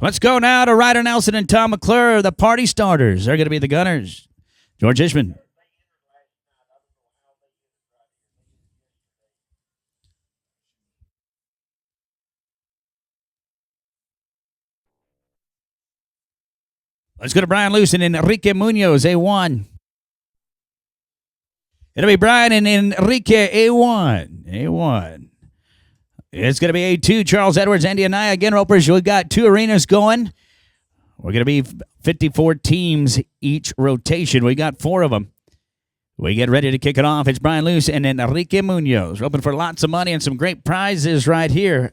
Let's go now to Ryder Nelson and Tom McClure, the party starters. They're going to be the Gunners. George Ishman. Let's go to Brian Luce and Enrique Munoz, A1. It'll be Brian and Enrique, A1. A1. It's going to be A2, Charles Edwards, Andy Anaya. Again, ropers, we've got 2 arenas going. We're going to be 54 teams each rotation. We got 4 of them. We get ready to kick it off. It's Brian Luce and Enrique Munoz. We're hoping for lots of money and some great prizes right here.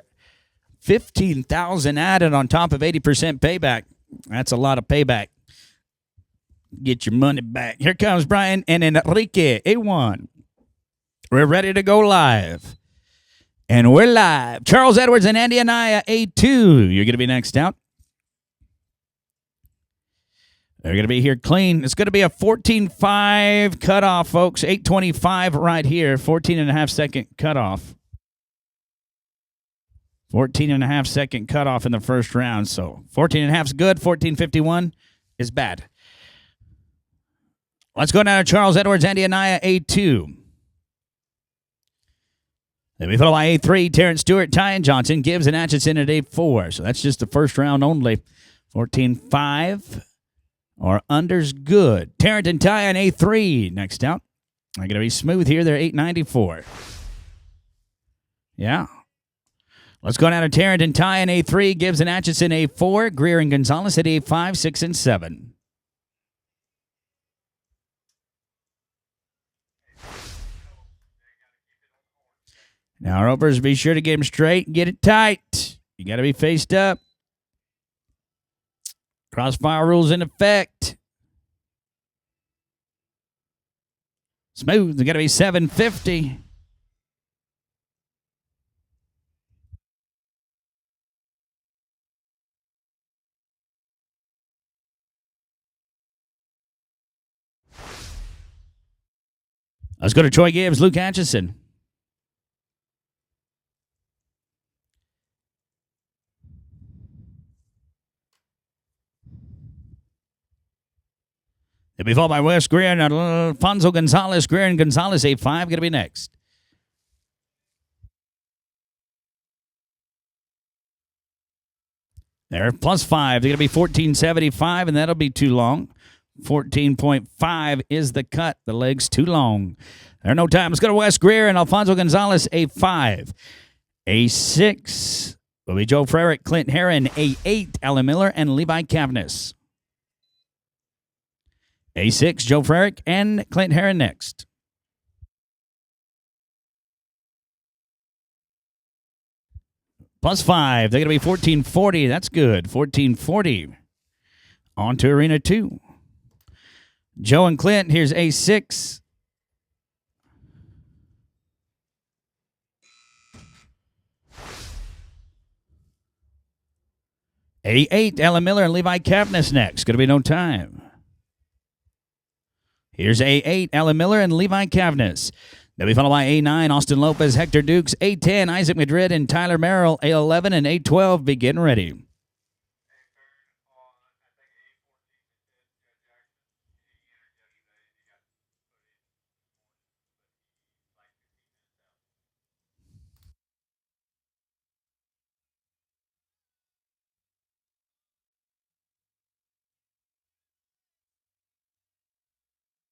$15,000 added on top of 80% payback. That's a lot of payback. Get your money back. Here comes Brian and Enrique, A1. We're ready to go live. And we're live. Charles Edwards and Andy Anaya, A2. You're going to be next out. They're going to be here clean. It's going to be a 14.5 cutoff, folks. 8:25 right here. 14.5 second cutoff. 14.5 second cutoff in the first round. So 14.5 is good. 14.51 is bad. Let's go now to Charles Edwards, Andy Anaya, A2. Then we follow by A3, Terrence Stewart, Tyan Johnson, Gibbs, and Atchison at A4. So that's just the first round only. 14.5 or under's good. Terrence and Tyan, A3 next out. They're going to be smooth here. They're 8.94. Yeah. Let's go down to Terrence and Tyan, A3, Gibbs and Atchison, A4, Greer and Gonzalez at A5, 6, and 7. Now, ropers, be sure to get them straight and get it tight. You got to be faced up. Crossfire rules in effect. Smooth. They got to be 750. Let's go to Troy Gibbs, Luke Atchison. They'll be followed by Wes Greer and Alfonso Gonzalez. Greer and Gonzalez, A5, going to be next. They're +5. They're going to be 14.75, and that'll be too long. 14.5 is the cut. The leg's too long. There are no time. Let's go to Wes Greer and Alfonso Gonzalez, A5. A6 will be Joe Frerick, Clint Herron. A8, Alan Miller and Levi Cavness. A6, Joe Frerick and Clint Herron next. +5. They're going to be 14.40. That's good. 14.40. On to Arena 2. Joe and Clint. Here's A6. A8, Alan Miller and Levi Cavness next. Going to be no time. Here's A8, Alan Miller and Levi Cavness. They'll be followed by A9, Austin Lopez, Hector Dukes. A10, Isaac Madrid and Tyler Merrill. A11 and A12, be getting ready.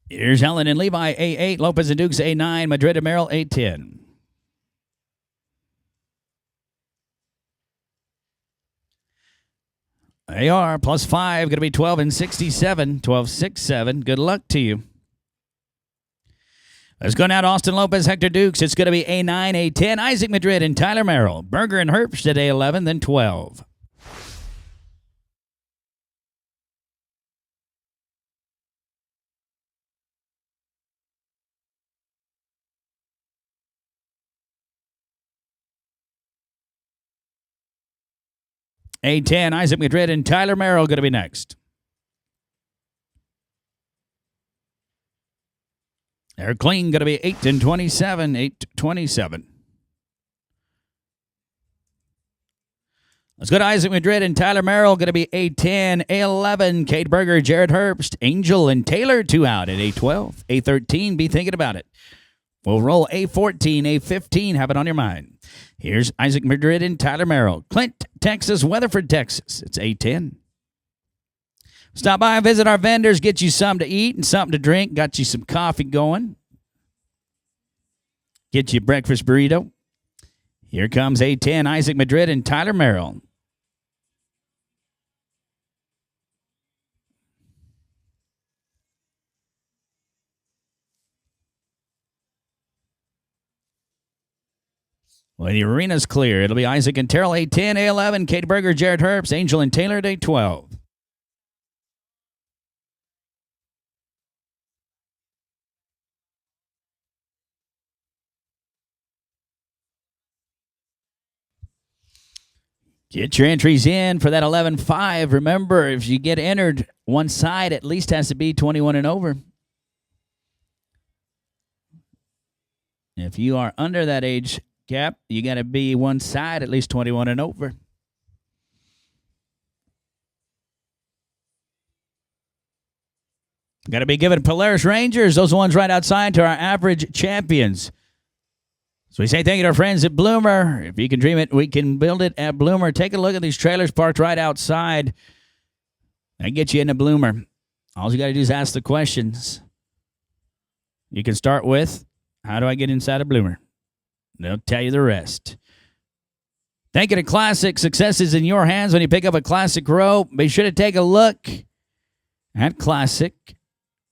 Here's Helen and Levi, A8, Lopez and Dukes, A9, Madrid and Merrill, A10. They are +5, going to be 12 and 67, 12.67. Good luck to you. Let's go now to Austin Lopez, Hector Dukes. It's going to be A9, A10, Isaac Madrid and Tyler Merrill. Berger and Herbst at A11, then 12. A10, Isaac Madrid and Tyler Merrill going to be next. They're clean, going to be 8 and 27, 8-27. Let's go to Isaac Madrid and Tyler Merrill. Going to be A10, A11, Kate Berger, Jared Herbst, Angel, and Taylor 2 out at A12. A13, be thinking about it. We'll roll A14, A15, have it on your mind. Here's Isaac Madrid and Tyler Merrill. Clint, Texas, Weatherford, Texas. It's A10. Stop by and visit our vendors, get you something to eat and something to drink. Got you some coffee going. Get you a breakfast burrito. Here comes A10, Isaac Madrid and Tyler Merrill. Well, the arena's clear. It'll be Isaac and Terrell, A10, A11, Kate Berger, Jared Herbst, Angel and Taylor at A12. Get your entries in for that 11-5. Remember, if you get entered, one side at least has to be 21 and over. If you are under that age cap, you got to be one side at least 21 and over. Got to be given Polaris Rangers, those ones right outside, to our average champions. So we say thank you to our friends at Bloomer. If you can dream it, we can build it at Bloomer. Take a look at these trailers parked right outside. That gets you into Bloomer. All you got to do is ask the questions. You can start with, how do I get inside a Bloomer? They'll tell you the rest. Thank you to Classic. Success is in your hands when you pick up a Classic rope. Be sure to take a look at Classic.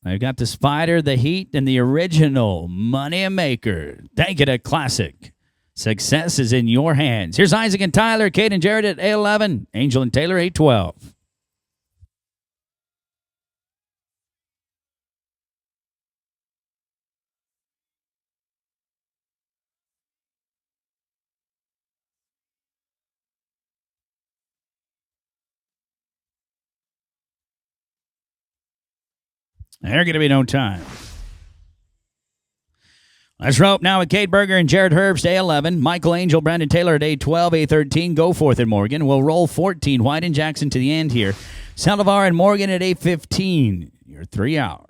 They've got the Spider, the Heat, and the original Money Maker. Thank you to Classic. Success is in your hands. Here's Isaac and Tyler, Kate and Jared at A11, Angel and Taylor A12. There's going to be no time. Let's rope now with Kate Berger and Jared Herbst, A11. Michael Angel, Brandon Taylor at A12, A13. Go forth and Morgan. We'll roll 14. White and Jackson to the end here. Saldivar and Morgan at A15. You're 3 out.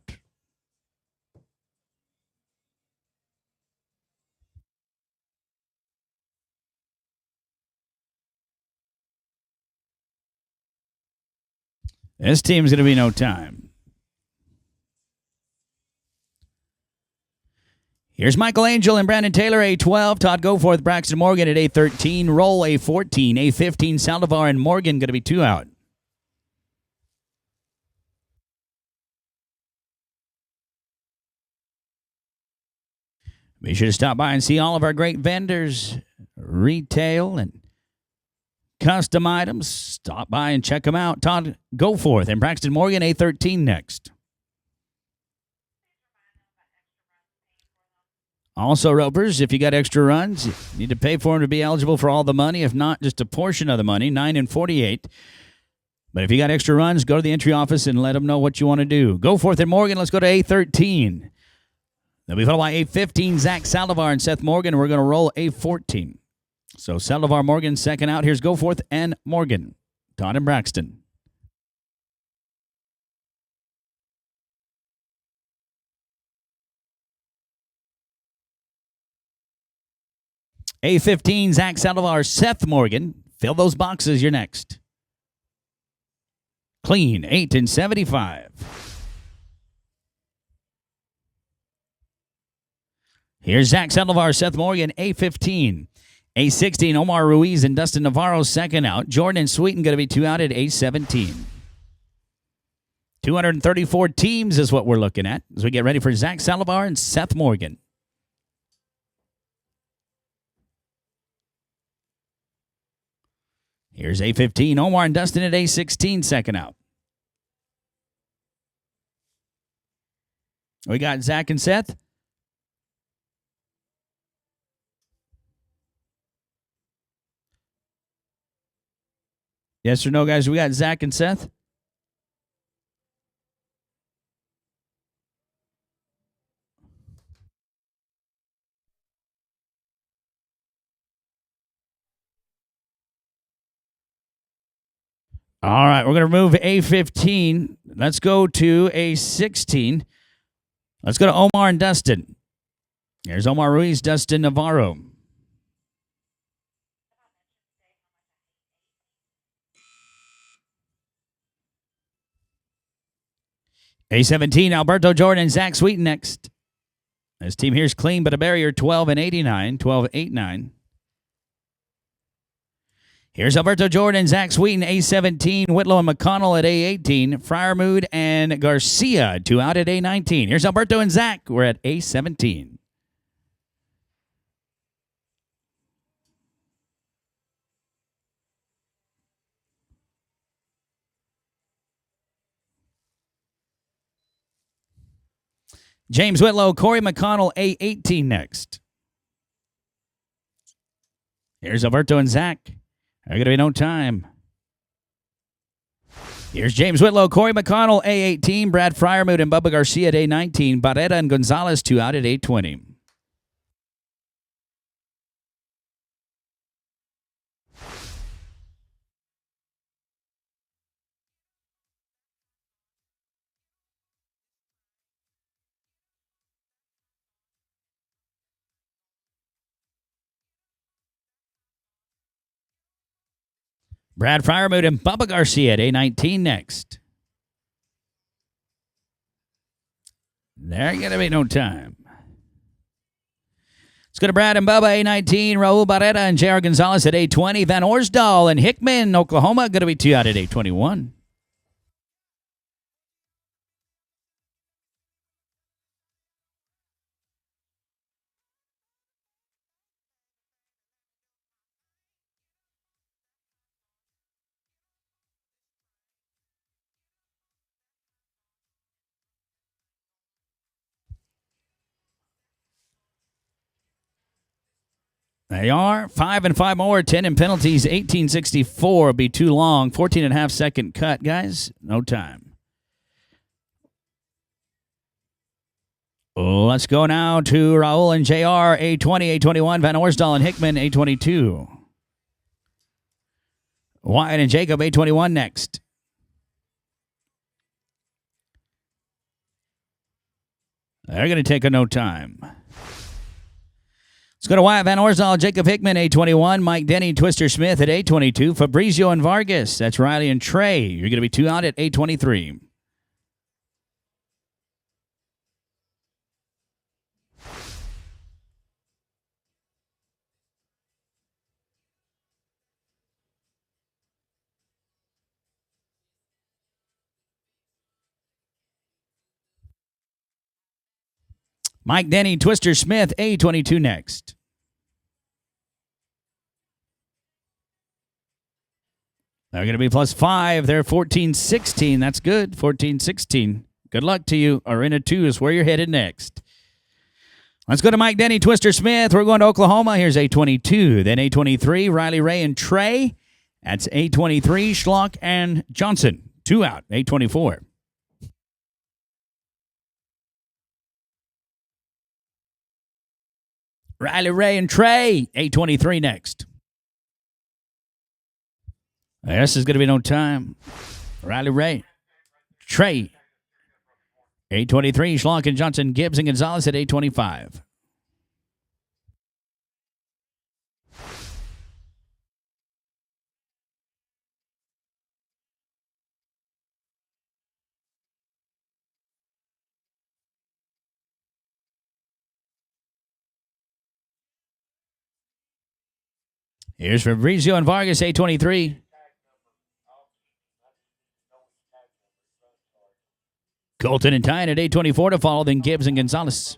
This team's going to be no time. Here's Michael Angel and Brandon Taylor, A12. Todd Goforth, Braxton Morgan at A13. Roll A14. A15, Saldivar and Morgan going to be 2 out. Be sure to stop by and see all of our great vendors, retail and custom items. Stop by and check them out. Todd Goforth and Braxton Morgan, A13 next. Also, ropers, if you got extra runs, you need to pay for them to be eligible for all the money. If not, just a portion of the money, 9 and 48. But if you got extra runs, go to the entry office and let them know what you want to do. Go forth and Morgan. Let's go to A13. They'll be followed by A15, Zach Saldivar and Seth Morgan. We're going to roll A14. So Saldivar, Morgan, second out. Here's Goforth and Morgan. Todd and Braxton. A15, Zach Saldivar, Seth Morgan. Fill those boxes. You're next. Clean, 8 and 75. Here's Zach Saldivar, Seth Morgan, A15. A16, Omar Ruiz and Dustin Navarro, second out. Jordan and Sweeten going to be 2 out at A17. 234 teams is what we're looking at as we get ready for Zach Saldivar and Seth Morgan. Here's A15, Omar and Dustin at A16, second out. We got Zach and Seth. Yes or no, guys? We got Zach and Seth. All right, we're going to remove A15. Let's go to A16. Let's go to Omar and Dustin. Here's Omar Ruiz, Dustin Navarro. A17, Alberto Jordan, Zach Sweeten next. This team here's clean, but a barrier 12 and 89, 12-8-9. Here's Alberto Jordan, Zach Sweeten, A17, Whitlow and McConnell at A18, Fryermood and Garcia, 2 out at A19. Here's Alberto and Zach. We're at A17. James Whitlow, Corey McConnell, A18 next. Here's Alberto and Zach. There's going to be no time. Here's James Whitlow, Corey McConnell, A18, Brad Fryermood and Bubba Garcia at A19, Barrera and Gonzalez, 2 out at A20. Brad Fryermood and Bubba Garcia at A19 next. There ain't going to be no time. Let's go to Brad and Bubba, A19, Raul Barrera and J.R. Gonzalez at A20, Van Orsdal and Hickman, Oklahoma, going to be 2 out at A21. They are 5 and 5 more, 10 in penalties, 1864 be too long, 14.5 second cut, guys. No time. Let's go now to Raul and JR, A20, A21, Van Orsdal and Hickman, A22. Wyatt and Jacob, A21 next. They're going to take a no time. Let's go to Wyatt, Van Orsdal, Jacob Hickman, A21, Mike Denny, Twister Smith at A22, Fabrizio and Vargas. That's Riley and Trey. You're going to be 2 out at A23. Mike Denny, Twister Smith, A22 next. They're going to be +5. They're 14-16. That's good. 14-16. Good luck to you. Arena 2 is where you're headed next. Let's go to Mike Denny, Twister Smith. We're going to Oklahoma. Here's A22. Then A23, Riley Ray and Trey. That's A23, Schlock and Johnson. 2 out. A24. Riley Ray and Trey. A23 next. This is going to be no time. Riley Ray. Trey. A23, Schlock and Johnson, Gibbs and Gonzalez at A25. Here's Fabrizio and Vargas, A23. Colton and Tyne at A24 to follow, then Gibbs and Gonzalez.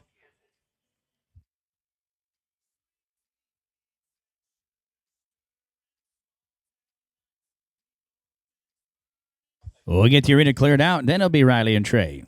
We'll get the arena cleared out, and then it'll be Riley and Trey.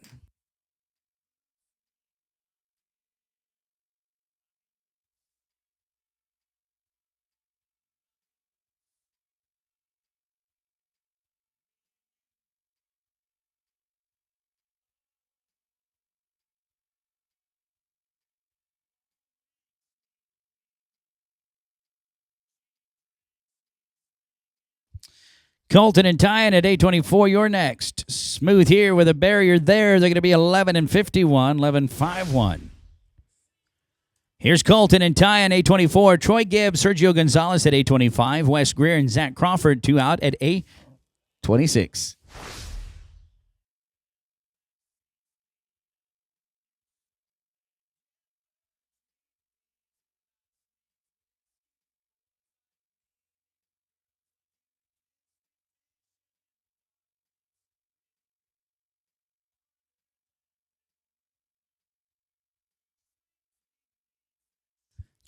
Colton and Tyan at 824. You're next. Smooth here with a barrier there. They're going to be 11 and 51, 11-5-1. Here's Colton and Tyan, 824. Troy Gibbs, Sergio Gonzalez at 825. Wes Greer and Zach Crawford, 2 out at 826.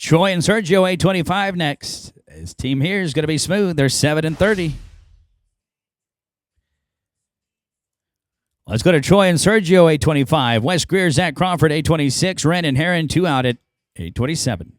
Troy and Sergio, 825 next. This team here is going to be smooth. They're 7 and 30. Let's go to Troy and Sergio, 825. Wes Greer, Zach Crawford, 826. Ren and Heron, 2 out at 827.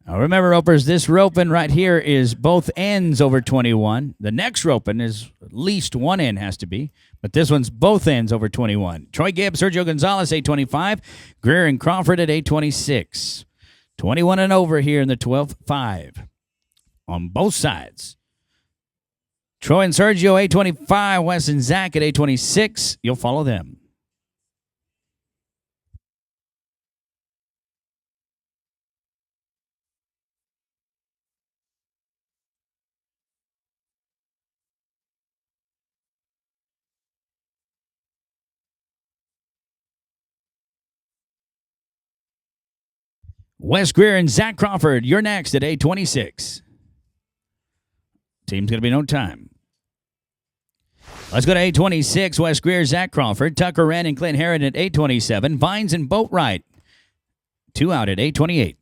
Now remember, ropers, this roping right here is both ends over 21. The next roping is at least one end has to be, but this one's both ends over 21. Troy Gibbs, Sergio Gonzalez, 825. Greer and Crawford at 826. 21 and over here in the 12-5 on both sides. Troy and Sergio, 825. Wes and Zach at 826. You'll follow them. Wes Greer and Zach Crawford, you're next at 826. Team's going to be no time. Let's go to 826. Wes Greer, Zach Crawford, Tucker Wren and Clint Heron at 827. Vines and Boatwright, 2 out at 828.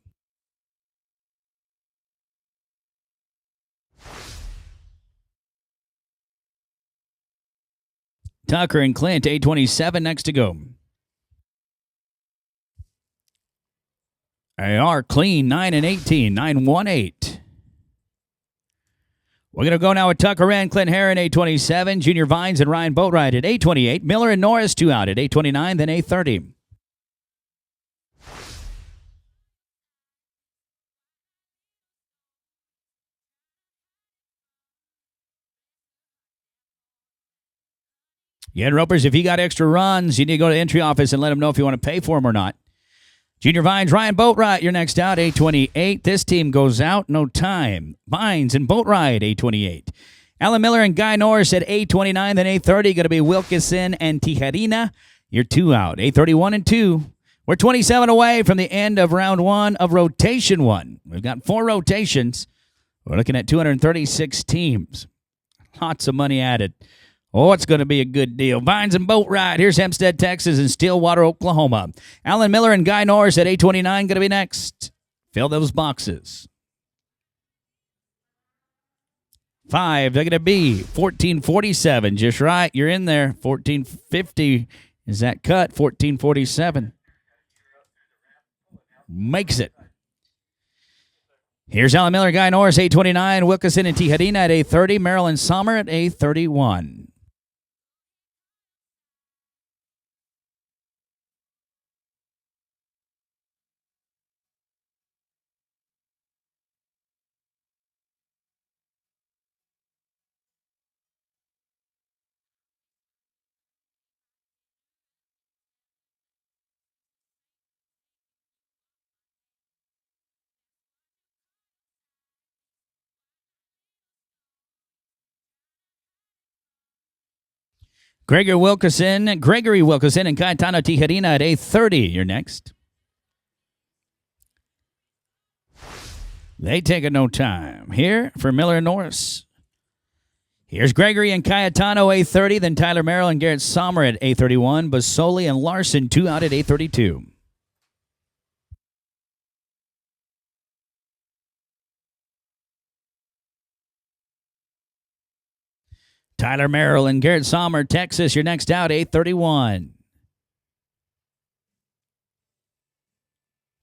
Tucker and Clint, 827 next to go. They are clean, 9 and 18, 9-1-8. We're going to go now with Tucker Wren, Clint Heron, 827. Junior Vines and Ryan Boatwright at 828. Miller and Norris, 2 out at 829, then 830. Yeah, ropers, if you got extra runs, you need to go to the entry office and let them know if you want to pay for them or not. Junior Vines, Ryan Boatwright, you're next out, 828. This team goes out, no time. Vines and Boatwright, 828. Alan Miller and Guy Norris at 829, then 830. Going to be Wilkinson and Tijerina. You're 2 out, 831 and 2. We're 27 away from the end of round 1 of rotation 1. We've got 4 rotations. We're looking at 236 teams. Lots of money added. Oh, it's going to be a good deal. Vines and Boatwright. Here's Hempstead, Texas, and Stillwater, Oklahoma. Alan Miller and Guy Norris at 829 going to be next. Fill those boxes. 5, they're going to be 1447. Just right. You're in there. 1450 is that cut. 1447. Makes it. Here's Alan Miller, Guy Norris, 829. Wilkinson and Tijerina at 830. Maryland Sommer at 831. Gregory Wilkinson and Cayetano Tijerina at 830. You're next. They take it no time. Here for Miller and Norris. Here's Gregory and Cayetano, 830. Then Tyler Merrill and Garrett Sommer at 831. Basoli and Larson, 2 out at 832. Tyler Merrill and Garrett Sommer, Texas. You're next out, 831.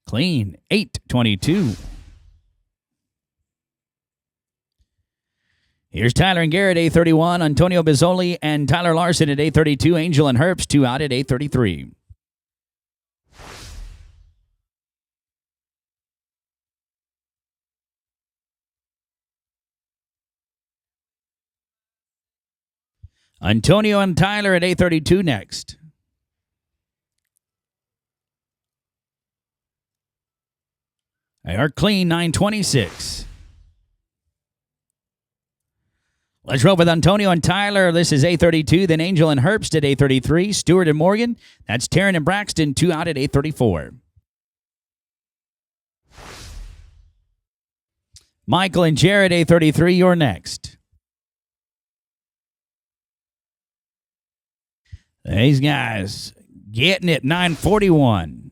Clean, 822. Here's Tyler and Garrett, 831. Antonio Bizzoli and Tyler Larson at 832. Angel and Herbst, 2 out at 833. Antonio and Tyler at 8:32 next. They are clean, 9:26. Let's roll with Antonio and Tyler. This is 8:32. Then Angel and Herbst at 8:33. Stewart and Morgan. That's Taryn and Braxton, 2 out at 8:34. Michael and Jared, 8:33. You're next. These guys getting it, 9:41.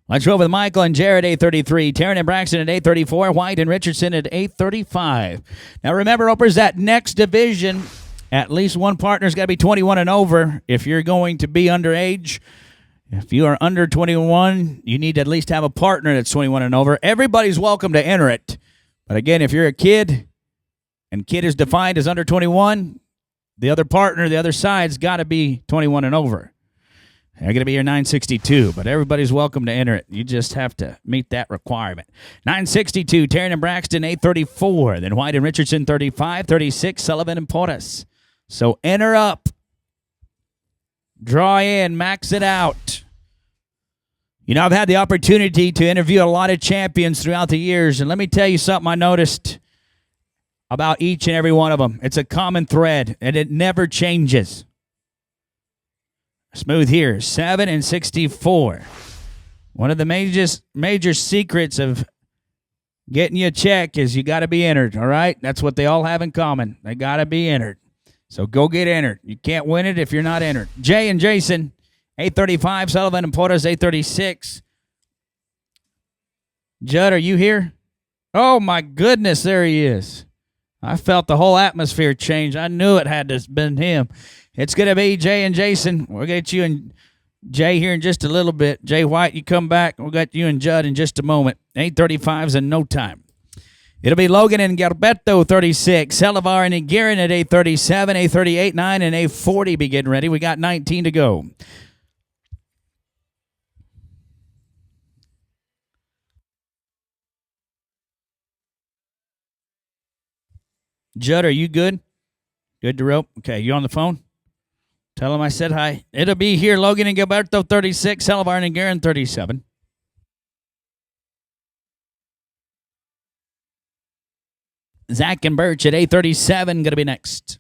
Let's roll with Michael and Jared, 8:33. Taryn and Braxton at 8:34. White and Richardson at 8:35. Now remember, Ropers, that next division, at least one partner's got to be 21 and over if you're going to be underage. If you are under 21, you need to at least have a partner that's 21 and over. Everybody's welcome to enter it. But again, if you're a kid, and kid is defined as under 21, the other partner, the other side's got to be 21 and over. They're going to be your 962, but everybody's welcome to enter it. You just have to meet that requirement. 962, Taryn and Braxton, 8:34. Then White and Richardson, 35, 36, Sullivan and Porras. So enter up. Draw in, max it out. You know, I've had the opportunity to interview a lot of champions throughout the years, and let me tell you something I noticed about each and every one of them. It's a common thread, and it never changes. Smooth here, 7 and 64. One of the major secrets of getting you a check is you got to be entered, all right? That's what they all have in common. They got to be entered. So go get entered. You can't win it if you're not entered. Jay and Jason, 8:35. Sullivan and Porras, 8:36. Judd, are you here? Oh, my goodness, there he is. I felt the whole atmosphere change. I knew it had to have been him. It's going to be Jay and Jason. We'll get you and Jay here in just a little bit. Jay White, you come back. We'll get you and Judd in just a moment. 8:35's in no time. It'll be Logan and Gilberto, 36. Selivar and Iguerin at 8:37, 8:38, 9, and 8:40 be getting ready. We got 19 to go. Judd, are you good? Good to rope? Okay, you on the phone? Tell him I said hi. It'll be here, Logan and Gilberto, 36. Selivar and Iguerin, 37. Zach and Birch at 8:37 going to be next.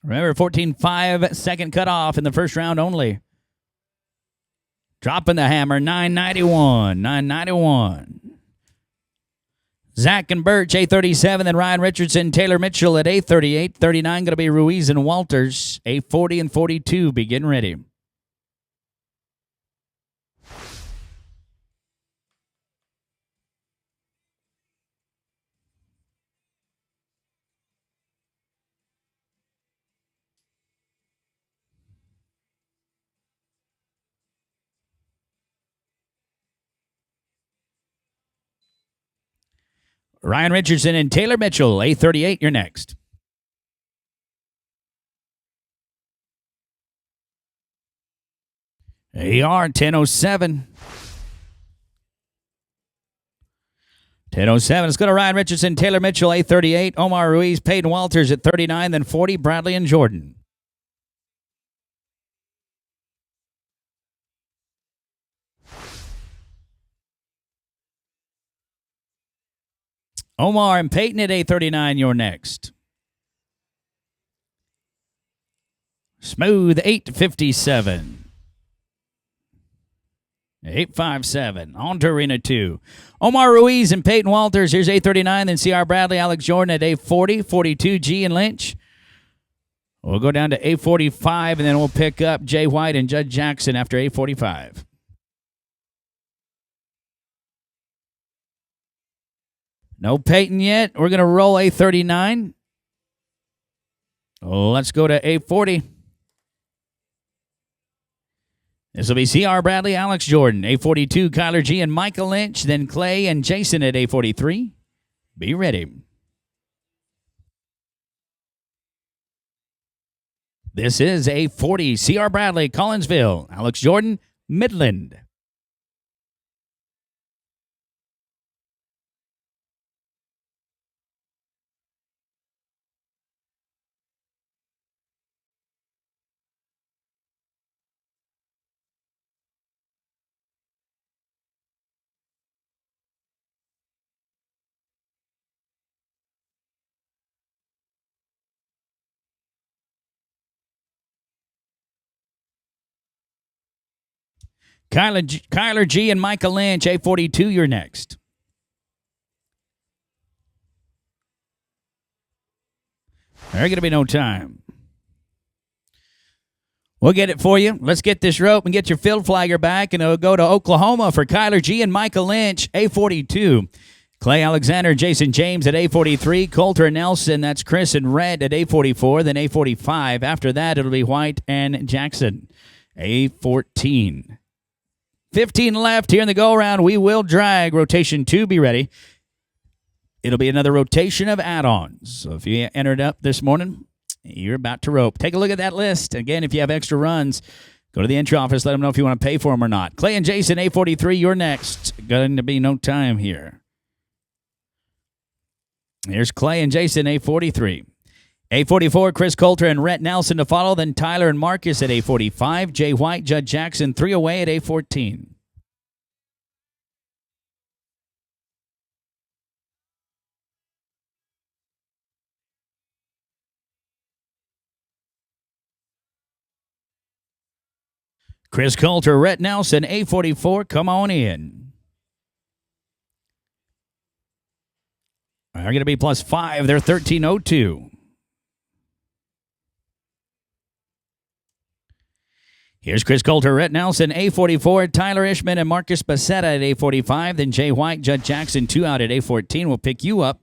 Remember, 14.5 second cutoff in the first round only. Dropping the hammer, 991. 991. Zach and Birch, 8:37. Then Ryan Richardson, Taylor Mitchell at 8:38. 39 going to be Ruiz and Walters. 8:40 and 42 be getting ready. Ryan Richardson and Taylor Mitchell, 8:38. You're next. AR, 10:07. 10:07. Let's go to Ryan Richardson, Taylor Mitchell, 8:38. Omar Ruiz, Peyton Walters at 39. Then 40, Bradley and Jordan. Omar and Peyton at 8:39. You're next. Smooth, 8:57. 8:57. On to Arena 2. Omar Ruiz and Peyton Walters. Here's 8:39. Then CR Bradley, Alex Jordan at 8:40. 42, G and Lynch. We'll go down to 8:45, and then we'll pick up Jay White and Judd Jackson after 8:45. No Peyton yet. We're going to roll 8:39. Let's go to 8:40. This will be CR Bradley, Alex Jordan, 8:42, Kyler G and Michael Lynch, then Clay and Jason at 8:43. Be ready. This is 8:40, CR Bradley, Collinsville, Alex Jordan, Midland. Kyler G and Micah Lynch, A42, you're next. There's going to be no time. We'll get it for you. Let's get this rope and get your field flagger back, and it'll go to Oklahoma for Kyler G and Micah Lynch, A42. Clay Alexander, Jason James at A43. Coulter and Nelson, that's Chris and Red at A44, then A45. After that, it'll be White and Jackson, A14. 15 left here in the go-around. We will drag. Rotation 2, be ready. It'll be another rotation of add-ons. So if you entered up this morning, you're about to rope. Take a look at that list. Again, if you have extra runs, go to the entry office. Let them know if you want to pay for them or not. Clay and Jason, A43, you're next. Going to be no time here. Here's Clay and Jason, A43. A44, Chris Coulter and Rhett Nelson to follow. Then Tyler and Marcus at A45. Jay White, Judd Jackson, 3 away at A14. Chris Coulter, Rhett Nelson, A44, come on in. They're going to be +5. They're 1302. Here's Chris Coulter, Rhett Nelson, A44, Tyler Ishman and Marcus Bassetta at A45. Then Jay White, Judd Jackson, 2 out at A14. We'll pick you up.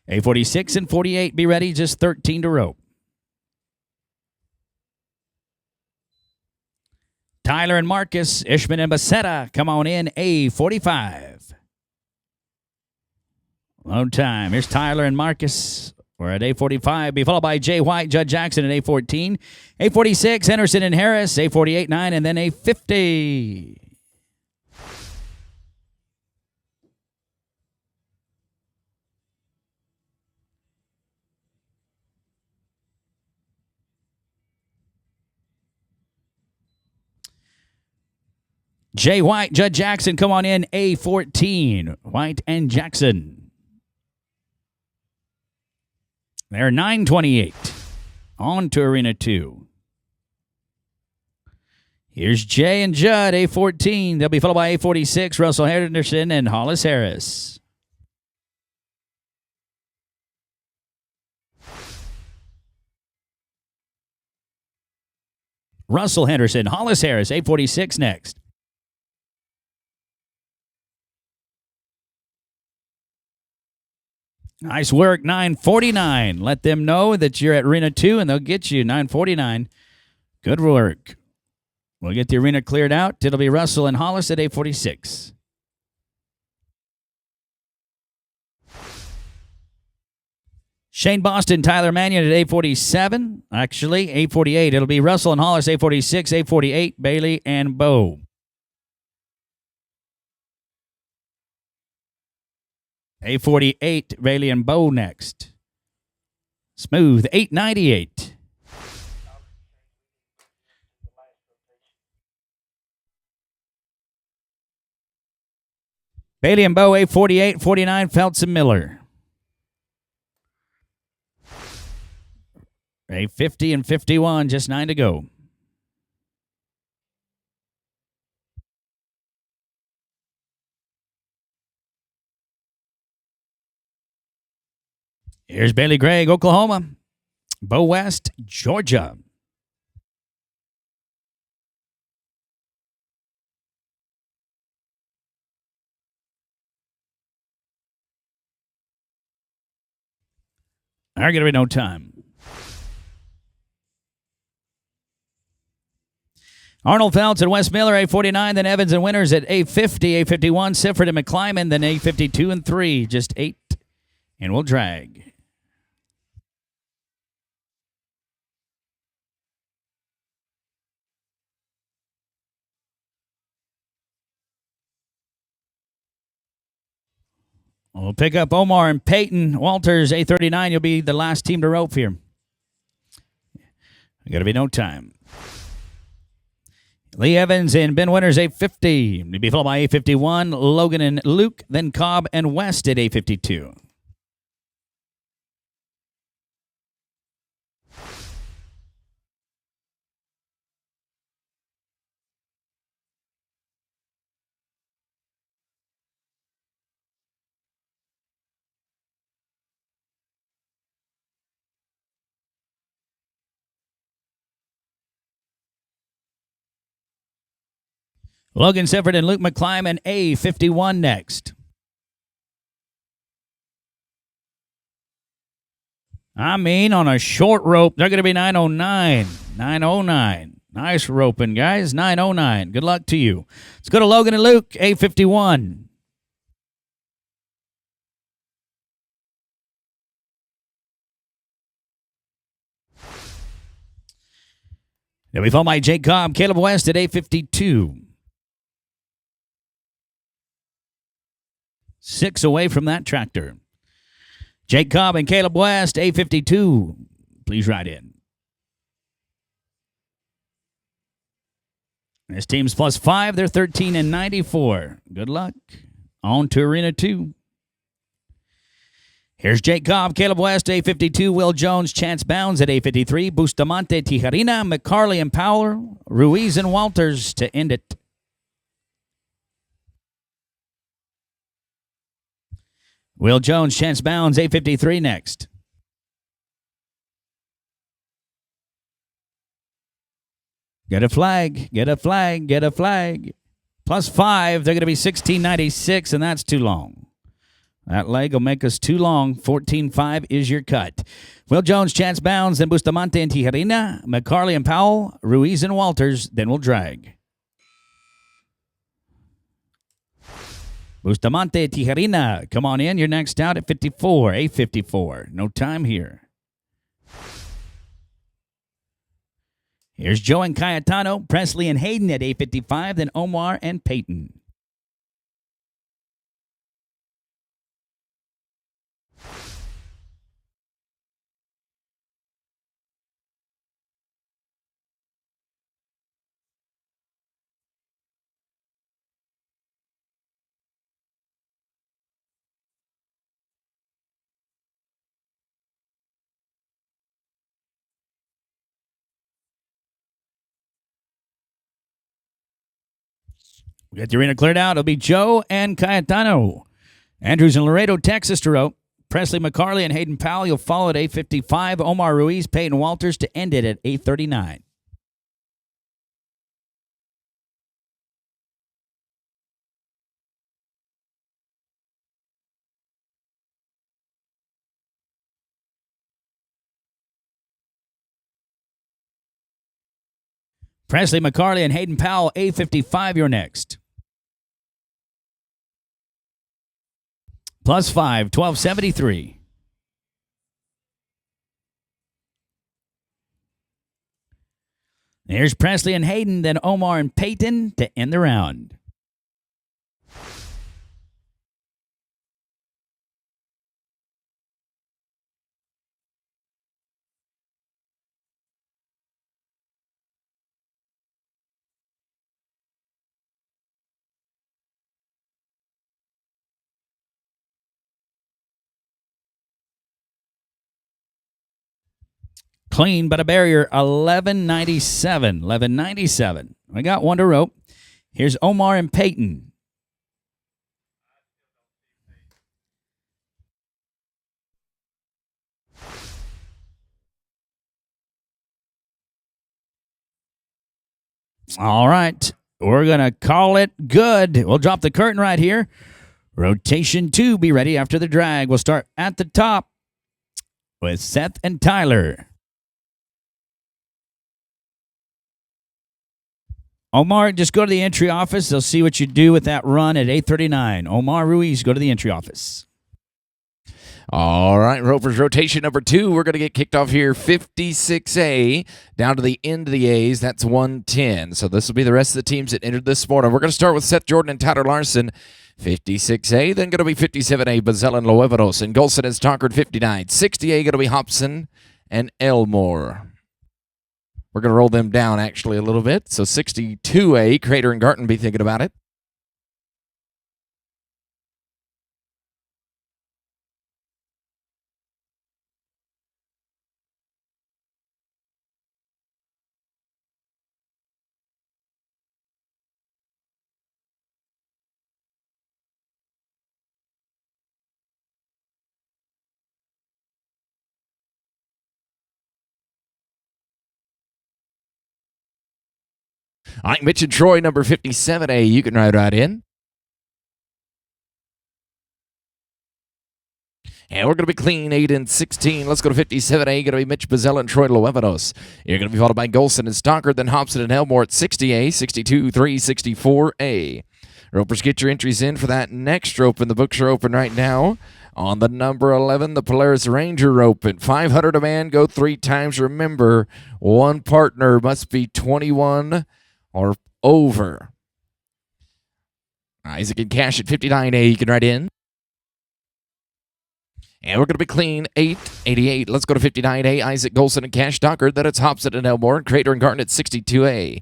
A46 and 48, be ready, just 13 to rope. Tyler and Marcus, Ishman and Bassetta, come on in, A45. Low time. Here's Tyler and Marcus. We're at A45. Be followed by Jay White, Judd Jackson at A14. A46, Henderson and Harris. A48, 9, and then A50. Jay White, Judd Jackson, come on in, A14. White and Jackson. They're 928. On to Arena 2. Here's Jay and Judd, A14. They'll be followed by A46, Russell Henderson and Hollis Harris. Russell Henderson, Hollis Harris, A46 next. Nice work, 949. Let them know that you're at Arena 2, and they'll get you 949. Good work. We'll get the arena cleared out. It'll be Russell and Hollis at A46. Shane Boston, Tyler Mannion at A47. Actually, A48. It'll be Russell and Hollis, A46, A48, Bailey and Bo. A48, Bailey and Bo next. Smooth, 898. Bailey and Bo, A48, 49, Feltz and Miller. A50 and 51, just 9 to go. Here's Bailey Gregg, Oklahoma. Bo West, Georgia. There's going to be no time. Arnold Feltz and Wes Miller, A49, then Evans and Winters at A50, A51, Sifford and McClyman, then A52 and 3, just 8, and we'll drag. We'll pick up Omar and Peyton Walters, A39. You'll be the last team to rope here. Got to be no time. Lee Evans and Ben Winters, A50. You'll be followed by A51, Logan and Luke, then Cobb and West at A52. Logan Sifford and Luke McClyman, A51 next. I mean, on a short rope, they're going to be 909. 909. Nice roping, guys. 909. Good luck to you. Let's go to Logan and Luke, A51. Then we followed by Jake Cobb, Caleb West at A52. 6 away from that tractor. Jake Cobb and Caleb West, A52. Please ride in. This team's +5. They're 13 and 94. Good luck. On to Arena 2. Here's Jake Cobb, Caleb West, A52, Will Jones, Chance Bounds at A53, Bustamante, Tijerina, McCarley and Powell, Ruiz and Walters to end it. Will Jones, Chance Bounds, A53 next. Get a flag, get a flag, get a flag. +5, they're going to be 16.96, and that's too long. That leg will make us too long. 14.5 is your cut. Will Jones, Chance Bounds, then Bustamante and Tijerina, McCarley and Powell, Ruiz and Walters, then we'll drag. Bustamante, Tijerina, come on in. You're next out at 54, A54. No time here. Here's Joe and Cayetano, Presley and Hayden at A55, then Omar and Peyton. We got the arena cleared out. It'll be Joe and Cayetano. Andrews in Laredo, Texas to rope. Presley, McCarley, and Hayden Powell. You'll follow at A55. Omar Ruiz, Peyton Walters to end it at A39. Presley, McCarley, and Hayden Powell, A55, you're next. +5, 1273. Here's Presley and Hayden, then Omar and Peyton to end the round. Clean, but a barrier, 1197. 1197. We got one to rope. Here's Omar and Peyton. All right. We're going to call it good. We'll drop the curtain right here. Rotation 2, be ready after the drag. We'll start at the top with Seth and Tyler. Omar, just go to the entry office. They'll see what you do with that run at 8:39. Omar Ruiz, go to the entry office. All right, Ropers, rotation number 2. We're going to get kicked off here, 56A, down to the end of the A's. That's 110. So this will be the rest of the teams that entered this morning. We're going to start with Seth Jordan and Tyler Larson, 56A. Then going to be 57A, Bazell and Loeveros. And Golson is Tonkered, 59. 60A going to be Hobson and Elmore. We're going to roll them down, actually, a little bit. So 62A, Crater and Garton be thinking about it. All right, Mitch and Troy, number 57A. You can ride right in. And we're going to be clean, 8 and 16. Let's go to 57A. Going to be Mitch Bazella and Troy Loevanos. You're going to be followed by Golson and Stockard, then Hobson and Elmore at 60A, 62, 3, 64A. Ropers, get your entries in for that next open. The books are open right now. On the number 11, the Polaris Ranger Open. 500 a man, go 3 times. Remember, one partner must be 21 or over. Isaac and Cash at 59A. You can ride in. And we're going to be clean, 888. Let's go to 59A. Isaac, Golson, and Cash Stockard. Then it's Hobson and Elmore, and Crater and Garten at 62A.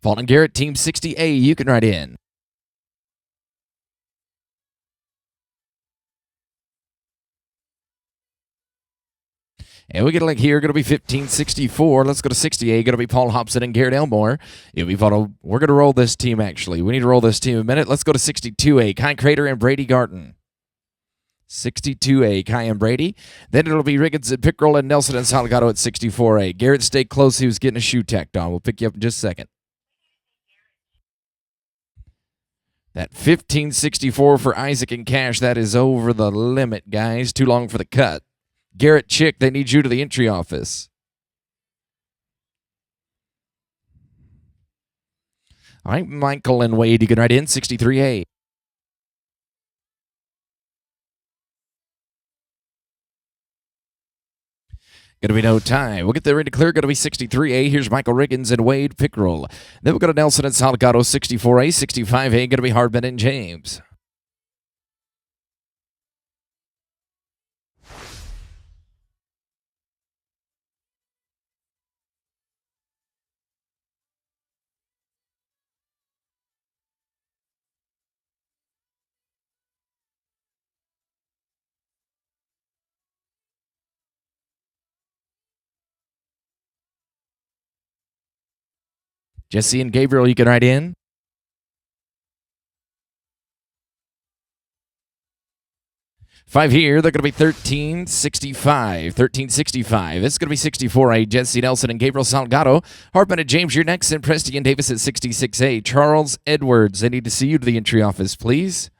Paul and Garrett, Team 60A. You can ride in. And we get a link here, going to be 1564. Let's go to 68. Going to be Paul Hobson and Garrett Elmore. We're going to roll this team, actually. We need to roll this team a minute. Let's go to 62A. Kai Crater and Brady Garten. 62A, Kai and Brady. Then it'll be Riggins and Pickrell and Nelson and Salgado at 64A. Garrett, stay close. He was getting a shoe tacked on. We'll pick you up in just a second. That 1564 for Isaac and Cash, that is over the limit, guys. Too long for the cut. Garrett Chick, they need you to the entry office. All right, Michael and Wade, you can ride in, 63A. Going to be no time. We'll get there into clear. Going to be 63A. Here's Michael Riggins and Wade Pickrell. Then we'll go to Nelson and Salgado, 64A. 65A. Going to be Hardman and James. Jesse and Gabriel, you can ride in. Five here, they're going to be 1365. 1365. This is going to be 64A. Jesse Nelson and Gabriel Salgado. Hardman and James, you're next. And Presty and Davis at 66A. Charles Edwards, I need to see you to the entry office, please.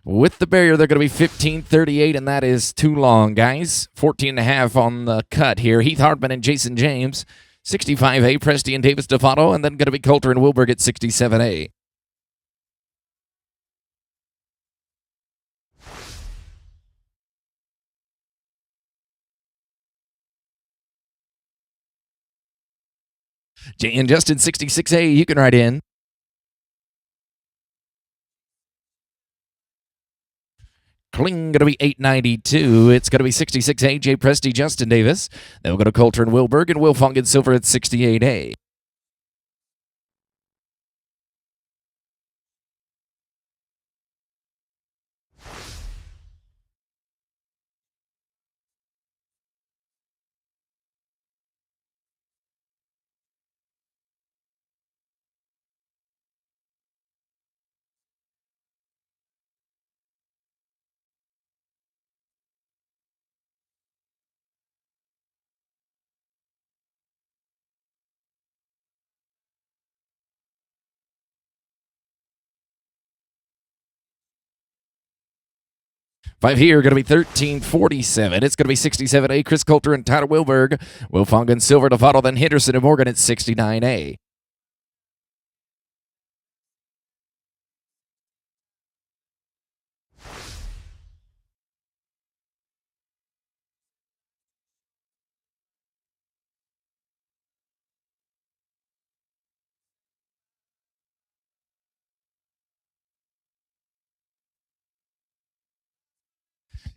With the barrier, they're going to be 1538, and that is too long, guys. 14 and a half on the cut here. Heath Hardman and Jason James. 65A, Presty and Davis Defato, and then going to be Coulter and Wilberg at 67A. Jay and Justin, 66A, you can ride in. Kling going to be 892. It's going to be 66A, Jay Presty, Justin Davis. Then we'll go to Coulter and Wilberg, and Will Fong and Silver at 68A. Five here, going to be 1347. It's going to be 67A, Chris Coulter and Tyler Wilberg. Will Fong and Silver Defato, then Henderson and Morgan at 69A.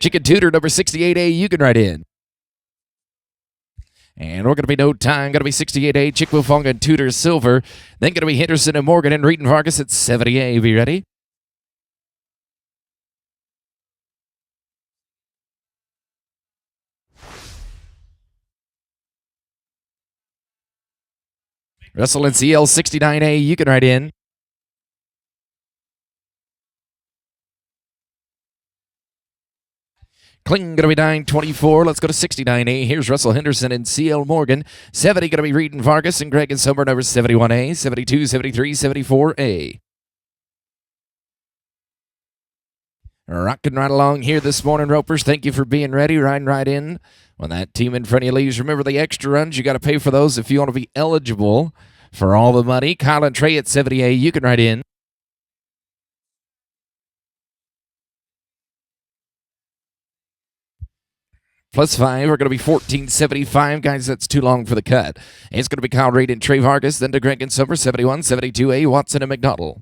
Chicken Tudor, number 68A, you can write in. And we're going to be no time. Going to be 68A, Chick-Wilfonga and Tudor Silver. Then going to be Henderson and Morgan and Reed and Vargas at 70A. Be ready? Russell and CL 69A, you can write in. Kling going to be 924. Let's go to 69A. Here's Russell Henderson and CL Morgan. 70 going to be Reed and Vargas and Greg and Summer, number 71A, 72, 73, 74A. Rocking right along here this morning, Ropers. Thank you for being ready. Riding right in. When that team in front of you leaves, remember the extra runs. You got to pay for those if you want to be eligible for all the money. Kyle and Trey at 70A, you can write in. Plus 5 are going to be 1475. Guys, that's too long for the cut. It's going to be Kyle Reed and Trey Vargas, then to Greg and Summer, 71, 72A, Watson and McDonald.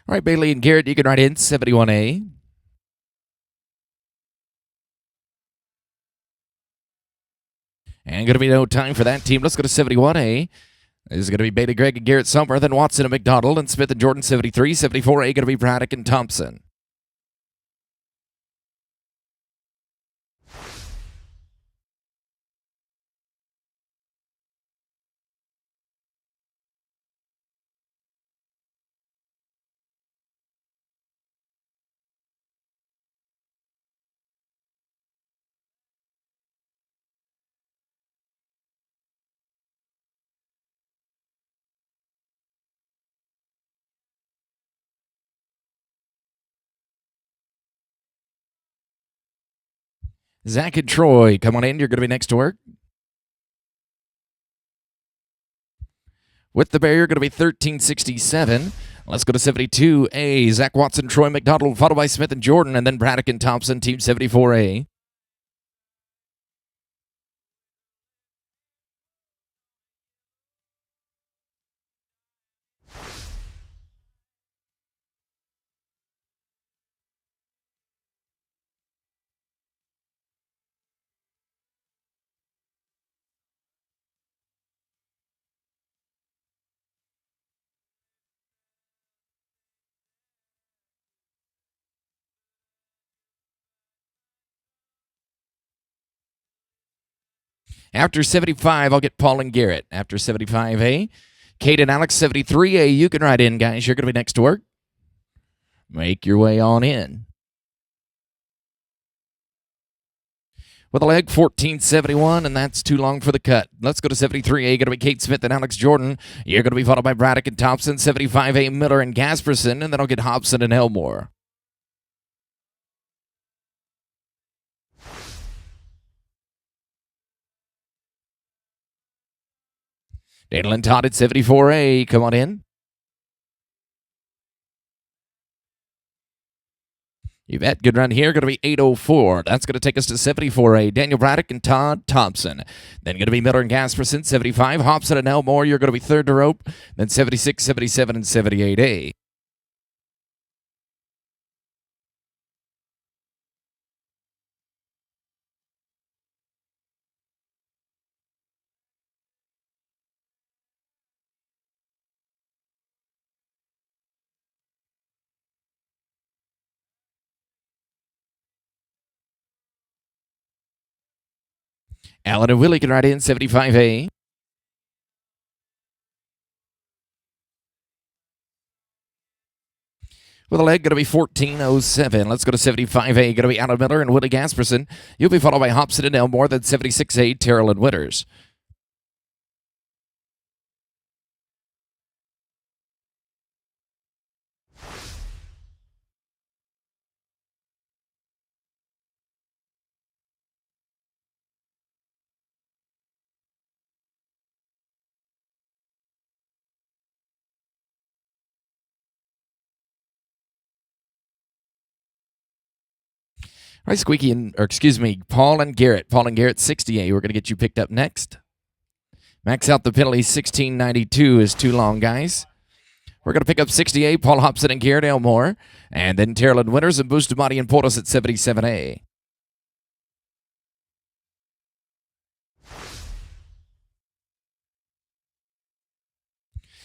All right, Bailey and Garrett, you can write in 71A. And going to be no time for that team. Let's go to 71A. This is going to be Bailey, Greg, and Garrett Summer, then Watson and McDonald, and Smith and Jordan 73. 74A going to be Braddock and Thompson. Zach and Troy, come on in. You're going to be next to work. With the barrier, going to be 1367. Let's go to 72A. Zach Watson, Troy McDonald, followed by Smith and Jordan, and then Braddock and Thompson, team 74A. After 75, I'll get Paul and Garrett. After 75A, Kate and Alex, 73A. You can write in, guys. You're going to be next to work. Make your way on in. With a leg, 1471, and that's too long for the cut. Let's go to 73A. Going to be Kate Smith and Alex Jordan. You're going to be followed by Braddock and Thompson, 75A, Miller and Gasperson, and then I'll get Hobson and Elmore. Daniel and Todd at 74A. Come on in. You bet. Good run here. Going to be 804. That's going to take us to 74A. Daniel Braddock and Todd Thompson. Then going to be Miller and Gasperson, 75. Hobson and Elmore. You're going to be third to rope. Then 76, 77, and 78A. Alan and Willie can ride in 75A. With a leg, going to be 1407. Let's go to 75A. Going to be Alan Miller and Willie Gasperson. You'll be followed by Hobson and Elmore, then 76A, Terrell and Witters. right, Paul and Garrett. Paul and Garrett, 60A. We're going to get you picked up next. Max out the penalty, 1692 is too long, guys. We're going to pick up 68, Paul Hobson and Garrett Elmore. And then Terrell Winters and Bustamante and Portis at 77A.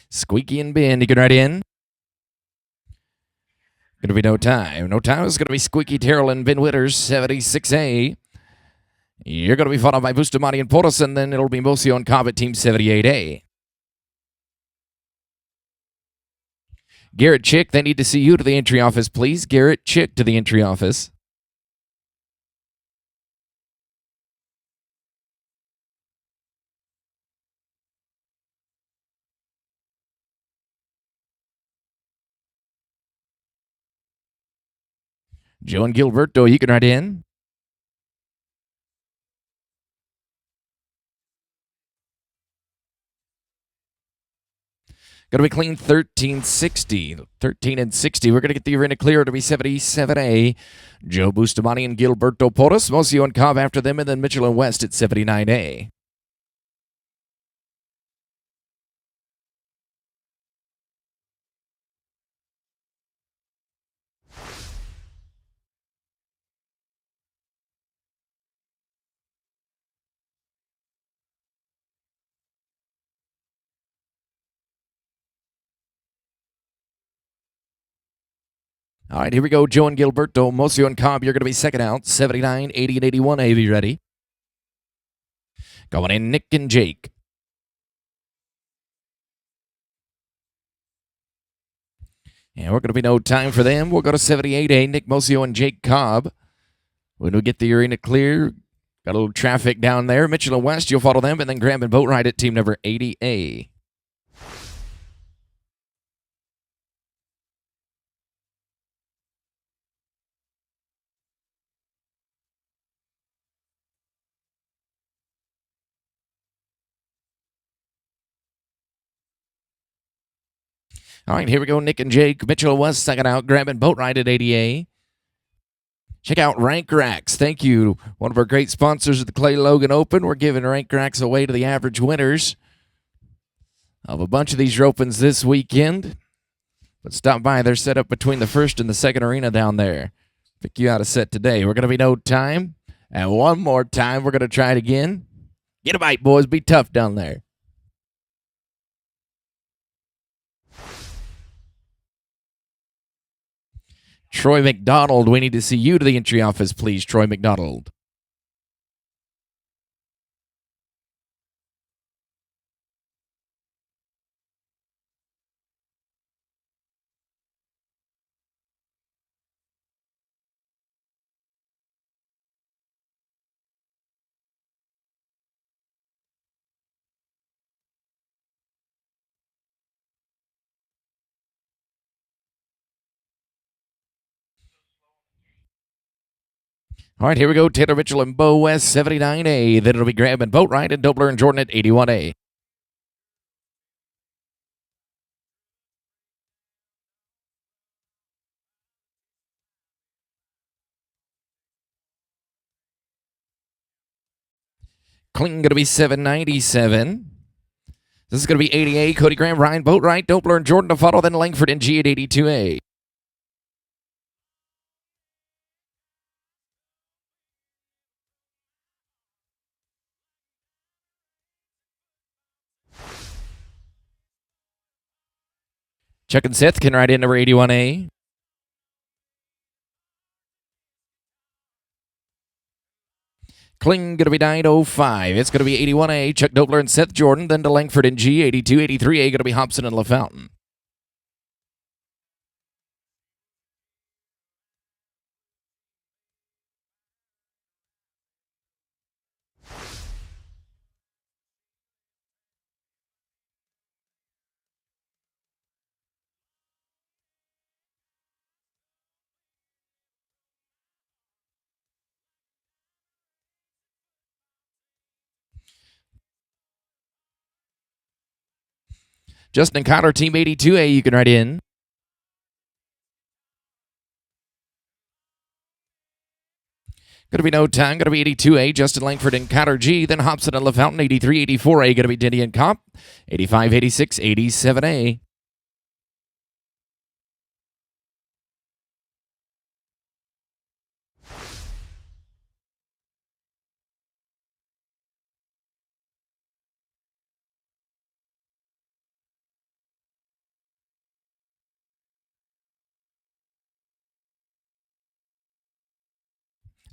Squeaky and Ben, you can write in. Going to be no time. No time is going to be Squeaky, Terrell, and Ben Witters, 76A. You're going to be followed by Bustamante and Portis, and then it'll be Mocio and Cobb at Team 78A. Garrett Chick, they need to see you to the entry office, please. Garrett Chick to the entry office. Joe and Gilberto, you can write in. Going to be clean 1360. 13 and 60. We're going to get the arena clear to be 77A. Joe Bustamante and Gilberto Portis. Mocio and Cobb after them, and then Mitchell and West at 79A. All right, here we go. Joe and Gilberto, Mocio and Cobb, you're going to be second out. 79, 80, and 81A. Be ready. Going in, Nick and Jake. And we're going to be no time for them. We'll go to 78A, Nick Mocio and Jake Cobb. When we get the arena clear, got a little traffic down there. Mitchell and West, you'll follow them, and then Graham and Boatwright at team number 80A. All right, here we go. Nick and Jake. Mitchell and West second out. Graham and Boatwright at 80A. Check out Rank Racks. Thank you. One of our great sponsors of the Clay Logan Open. We're giving Rank Racks away to the average winners of a bunch of these ropens this weekend. But stop by. They're set up between the first and the second arena down there. Pick you out a set today. We're going to be no time. And one more time, we're going to try it again. Get a bite, boys. Be tough down there. Troy McDonald, we need to see you to the entry office, please. Troy McDonald. All right, here we go. Taylor Mitchell and Bo West, 79A. Then it'll be Graham and Boatwright and Dobler and Jordan at 81A. Clinton going to be 797. This is going to be 80A. Cody Graham, Ryan Boatwright, Dobler and Jordan to follow. Then Langford and G at 82A. Chuck and Seth can ride in number 81A. Kling going to be 905. It's going to be 81A. Chuck Dobler and Seth Jordan. Then to Langford and G. 82, 83A going to be Hobson and LaFountain. Justin and Connor, Team 82A, you can write in. Going to be no time. Going to be 82A, Justin Langford and Connor G. Then Hobson and LaFountain, 83, 84A. Going to be Denny and Comp, 85, 86, 87A.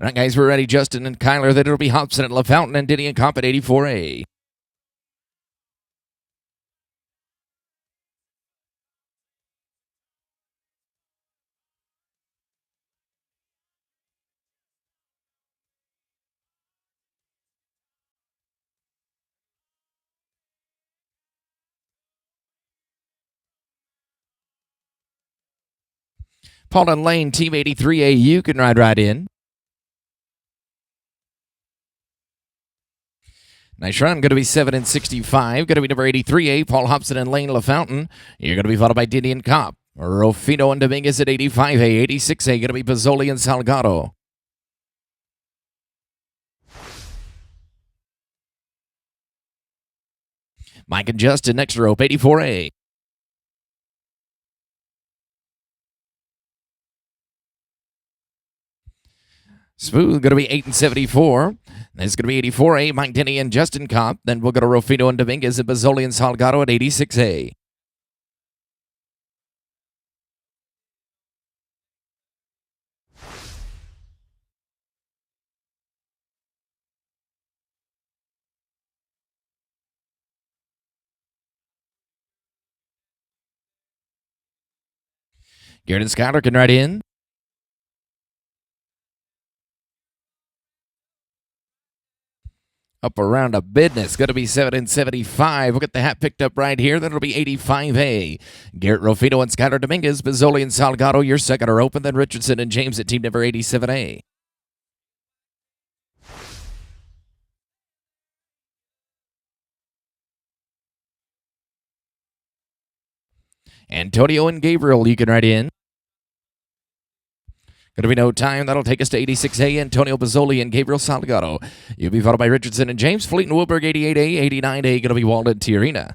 All right, guys, we're ready. Justin and Kyler. Then it'll be Hobson and LaFountain and Denny and Comp at 84A. Paul and Lane, Team 83A. You can ride right in. Nice run. Going to be 7 and 65. Going to be number 83A, Paul Hobson and Lane LaFountain. You're going to be followed by Denny and Cop. Rufino and Dominguez at 85A. 86A. Going to be Pozzoli and Salgado. Mike and Justin next rope, 84A. Smooth, going to be 8 and 74. There's going to be 84A, Mike Denny and Justin Cop. Then we'll go to Rufino and Dominguez and Pozzoli and Salgado at 86A. Garrett and Schuyler can ride in. Up around a business. Going to be 7 and 75. We'll get the hat picked up right here. Then it'll be 85A. Garrett Rufino and Schuyler Dominguez, Pozzoli and Salgado. Your second are open. Then Richardson and James at team number 87A. Antonio and Gabriel, you can ride in. Going to be no time. That'll take us to 86A, Antonio Pozzoli and Gabriel Salgado. You'll be followed by Richardson and James. Fleet and Wilberg, 88A, 89A. Going to be Walden Tiarina.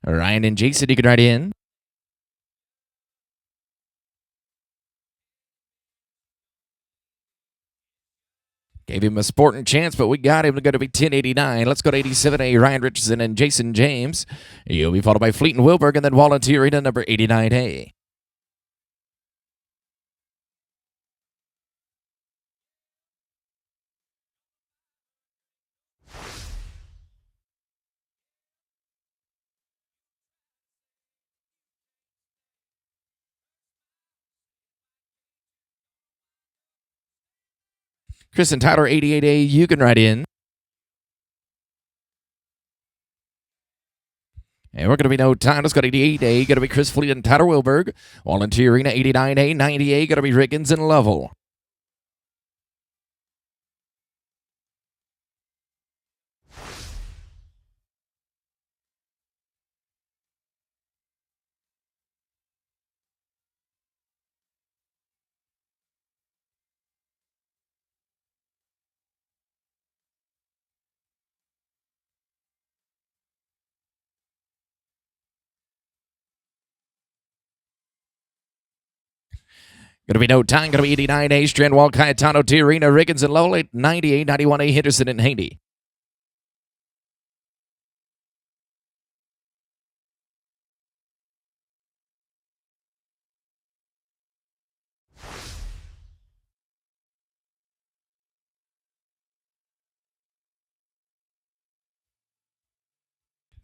Ryan and Jason, you can ride in. Gave him a sporting chance, but we got him. Going to be 1089. Let's go to 87A, Ryan Richardson and Jason James. You'll be followed by Fleet and Wilberg and then Volunteer Arena number 89A. Chris and Tyler, 88A, you can ride in. And we're going to be no time. Let's go to 88A. Going to be Chris Fleet and Tyler Wilberg. Volunteer Arena, 89A, 90A. Going to be Riggins and Lovell. Going to be no time. Going to be 89A, Strandwall, Cayetano, Tiarina, Riggins and Lovell. 90A, 91A, Henderson and Haney.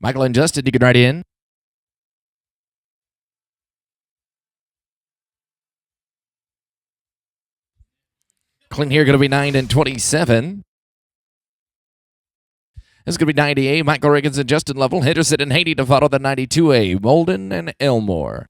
Michael and Justin, you can ride in. Clean here, going to be 9 and 27. It's going to be 90A, Michael Riggins and Justin Lovell. Henderson and Haiti to follow the 92A, Molden and Elmore.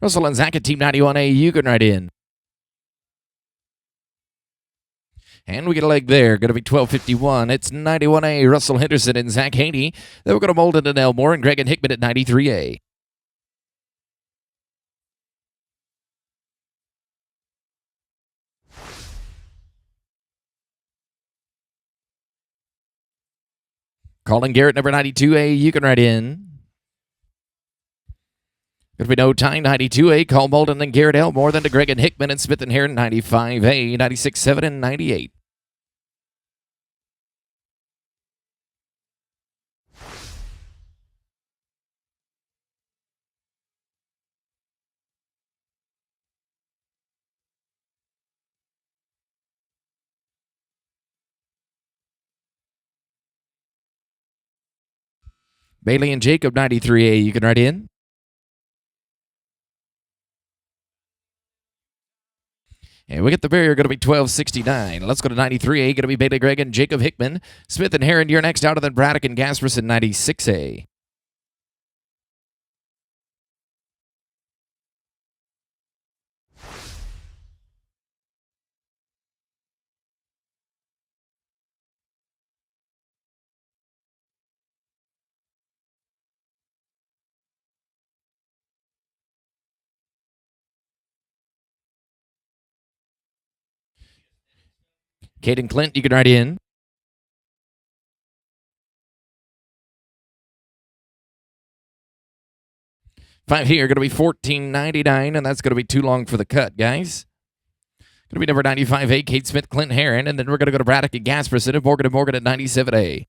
Russell and Zach at Team 91A, you can ride in. And we get a leg there. Going to be 12:51. It's 91A, Russell Henderson and Zach Haney. Then we're going to Molden and Elmore and Greg and Hickman at 93A. Colin Garrett, number 92A, you can ride in. Going to be no time, 92A, Call Molden and Garrett Elmore, then to Greg and Hickman and Smith and Heron, 95A, 96.7, and 98. Bailey and Jacob, 93A, you can ride in. And we get the barrier, going to be 12:69. Let's go to 93A, going to be Bailey Gregg and Jacob Hickman. Smith and Heron, you're next out, and then Braddock and Gasperson, 96A. Caden Clint, you can ride in. 5 here, going to be 14.99, and that's going to be too long for the cut, guys. Going to be number 95A, Kate Smith, Clint Heron, and then we're going to go to Braddock and Gasperson and Morgan at 97A.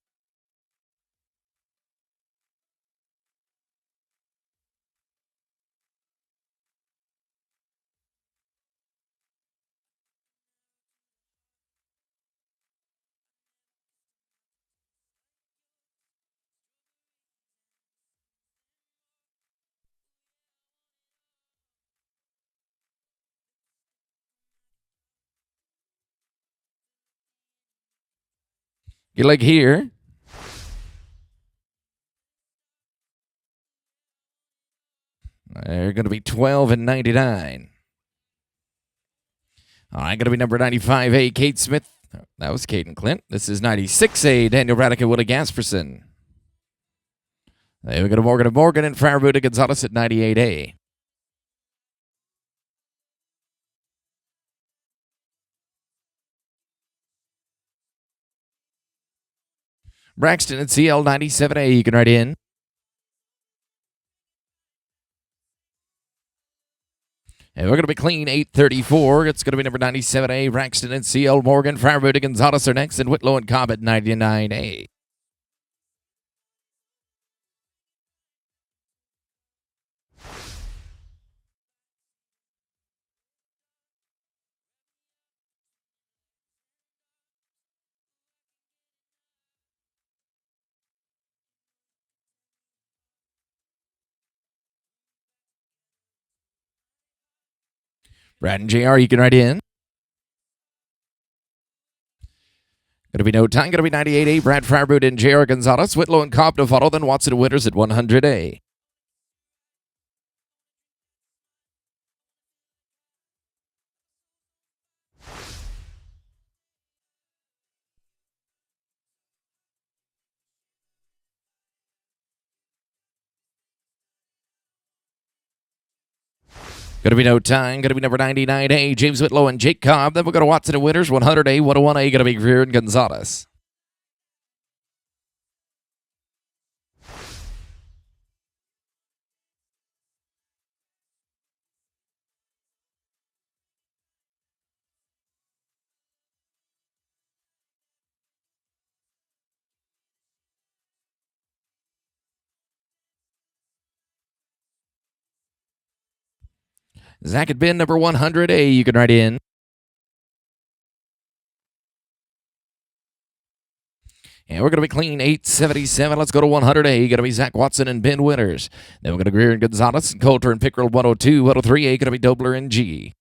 Get leg here. They're going to be 12.99. All right, going to be number 95A, Kate Smith. That was Caden Clint. This is 96A, Daniel Braddock and Willie Gasperson. Then we go to Morgan and Friarwood and Gonzalez at 98A. Braxton and CL 97A, you can ride in. And we're going to be clean 8:34. It's going to be number 97A, Braxton and CL Morgan. Friarwood and Gonzalez are next, and Whitlow and Cobb at 99A. Brad and JR, you can ride in. Going to be no time. Going to be 98A, Brad Friarwood and JR Gonzalez. Whitlow and Cobb to follow, then Watson and Winters at 100A. Gonna be no time. Gonna be number 99A, James Whitlow and Jake Cobb. Then we'll go to Watson and Winners, 100A, 101A. Gonna be Greer and Gonzalez. Zach and Ben, number 100A. You can write in. And we're going to be clean 877. Let's go to 100A. Going to be Zach Watson and Ben Winners. Then we're going to Greer and Gonzalez and Coulter and Pickrell 102. 103A going to be Dobler and G.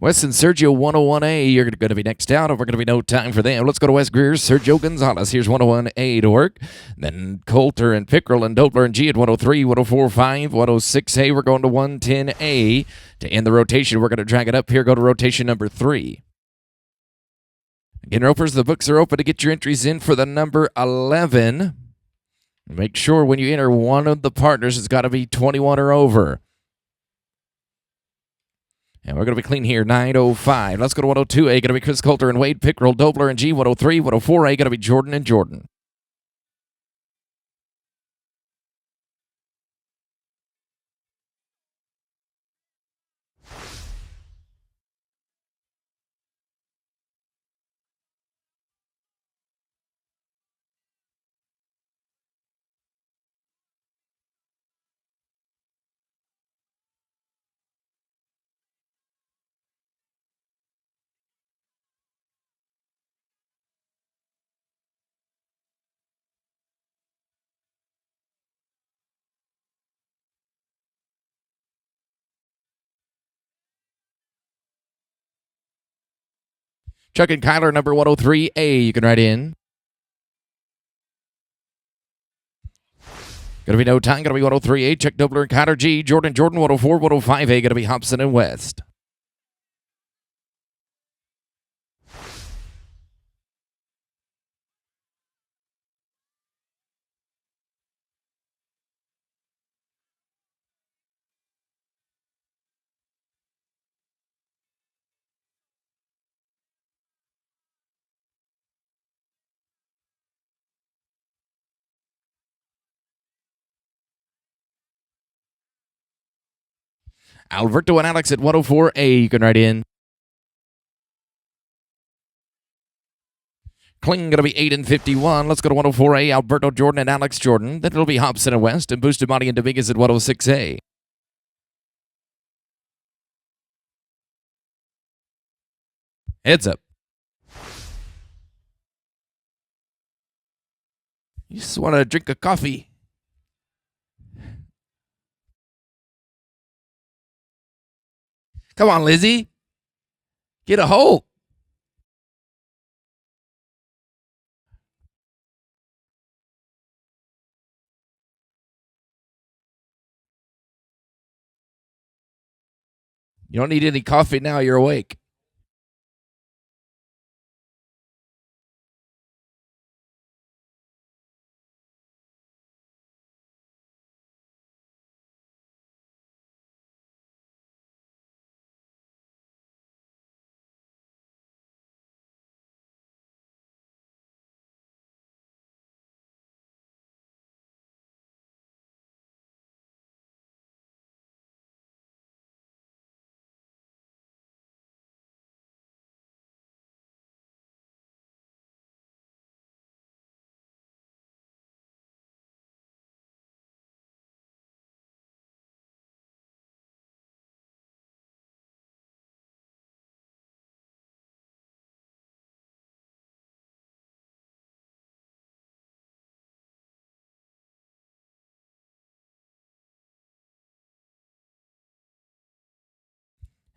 Wes and Sergio 101A. You're going to be next out, and we're going to be no time for them. Let's go to Wes Greer's Sergio Gonzalez. Here's 101A to work. Then Coulter and Pickrell and Dobler and G at 103, 104, 5, 106A. We're going to 110A. To end the rotation, we're going to drag it up here. Go to rotation number 3. Again, ropers, the books are open to get your entries in for the number 11. Make sure when you enter one of the partners, it's got to be 21 or over. And we're going to be clean here, 905. Let's go to 102A. Going to be Chris Coulter and Wade Pickrell, Dobler and G. 103, 104A. Going to be Jordan and Jordan. Chuck and Kyler, number 103A. You can write in. Going to be no time. Going to be 103A. Chuck Dobler and Kyler G. Jordan 104, 105A. Going to be Hobson and West. Alberto and Alex at 104A. You can write in. Kling going to be 8 and 51. Let's go to 104A. Alberto Jordan and Alex Jordan. Then it'll be Hobson and West and Boosted Body and Dominguez at 106A. Heads up. You just want to drink a coffee. Come on, Lizzie. Get a hold. You don't need any coffee now. You're awake.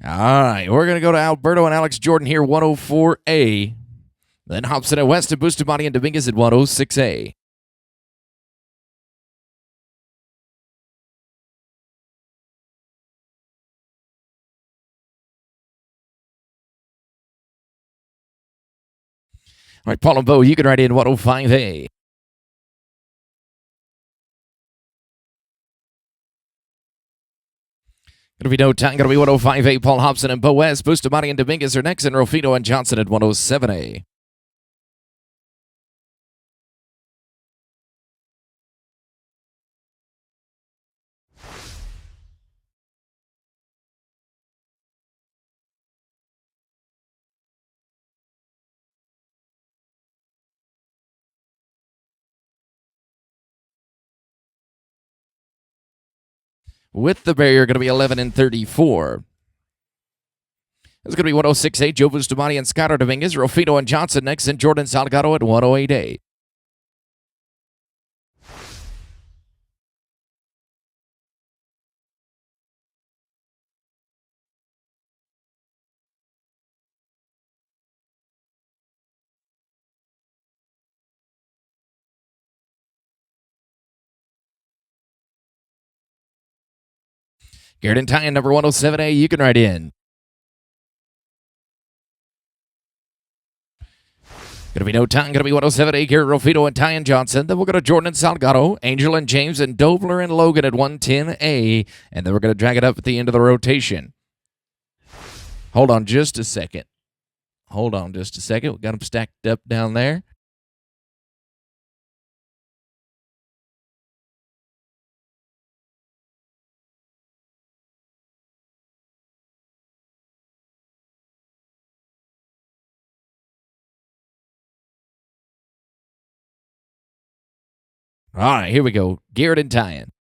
All right, we're going to go to Alberto and Alex Jordan here, 104A. Then Hobson and West and Boosted Body and Dominguez at 106A. right, Paul and Bo, you can write in 105A. Gonna be no time. Gonna be 105A. Paul Hobson and Bo West. Bustamante and Dominguez are next, and Rufino and Johnson at 107A. With the barrier, going to be 11 and 34. It's going to be 106A. Joe Bustamante and Skylar Dominguez. Rufino and Johnson next, and Jordan Salgado at 108A. Garrett and Tyan, number 107A. You can write in. Going to be no time. Going to be 107A. Garrett Rufino and Tyan Johnson. Then we'll go to Jordan and Salgado, Angel and James, and Dobler and Logan at 110A. And then we're going to drag it up at the end of the rotation. Hold on just a second. We got them stacked up down there. All right, here we go. Garrett and Tyan.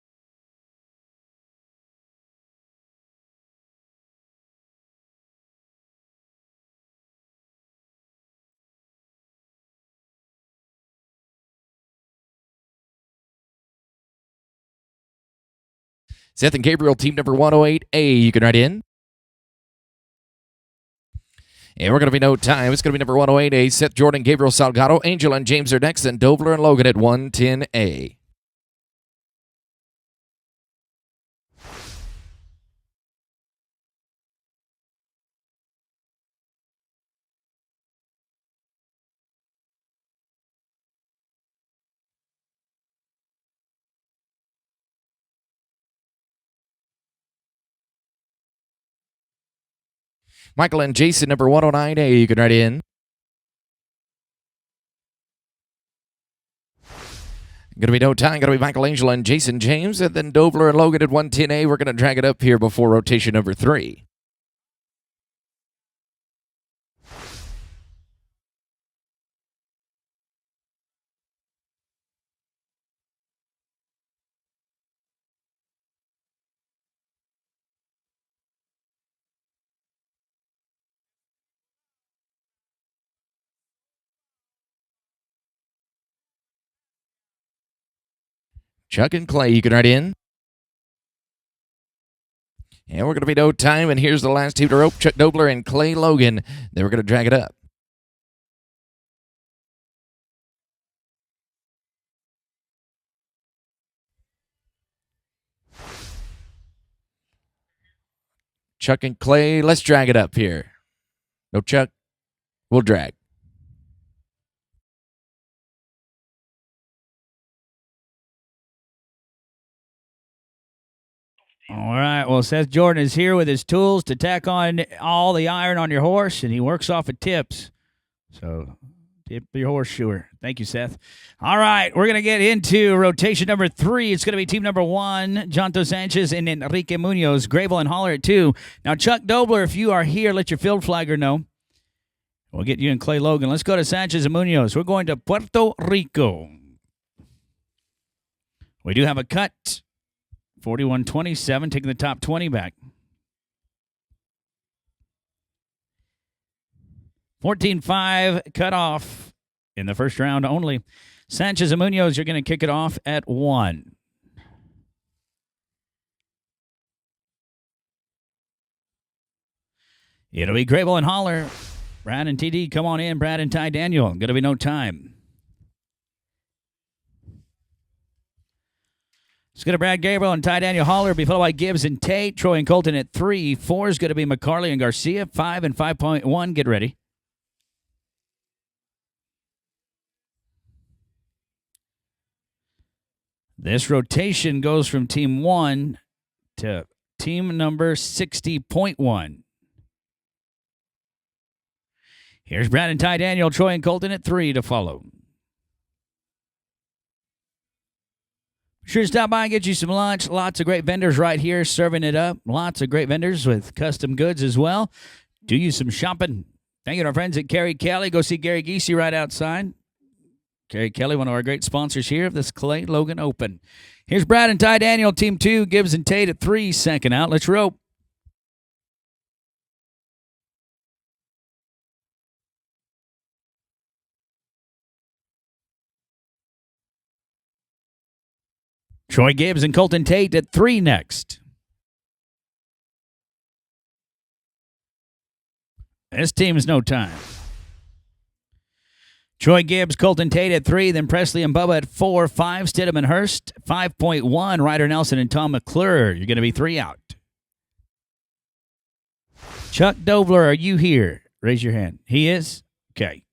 Seth and Gabriel, team number 108A. You can write in. And we're going to be no time. It's going to be number 108A. Seth, Jordan, Gabriel, Salgado, Angel, and James are next. And Dobler and Logan at 110A. Michael and Jason, number 109A. You can write in. Going to be no time. Going to be Michael Angel and Jason James. And then Dobler and Logan at 110A. We're going to drag it up here before rotation number 3. Chuck and Clay, you can write in. And we're going to be no time, and here's the last two to rope, Chuck Dobler and Clay Logan. Then we're going to drag it up. Chuck and Clay, let's drag it up here. No, Chuck, we'll drag. All right. Well, Seth Jordan is here with his tools to tack on all the iron on your horse, and he works off of tips. So tip your horseshoer. Thank you, Seth. All right. We're going to get into rotation number 3. It's going to be team number 1, Jonto Sanchez and Enrique Munoz. Grable and Holler at 2. Now, Chuck Dobler, if you are here, let your field flagger know. We'll get you and Clay Logan. Let's go to Sanchez and Munoz. We're going to Puerto Rico. We do have a cut. 41-27, taking the top 20 back. 14-5 cut off in the first round only. Sanchez and Munoz, you're going to kick it off at 1. It'll be Grable and Holler. Brad and TD, come on in. Brad and Ty Daniel. Going to be no time. It's going to Brad Gabriel and Ty Daniel Holler, be followed by Gibbs and Tate. Troy and Colton at 3. 4 is going to be McCarley and Garcia. 5 and 5.1. Get ready. This rotation goes from team 1 to team number 60.1. Here's Brad and Ty Daniel, Troy and Colton at 3 to follow. Be sure to stop by and get you some lunch. Lots of great vendors right here serving it up. Lots of great vendors with custom goods as well. Do you some shopping. Thank you to our friends at Carrie Kelly. Go see Gary Geesey right outside. Carrie Kelly, one of our great sponsors here of this Clay Logan Open. Here's Brad and Ty Daniel, Team 2, Gibbs and Tate at 3, second out. Let's rope. Troy Gibbs and Colton Tate at 3 next. This team is no time. Troy Gibbs, Colton Tate at 3, then Presley and Bubba at 4, 5, Stidham and Hurst, 5.1, Ryder Nelson and Tom McClure. You're going to be 3 out. Chuck Dobler, are you here? Raise your hand. He is? Okay.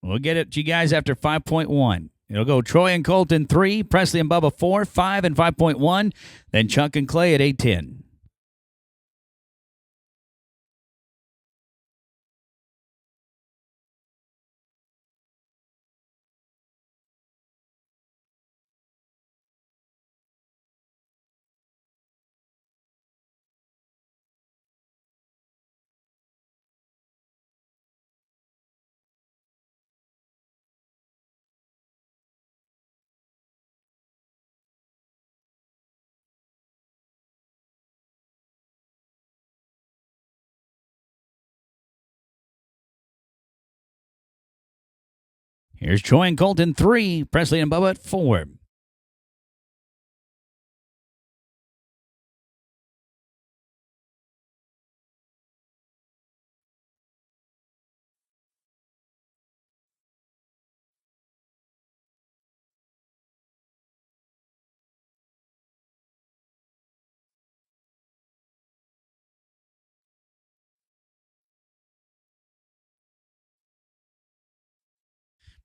We'll get it to you guys after 5.1. It'll go Troy and Colton 3, Presley and Bubba 4, 5, and 5.1, then Chuck and Clay at 8:10. Here's Troy and Colton 3, Presley and Bubba at 4.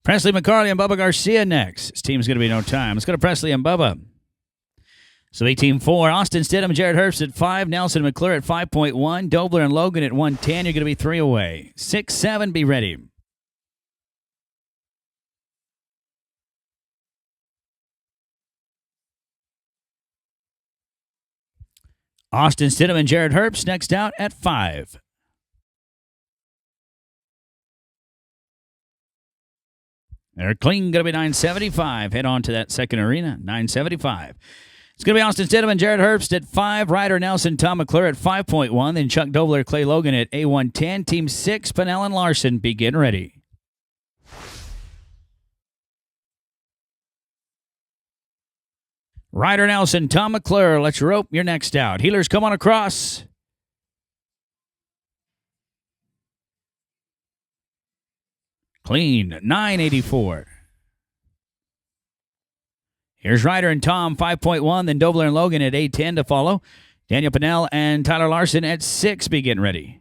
Presley McCarley and Bubba Garcia next. This team's going to be no time. Let's go to Presley and Bubba. So 18-4, Austin Stidham, Jared Herbst at 5, Nelson McClure at 5.1, Dobler and Logan at 1:10. You're going to be 3 away. 6-7, be ready. Austin Stidham and Jared Herbst next out at 5. They're clean, going to be 975. Head on to that second arena, 975. It's going to be Austin Stidham and Jared Herbst at 5, Ryder Nelson, Tom McClure at 5.1, then Chuck Dobler, Clay Logan at A110. Team 6, Pennell and Larson, begin ready. Ryder Nelson, Tom McClure, let's rope. You're next out. Healers, come on across. Clean, 984. Here's Ryder and Tom, 5.1, then Dobler and Logan at 8:10 to follow. Daniel Pennell and Tyler Larson at 6, be getting ready.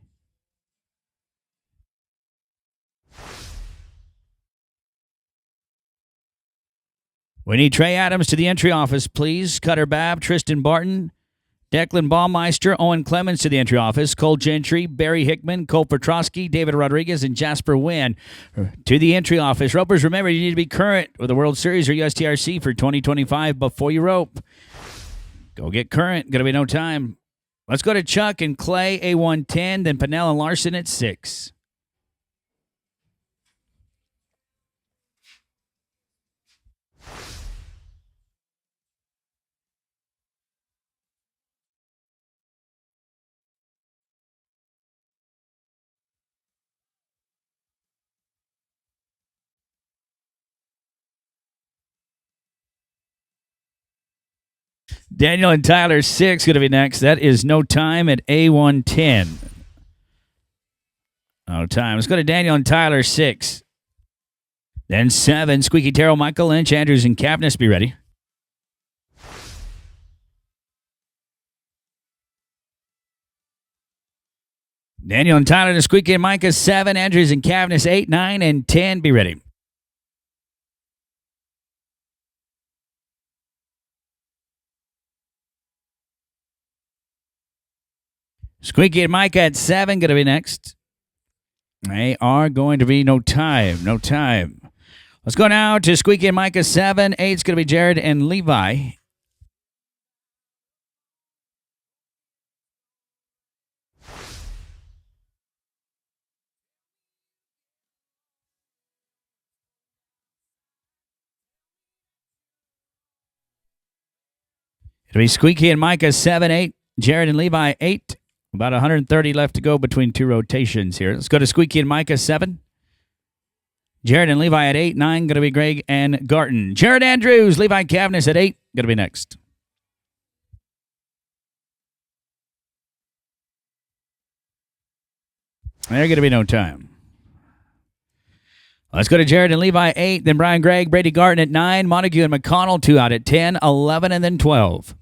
We need Trey Adams to the entry office, please. Cutter Babb, Tristan Barton, Declan Baumeister, Owen Clemens to the entry office, Cole Gentry, Barry Hickman, Cole Petrosky, David Rodriguez, and Jasper Wynn to the entry office. Ropers, remember, you need to be current with the World Series or USTRC for 2025 before you rope. Go get current. Going to be no time. Let's go to Chuck and Clay, A110, then Pennell and Larson at 6. Daniel and Tyler 6 going to be next. That is no time at A110. No time. Let's go to Daniel and Tyler 6. Then 7, Squeaky Terrell, Michael Lynch, Andrews, and Capness, be ready. Daniel and Tyler to Squeaky and Micah 7, Andrews and Capness 8, 9, and 10, be ready. Squeaky and Micah at 7 going to be next. They are going to be no time. Let's go now to Squeaky and Micah 7. 8 is going to be Jared and Levi. It'll be Squeaky and Micah 7, 8. Jared and Levi 8. About 130 left to go between two rotations here. Let's go to Squeaky and Micah 7. Jared and Levi at 8. 9 going to be Greg and Garton. Jared Andrews, Levi Cavness at 8. Going to be next. They're going to be no time. Let's go to Jared and Levi 8. Then Brian Gregg, Brady Garton at 9. Montague and McConnell 2 out at 10, 11, and then 12.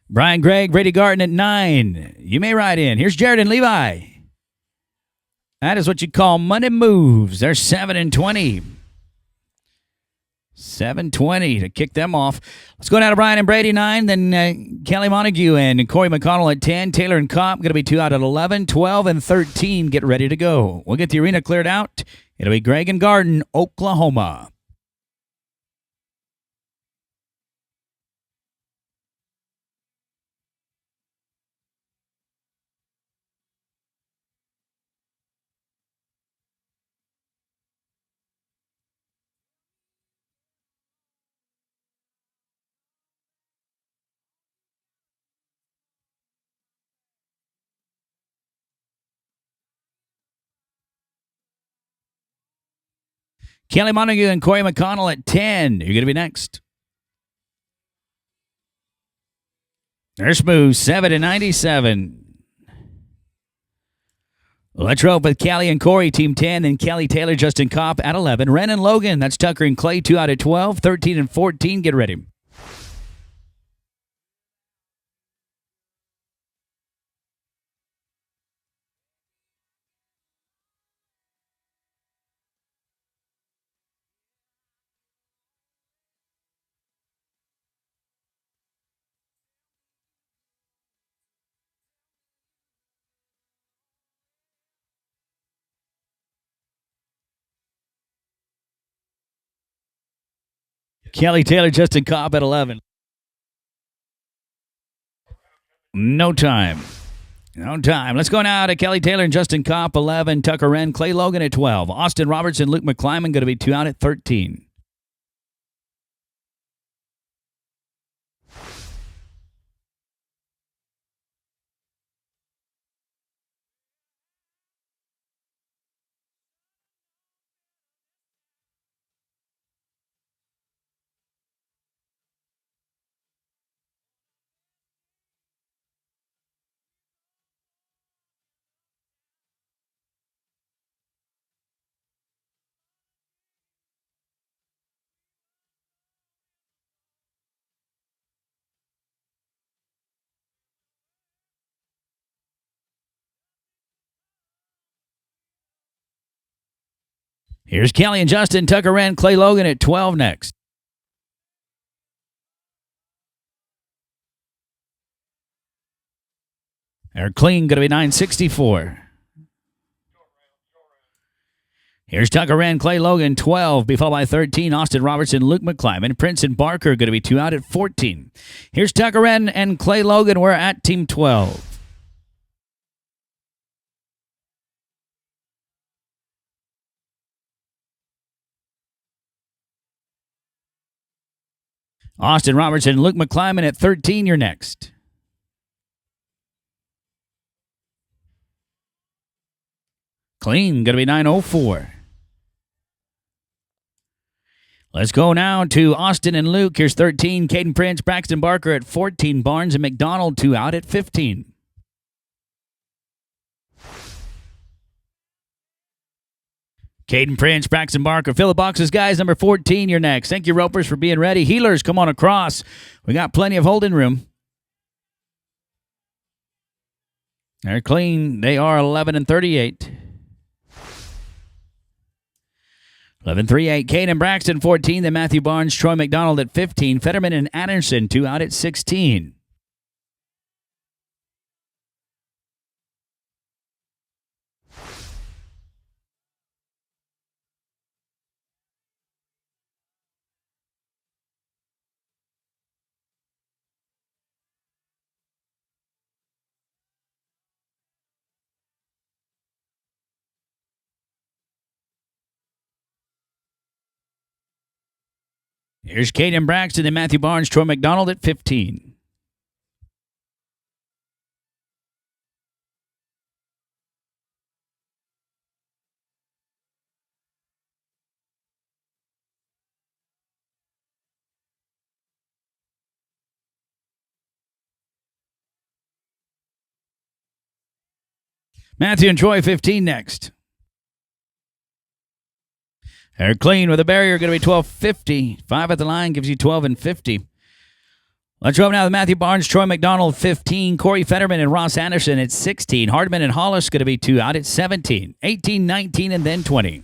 Brian Gregg, Brady Garton at 9. You may ride in. Here's Jared and Levi. That is what you call money moves. They're 7 and 20. 7:20 to kick them off. Let's go down to Brian and Brady 9. Then Kelly Montague and Corey McConnell at 10. Taylor and Kopp going to be 2 out at 11, 12, and 13. Get ready to go. We'll get the arena cleared out. It'll be Greg and Garden, Oklahoma. Kelly Montague and Corey McConnell at 10. You're going to be next. They're smooth, 7 and 97. Let's roll with Kelly and Corey, team 10. Then Kelly, Taylor, Justin Kopp at 11. Ren and Logan, that's Tucker and Clay, 2 out at 12, 13, and 14. Get ready. Kelly, Taylor, Justin Kopp at 11. No time. Let's go now to Kelly Taylor and Justin Kopp, 11. Tucker Wren, Clay Logan at 12. Austin Robertson, Luke McClyman going to be 2 out at 13. Here's Kelly and Justin, Tucker Wren, Clay Logan at 12 next. They're clean, going to be 964. Here's Tucker Wren, Clay Logan, 12. Be followed by 13, Austin Robertson, Luke McClyman. Prince and Barker going to be 2 out at 14. Here's Tucker Wren and Clay Logan. We're at team 12. Austin Robertson, Luke McClyman at 13. You're next. Clean, going to be 904. Let's go now to Austin and Luke. Here's 13, Caden Prince, Braxton Barker at 14. Barnes and McDonald 2 out at 15. Caden Prince, Braxton Barker, fill the boxes, guys. Number 14, you're next. Thank you, Ropers, for being ready. Healers, come on across. We got plenty of holding room. They're clean. They are 11-38. 11-3-8. Kane and Braxton 14. Then Matthew Barnes, Troy McDonald at 15. Fetterman and Anderson 2 out at 16. Here's Caden Braxton and Matthew Barnes, Troy McDonald at 15. Matthew and Troy 15 next. They're clean with a barrier, going to be 12.50. 5 at the line gives you 12.50. Let's go now with Matthew Barnes, Troy McDonald, 15. Corey Fetterman and Ross Anderson at 16. Hardman and Hollis going to be 2 out at 17. 18, 19, and then 20.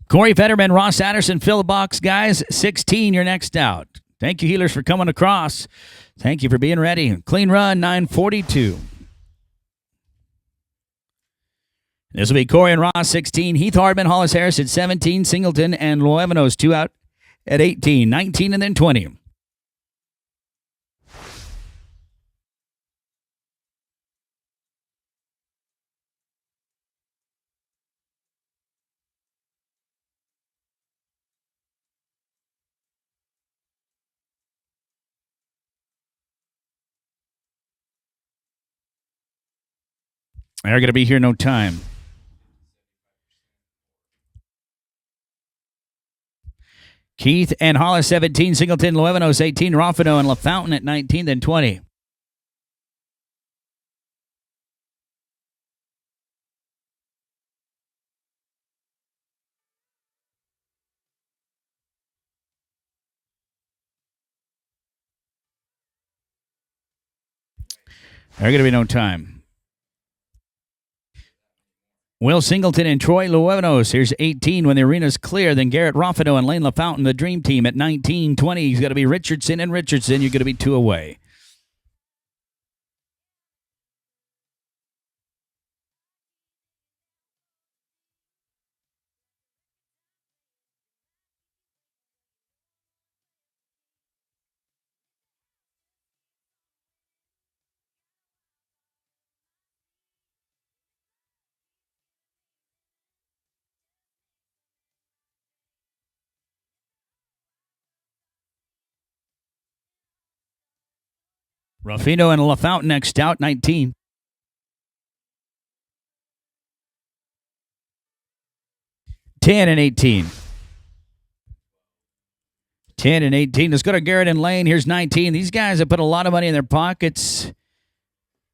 Corey Fetterman, Ross Anderson, fill the box, guys. 16, you're next out. Thank you, healers, for coming across. Thank you for being ready. Clean run, 9:42. This will be Corey and Ross, 16. Heath Hardman, Hollis Harris at 17. Singleton and Loevanos, 2 out at 18. 19, and then 20. They're going to be here no time. Keith and Hollis, 17. Singleton, Loevanos, 18. Raffino and LaFountain at 19, then 20. They're going to be no time. Will Singleton and Troy Loevanos. Here's 18 when the arena's clear. Then Garrett Raffino and Lane LaFountain, the dream team, at 19. 20, he's going to be Richardson and Richardson. You're going to be 2 away. Raffino and LaFountain next out, 19. $10 and 18. 10 and 18. Let's go to Garrett and Lane. Here's 19. These guys have put a lot of money in their pockets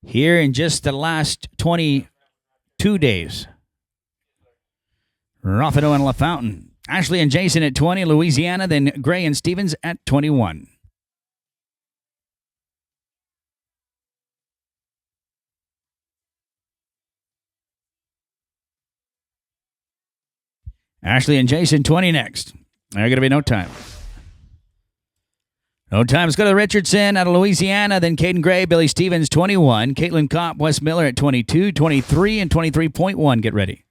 here in just the last 22 days. Raffino and LaFountain. Ashley and Jason at 20. Louisiana, then Gray and Stevens at 21. Ashley and Jason, 20 next. They're going to be no time. No time. Let's go to Richardson out of Louisiana. Then Caden Gray, Billy Stevens, 21. Caitlin Kopp, Wes Miller at 22, 23, and 23.1. Get ready.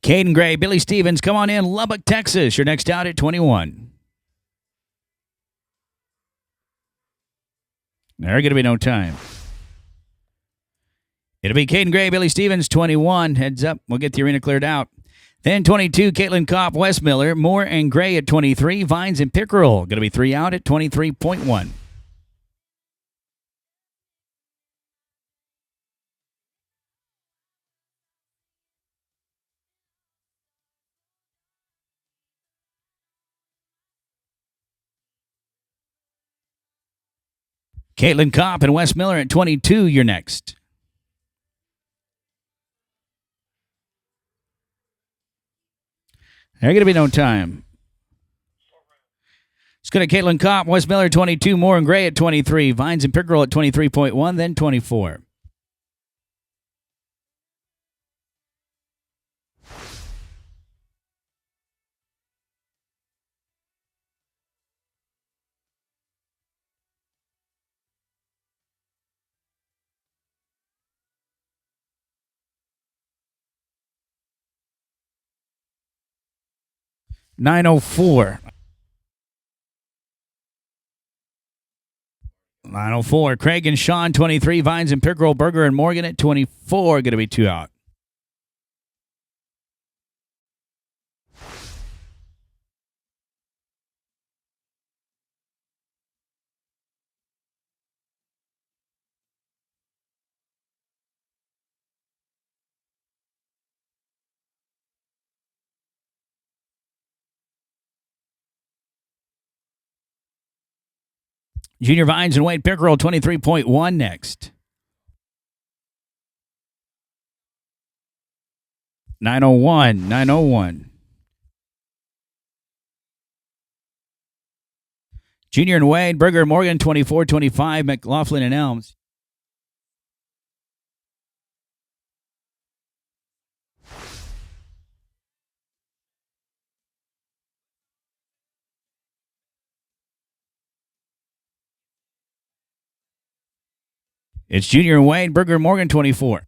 Caden Gray, Billy Stevens, come on in. Lubbock, Texas. You're next out at 21. There's going to be no time. It'll be Caden Gray, Billy Stevens, 21. Heads up. We'll get the arena cleared out. Then 22, Caitlin Kopp, Wes Miller, Moore and Gray at 23, Vines and Pickerel going to be 3 out at 23.1. Caitlin Kopp and Wes Miller at 22, you're next. There's going to be no time. Let's go to Caitlin Kopp, Wes Miller at 22, Moore and Gray at 23, Vines and Pickerel at 23.1, then 24. $904. $904. Craig and Sean, 23. Vines and Pickerel, Berger and Morgan at 24. Going to be 2 out. Junior Vines and Wade Pickerel, 23.1 next. 901. 901. Junior and Wade, Berger and Morgan, 24-25. McLaughlin and Elms. It's Junior and Wade, Berger and Morgan, 24.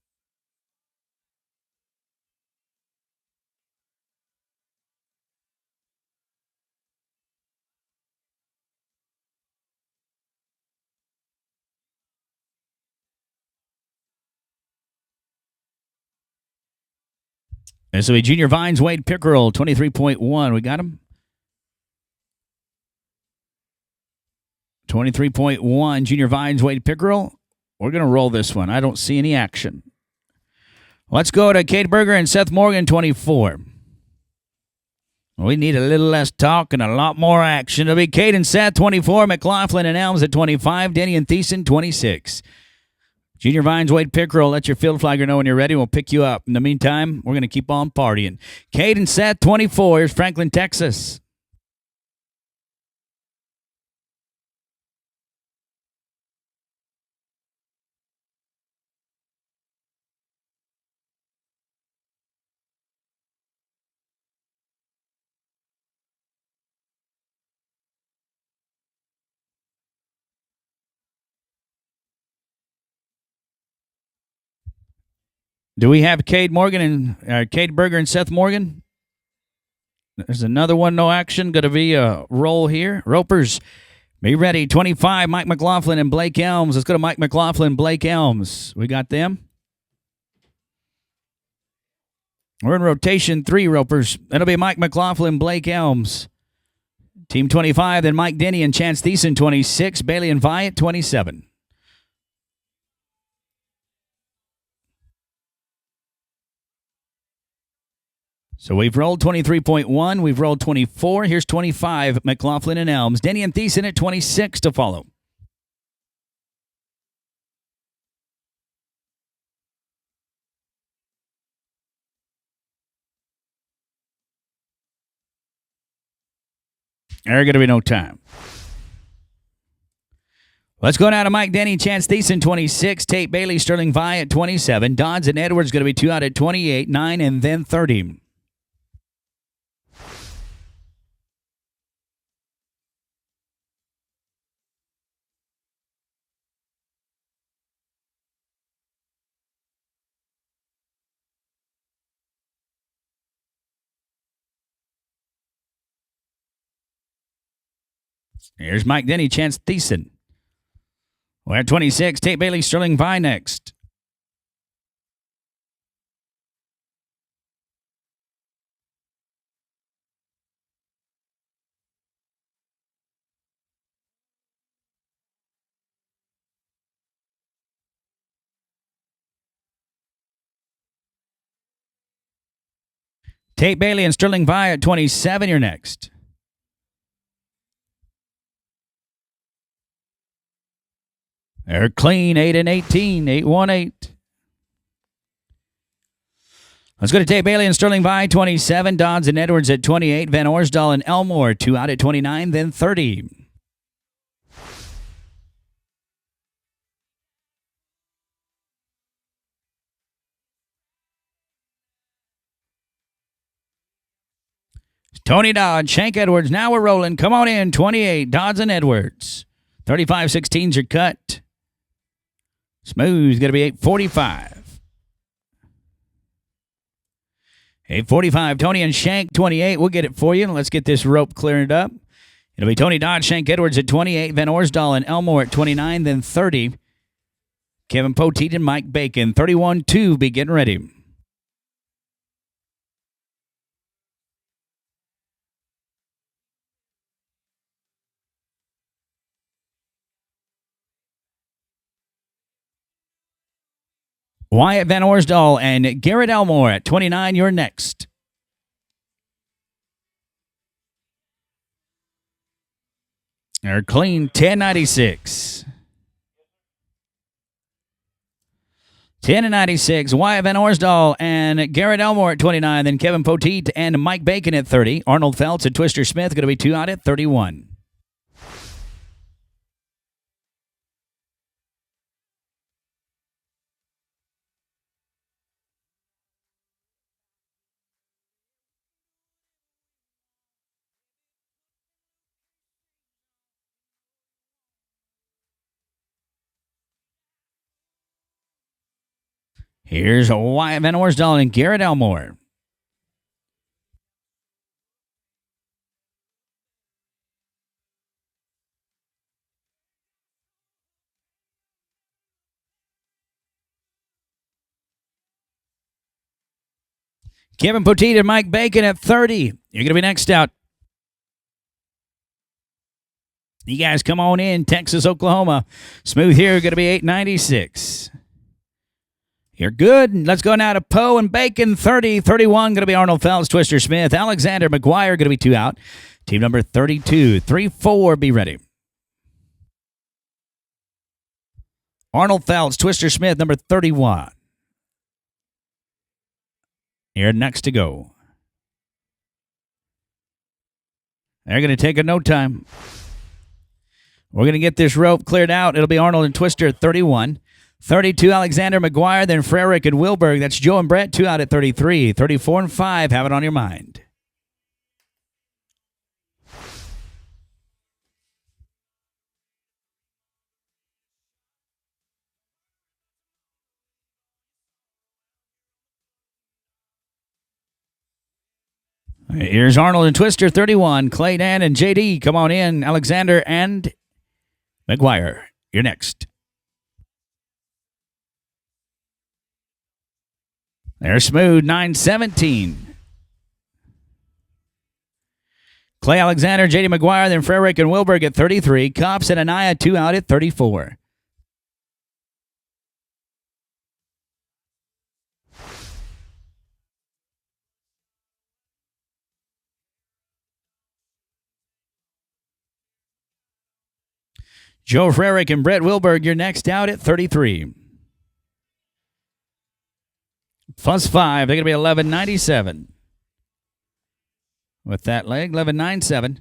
This will be Junior Vines, Wade Pickerel, 23.1. We got him? 23.1. Junior Vines, Wade Pickerel. We're going to roll this one. I don't see any action. Let's go to Kate Berger and Seth Morgan, 24. We need a little less talk and a lot more action. It'll be Kate and Seth, 24. McLaughlin and Elms at 25. Denny and Thiessen, 26. Junior Vines, Wade Pickerel, let your field flagger know when you're ready. We'll pick you up. In the meantime, we're going to keep on partying. Kate and Seth, 24. Here's Franklin, Texas. Do we have Cade Morgan and Cade Berger and Seth Morgan? There's another one, no action. Going to be a roll here. Ropers, be ready. 25, Mike McLaughlin and Blake Elms. Let's go to Mike McLaughlin, Blake Elms. We got them. We're in rotation 3, Ropers. That'll be Mike McLaughlin, Blake Elms. Team 25, then Mike Denny and Chance Thiessen, 26. Bailey and Viat, 27. So we've rolled 23.1. We've rolled 24. Here's 25, McLaughlin and Elms. Denny and Thiessen at 26 to follow. There's going to be no time. Let's go now to Mike Denny, Chance Thiessen, 26. Tate Bailey, Sterling Vi at 27. Dodds and Edwards going to be 2 out at 28, 9, and then 30. Here's Mike Denny, Chance Thiessen. We're at 26. Tate Bailey, Sterling Vi next. Tate Bailey and Sterling Vi at 27. You're next. They're clean, 8 and 18, 8-1-8. Let's go to Tate Bailey and Sterling Vi, 27. Dodds and Edwards at 28. Van Orsdal and Elmore, 2 out at 29, then 30. Tony Dodds, Shank Edwards. Now we're rolling. Come on in, 28. Dodds and Edwards. 35-16s are cut. Smooth's going to be 845. 845, Tony and Shank, 28. We'll get it for you. Let's get this rope cleared up. It'll be Tony Dodds, Shank Edwards at 28. Van Orsdal and Elmore at 29, then 30. Kevin Poteet and Mike Bacon, 31-2. Be getting ready. Wyatt Van Orsdal and Garrett Elmore at 29. You're next. They're clean, 1096. 10 and 96. Wyatt Van Orsdal and Garrett Elmore at 29. Then Kevin Poteet and Mike Bacon at 30. Arnold Feltz and Twister Smith going to be 2 out at 31. Here's Wyatt Van Orsdal and Garrett Elmore. Kevin Poteet and Mike Bacon at 30. You're going to be next out. You guys come on in. Texas, Oklahoma. Smooth here. Going to be 896. You're good. Let's go now to Poe and Bacon, 30. 31 going to be Arnold Feltz, Twister Smith. Alexander McGuire going to be 2 out. Team number 32. 3-4, be ready. Arnold Feltz, Twister Smith, number 31. You're next to go. They're going to take a no time. We're going to get this rope cleared out. It'll be Arnold and Twister at 31. 32, Alexander McGuire, then Frerick and Wilberg. That's Joe and Brett, 2 out at 33. 34 and 5, have it on your mind. Here's Arnold and Twister, 31. Clay, Dan, and JD, come on in. Alexander and McGuire, you're next. They're smooth, 9-17. Clay, Alexander, J.D. McGuire, then Frerick and Wilberg at 33. Cops and Anaya, 2 out at 34. Joe Frerick and Brett Wilberg, you're next out at 33. Plus 5, they're going to be 11.97. With that leg, 11.97.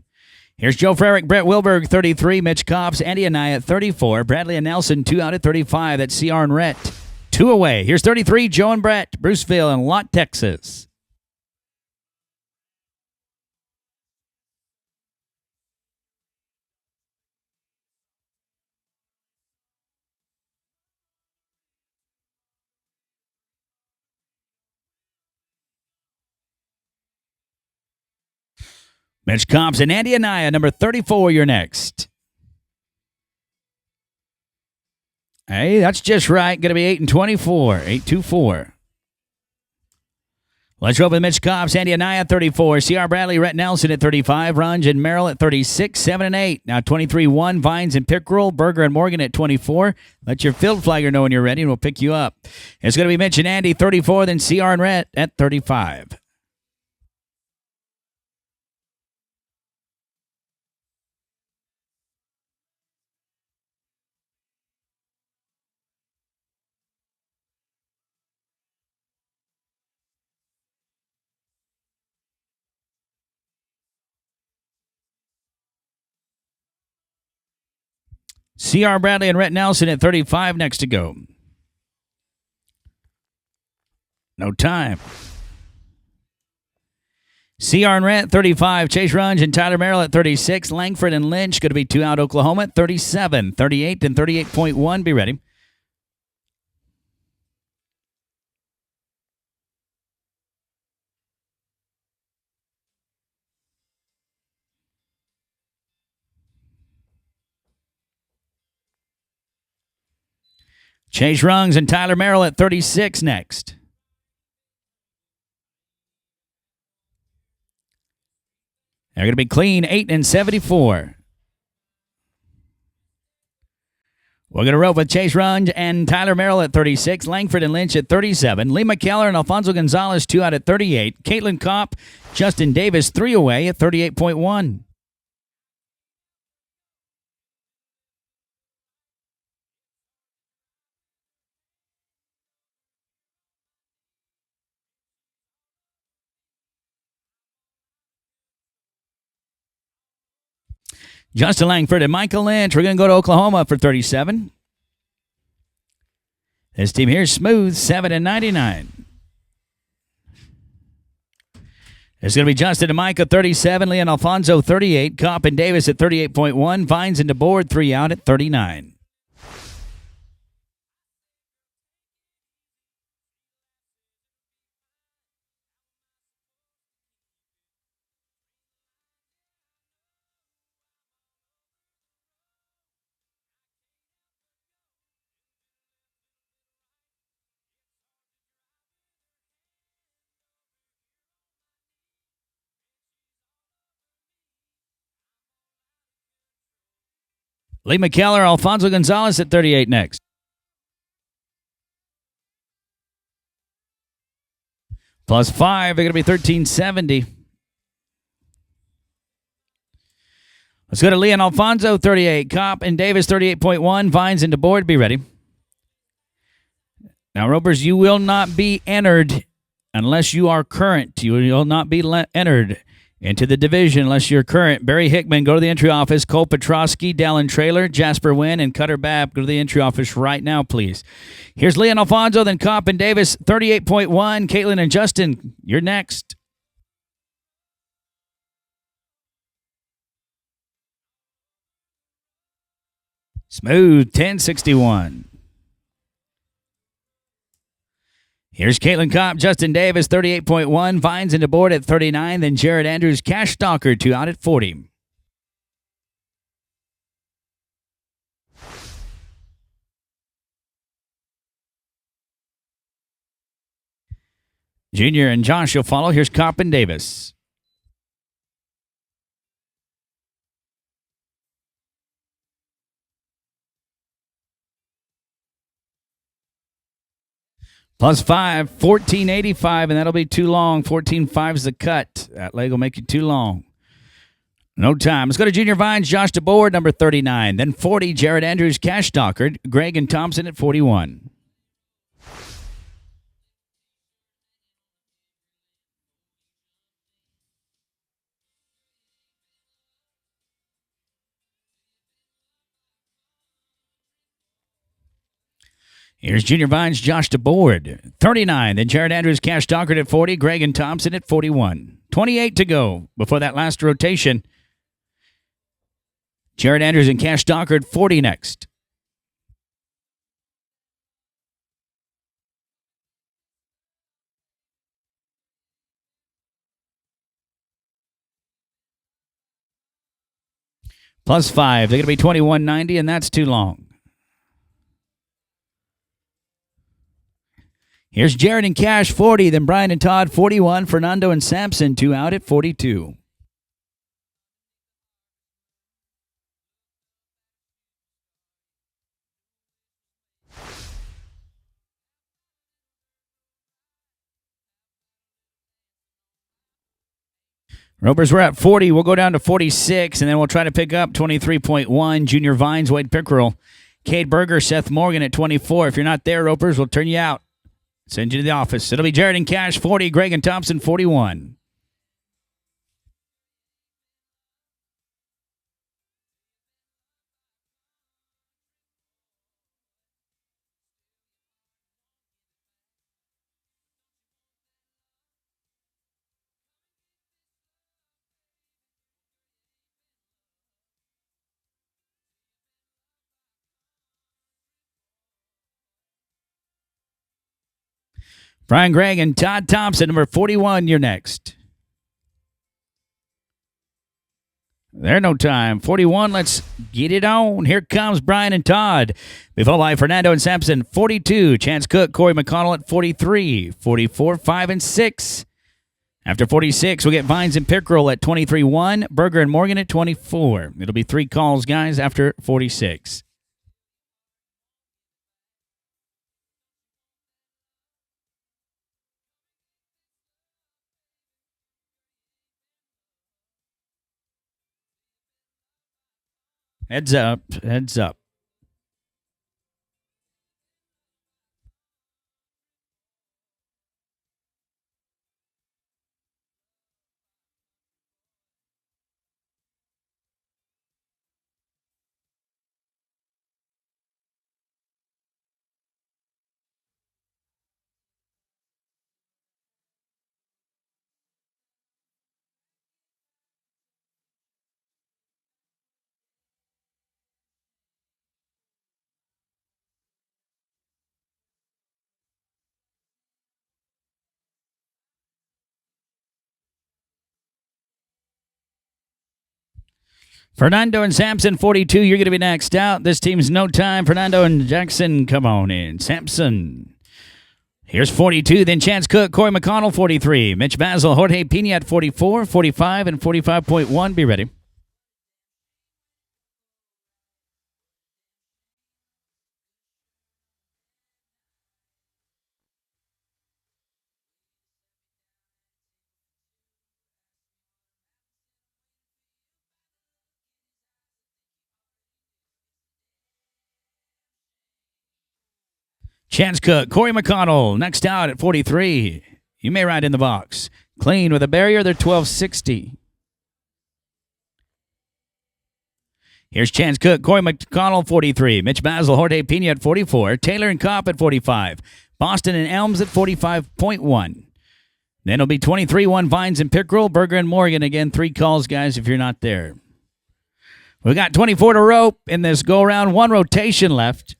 Here's Joe Frerick, Brett Wilberg, 33. Mitch Cops, Andy and I at 34. Bradley and Nelson, 2 out at 35. That's CR and Rhett, 2 away. Here's 33, Joe and Brett, Bruceville and Lott, Texas. Mitch Cops and Andy Anaya, number 34, you're next. Hey, that's just right. Going to be 8-24, 8-2-4. Let's roll with Mitch Cops, Andy Anaya, 34. CR Bradley, Rhett Nelson at 35. Runge and Merrill at 36, 7 and 8. Now 23-1, Vines and Pickerel, Berger and Morgan at 24. Let your field flagger know when you're ready, and we'll pick you up. It's going to be Mitch and Andy, 34, then CR and Rhett at 35. C.R. Bradley and Rhett Nelson at 35 next to go. No time. C.R. and Rhett, 35. Chase Runge and Tyler Merrill at 36. Langford and Lynch going to be 2 out. Oklahoma at 37. 38 and 38.1. Be ready. Chase Runge and Tyler Merrill at 36 next. They're going to be clean, 8 and 74. We're going to rope with Chase Runge and Tyler Merrill at 36. Langford and Lynch at 37. Lee McKellar and Alfonso Gonzalez 2 out at 38. Caitlin Kopp, Justin Davis 3 away at 38.1. Justin Langford and Michael Lynch. We're going to go to Oklahoma for 37. This team here is smooth, 7 and 99. It's going to be Justin and Micah, 37. Lee and Alfonso, 38. Kopp and Davis at 38.1. Vines and DeBoard, 3 out at 39. Lee McKellar, Alfonso Gonzalez at 38 next. Plus 5, they're going to be 1370. Let's go to Lee and Alfonso, 38. Kopp and Davis, 38.1. Vines and DeBoard, be ready. Now, Ropers, you will not be entered unless you are current. You will not be entered into the division unless you're current. Barry Hickman, go to the entry office. Cole Petrosky, Dallin Trailer, Jasper Wynn, and Cutter Babb, go to the entry office right now, please. Here's Lee and Alfonso, then Kopp and Davis, 38.1. Caitlin and Justin, you're next. Smooth, 1061. Here's Caitlin Kopp, Justin Davis, 38.1. Vines and DeBoard at 39. Then Jared Andrews, Cash Stalker, 2 out at 40. Junior and Josh will follow. Here's Kopp and Davis. Plus 5, 1485, and that'll be too long. 14.5 is the cut. That leg will make you too long. No time. Let's go to Junior Vines, Josh DeBoard, number 39. Then 40, Jared Andrews, Cash Stalker. Greg and Thompson at 41. Here's Junior Vines, Josh DeBoard, 39. Then Jared Andrews, Cash Stalker at 40. Greg and Thompson at 41. 28 to go before that last rotation. Jared Andrews and Cash Stalker at 40 next. Plus 5. They're going to be 21.90, and that's too long. Here's Jared and Cash, 40. Then Brian and Todd, 41. Fernando and Sampson, 2 out at 42. Ropers, we're at 40. We'll go down to 46, and then we'll try to pick up 23.1. Junior Vines, Wade Pickerel. Cade Berger, Seth Morgan at 24. If you're not there, Ropers, we'll turn you out. Send you to the office. It'll be Jared and Cash, 40. Greg and Thompson, 41. Brian Gregg and Todd Thompson, number 41, you're next. There no time. 41, let's get it on. Here comes Brian and Todd. Before live, Fernando and Sampson, 42. Chance Cook, Corey McConnell at 43. 44, 5, and 6. After 46, we'll get Vines and Pickerel at 23-1. Berger and Morgan at 24. It'll be 3 calls, guys, after 46. Heads up, heads up. Fernando and Sampson, 42. You're going to be next out. This team's no time. Fernando and Jackson, come on in. Sampson. Here's 42. Then Chance Cook, Corey McConnell, 43. Mitch Basil, Jorge Pina at 44, 45, and 45.1. Be ready. Chance Cook, Corey McConnell, next out at 43. You may ride in the box. Clean with a barrier, they're 1260. Here's Chance Cook, Corey McConnell, 43. Mitch Basil, Jorge Pina at 44. Taylor and Kopp at 45. Boston and Elms at 45.1. Then it'll be 23-1 Vines and Pickerel, Berger and Morgan. Again, 3 calls, guys, if you're not there. We've got 24 to rope in this go-around. 1 rotation left.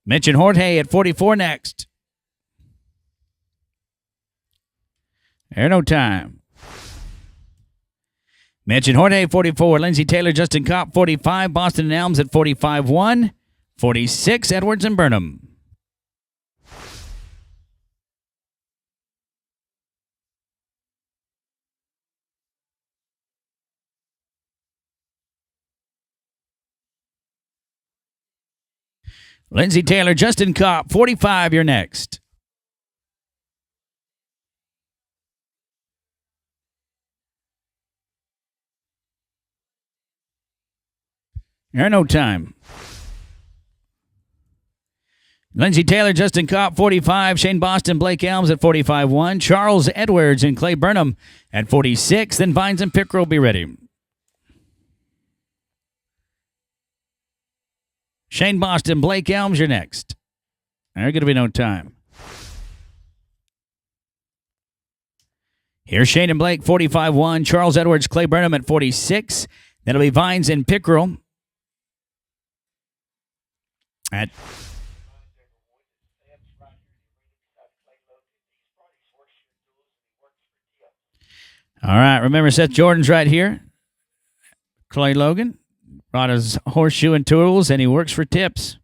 Mitch and Jorge at 44 next. There no time. Mitch and Jorge, 44. Lindsey Taylor, Justin Kopp, 45. Boston and Elms at 45-1. 46, Edwards and Burnham. Lindsey Taylor, Justin Kopp, 45, you're next. There no time. Lindsey Taylor, Justin Kopp, 45. Shane Boston, Blake Elms at 45-1. Charles Edwards and Clay Burnham at 46. Then Vines and Pickerel be ready. Shane Boston, Blake Elms, you're next. There's going to be no time. Here's Shane and Blake, 45-1. Charles Edwards, Clay Burnham at 46. That'll be Vines and Pickerel at... All right, remember Seth Jordan's right here. Clay Logan brought his horseshoe and tools, and he works for tips.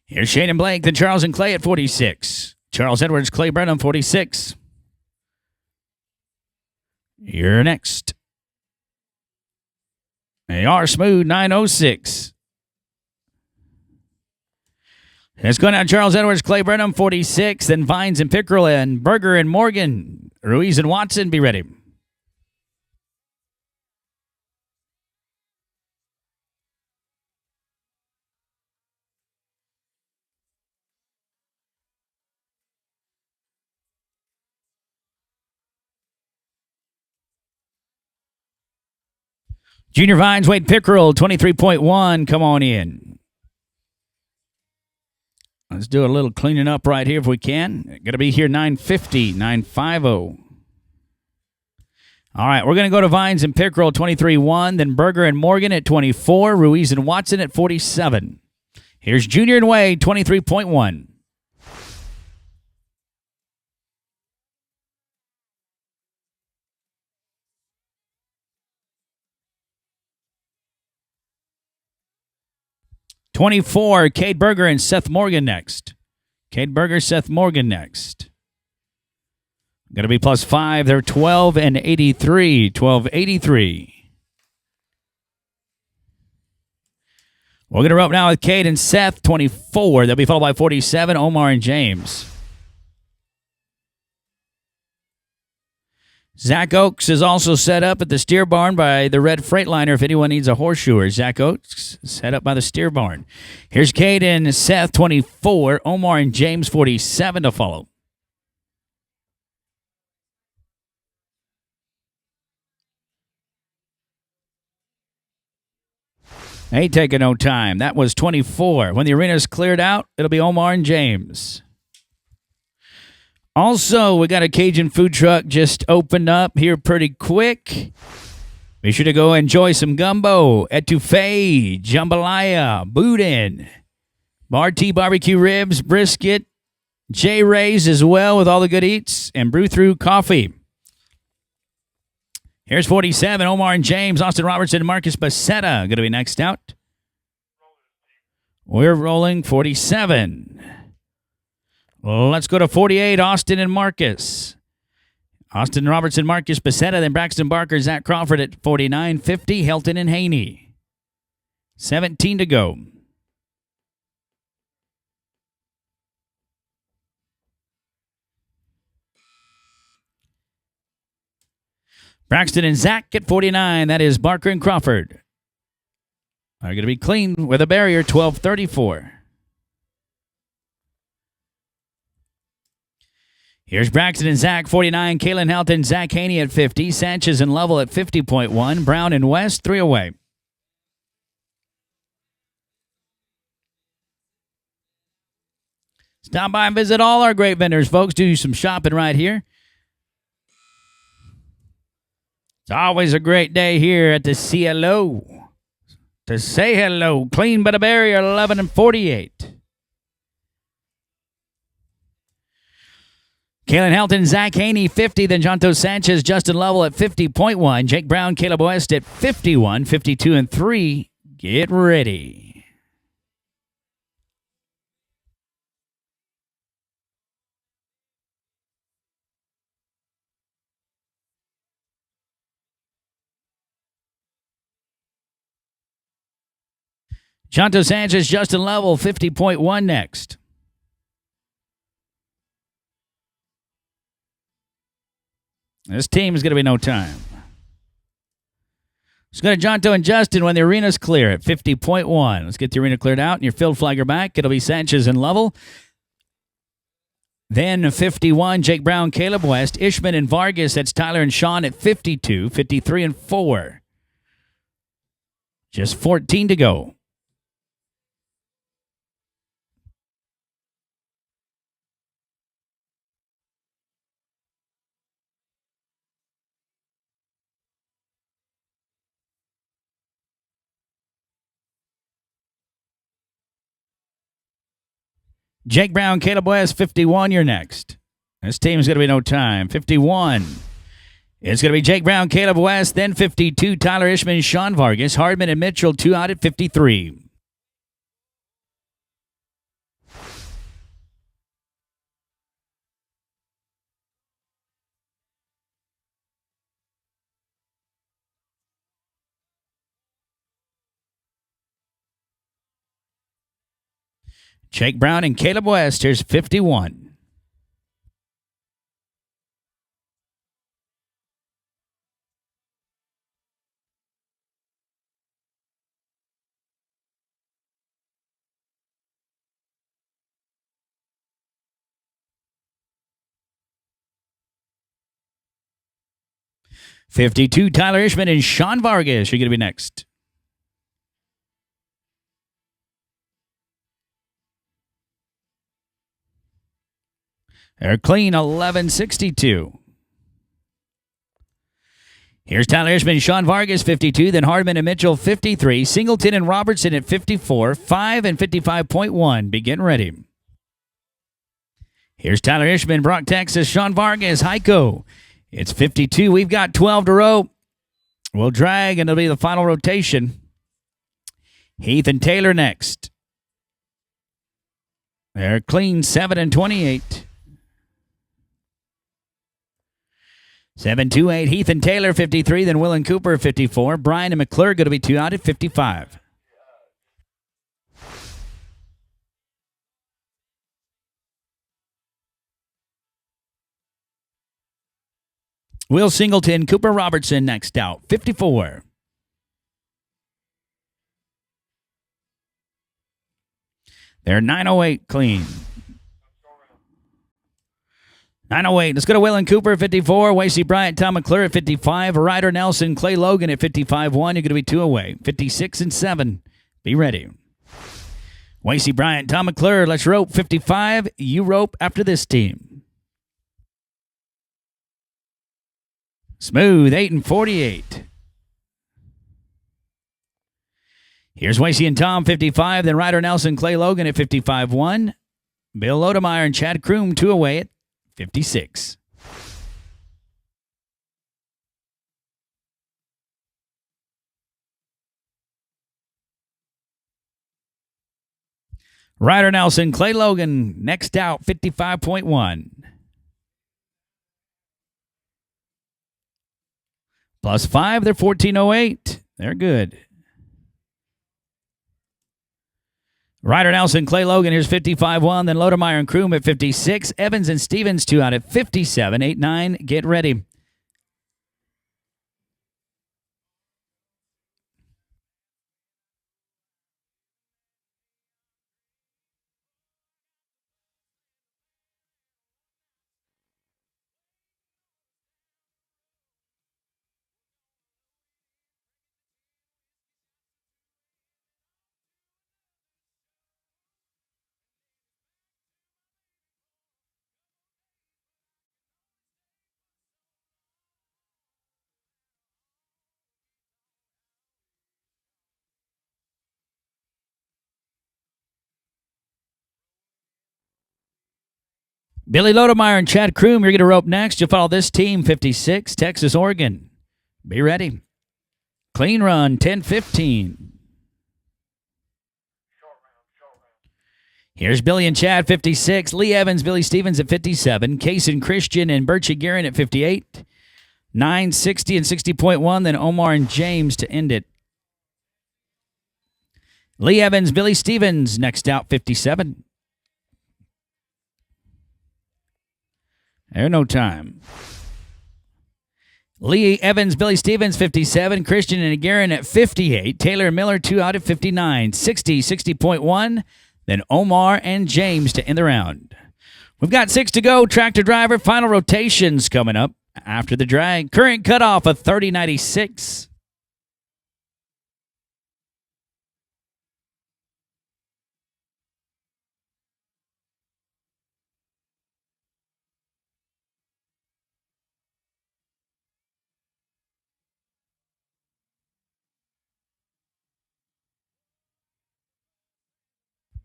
Here's Shane and Blake, then Charles and Clay at 46. Charles Edwards, Clay Brenham, 46. You're next. They are smooth, 906. It's going out Charles Edwards, Clay Brenham, 46. Then Vines and Pickerel and Berger and Morgan. Ruiz and Watson, be ready. Junior Vines, Wade Pickerel, 23.1. Come on in. Let's do a little cleaning up right here if we can. Going to be here 950, 950. All right, we're going to go to Vines and Pickerel 23-1, then Berger and Morgan at 24, Ruiz and Watson at 47. Here's Junior and Wade 23.1. $24, Cade Berger and Seth Morgan next. Cade Berger, Seth Morgan next. Going to be +5. They're 12 and 83. 12.83. We're going to rope now with Cade and Seth, 24. They'll be followed by 47, Omar and James. Zach Oakes is also set up at the Steer Barn by the Red Freightliner if anyone needs a horseshoer. Zach Oakes set up by the Steer Barn. Here's Cade and Seth, 24. Omar and James, 47 to follow. Ain't taking no time. That was 24. When the arena's cleared out, it'll be Omar and James. Also, we got a Cajun food truck just opened up here pretty quick. Be sure to go enjoy some gumbo, etouffee, jambalaya, boudin, Bar-T barbecue ribs, brisket, J. Ray's as well with all the good eats, and brew through coffee. Here's 47, Omar and James, Austin Robertson, and Marcus Becerra going to be next out. We're rolling 47. Let's go to 48, Austin and Marcus. Austin Robertson, Marcus Becerra, then Braxton Barker, Zach Crawford at 49, 50, Helton and Haney. 17 to go. Braxton and Zach at 49. That is Barker and Crawford. Are going to be clean with a barrier, 12.34. Here's Braxton and Zach, 49. Kalen Helton, Zach Haney at 50. Sanchez and Lovell at 50.1. Brown and West, 3 away. Stop by and visit all our great vendors, folks. Do some shopping right here. It's always a great day here at the CLO. To say hello, clean but a barrier, 11 and 48. Kalen Helton, Zach Haney, 50. Then Jonto Sanchez, Justin Lovell at 50.1. Jake Brown, Caleb West at 51, 52 and 3. Get ready. Jonto Sanchez, Justin Lovell, 50.1 next. This team is going to be no time. Let's go to Jonto and Justin when the arena's clear at 50.1. Let's get the arena cleared out and your field flagger back. It'll be Sanchez and Lovell. Then 51, Jake Brown, Caleb West, Ishman and Vargas. That's Tyler and Sean at 52, 53 and 4. Just 14 to go. Jake Brown, Caleb West, 51, you're next. This team's going to be no time. 51. It's going to be Jake Brown, Caleb West, then 52, Tyler Ishman, Sean Vargas, Hardman and Mitchell, 2 out at 53. Jake Brown and Caleb West. Here's 51. $52, Tyler Ishman and Sean Vargas. You're going to be next. They're clean, 11.62. Here's Tyler Ishman, Sean Vargas, 52. Then Hardman and Mitchell, 53. Singleton and Robertson at 54. 5 and 55.1. Be getting ready. Here's Tyler Ishman, Brock, Texas. Sean Vargas, Heiko. It's 52. We've got 12 to row. We'll drag, and it'll be the final rotation. Heath and Taylor next. They're clean, 7 and 28. 7-2-8, Heath and Taylor, 53. Then Will and Cooper, 54. Brian and McClure going to be 2 out at 55. Will Singleton, Cooper Robertson next out, 54. They're 908 clean. 908. Let's go to Will and Cooper, 54. Wasey Bryant, Tom McClure at 55. Ryder Nelson, Clay Logan at 55-1. You're going to be 2 away. 56 and 7. Be ready. Wasey Bryant, Tom McClure, let's rope 55. You rope after this team. Smooth, 8 and 48. Here's Wasey and Tom, 55. Then Ryder Nelson, Clay Logan at 55-1. Bill Lodemeyer and Chad Kroom, 2 away at 56. Ryder Nelson, Clay Logan, next out, 55.1. Plus 5, they're 1408. They're good. Ryder Nelson, Clay Logan, here's 55-1. Then Lodemeyer and Kroom at 56. Evans and Stevens, 2 out at 57. 8-9, get ready. Billy Lodemeyer and Chad Kroom, you're going to rope next. You'll follow this team, 56, Texas, Oregon. Be ready. Clean run, 10-15. Here's Billy and Chad, 56. Lee Evans, Billy Stevens at 57. Case and Christian and Birchie Guerin at 58. 960 and 60.1. Then Omar and James to end it. Lee Evans, Billy Stevens, next out, 57. There's no time. Lee Evans, Billy Stevens, 57. Christian and Guerin at 58. Taylor and Miller, 2 out at 59. 60, 60.1. Then Omar and James to end the round. We've got 6 to go. Tractor driver, final rotations coming up after the drag. Current cutoff of 30.96.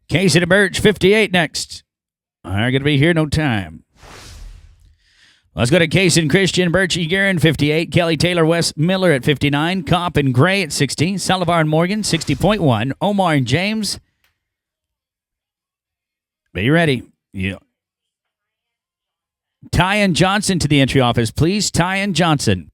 Casey to Birch, 58 next. They're going to be here no time. Let's go to Case and Christian, Birchie Guerin, 58. Kelly Taylor, Wes Miller at 59. Kopp and Gray at 60. Salivar and Morgan, 60.1. Omar and James. Be ready. Yeah. Ty and Johnson to the entry office, please. Ty and Johnson.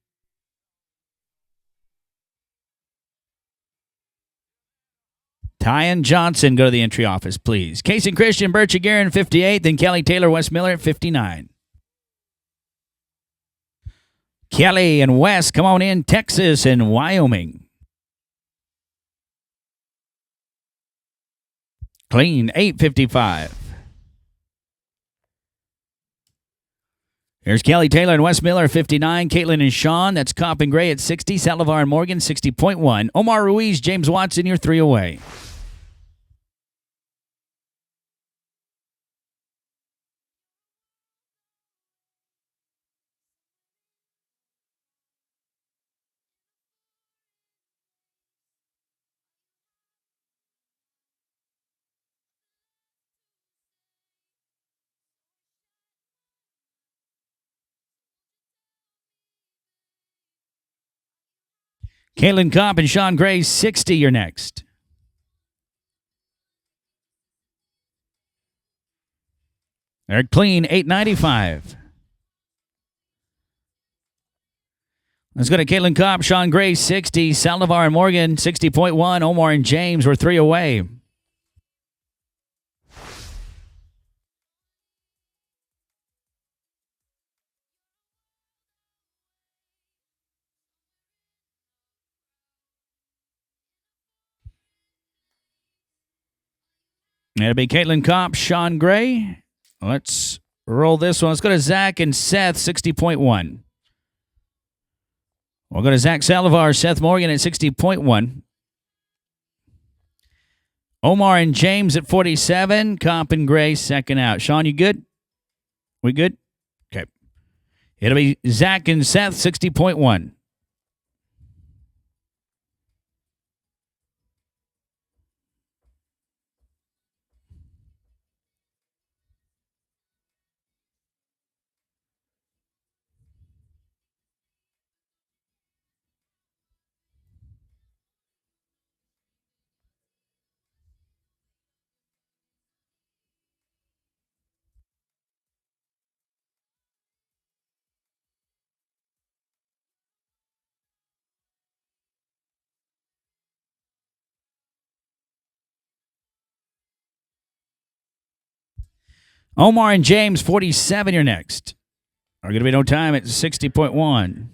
Ty and Johnson go to the entry office, please. Case and Christian, Birchie Guerin, 58. Then Kelly Taylor, Wes Miller at 59. Kelly and Wes, come on in. Texas and Wyoming. Clean, 8:55. Here's Kelly Taylor and Wes Miller, 59. Caitlin and Sean, that's Kopp and Gray at 60. Salivar and Morgan, 60.1. Omar Ruiz, James Watson, you're 3 away. Caitlin Kopp and Sean Gray, 60. You're next. Eric Clean, 895. Let's go to Caitlin Kopp, Sean Gray, 60. Saldivar and Morgan, 60.1. Omar and James were 3 away. It'll be Caitlin Kopp, Sean Gray. Let's roll this one. Let's go to Zach and Seth, 60.1. We'll go to Zach Saldivar, Seth Morgan at 60.1. Omar and James at 47. Kopp and Gray second out. Sean, you good? We good? Okay. It'll be Zach and Seth, 60.1. Omar and James, 47. You're next. Are going to be no time at 60.1.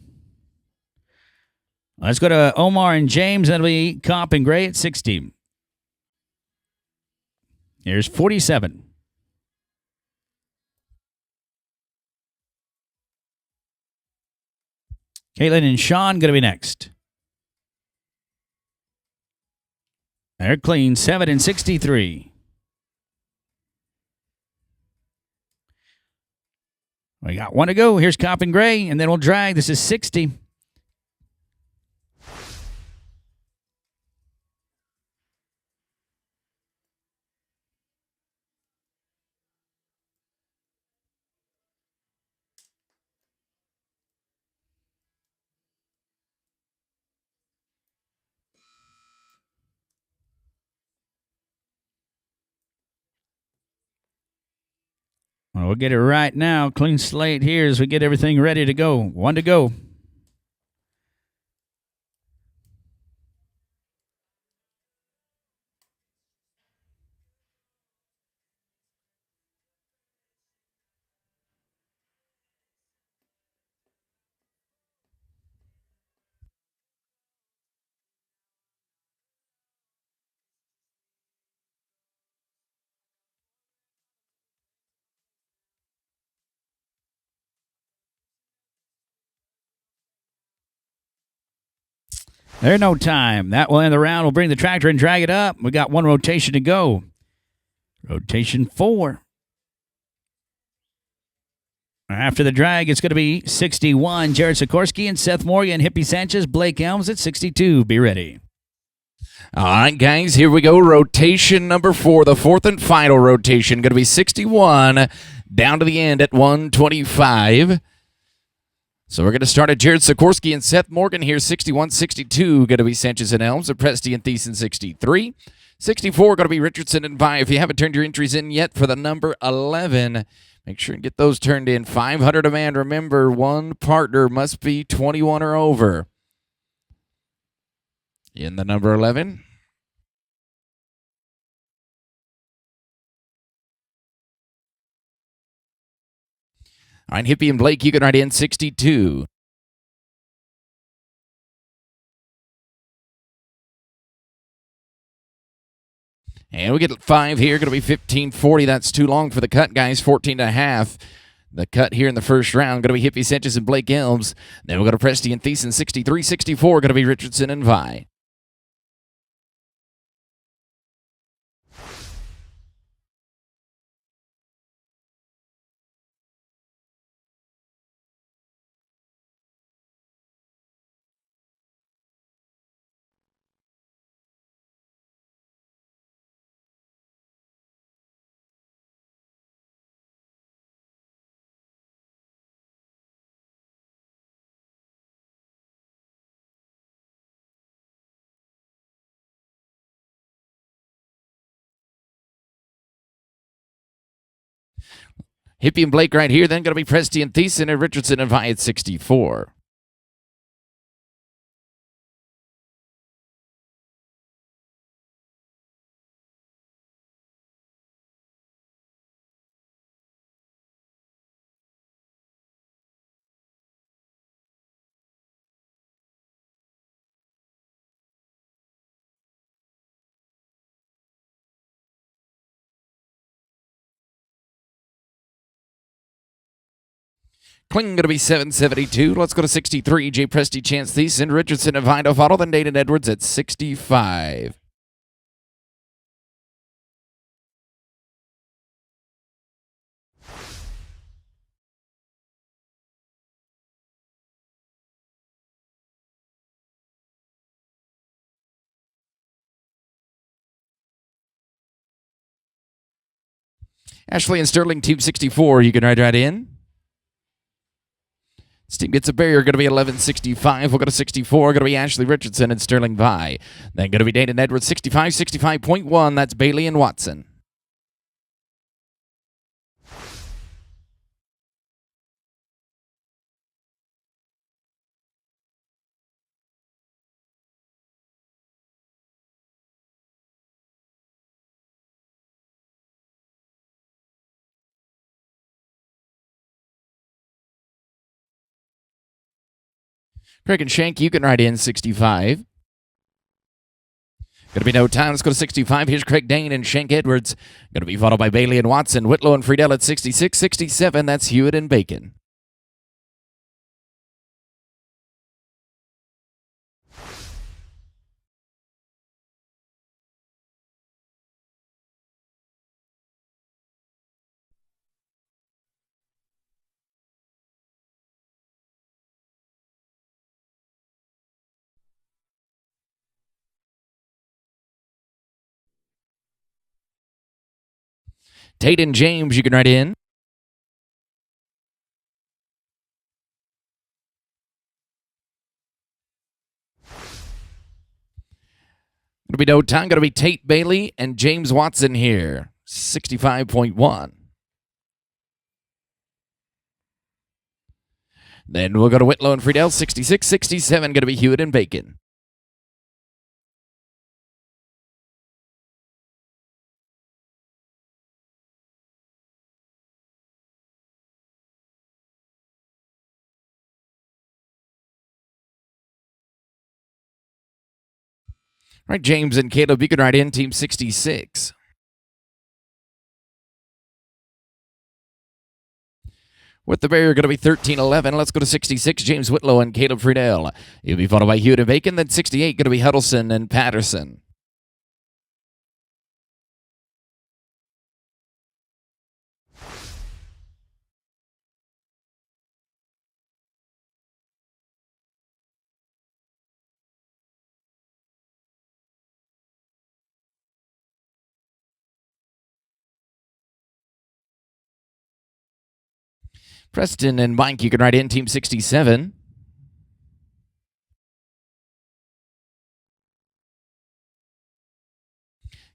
Let's go to Omar and James. That'll be Kopp and Gray at 60. Here's 47. Caitlin and Sean going to be next. They're clean, 7 and 63. We got one to go. Here's Kopp and Gray, and then we'll drag. This is 60. Well, we'll get it right now. Clean slate here as we get everything ready to go. One to go. There's no time. That will end the round. We'll bring the tractor and drag it up. We got one rotation to go. Rotation 4. After the drag, it's going to be 61. Jared Sikorsky and Seth Morgan, Hippie Sanchez, Blake Elms at 62. Be ready. All right, guys, here we go. Rotation number 4, the fourth and final rotation. Going to be 61 down to the end at 125. So we're going to start at Jared Sikorsky and Seth Morgan here, 61-62. Going to be Sanchez and Elms, and Presti and Thiessen, 63. 64 going to be Richardson and Vi. If you haven't turned your entries in yet for the number 11, make sure and get those turned in. 500 a man. Remember, one partner must be 21 or over. In the number 11. All right, Hippie and Blake, you can write in 62. And we get 5 here, going to be 1540. That's too long for the cut, guys. 14.5. The cut here in the first round, going to be Hippie Sanchez and Blake Elms. Then we'll go to Presti and Thiessen, 63-64, going to be Richardson and Vi. Hippie and Blake right here. Then going to be Presti and Thiessen and Richardson and Vi at 64. Kling going to be 772. Let's go to 63. J. Presti, Chance Thiessen, Richardson and Vino Fottle. Then Dayton Edwards at 65. Ashley and Sterling, Team 64. You can ride right in. This team gets a barrier, going to be 1165. We'll go to 64. Going to be Ashley Richardson and Sterling Vi. Then going to be Dayton Edwards, 65, 65.1. That's Bailey and Watson. Craig and Shank, you can ride in 65. Going to be no time. Let's go to 65. Here's Craig Dane and Shank Edwards. Going to be followed by Bailey and Watson. Whitlow and Friedel at 66, 67. That's Hewitt and Bacon. Tate and James, you can ride in. It'll be no time. Going to be Tate Bailey and James Watson here. 65.1. Then we'll go to Whitlow and Friedel. 66, 67. Going to be Hewitt and Bacon. All right, James and Caleb, you can ride in Team 66. With the barrier, going to be 13-11. Let's go to 66. James Whitlow and Caleb Friedel. He'll be followed by Hewitt and Bacon. Then 68, going to be Huddleston and Patterson. Preston and Mike, you can ride in Team 67.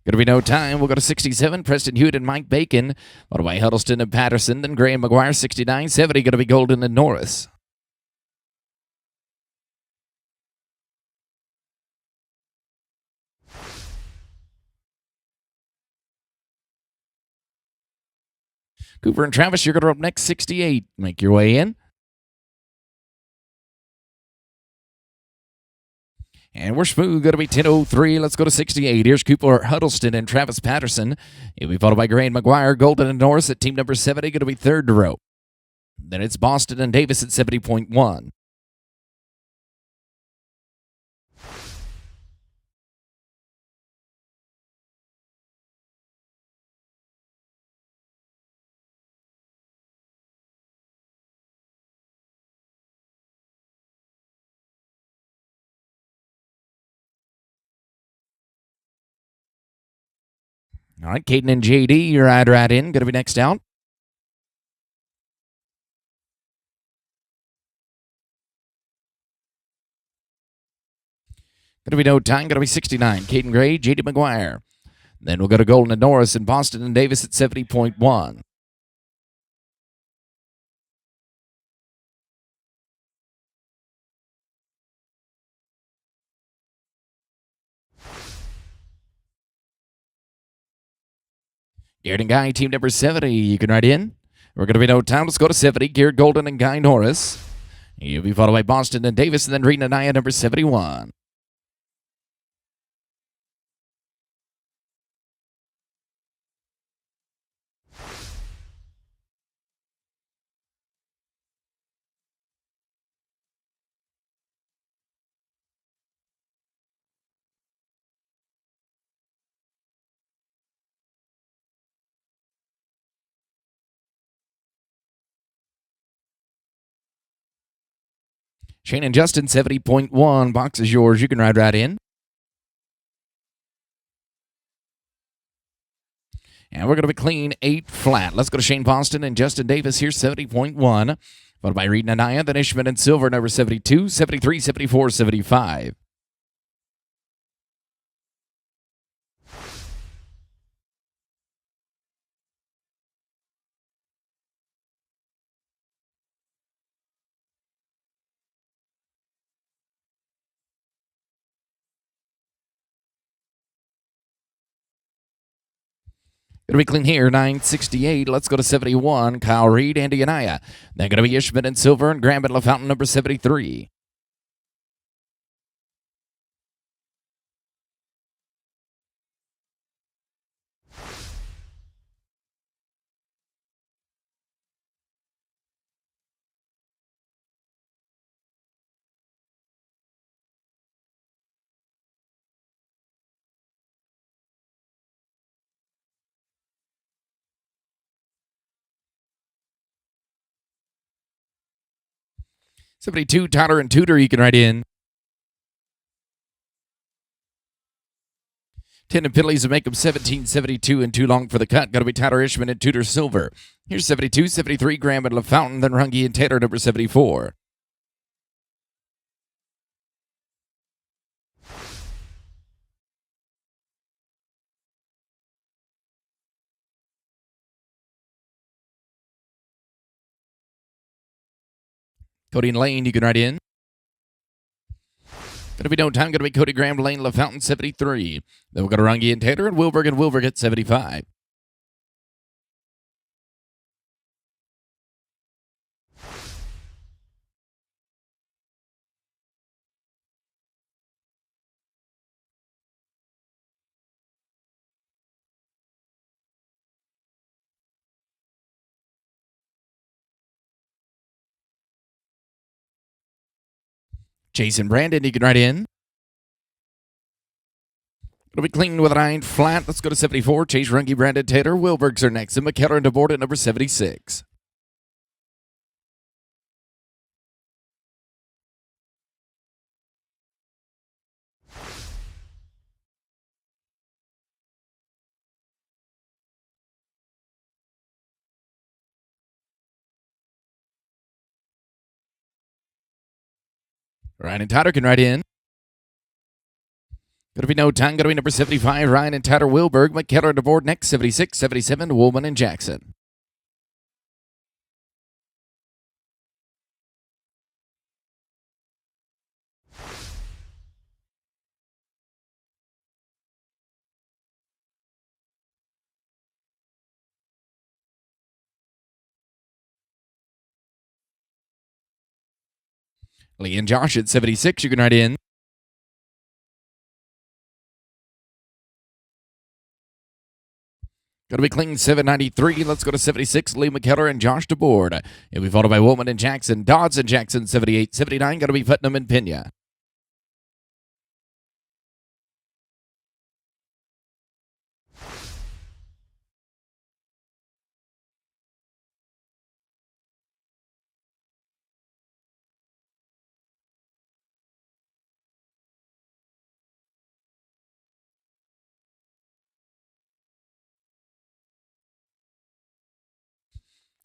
Going to be no time. We'll go to 67. Preston Hewitt and Mike Bacon. Followed by Huddleston and Patterson. Then Gray and McGuire, 69. 70. Going to be Golden and Norris. Cooper and Travis, you're going to up next, 68. Make your way in. And we're smooth. Going to be 10:03. Let's go to 68. Here's Cooper Huddleston and Travis Patterson. He'll be followed by Gray and McGuire, Golden and Norris at team number 70. Going to be third to row. Then it's Boston and Davis at 70.1. All right, Caden and JD, you're right in. Going to be next out. Going to be no time. Going to be 69. Caden Gray, JD McGuire. Then we'll go to Golden and Norris and Boston and Davis at 70.1. Garrett and Guy, team number 70. You can write in. We're going to be no time. Let's go to 70. Garrett Golden and Guy Norris. You'll be followed by Boston and Davis, and then Rena and Naya, number 71. Shane and Justin, 70.1. Box is yours. You can ride right in. And we're going to be clean 8 flat. Let's go to Shane Boston and Justin Davis here, 70.1. Followed by Reed and Anaya, then Ishman and Silver, number 72, 73, 74, 75. Going to be clean here, 968. Let's go to 71. Kyle Reed, Andy Anaya. Then going to be Ishman and Silver and Graham at LaFountain, number 73. '72, Tyler and Tudor, you can write in. 10 and Piddlies to make them 1772 and too long for the cut. Got to be Tyler Ishman and Tudor Silver. Here's 72, 73, Graham and LaFountain, then Runge and Taylor, number 74. Cody and Lane, you can write in. Gonna be no time. Gonna be Cody Graham, Lane, LaFountain, 73. Then we'll go to Runge and Taylor and Wilberg at 75. Jason Brandon, you can write in. It'll be clean with a 9 flat. Let's go to 74. Chase Runge, Brandon Taylor. Wilbergs are next. And McKellar and DeBoard at number 76. Ryan and Tyler can write in. Going to be no time. Going to be number 75. Ryan and Tyler Wilberg. McKellar and DeBoard next. 76, 77. Woolman and Jackson. Lee and Josh at 76. You can write in. Going to be clean 793. Let's go to 76. Lee McKellar and Josh DeBoard. It'll be followed by Woolman and Jackson. Dodds and Jackson 78. 79. Going to be Putnam and Pena.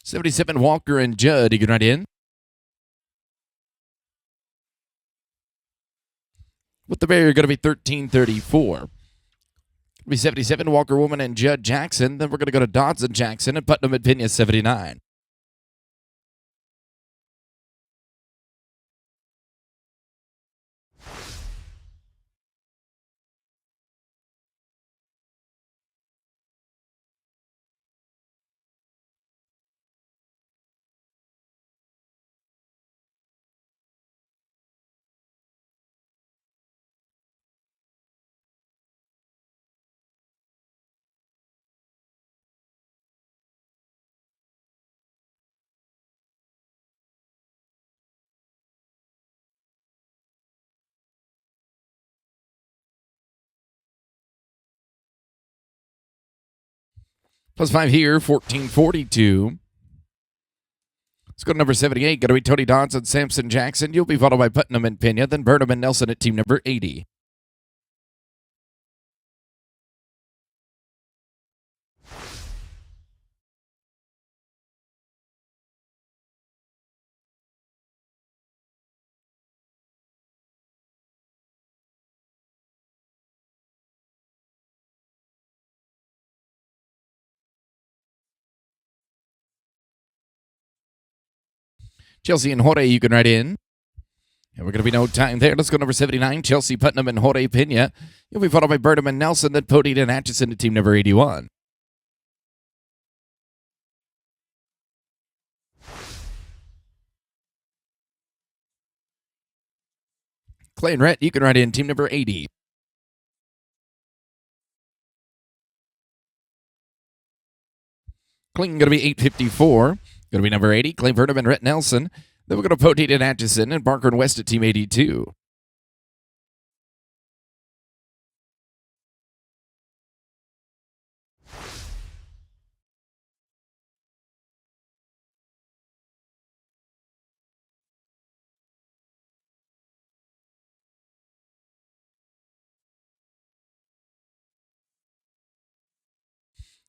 '77 Walker and Judd. You can write in. With the barrier, going to be 1334. It'll be 77 Walker Woman and Judd Jackson. Then we're going to go to Dodds and Jackson and Putnam and Pena 79. Plus 5 here, 1442. Let's go to number 78. Going to be Tony Dodson, Samson Jackson. You'll be followed by Putnam and Pena, then Burnham and Nelson at team number 80. Chelsea and Jorge, you can write in. And we're going to be no time there. Let's go number 79, Chelsea, Putnam, and Jorge Pena. You'll be followed by Burnham and Nelson, then Pody and Atchison to team number 81. Clay and Rhett, you can write in team number 80. Clinton going to be 854. Going to be number 80, Clay Burnham and Rhett Nelson. Then we're going to Pody and Atchison and Barker and West at team 82.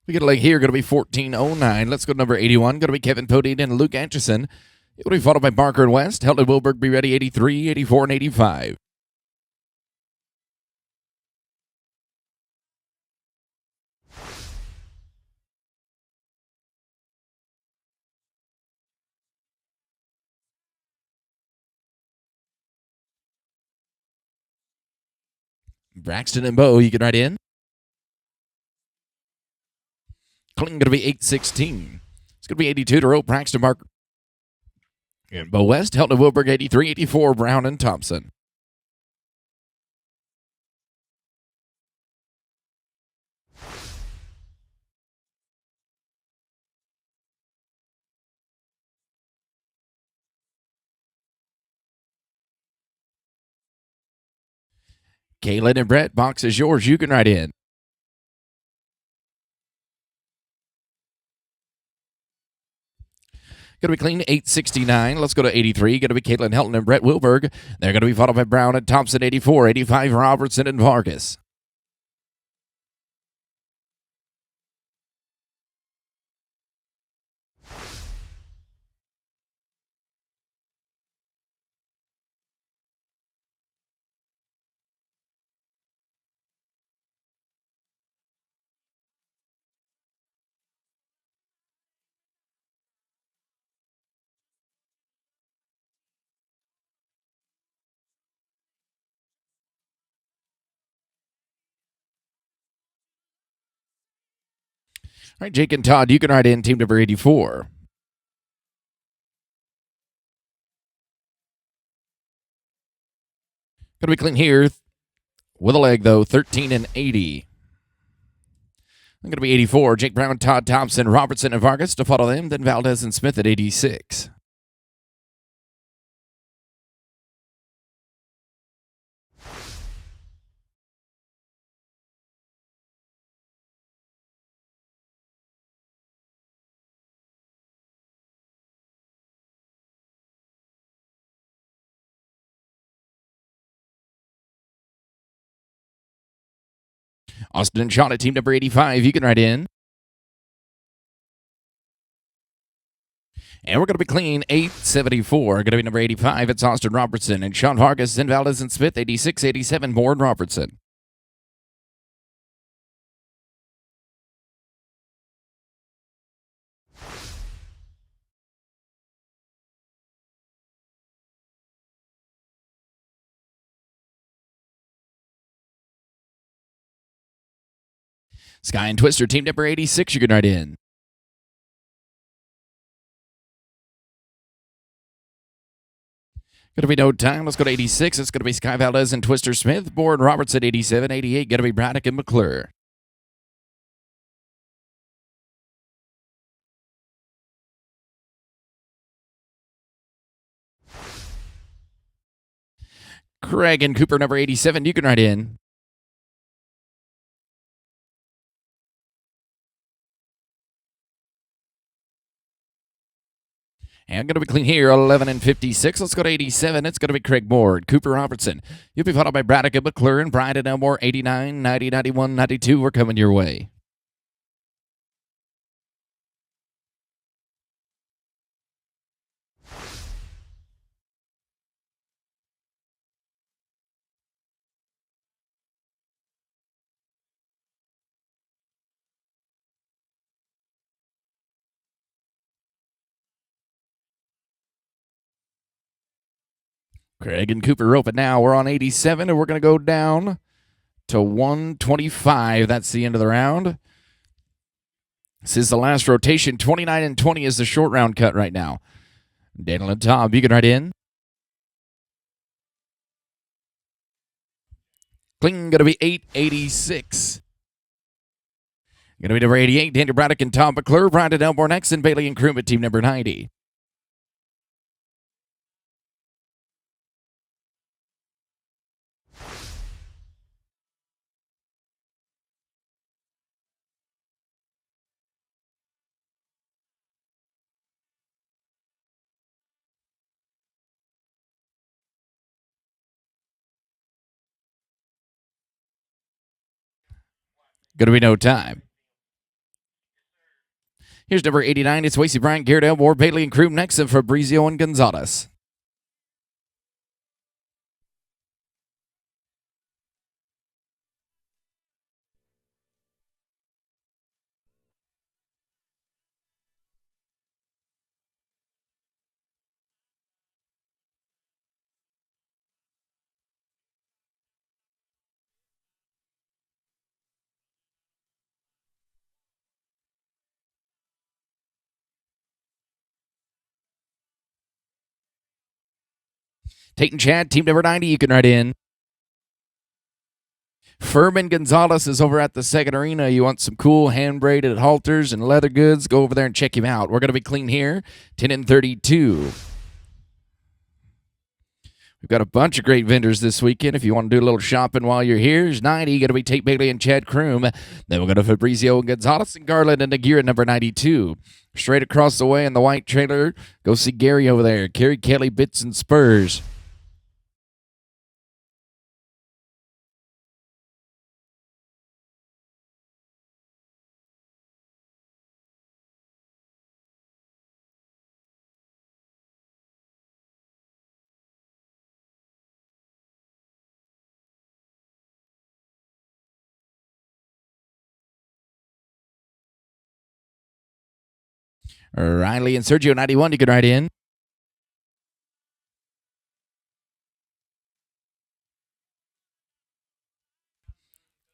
We get a leg here, going to be 1409. Let's go to number 81. Going to be Kevin Pody and Luke Atchison. It will be followed by Barker and West. Helton Wilberg, be ready, 83, 84, and 85. Braxton and Bo, you can write in. Clinton going to be 816. It's going to be 82 to row, Braxton, Barker. And Bo West, Helton Wilberg, 83, 84, Brown, and Thompson. Kaylin and Brett, box is yours. You can write in. Going to be clean, 869. Let's go to 83. Going to be Caitlin Helton and Brett Wilberg. They're going to be followed by Brown and Thompson, 84, 85, Robertson and Vargas. All right, Jake and Todd, you can write in team number 84. Going to be clean here with a leg, though, 13 and 80. I'm going to be 84. Jake Brown, Todd Thompson, Robertson, and Vargas to follow them. Then Valdez and Smith at 86. Austin and Sean at team number 85. You can write in. And we're going to be clean, 874. Going to be number 85. It's Austin Robertson and Sean Vargas, then Valdez and Smith, 86, 87, Bourne Robertson. Sky and Twister, team number 86. You can write in. Going to be no time. Let's go to 86. It's going to be Sky Valdez and Twister Smith. Bourne Robertson, 87, 88. Going to be Braddock and McClure. Craig and Cooper, number 87. You can write in. And going to be clean here, 11 and 56. Let's go to 87. It's going to be Craig Board, Cooper Robertson. You'll be followed by Braddock and McClure, Brian and Elmore, 89, 90, 91, 92. We're coming your way. Craig and Cooper roping now. We're on 87, and we're going to go down to 125. That's the end of the round. This is the last rotation. 29 and 20 is the short round cut right now. Daniel and Tom, you can write in. Clean, going to be 886. Going to be number 88, Daniel Braddock and Tom McClure, Brian and Elmore next, and Bailey and Kroom at team number 90. Going to be no time. Here's number 89. It's Wasey Bryant, Garrett Elmore, Bailey and Kroom next, and Fabrizio and Gonzalez. Tate and Chad, team number 90, you can write in. Furman Gonzalez is over at the second arena. You want some cool hand-braided halters and leather goods, go over there and check him out. We're going to be clean here, 10 and 32. We've got a bunch of great vendors this weekend. If you want to do a little shopping while you're here, there's 90, going to be Tate Bailey and Chad Kroom. Then we'll go to Fabrizio and Gonzalez and Garland and Nagira at number 92. Straight across the way in the white trailer, go see Gary over there. Kerry Kelly, Bits and Spurs. Riley and Sergio, 91, you can write in.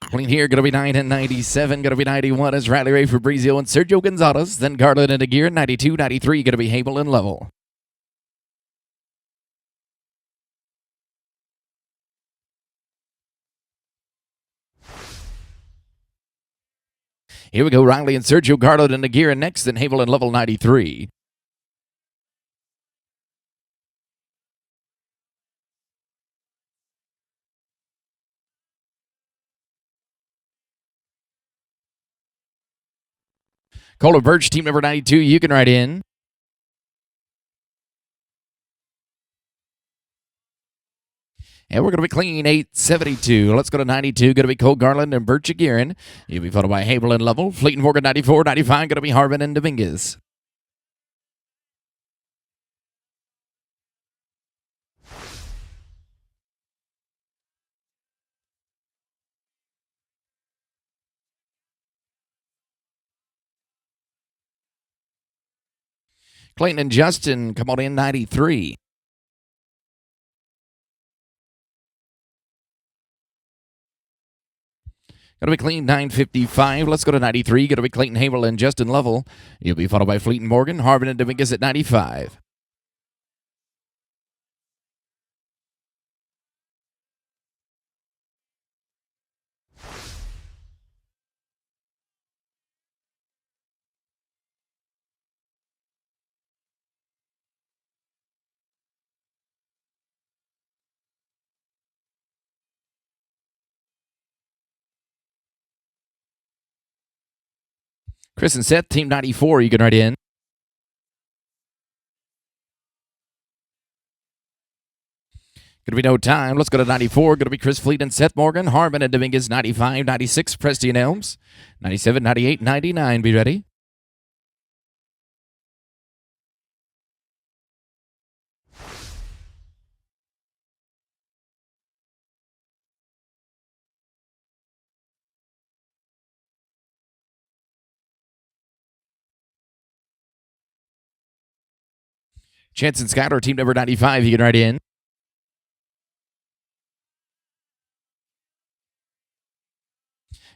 Clean here, going to be 9 and 97, going to be 91 is Riley Ray, Fabrizio and Sergio Gonzalez. Then Garland and Aguirre, 92, 93, going to be Hable and Level. Here we go, Riley and Sergio, Garland and Aguirre next, then Hable and Level, 93. Cola Birch, team number 92, you can write in. And we're going to be clean 872. Let's go to 92. Going to be Cole Garland and Birch Aguirre. You'll be followed by Hable and Level. Fleet and Morgan 94, 95. Going to be Harvin and Dominguez. Clayton and Justin come on in 93. Going to be clean 955. Let's go to 93. Going to be Clayton Hable and Justin Level. You'll be followed by Fleet and Morgan, Harvin and Dominguez at 95. Chris and Seth, team 94, you can write in. Gonna be no time. Let's go to 94. Gonna be Chris Fleet and Seth Morgan. Harmon and Dominguez, 95, 96. Presti and Elms, 97, 98, 99. Be ready. Chance and Skyler, team number 95. You can write in.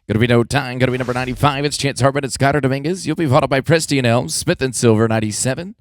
Gonna be no time. Gonna be number 95. It's Chance Harmon and Skyler Dominguez. You'll be followed by Presti and Elms, Smith and Silver, 97.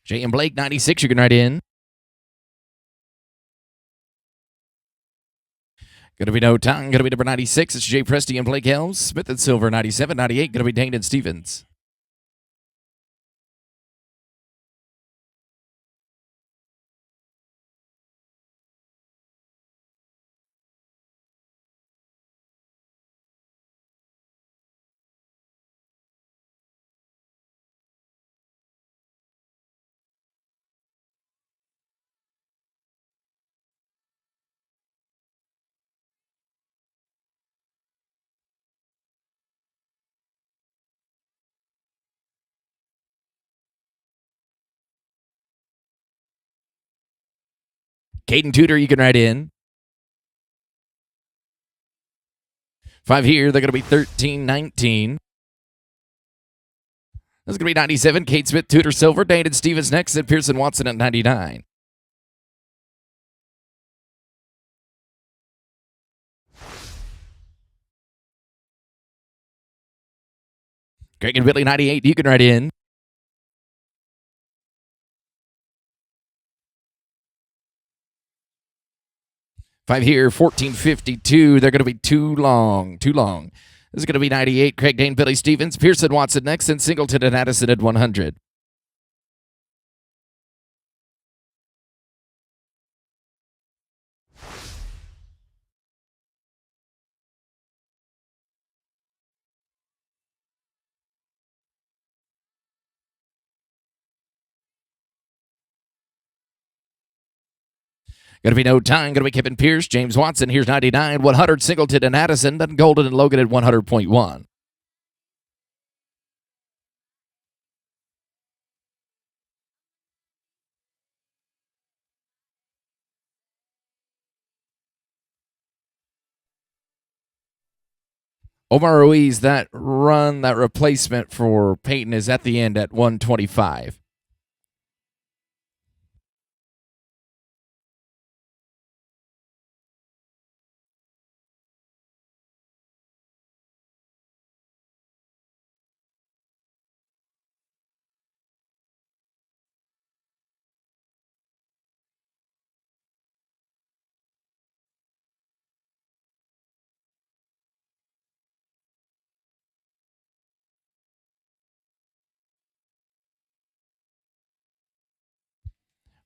Jay and Blake, 96. You can write in. Gonna be no time. Gonna be number 96. It's Jay Presti and Blake Helms, Smith and Silver, 97, 98. Gonna be Dane and Stevens. Caden Tudor, you can write in. 5 here. They're gonna be 13, 19. That's gonna be 97. Kate Smith, Tudor Silver, Dane and Stevens next, and Pearson Watson at 99. Greg and Billy, 98. You can write in. 5 here, 1452. They're going to be too long. Too long. This is going to be 98. Craig Dane, Billy Stevens, Pearson Watson next, and Singleton and Addison at 100. Going to be no time. Going to be Kevin Pierce, James Watson. Here's 99. 100 Singleton and Addison. Then Golden and Logan at 100.1. Omar Ruiz, that run, that replacement for Peyton is at the end at 125.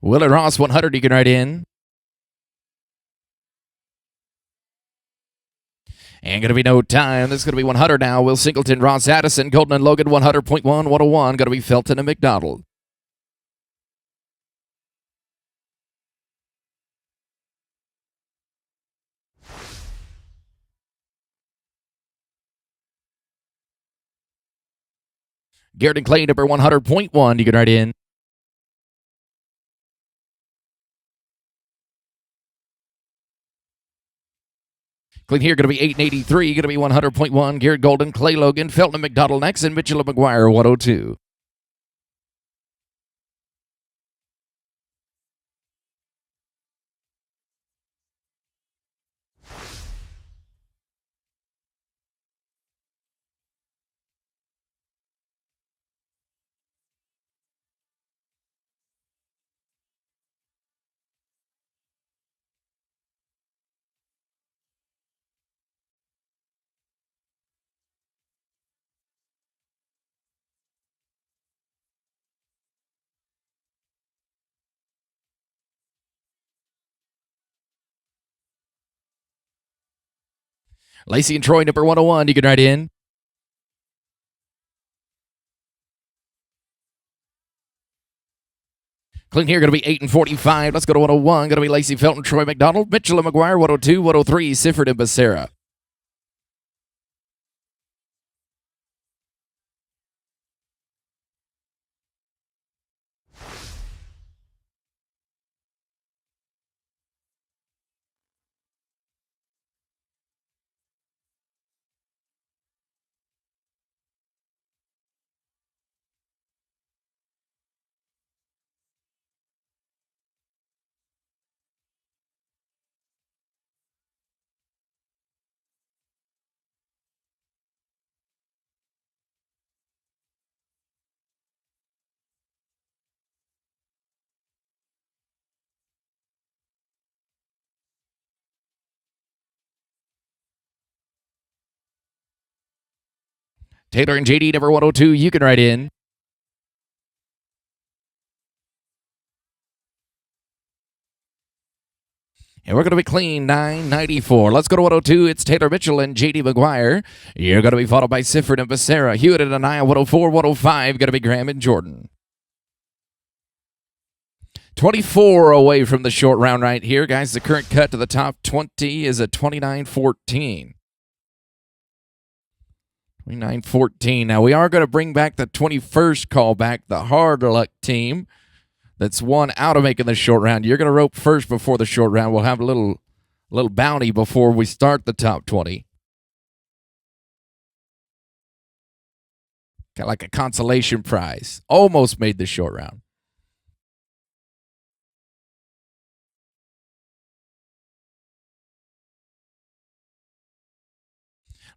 Willard Ross, 100. You can write in. And going to be no time. This is going to be 100 now. Will Singleton, Ross Addison, Golden and Logan, 100.1, 101. Going to be Felton and McDonald. Garrett and Clay, number 100.1. You can write in. Clean here, going to be 883, going to be 100.1. Garrett Golden, Clay Logan, Felton and McDonald next, and Mitchell and McGuire, 102. Lacey and Troy, number 101. You can write in. Clean here, going to be 8 and 45. Let's go to 101. Going to be Lacey Felton, Troy McDonald, Mitchell and McGuire, 102, 103, Sifford and Becerra. Taylor and JD, number 102. You can write in. And we're going to be clean, 994. Let's go to 102. It's Taylor Mitchell and JD McGuire. You're going to be followed by Sifford and Becerra. Hewitt and Anaya, 104, 105. Going to be Graham and Jordan. 24 away from the short round right here, guys. The current cut to the top 20 is a 29-14. 29-14. Now, we are going to bring back the 21st callback, the hard luck team. That's one out of making the short round. You're going to rope first before the short round. We'll have a little bounty before we start the top 20. Kind of like a consolation prize. Almost made the short round.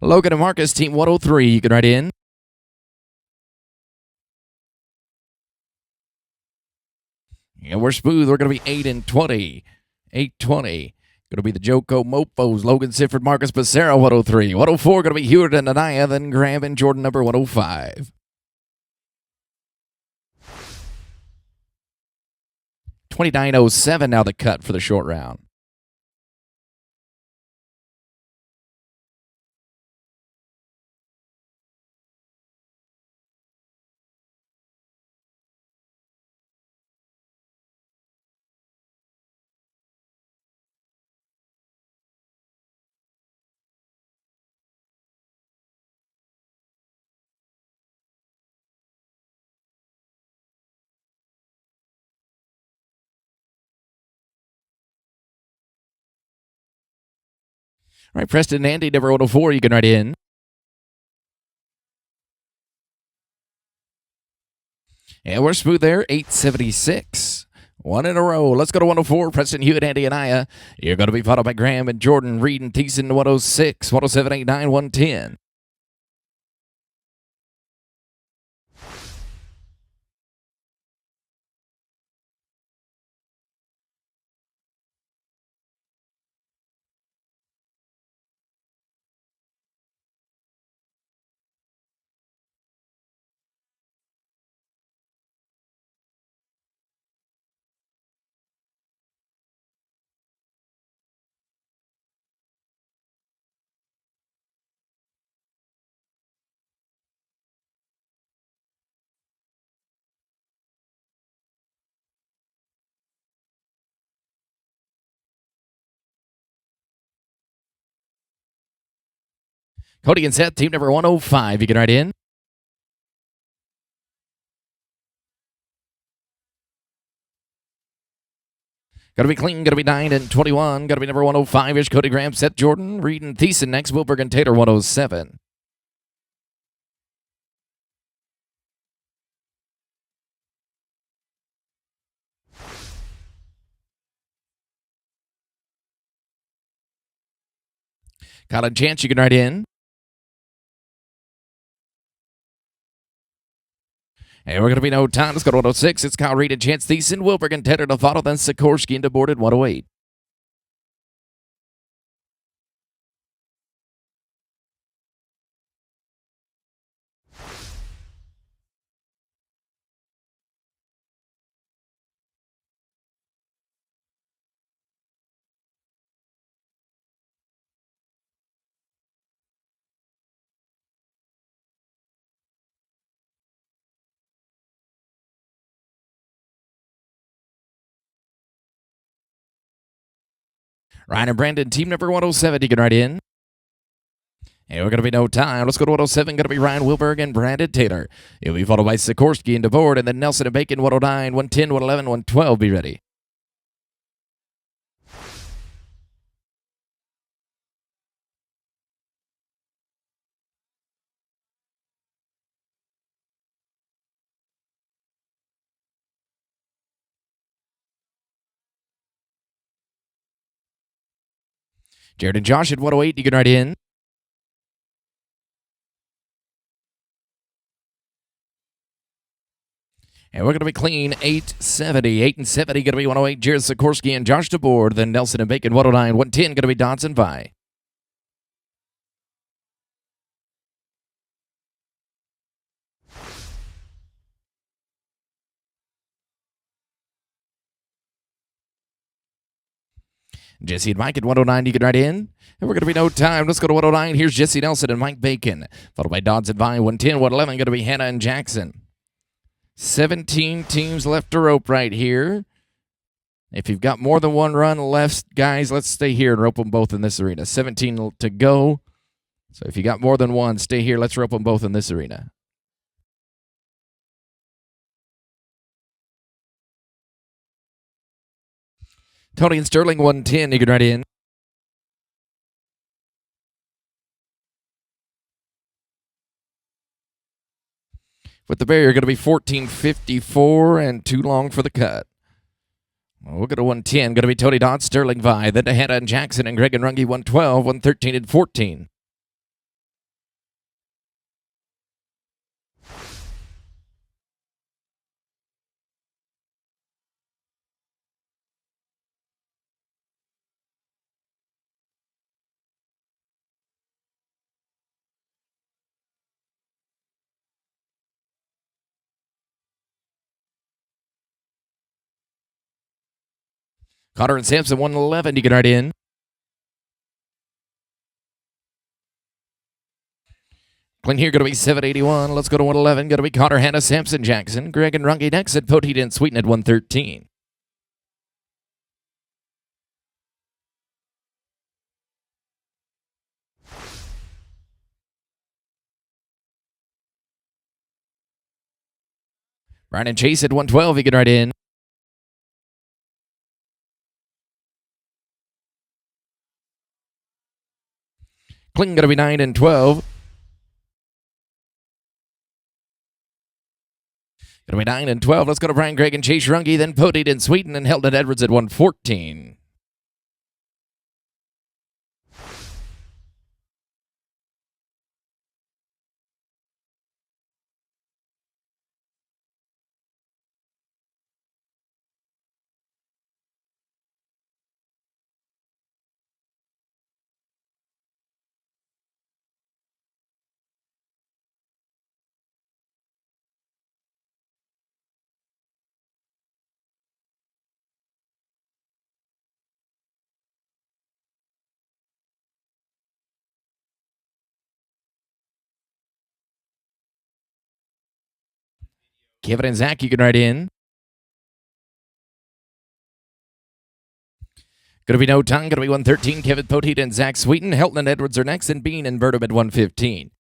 Logan and Marcus, team 103. You can write in. And we're smooth. We're going to be 8 and 20. 8-20. Going to be the Joko Mofos. Logan, Sifford, Marcus, Becerra, 103. 104, going to be Hewitt and Anaya, then Graham and Jordan, number 105. 29.07 now the cut for the short round. All right, Preston and Andy, number 104, you can write in. And we're smooth there, 876. One in a row. Let's go to 104. Preston, Hewitt, Andy, and Anaya. You're going to be followed by Graham and Jordan, Reed and Thiessen, 106, 107, 89, 110. Cody and Seth, team number 105. You can write in. Got to be clean. Got to be 9 and 21. Got to be number 105-ish. Cody Graham, Seth Jordan, Reed and Thiessen next. Wilberg and Taylor, 107. Colin Chance, you can write in. And we're going to be no time. Let's go to 106. It's Kyle Reed and Chance Thiessen, Wilberg and Taylor to follow, then Sikorsky into board at 108. Ryan and Brandon, team number 107, you can write in. And we're going to be no time. Let's go to 107. Going to be Ryan Wilberg and Brandon Taylor. He'll be followed by Sikorsky and DeBoard, and then Nelson and Bacon, 109, 110, 111, 112. Be ready. Jared and Josh at 108, you can write in. And we're going to be clean 870. 8 and 70 going to be 108. Jared Sikorsky and Josh DeBoard. Then Nelson and Bacon 109. 110 going to be Dodson Vi. Jesse and Mike at 109. You can write in. And we're going to be no time. Let's go to 109. Here's Jesse Nelson and Mike Bacon. Followed by Dodson Vi. 110. 111 going to be Hannah and Jackson. 17 teams left to rope right here. If you've got more than one run left, guys, let's stay here and rope them both in this arena. 17 to go. So if you got more than one, stay here. Let's rope them both in this arena. Tony and Sterling, 110. You can write in. With the barrier, going to be 1454 and too long for the cut. Well, we'll go to 110. Going to be Tony Dodd, Sterling Vi. Then to Hannah and Jackson and Greg and Runge, 112, 113 and 14. Connor and Sampson, 111. You can write in. Clean here, going to be 781. Let's go to 111. Going to be Connor, Hannah, Sampson, Jackson. Greg and Runge next at Poteet and Sweeten at 113. Brian and Chase at 112. You can write in. Clean going to be 9 and 12. Going to be 9 and 12. Let's go to Brian, Greg, and Chase Runge, then Poteet and Sweeten, and Heldon Edwards at 114. Kevin and Zach, you can write in. Going to be no time. Going to be 113. Kevin Poteet and Zach Sweeten. Helton and Edwards are next, and Bean and Burnham at 115.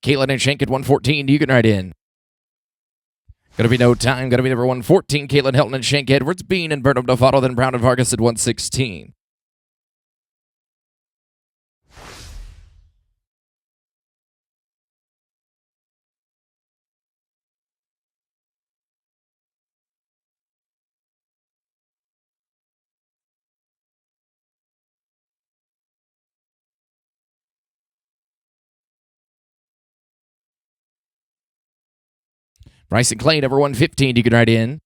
Caitlin and Shank at 114. You can write in. Going to be no time. Going to be number 114. Caitlin Helton and Shank Edwards. Bean and Burnham to follow. Then Brown and Vargas at 116. Bryce and Clay, number 115. You can write in.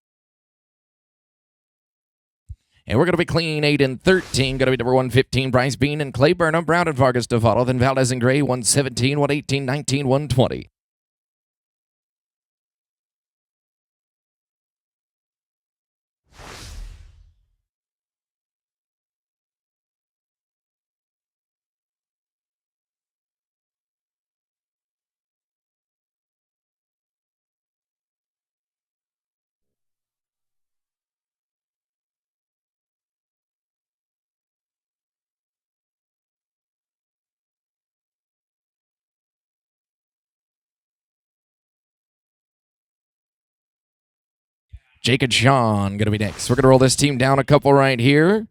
And we're going to be clean 8 and 13. Going to be number 115, Bryce Bean and Clay Burnham, Brown and Vargas to follow. Then Valdez and Gray, 117, 118, 19, 120. Jake and Sean going to be next. We're going to roll this team down a couple right here.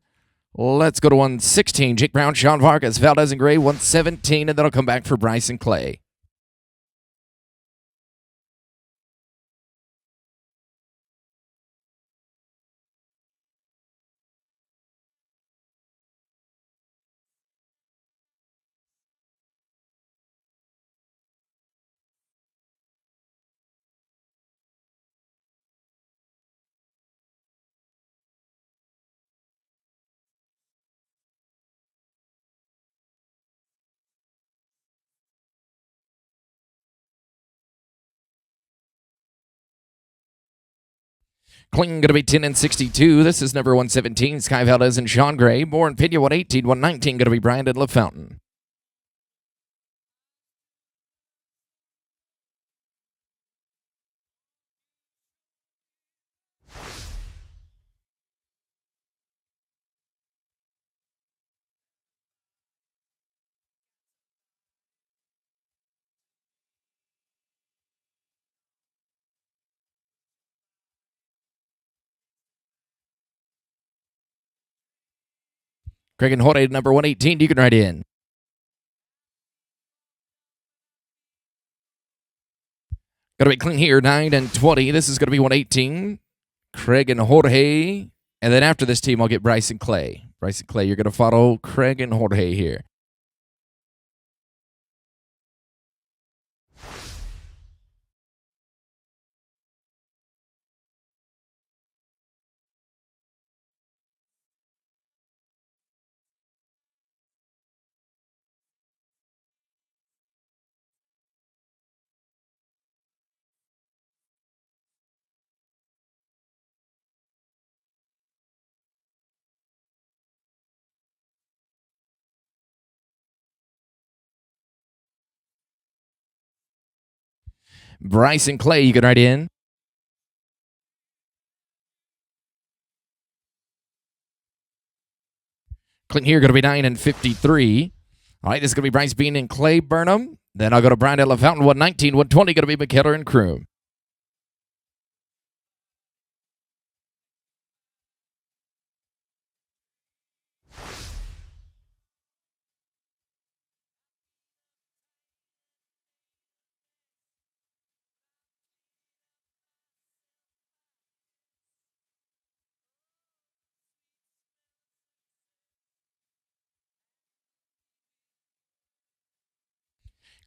Let's go to 116. Jake Brown, Sean Vargas, Valdez and Gray, 117, and then I'll come back for Bryce and Clay. Kling going to be 10 and 62. This is number 117, Sky Valdez and Sean Gray. Moore and Pena, 118. 119 going to be Brandon LaFountain. Craig and Jorge, number 118. You can write in. Going to be Kling here, 9 and 20. This is going to be 118. Craig and Jorge. And then after this team, I'll get Bryce and Clay. Bryce and Clay, you're going to follow Craig and Jorge here. Bryce and Clay, you can write in. Kling here, going to be 9 and 53. All right, this is going to be Bryce Bean and Clay Burnham. Then I'll go to Brian at LaFountain, 119. 120 going to be McKellar and Kroom.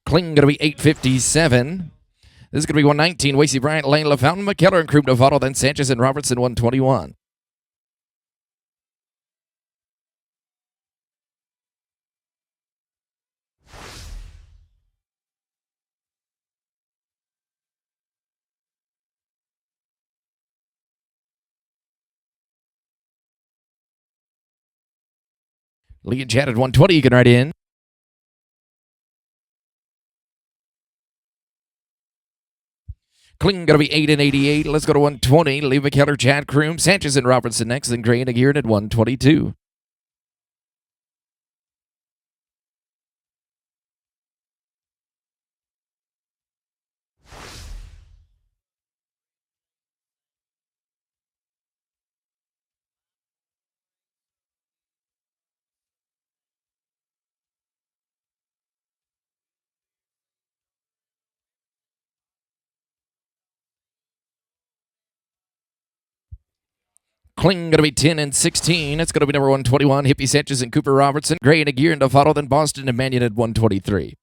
Kling going to be 857. This is going to be 119. Wasey Bryant, Lane LaFountain, McKellar and Kroom to follow. Then Sanchez and Robertson, 121. Lee and Chad at 120. You can write in. Kling going to be 8 and 88. Let's go to 120. Lee McKellar, Chad Kroom, Sanchez and Robertson next. Then Gray and Aguirre at 122. Kling going to be 10 and 16. It's going to be number 121. Hippie Sanchez and Cooper Robertson. Gray and Aguirre and Defato. Then Boston and Mannion at 123.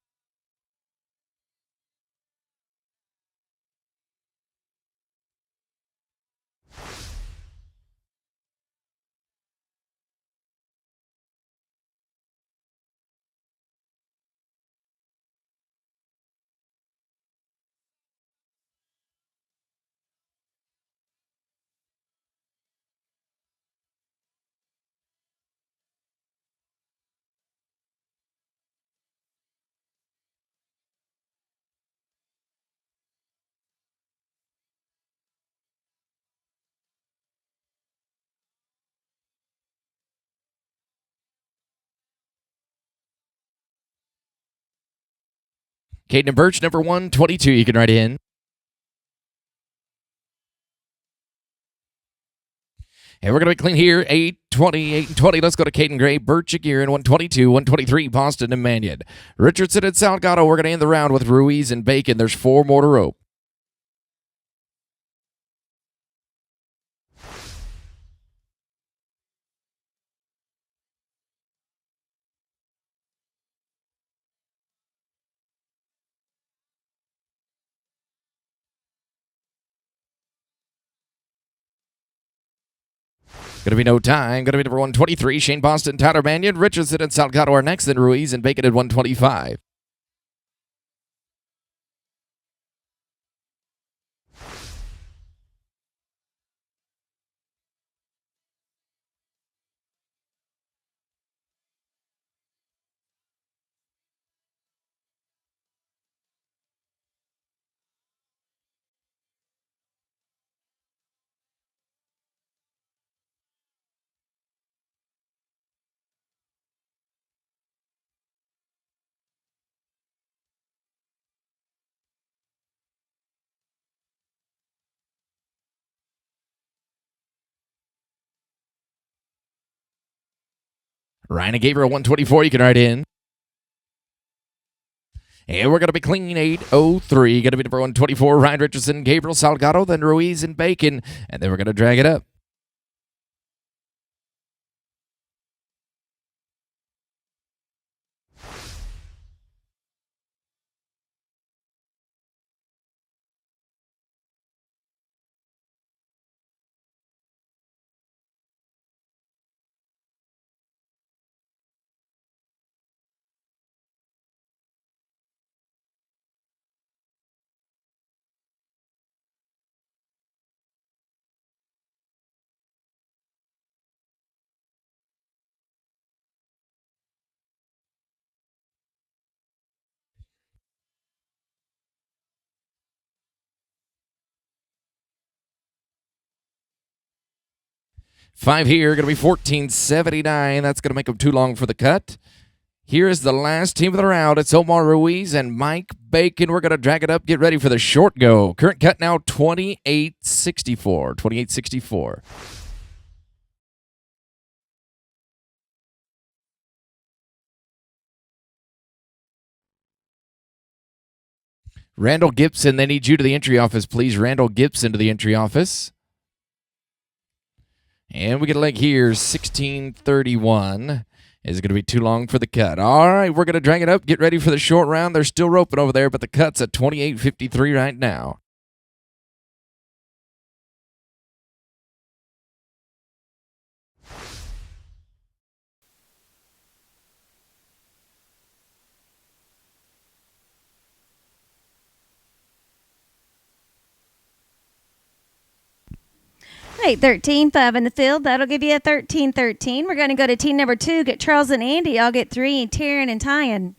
Caden and Birch, number 122. You can write in. And we're going to be clean here, 8-20, 8-20. Let's go to Caden Gray, Burt Jagirin, 122, 123, Boston and Mannion. Richardson and Salgado, we're going to end the round with Ruiz and Bacon. There's 4 more to rope. Going to be no time. Going to be number 123, Shane Boston, Tyler Mannion. Richardson and Salgado are next, then Ruiz and Bacon at 125. Ryan and Gabriel, 124. You can write in. And we're going to be clean 8-03. Going to be number 124, Ryan Richardson, Gabriel Salgado, then Ruiz and Bacon. And then we're going to drag it up. Five here, going to be 1479. That's going to make them too long for the cut. Here is the last team of the round. It's Omar Ruiz and Mike Bacon. We're going to drag it up. Get ready for the short go. Current cut now 2864. 2864. Randall Gibson, they need you to the entry office, please. Randall Gibson to the entry office. And we get a leg here, 1631. Is going to be too long for the cut. All right, we're going to drag it up. Get ready for the short round. They're still roping over there, but the cut's at 28.53 right now. Hey, 13-5 in the field. That'll give you a 13-13. We're going to go to team number 2. Get Charles and Andy. I'll get 3, Taryn and Tyan.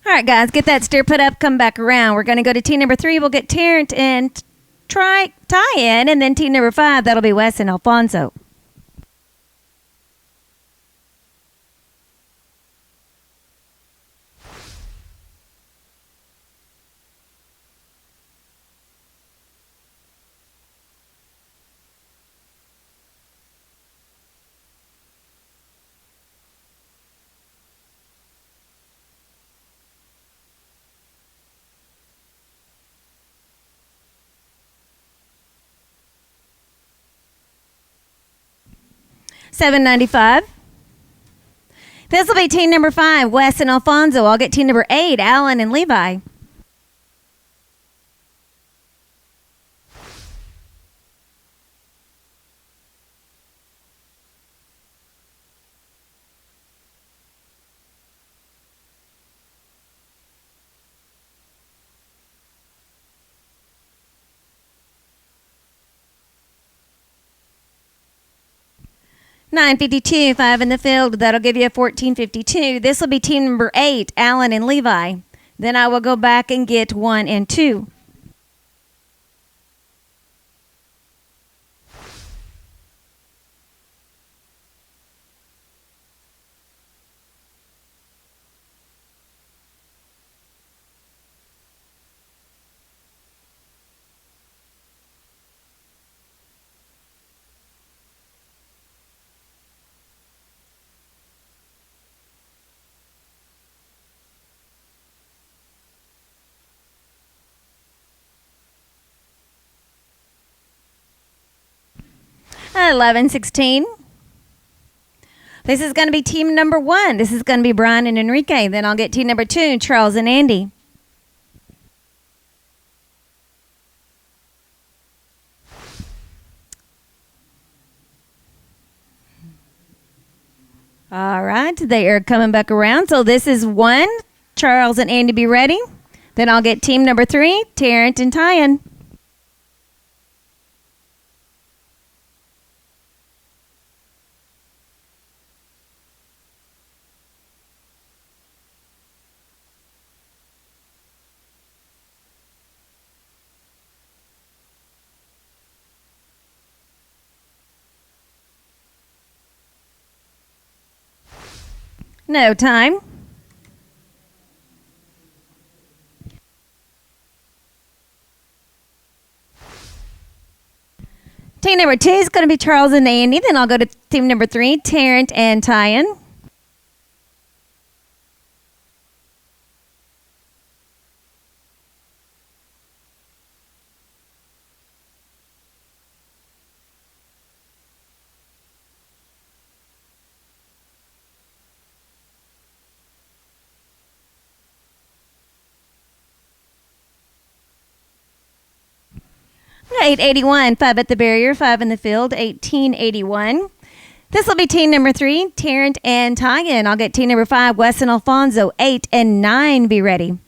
All right, guys, get that steer put up, come back around. We're going to go to team number 3. We'll get Tarrant and Tyan, and then team number 5, that'll be Wes and Alfonso. $7.95. This will be team number 5, Wes and Alfonso. I'll get team number 8, Alan and Levi. 9:52, 5 in the field. That'll give you a 14:52. This will be team number 8, Allen and Levi. Then I will go back and get 1 and 2. Eleven 16. This is going to be team number 1. This is going to be Brian and Enrique. Then I'll get team number 2, Charles and Andy. All right, they are coming back around. So this is 1, Charles and Andy, be ready. Then I'll get team number 3, Terrence and Tyan. No time. Team number 2 is going to be Charles and Andy. Then I'll go to team number 3, Terrence and Tyan. $8.81, 5 at the barrier, 5 in the field, $18.81. This will be team number 3, Terrence and Tyan. I'll get team number 5, Wes and Alfonso, 8 and 9. Be ready.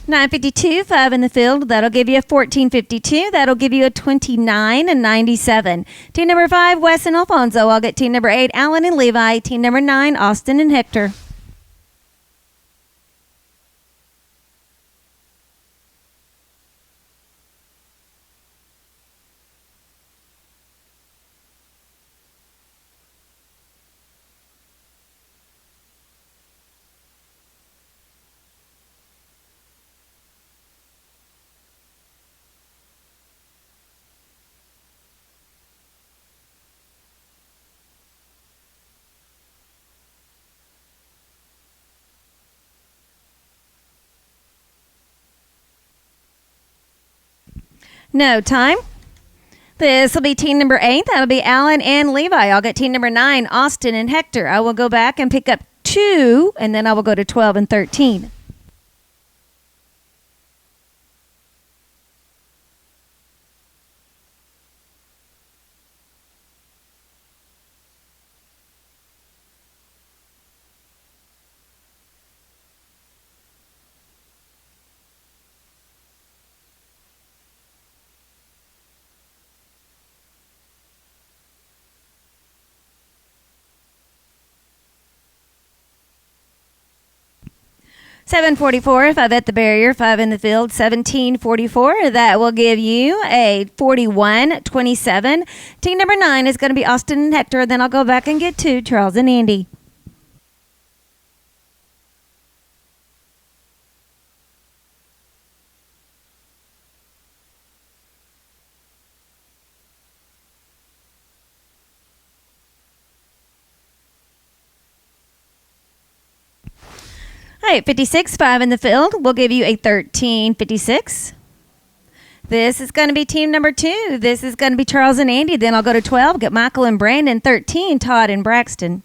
$9.52, 5 in the field. That'll give you a $14.52. That'll give you a $29.97. Team number 5, Wes and Alfonso. I'll get team number 8, Allen and Levi. Team number 9, Austin and Hector. No time. This will be team number 8. That'll be Allen and Levi. I'll get team number 9, Austin and Hector. I will go back and pick up 2, and then I will go to 12 and 13. $7.44, 5 at the barrier, 5 in the field, $17.44. That will give you a $41.27. Team number 9 is going to be Austin and Hector. Then I'll go back and get 2, Charles and Andy. All right, 56, 5 in the field. We'll give you a 13.56. This is going to be team number 2. This is going to be Charles and Andy. Then I'll go to 12, get Michael and Brandon. 13, Todd and Braxton.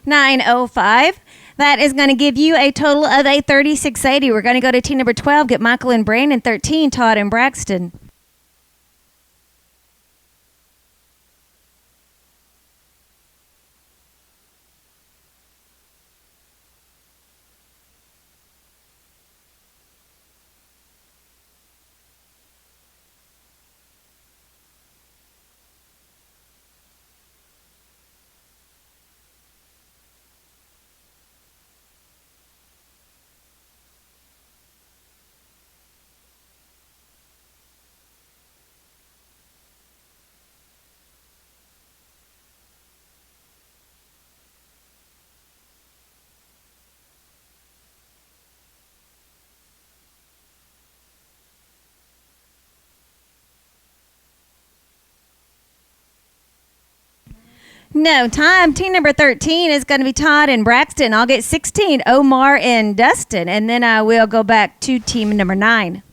905. That is going to give you a total of a 3680. We're going to go to team number 12, get Michael and Brandon. 13, Todd and Braxton. No time. Team number 13 is going to be Todd and Braxton. I'll get 16, Omar and Dustin. And then I will go back to team number 9.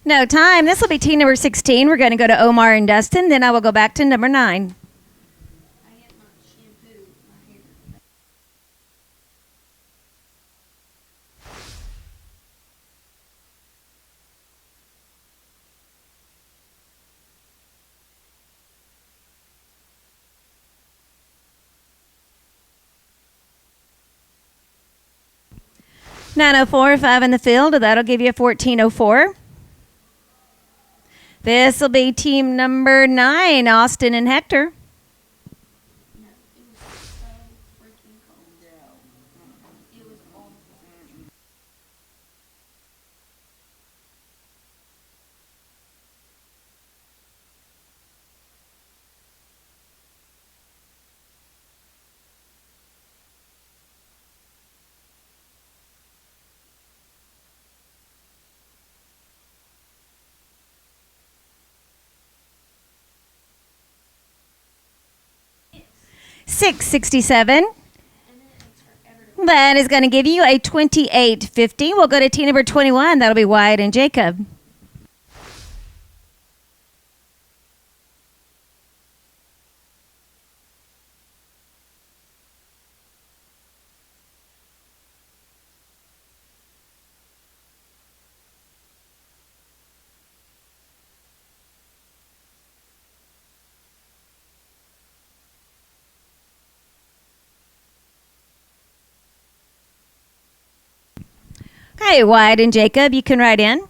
No time. This will be team number 16. We're going to go to Omar and Dustin. Then I will go back to number 9. $904, 5 in the field. That'll give you a 1404. This will be team number 9, Austin and Hector. $667. That is going to give you a 2850. We'll go to team number 21. That'll be Wyatt and Jacob. Okay, Wyatt and Jacob, you can write in.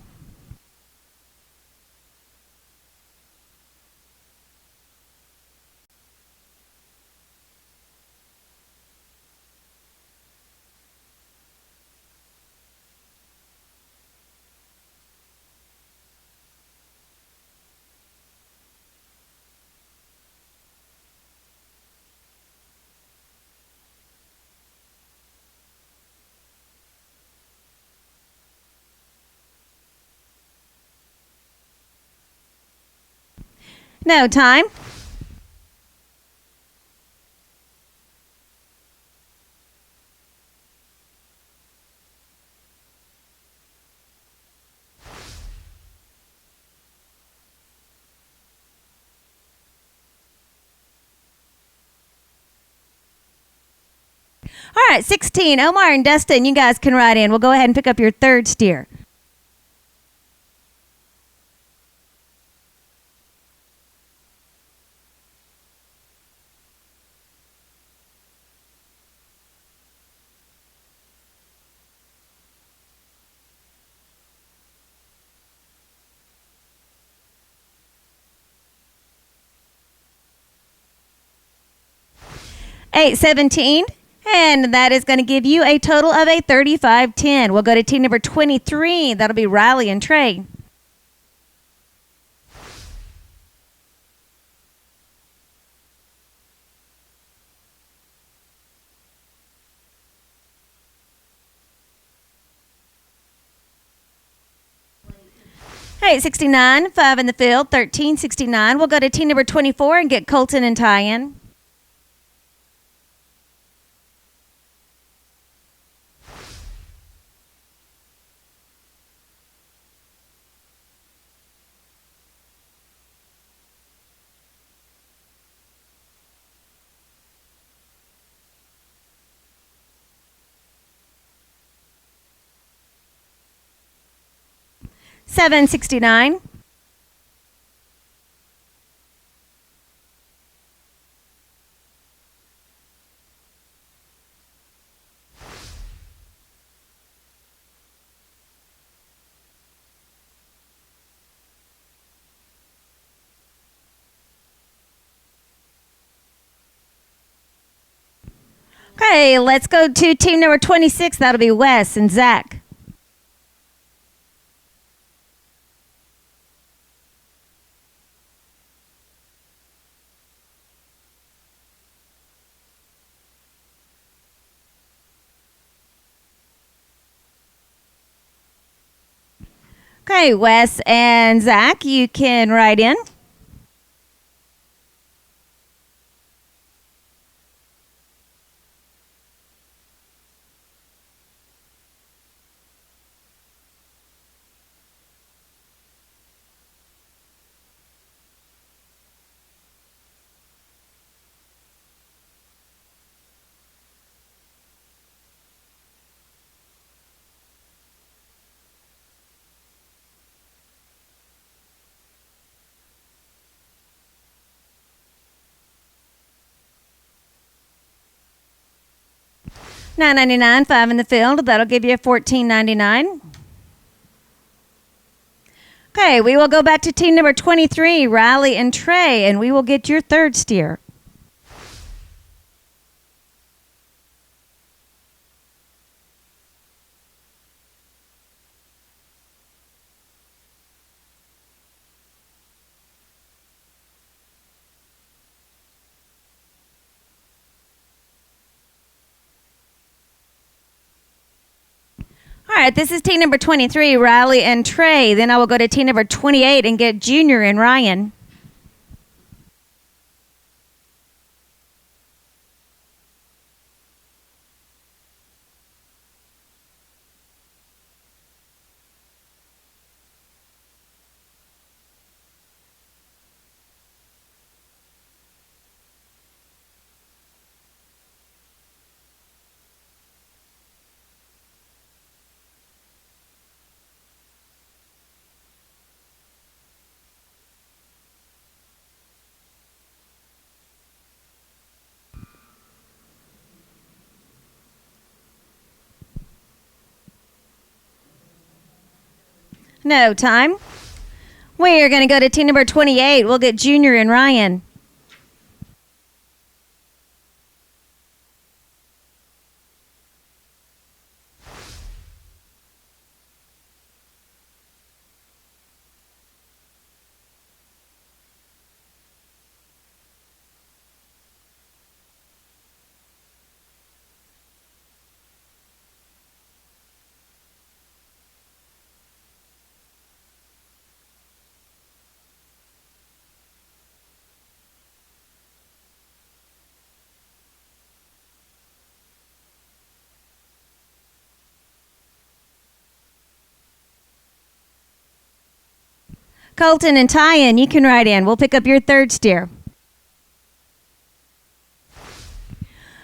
No time. All right, 16. Omar and Dustin, you guys can write in. We'll go ahead and pick up your third steer. $817. And that is going to give you a total of a 3510. We'll go to team number 23. That'll be Riley and Trey. All right, 69, 5 in the field, 1369. We'll go to team number 24 and get Colton and Tyen. $7.69. Okay, let's go to team number 26. That'll be Wes and Zach. Okay, Wes and Zach, you can write in. $9.99, 5 in the field. That'll give you $14.99. Okay, we will go back to team number 23, Riley and Trey, and we will get your third steer. All right, this is team number 23, Riley and Trey. Then I will go to team number 28 and get Junior and Ryan. No time. We are going to go to team number 28. We'll get Junior and Ryan. Colton and Tyen, you can write in. We'll pick up your third steer.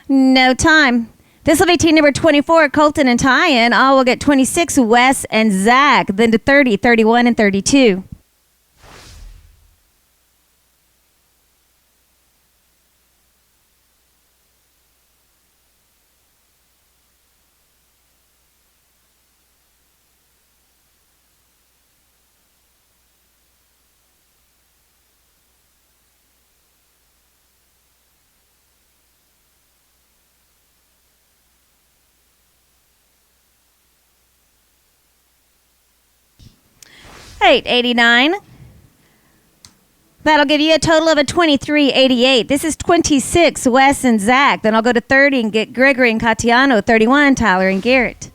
No time. This will be team number 24, Colton and Tyen. All will get 26, Wes and Zach. Then to 30, 31, and 32. $8.89. That'll give you a total of a $23.88. This is 26, Wes and Zach. Then I'll go to 30 and get Gregory and Catiano. 31, Tyler and Garrett.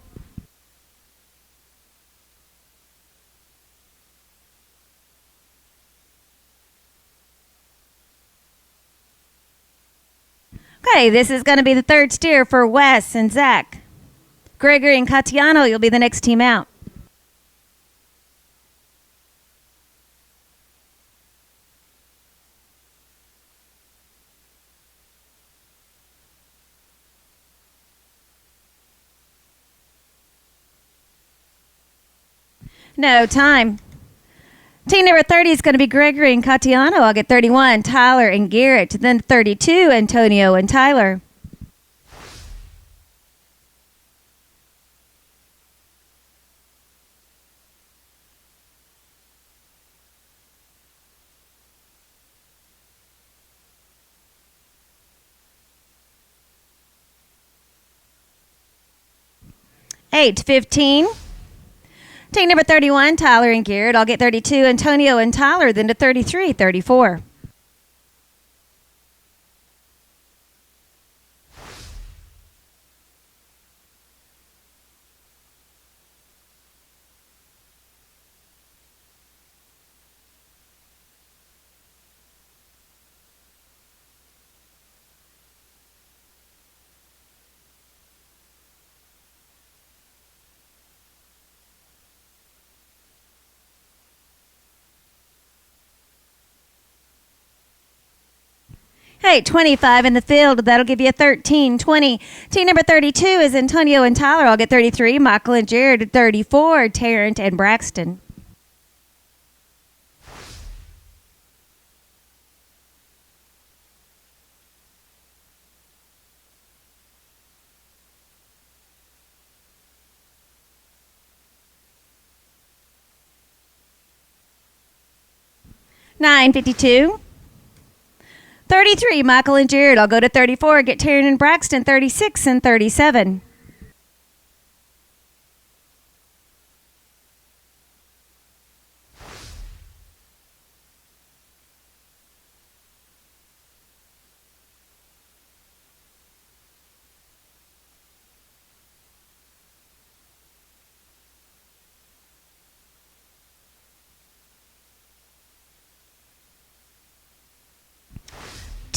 Okay, this is going to be the third steer for Wes and Zach. Gregory and Catiano, you'll be the next team out. No time. Team number 30 is going to be Gregory and Catiano. I'll get 31, Tyler and Garrett. Then 32, Antonio and Tyler. Eight, 15. Team number 31, Tyler and Garrett. I'll get 32, Antonio and Tyler. Then to 33, 34. Hey, 25 in the field. That'll give you a 13, 20. Team number 32 is Antonio and Tyler. I'll get 33. Michael and Jared, 34. Tarrant and Braxton. $9.52. 33, Michael and Jared. I'll go to 34. Get Taryn and Braxton, 36 and 37.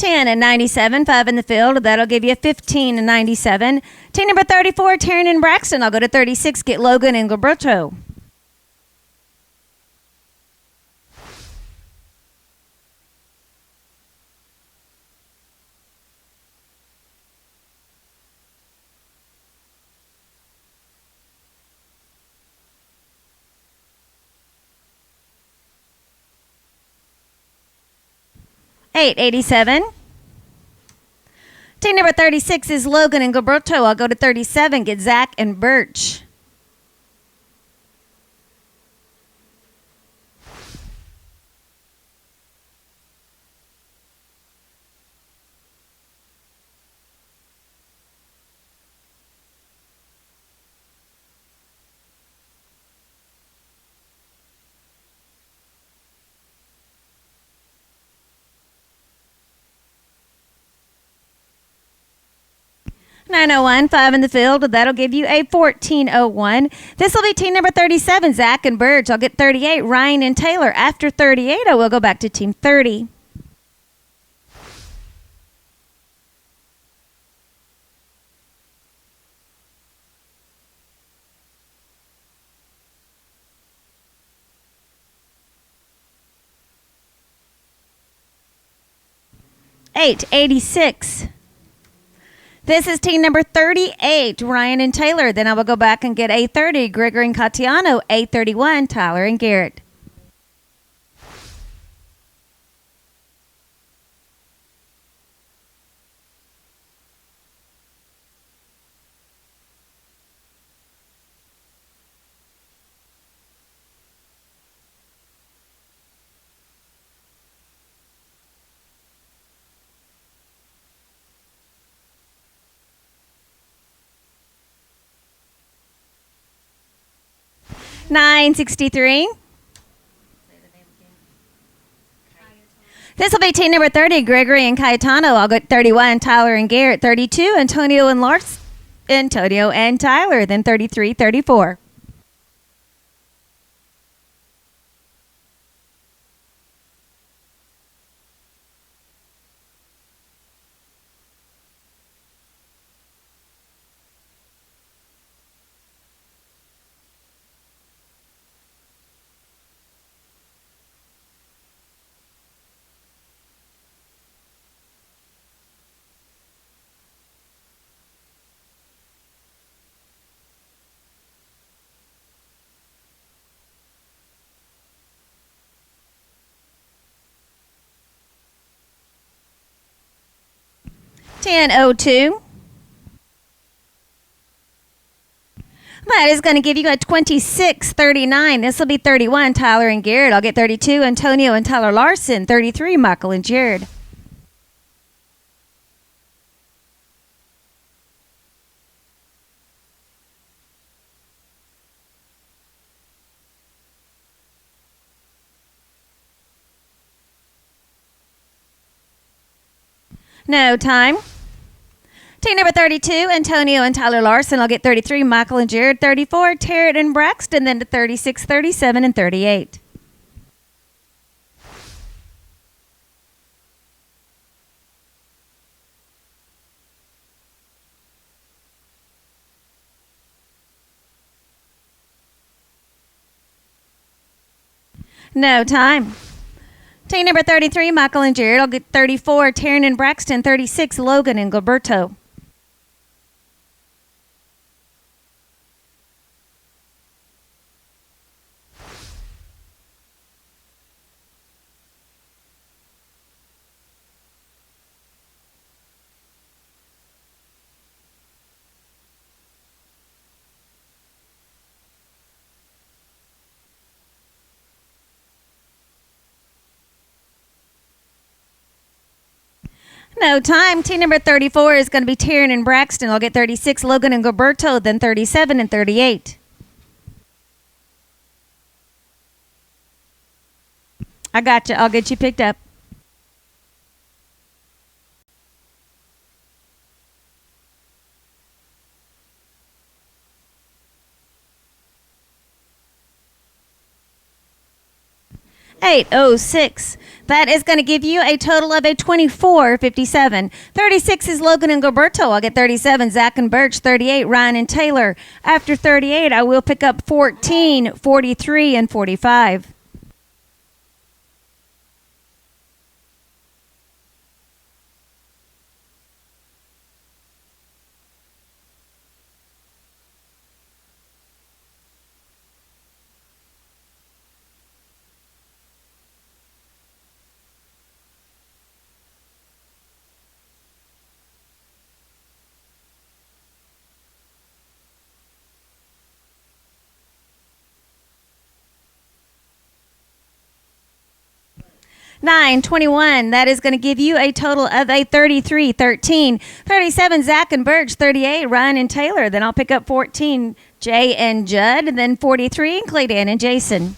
$10 and 97, 5 in the field. That'll give you 15 and 97. Team number 34, Taryn and Braxton. I'll go to 36. Get Logan and Gilberto. $8.87. Team number 36 is Logan and Gilberto. I'll go to 37. Get Zach and Birch. $9.01, 5 in the field. That'll give you a $14.01. This will be team number 37, Zach and Birch. I'll get 38, Ryan and Taylor. After 38, I will go back to team 30. $8.86. This is team number 38, Ryan and Taylor. Then I will go back and get A30, Gregory and Catiano. A31, Tyler and Garrett. $9.63. This will be team number 30, Gregory and Cayetano. I'll get 31, Tyler and Garrett. 32, Antonio and Antonio and Tyler. Then 33, 34. 10:02. That is going to give you a 26:39. This will be 31, Tyler and Garrett. I'll get 32, Antonio and Tyler Larson. 33, Michael and Jared. No time. Team number 32, Antonio and Tyler Larson. I'll get 33, Michael and Jared. 34, Tarrant and Braxton. Then to 36, 37, and 38. No time. Team number 33, Michael and Jared. I'll get 34, Tarrant and Braxton. 36, Logan and Gilberto. No time. Team number 34 is going to be Tarrant and Braxton. I'll get 36, Logan and Gilberto, then 37 and 38. I got you. I'll get you picked up. $8.06. That is going to give you a total of a 24.57. 36 is Logan and Gilberto. I'll get 37, Zach and Birch. 38, Ryan and Taylor. After 38, I will pick up 14, 43, and 45. $9.21. That is going to give you a total of a 33.13. 37, Zach and Birch. 38, Ryan and Taylor. Then I'll pick up 14, Jay and Judd. And then 43, Claydan and Jason.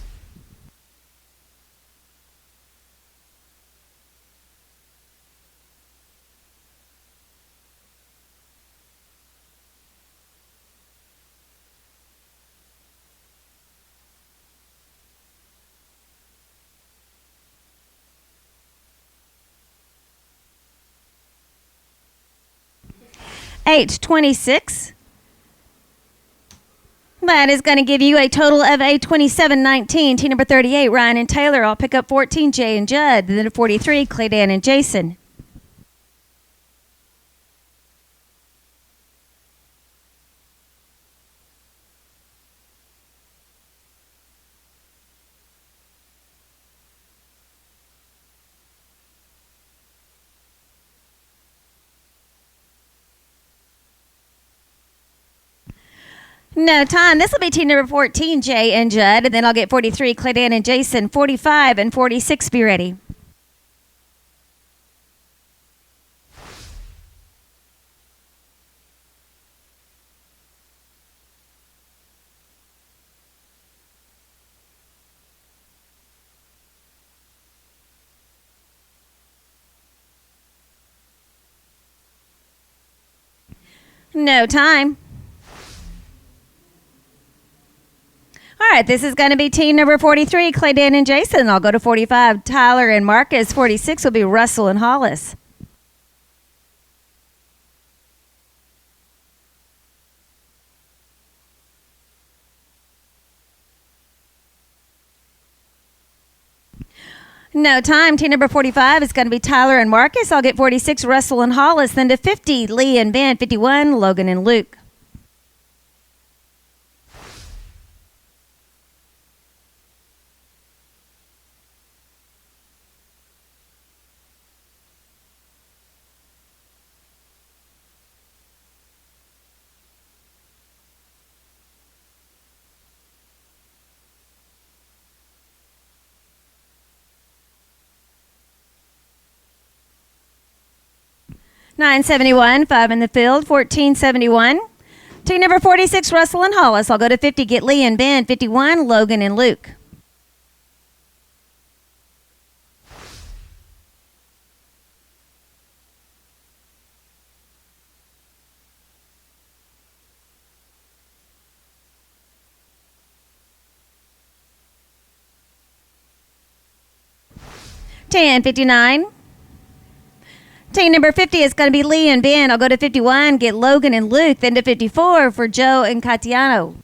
$8.26. That is going to give you a total of a 27.19. Team number 38, Ryan and Taylor. I'll pick up 14, Jay and Judd. Then 43, Claydan and Jason. No time. This will be team number 14, Jay and Judd. And then I'll get 43, Claydan and Jason. 45 and 46, be ready. No time. All right, this is going to be team number 43, Claydan and Jason. I'll go to 45, Tyler and Marcus. 46 will be Russell and Hollis. No time. Team number 45 is going to be Tyler and Marcus. I'll get 46, Russell and Hollis. Then to 50, Lee and Ben. 51, Logan and Luke. 971, 5 in the field, 1471. Team number 46, Russell and Hollis. I'll go to 50, get Lee and Ben. 51, Logan and Luke. Ten 59. Team number 50 is going to be Lee and Ben. I'll go to 51, get Logan and Luke. Then to 54 for Joe and Catiano.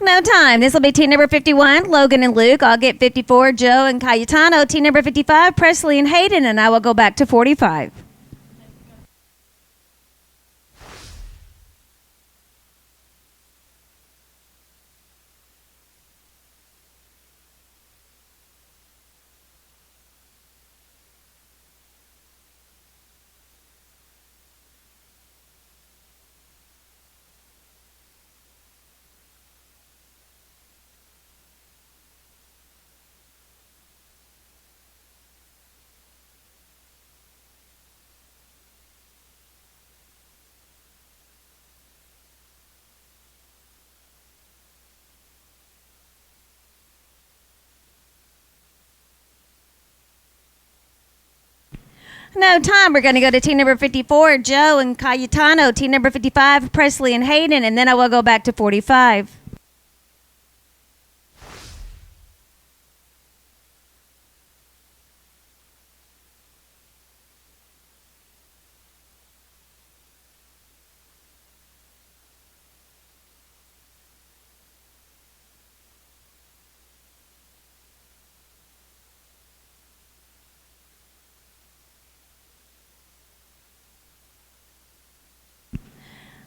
No time. This will be team number 51, Logan and Luke. I'll get 54, Joe and Cayetano. Team number 55, Presley and Hayden, and I will go back to 45. No time. We're going to go to team number 54, Joe and Cayetano. Team number 55, Presley and Hayden, and then I will go back to 45.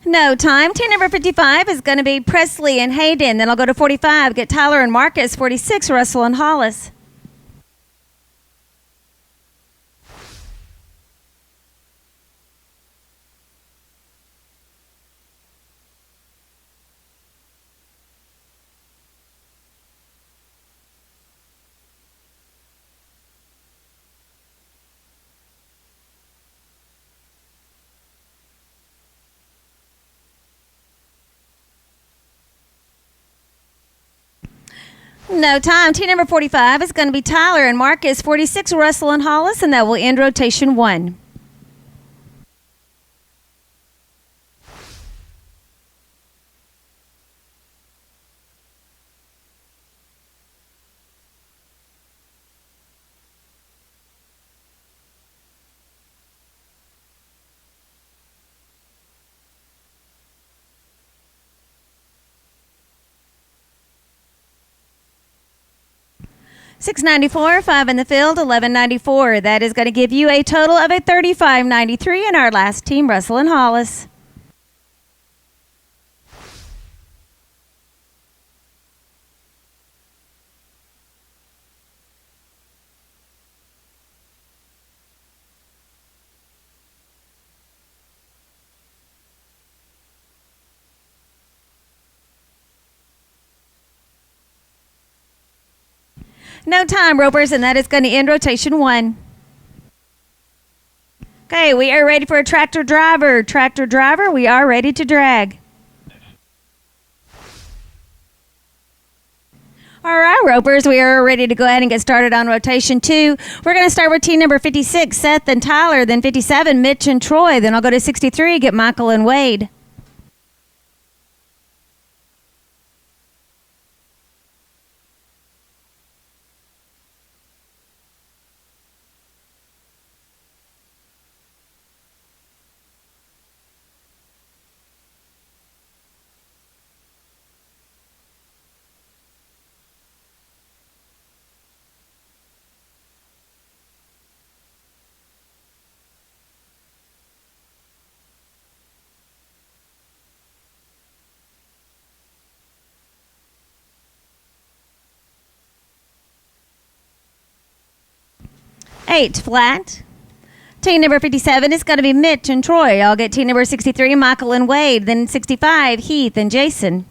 No time. Team number 55 is going to be Presley and Hayden. Then I'll go to 45, get Tyler and Marcus. 46, Russell and Hollis. No time. Team number 45 is going to be Tyler and Marcus. 46, Russell and Hollis, and that will end rotation 1. $6.94, 5 in the field, $11.94. That is going to give you a total of a $35.93 in our last team, Russell and Hollis. No time, ropers, and that is going to end rotation 1. Okay, we are ready for a tractor driver. Tractor driver, we are ready to drag. All right, ropers, we are ready to go ahead and get started on rotation 2. We're going to start with team number 56, Seth and Tyler, then 57, Mitch and Troy. Then I'll go to 63, get Michael and Wade. 8 flat. Team number 57 is going to be Mitch and Troy. I'll get team number 63, Michael and Wade. Then 65, Heath and Jason.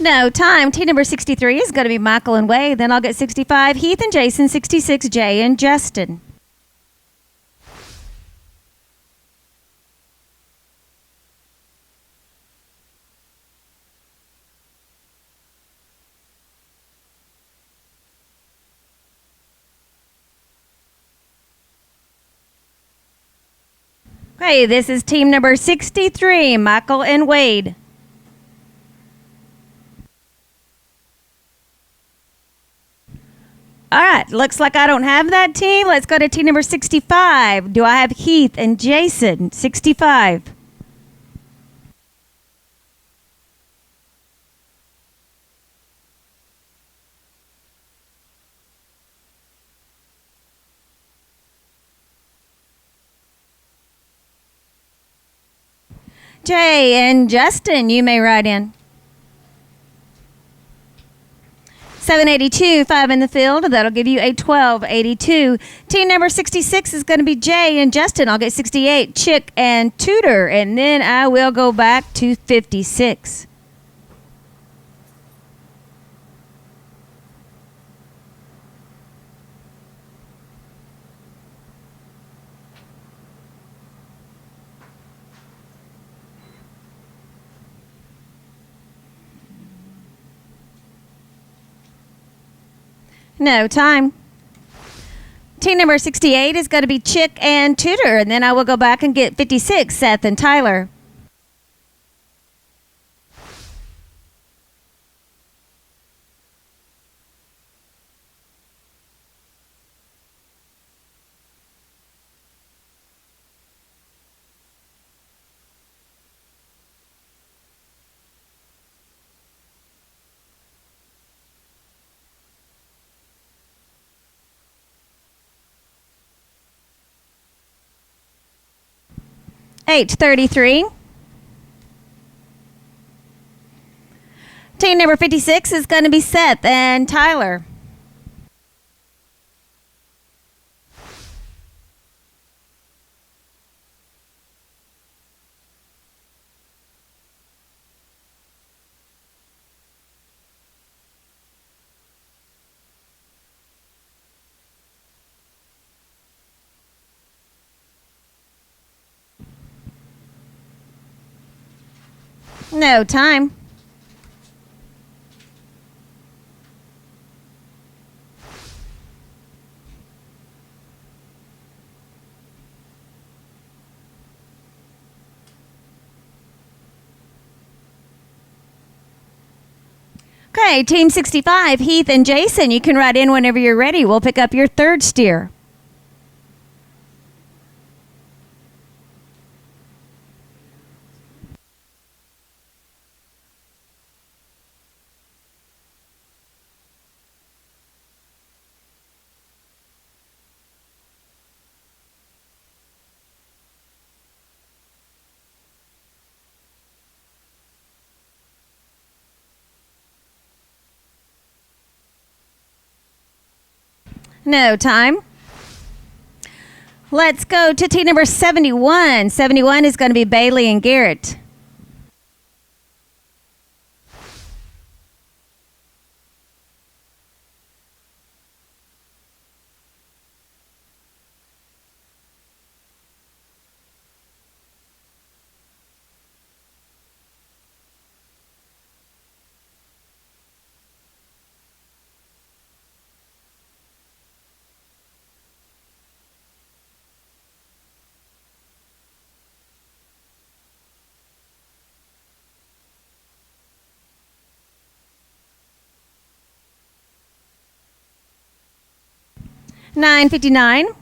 No time. Team number 63 is going to be Michael and Wade. Then I'll get 65, Heath and Jason. 66, Jay and Justin. Okay, this is team number 63, Michael and Wade. All right, looks like I don't have that team. Let's go to team number 65. Do I have Heath and Jason? 65. Jay and Justin, you may write in. 782, 5 in the field. That'll give you a 1282. Team number 66 is going to be Jay and Justin. I'll get 68, Chick and Tudor. And then I will go back to 56. No time. Team number 68 is going to be Chick and Tudor, and then I will go back and get 56, Seth and Tyler. $8.33. Team number 56 is going to be Seth and Tyler. No time. Okay, Team 65, Heath and Jason, you can write in whenever you're ready. We'll pick up your third steer. No time. Let's go to team number 71. 71 is going to be Bailey and Garrett. $9.59.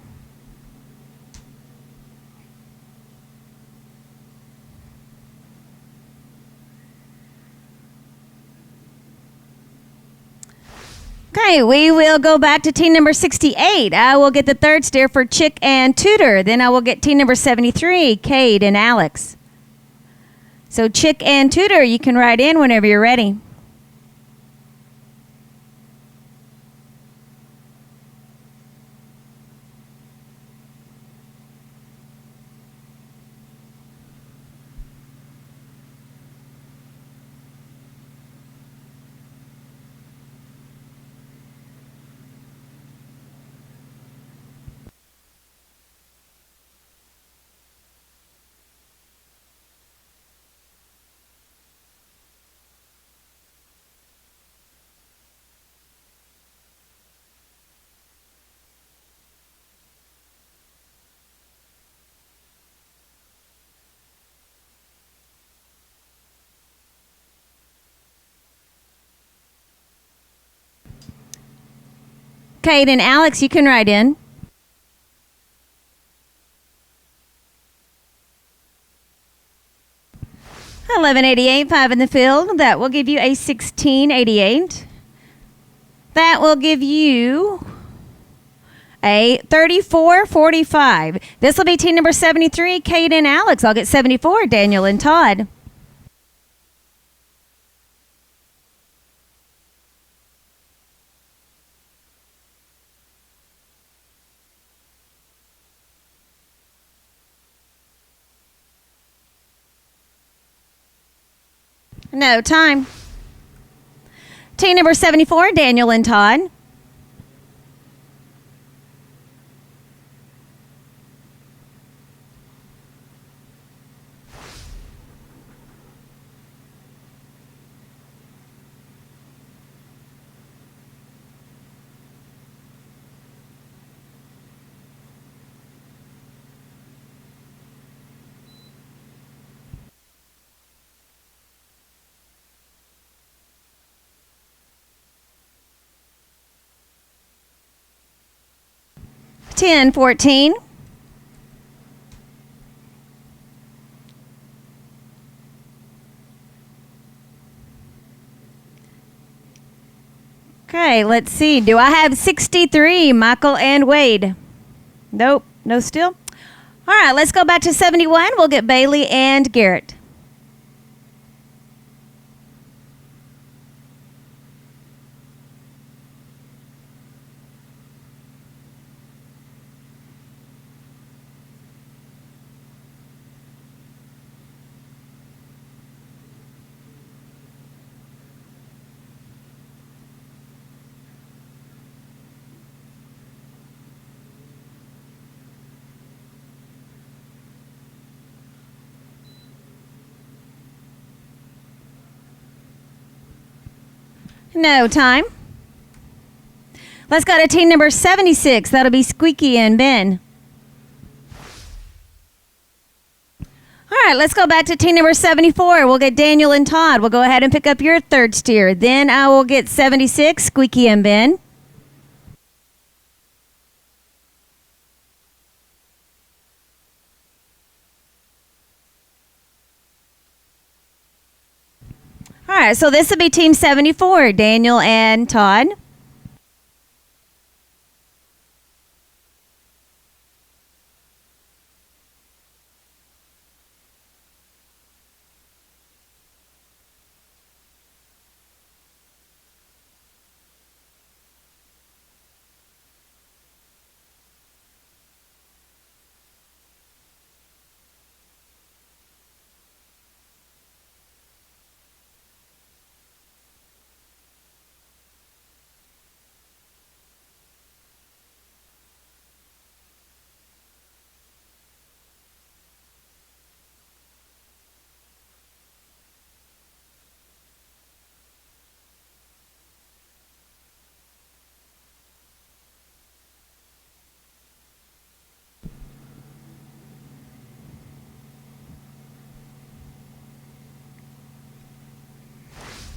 right, we will go back to team number 68. I will get the third steer for Chick and Tudor. Then I will get team number 73, Cade and Alex. So Chick and Tudor, you can write in whenever you're ready. Cade and Alex, you can write in. $11.88, 5 in the field. That will give you a $16.88. That will give you a $34.45. This will be team number 73, Cade and Alex. I'll get 74, Daniel and Todd. No, time. Team number 74, Daniel and Todd. $10, 14. Okay, let's see. Do I have 63, Michael and Wade? Nope, no still. All right, let's go back to 71. We'll get Bailey and Garrett. No, time. Let's go to team number 76. That'll be Squeaky and Ben. All right, let's go back to team number 74. We'll get Daniel and Todd. We'll go ahead and pick up your third steer. Then I will get 76, Squeaky and Ben. All right, so this will be team 74, Daniel and Todd.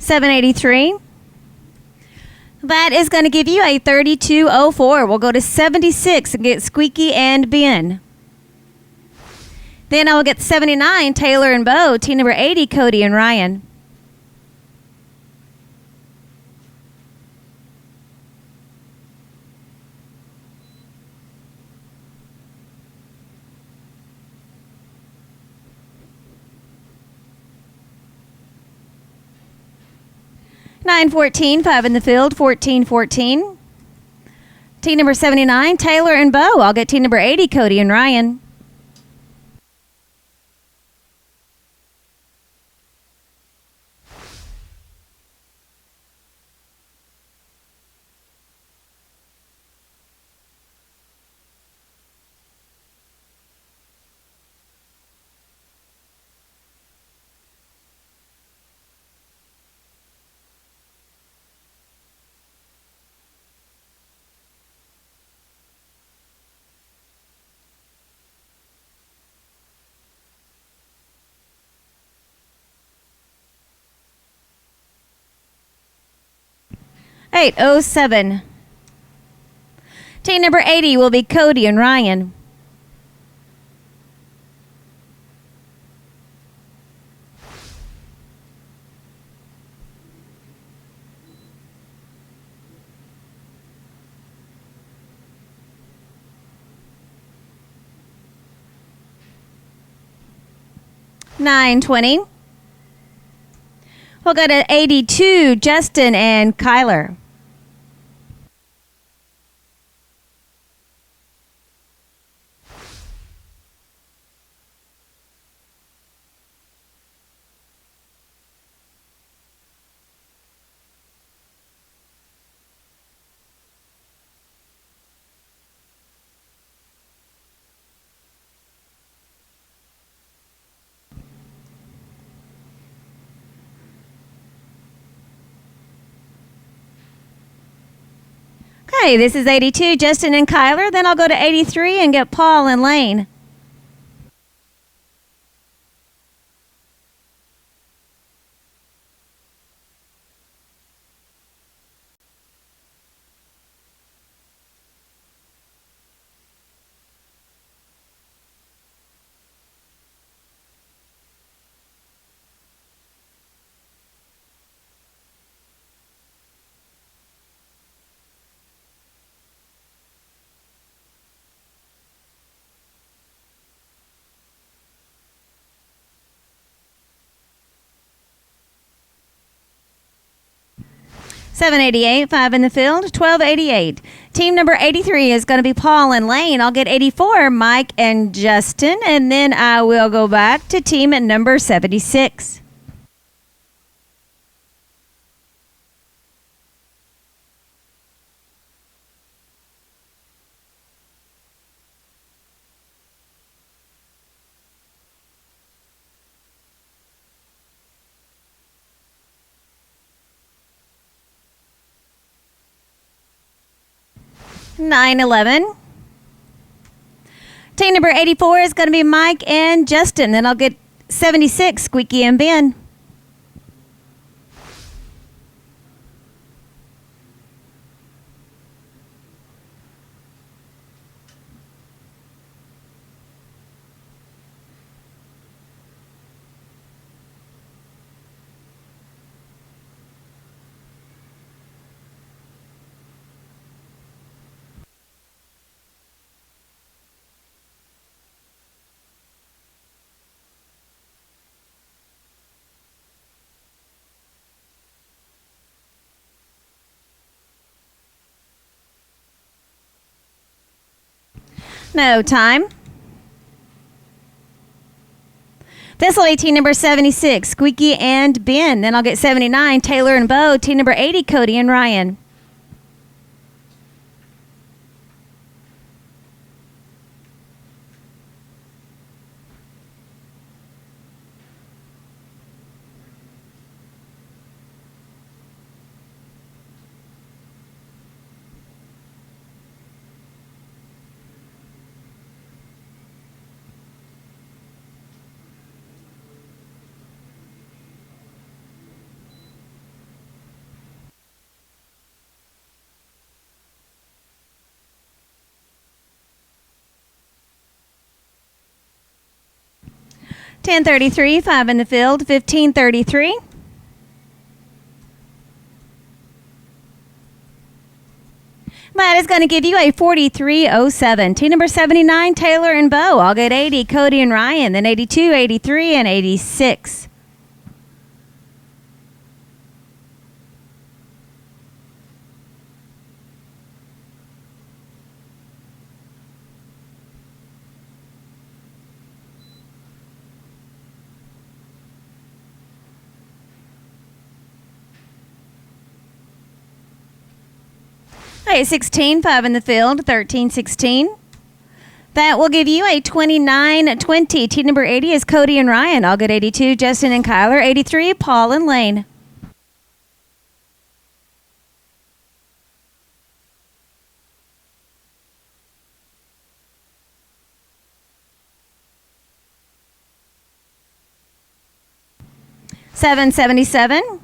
$7.83. That is going to give you a $32.04. We'll go to 76 and get Squeaky and Ben. Then I will get 79, Taylor and Bo. Team number 80, Cody and Ryan. 9-14, 5 in the field, 14-14. Team number 79, Taylor and Bo. I'll get team number 80, Cody and Ryan. Eight, 07. Team number 80 will be Cody and Ryan. Nine 20. We'll go to 82, Justin and Kyler. Okay, this is 82, Justin and Kyler. Then I'll go to 83 and get Paul and Lane. $788, 5 in the field, $12.88. Team number 83 is going to be Paul and Lane. I'll get 84, Mike and Justin, and then I will go back to team at number 76. $911. Team number 84 is going to be Mike and Justin. Then I'll get 76, Squeaky and Ben. No time. This will be team number 76, Squeaky and Ben. Then I'll get 79, Taylor and Bo. Team number 80, Cody and Ryan. $10.33, 5 in the field, $15.33. That is going to give you a 43.07. Team number 79, Taylor and Bo. I'll get 80, Cody and Ryan. Then 82, 83, and 86. All right, 16, 5 in the field, 13, 16. That will give you a 29-20. Team number 80 is Cody and Ryan. I'll get 82, Justin and Kyler. 83, Paul and Lane. $777.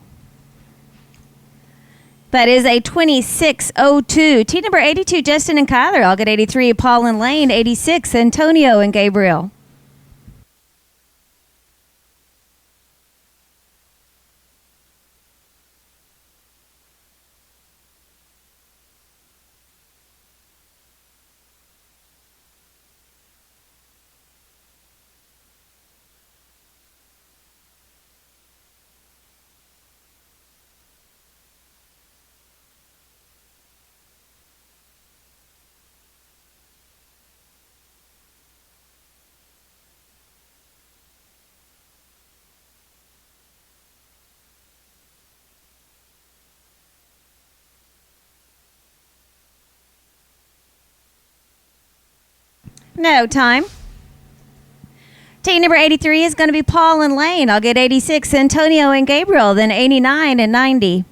That is a 26-02. Team number 82, Justin and Kyler. I'll get 83, Paul and Lane. 86, Antonio and Gabriel. No time. Team number 83 is going to be Paul and Lane. I'll get 86, Antonio and Gabriel, then 89 and 90.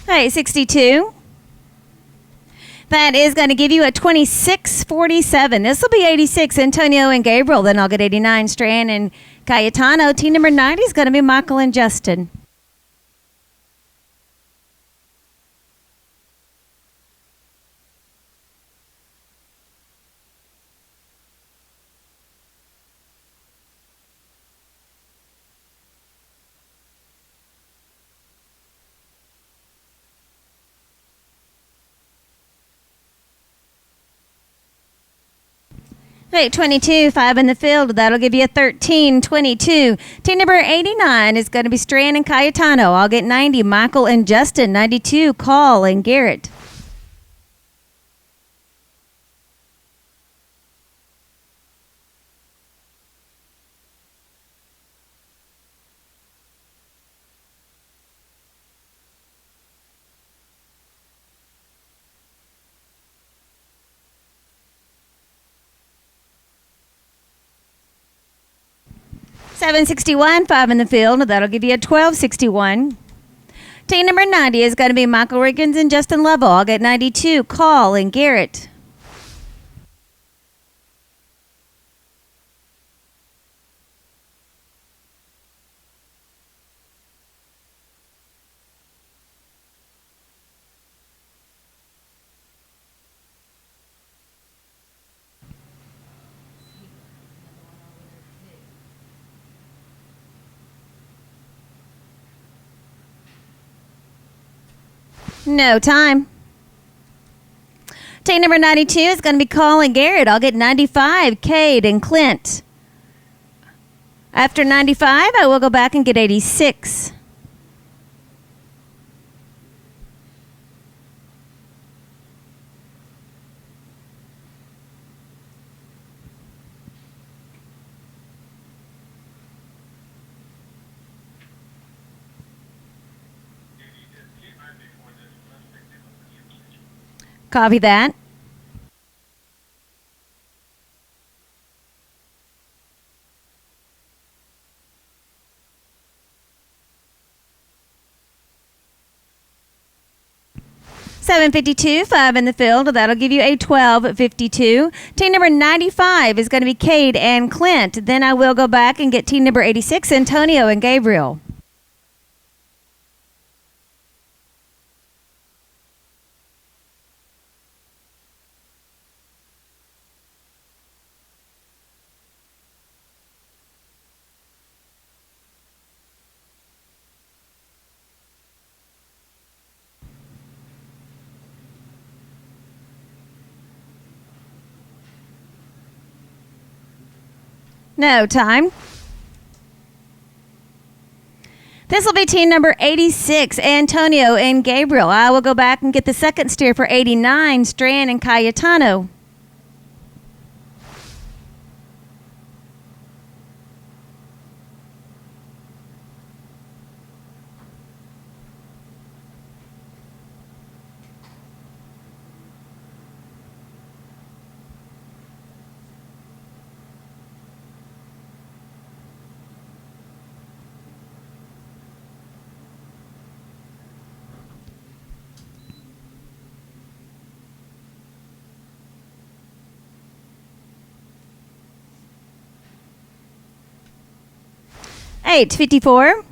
Hey, 62. That is going to give you a 26-47. This will be 86, Antonio and Gabriel. Then I'll get 89, Strand and Cayetano. Team number 90 is going to be Michael and Justin. Hey, 22, 5 in the field. That'll give you a 13-22. Team number 89 is going to be Strand and Cayetano. I'll get 90, Michael and Justin. 92, Call and Garrett. $761, 5 in the field. That'll give you a 12-61. Team number 90 is going to be Michael Riggins and Justin Lovell. I'll get 92, Call and Garrett. No time. Team number 92 is going to be Call and Garrett. I'll get 95, Cade and Clint. After 95, I will go back and get 86. Copy that. $752, 5 in the field. That'll give you a 12-52. Team number 95 is going to be Cade and Clint. Then I will go back and get team number 86, Antonio and Gabriel. No time. This will be team number 86, Antonio and Gabriel. I will go back and get the second steer for 89, Strand and Cayetano. $8.54.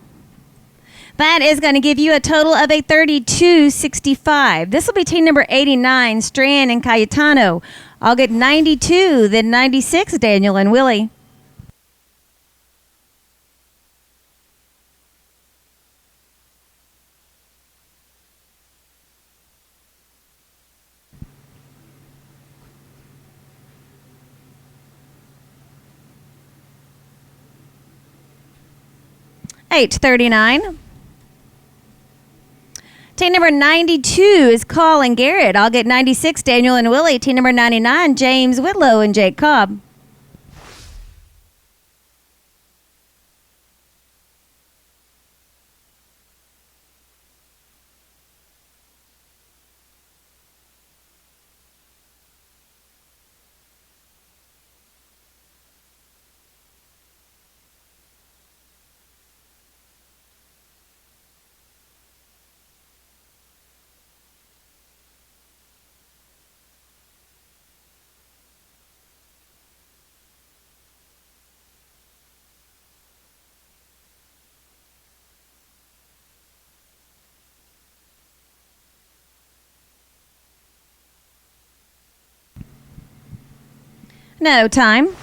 That is going to give you a total of a $32.65. This will be team number 89, Strand and Cayetano. I'll get 92, then 96, Daniel and Willie. $8.39. Team number 92 is Colin Garrett. I'll get 96, Daniel and Willie. Team number 99, James Whitlow and Jake Cobb. No time.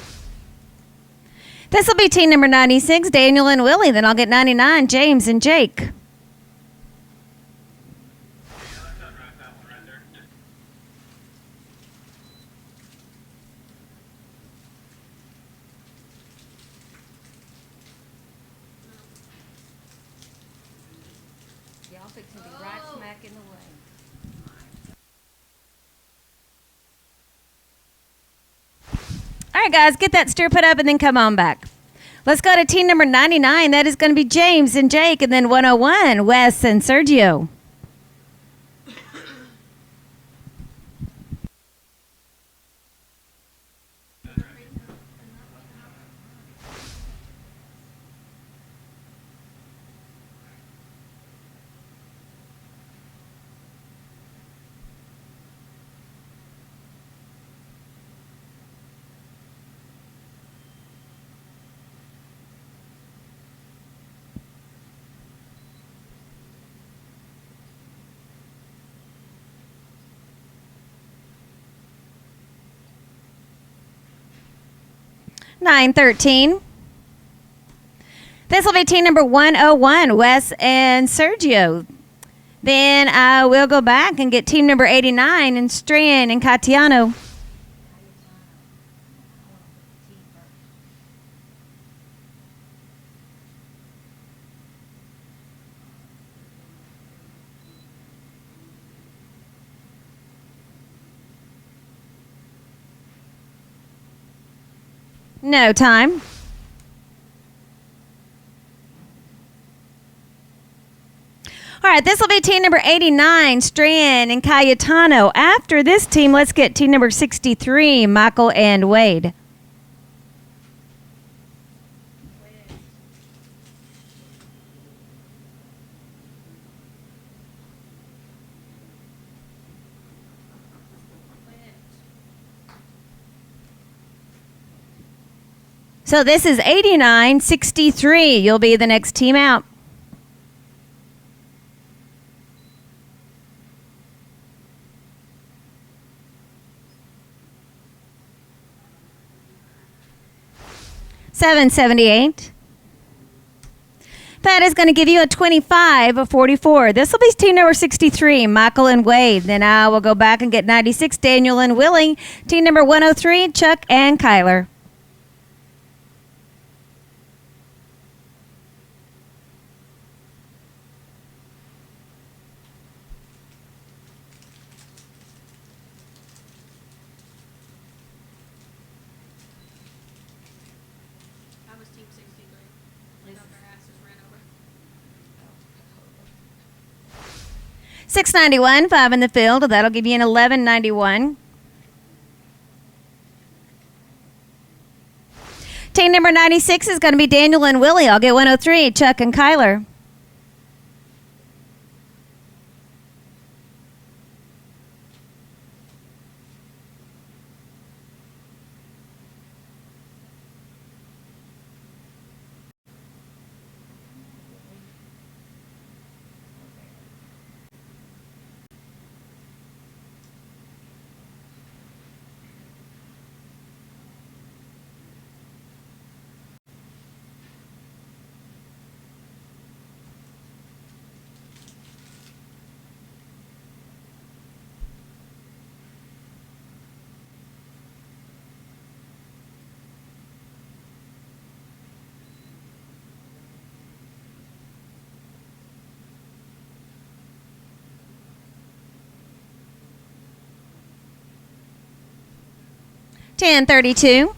This will be team number 96, Daniel and Willie. Then I'll get 99, James and Jake. Y'all fixing to be right smack in the way. All right, guys, get that steer put up and then come on back. Let's go to team number 99. That is going to be James and Jake, and then 101, Wes and Sergio. $9.13. This will be team number 101, Wes and Sergio. Then I will go back and get team number 89 and Strand and Cayetano. No time. All right, this will be team number 89, Strand and Cayetano. After this team, let's get team number 63, Michael and Wade. So this is 89-63. You'll be the next team out. $7.78. That is going to give you a 25-44. This will be team number 63, Michael and Wade. Then I will go back and get 96, Daniel and Willie. Team number 103, Chuck and Kyler. 691, 5 in the field. That'll give you an 1191. Team number 96 is going to be Daniel and Willie. I'll get 103, Chuck and Kyler. Ten 32.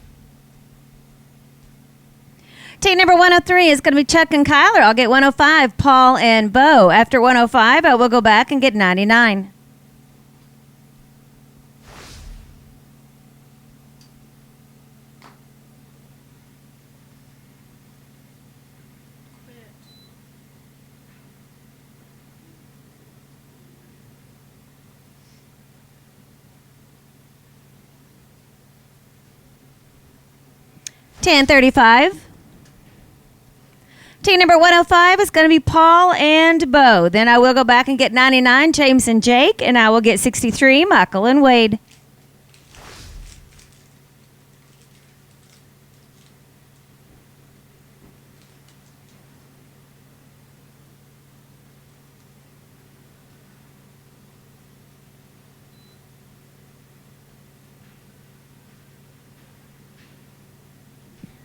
Team number 103 is going to be Chuck and Kyler. I'll get 105, Paul and Bo. After 105, I will go back and get 99. Ten 35. Team number 105 is going to be Paul and Bo. Then I will go back and get 99, James and Jake, and I will get 63, Michael and Wade.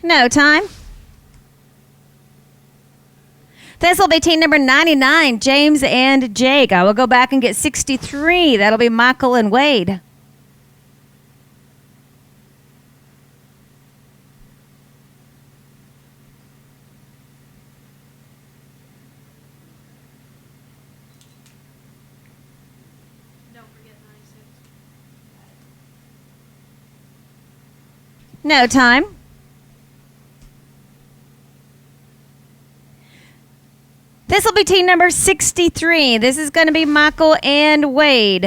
No time. This will be team number 99, James and Jake. I will go back and get 63. That'll be Michael and Wade. Don't forget 96. No time. This will be team number 63. This is going to be Michael and Wade.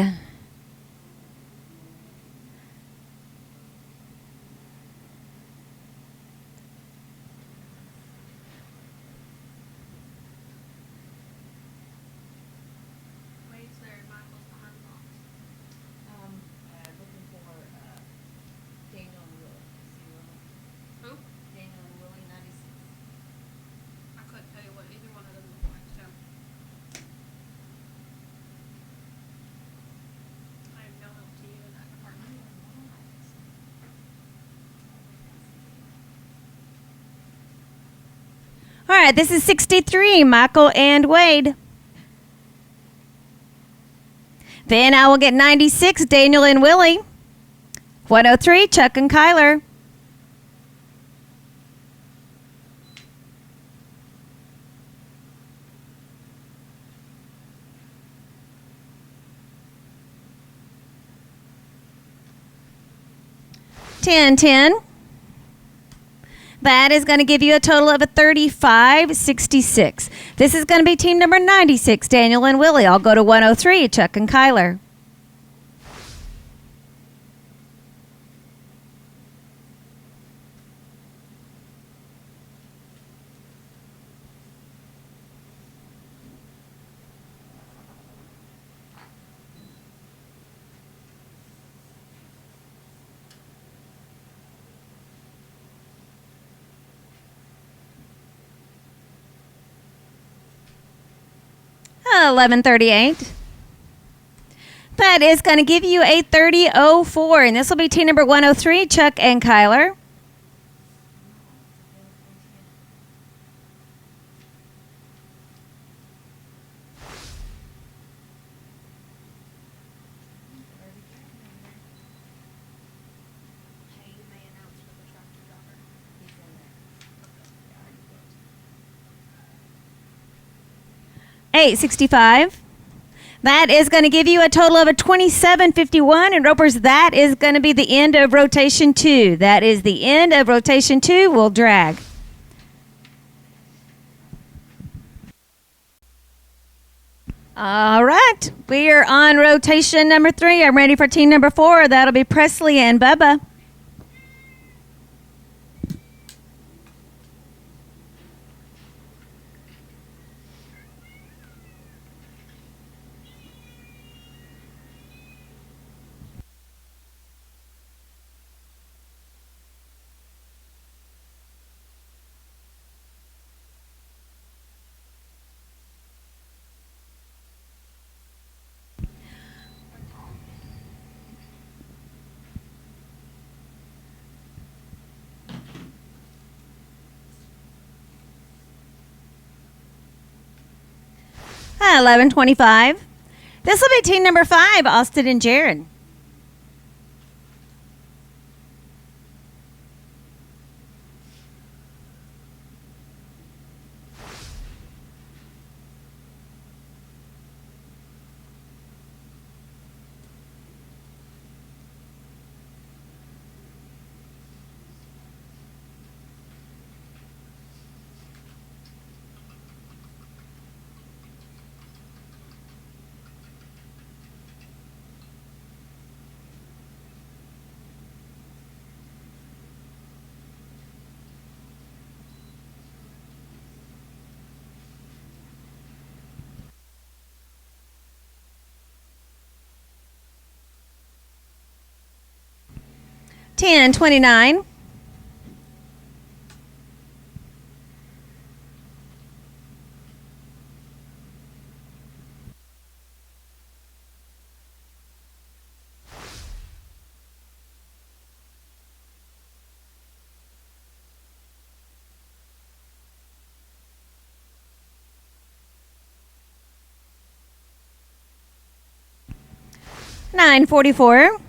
Wade's there, Michael's behind the box. Looking for Daniel and Willie. Who? Daniel and Willie, 96. I couldn't tell you what either one of them looked like, so. I have no help to you in that department. All right, this is 63, Michael and Wade. Then I will get 96, Daniel and Willie. 103, Chuck and Kyler. Ten. That is going to give you a total of a 35.66. This is going to be team number 96, Daniel and Willie. I'll go to 103, Chuck and Kyler. $11.38. That is going to give you a 30.04, and this will be team number 103, Chuck and Kyler. Hey, you may announce for the tractor driver. He's in there. Yeah, I already booked. 865. That is going to give you a total of a 27.51. And Ropers, that is going to be the end of rotation 2. That is the end of rotation 2. We'll drag. All right. We are on rotation number 3. I'm ready for team number 4. That'll be Presley and Bubba. At 11:25. This will be team number 5, Austin and Jared. Ten 29. $9.44.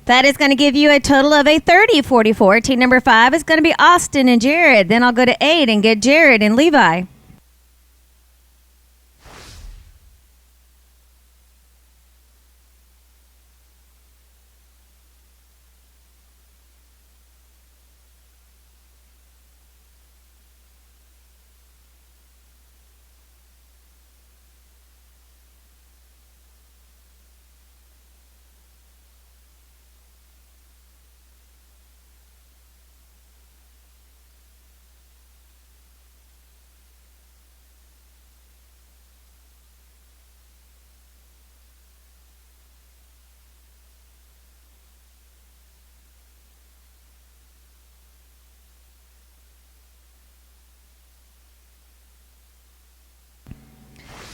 That is going to give you a total of a $30.44. Team number 5 is going to be Austin and Jared. Then I'll go to 8 and get Jared and Levi.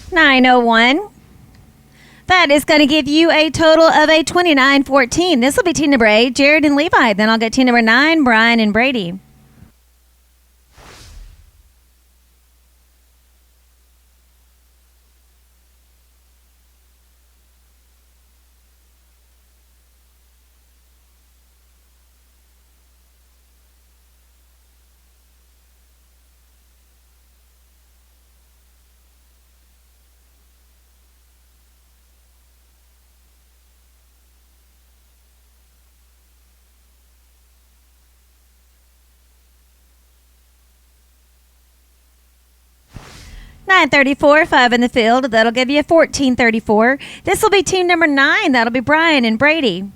$9.01. That is going to give you a total of a $29.14. This will be team number 8, Jared and Levi. Then I'll get team number 9, Brian and Brady. $9.34, 5 in the field. That'll give you a $14.34. This will be team number 9. That'll be Brian and Brady.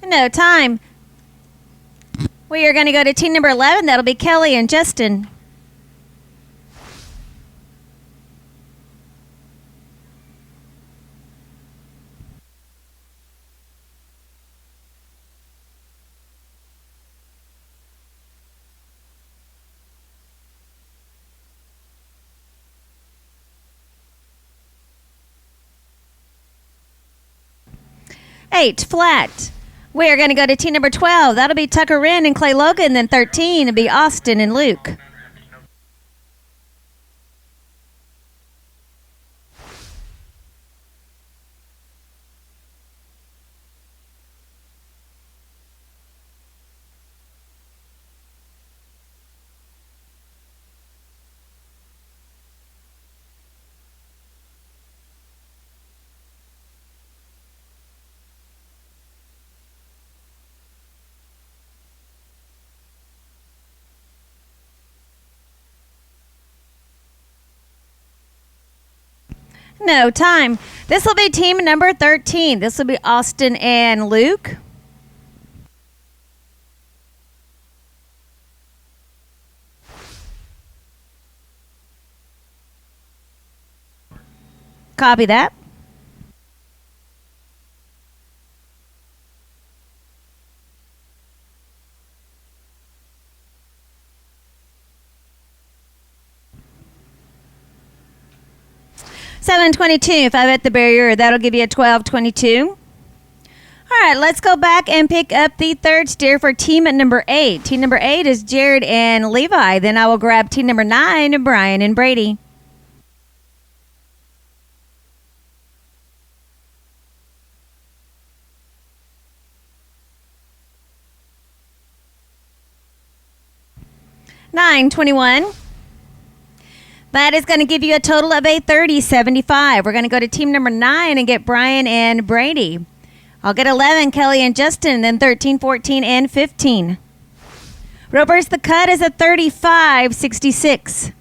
No time. We are going to go to team number 11. That'll be Kelly and Justin. 8, flat. We're going to go to team number 12. That'll be Tucker Wren and Clay Logan. Then 13 will be Austin and Luke. No, time. This will be team number 13. This will be Austin and Luke. Copy that. $7.22. If I bet the barrier, that'll give you a $12.22. All right, let's go back and pick up the third steer for team at number 8. Team number 8 is Jared and Levi. Then I will grab team number 9, Brian and Brady. $9.21. That is going to give you a total of a $30.75. We're going to go to team number 9 and get Brian and Brady. I'll get 11, Kelly and Justin, then 13, 14, and 15. Ropers, the cut is a $35.66.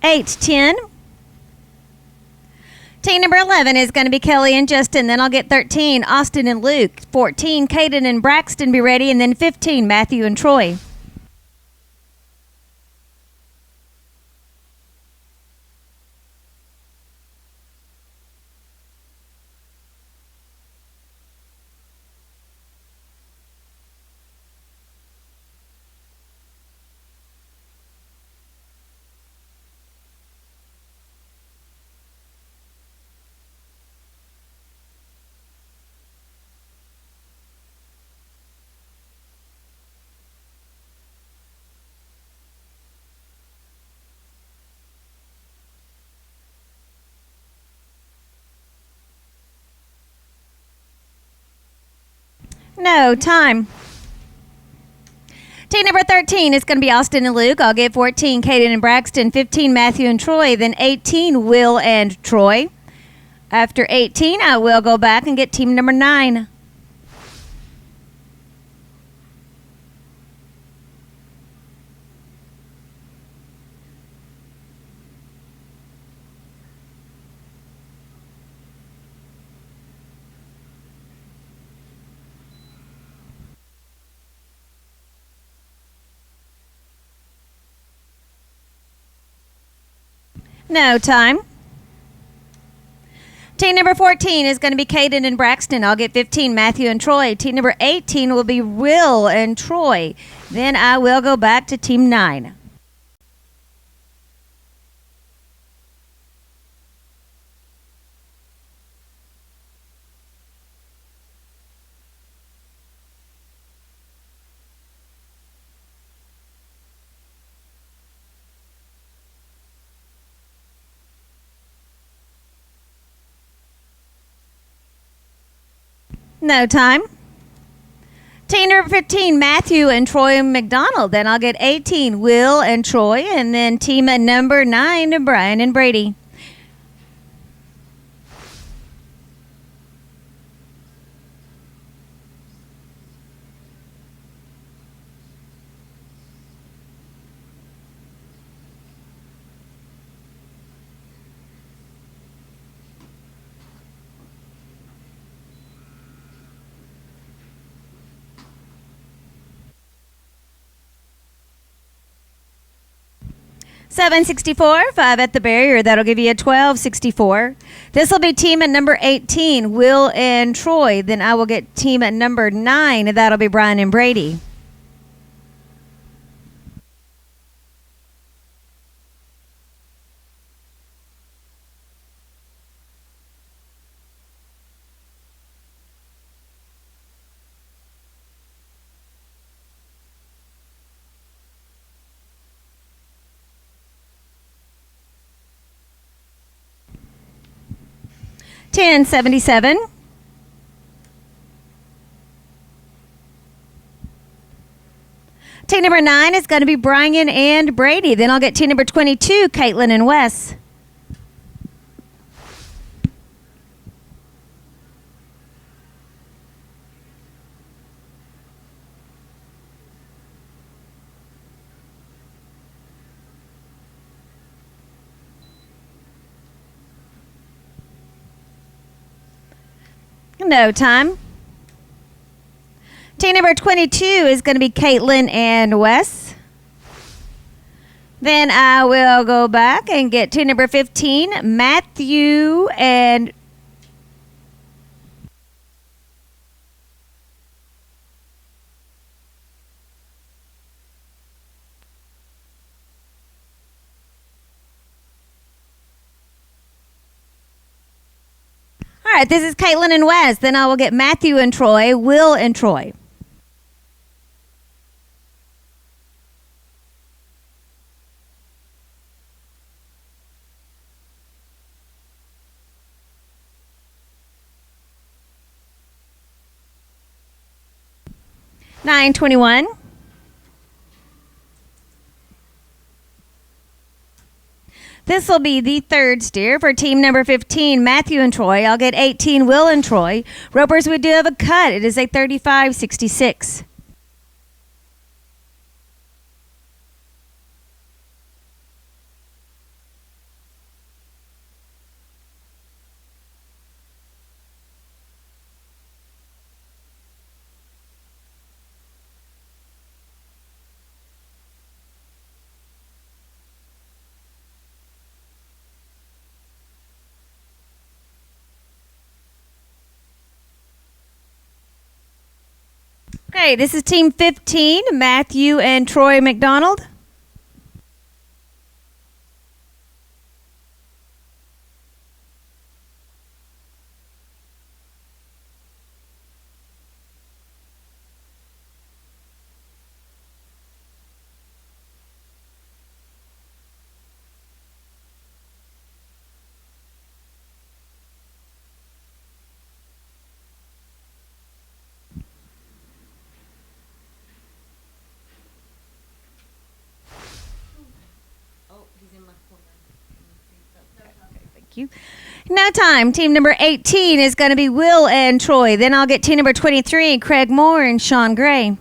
Eight, 10. Team number 11 is going to be Kelly and Justin. Then I'll get 13, Austin and Luke. 14, Caden and Braxton, be ready. And then 15, Matthew and Troy. No, time. Team number 13 is going to be Austin and Luke. I'll get 14, Caden and Braxton. 15, Matthew and Troy. Then 18, Will and Troy. After 18, I will go back and get team number 9. No, time. Team number 14 is going to be Caden and Braxton. I'll get 15, Matthew and Troy. Team number 18 will be Will and Troy. Then I will go back to team 9. No, time. Team number 15, Matthew and Troy McDonald. Then I'll get 18, Will and Troy. And then team at number 9, Brian and Brady. 764, 5 at the barrier. That'll give you a 1264. This will be team at number 18, Will and Troy. Then I will get team at number 9, and that'll be Brian and Brady. $10.77. Team number 9 is going to be Brian and Brady. Then I'll get team number 22, Caitlin and Wes. No time. Team number 22 is going to be Caitlin and Wes. Then I will go back and get team number 15, Matthew and All right, this is Caitlin and Wes. Then I will get Matthew and Troy, Will and Troy. $9.21. This will be the third steer for team number 15, Matthew and Troy. I'll get 18, Will and Troy. Ropers, we do have a cut. It is a 35.66. Okay, this is team 15, Matthew and Troy McDonald. Oh, he's in my corner. Thank you. No time. Team number 18 is going to be Will and Troy. Then I'll get team number 23, Craig Moore and Sean Gray.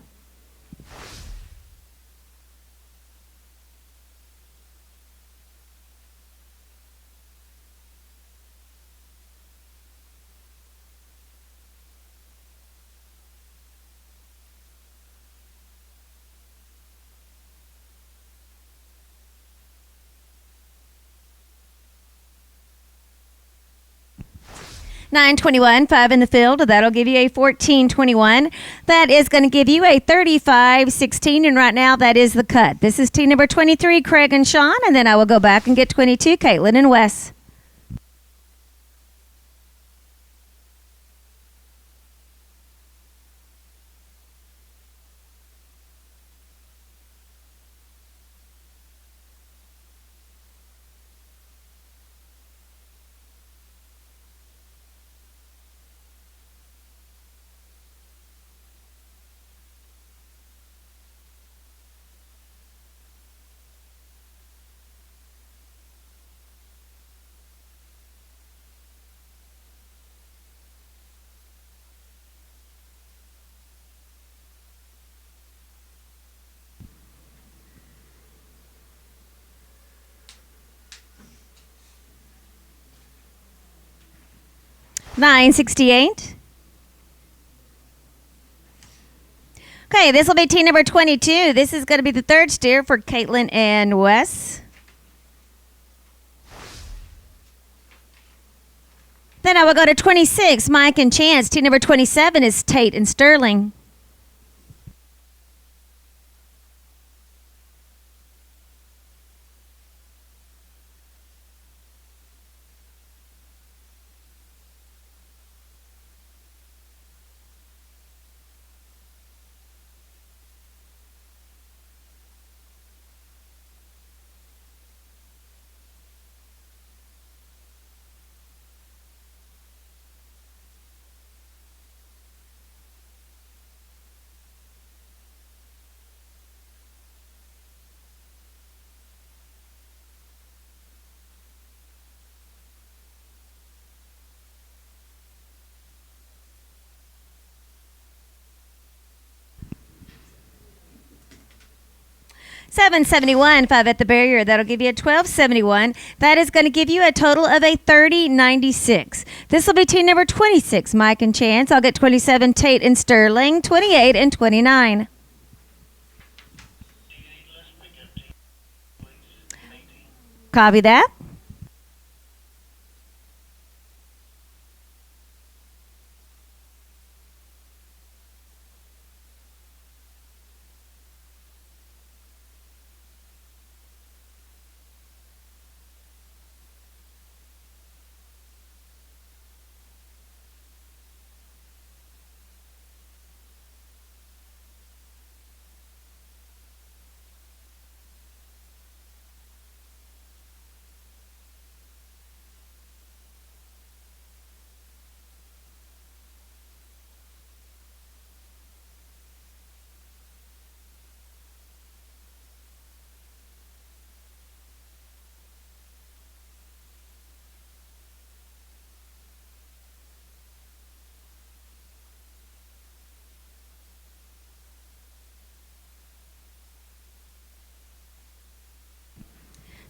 $9.21, 5 in the field. That'll give you a $14.21. That is going to give you a $35.16, and right now that is the cut. This is team number 23, Craig and Sean, and then I will go back and get 22, Caitlin and Wes. $9.68. Okay, this will be team number 22. This is going to be the third steer for Caitlin and Wes. Then I will go to 26, Mike and Chance. Team number 27 is Tate and Sterling. $771, 5 at the barrier. That'll give you a $12.71. That is going to give you a total of a $30.96. This will be team number 26, Mike and Chance. I'll get 27, Tate and Sterling, 28 and 29. Copy that.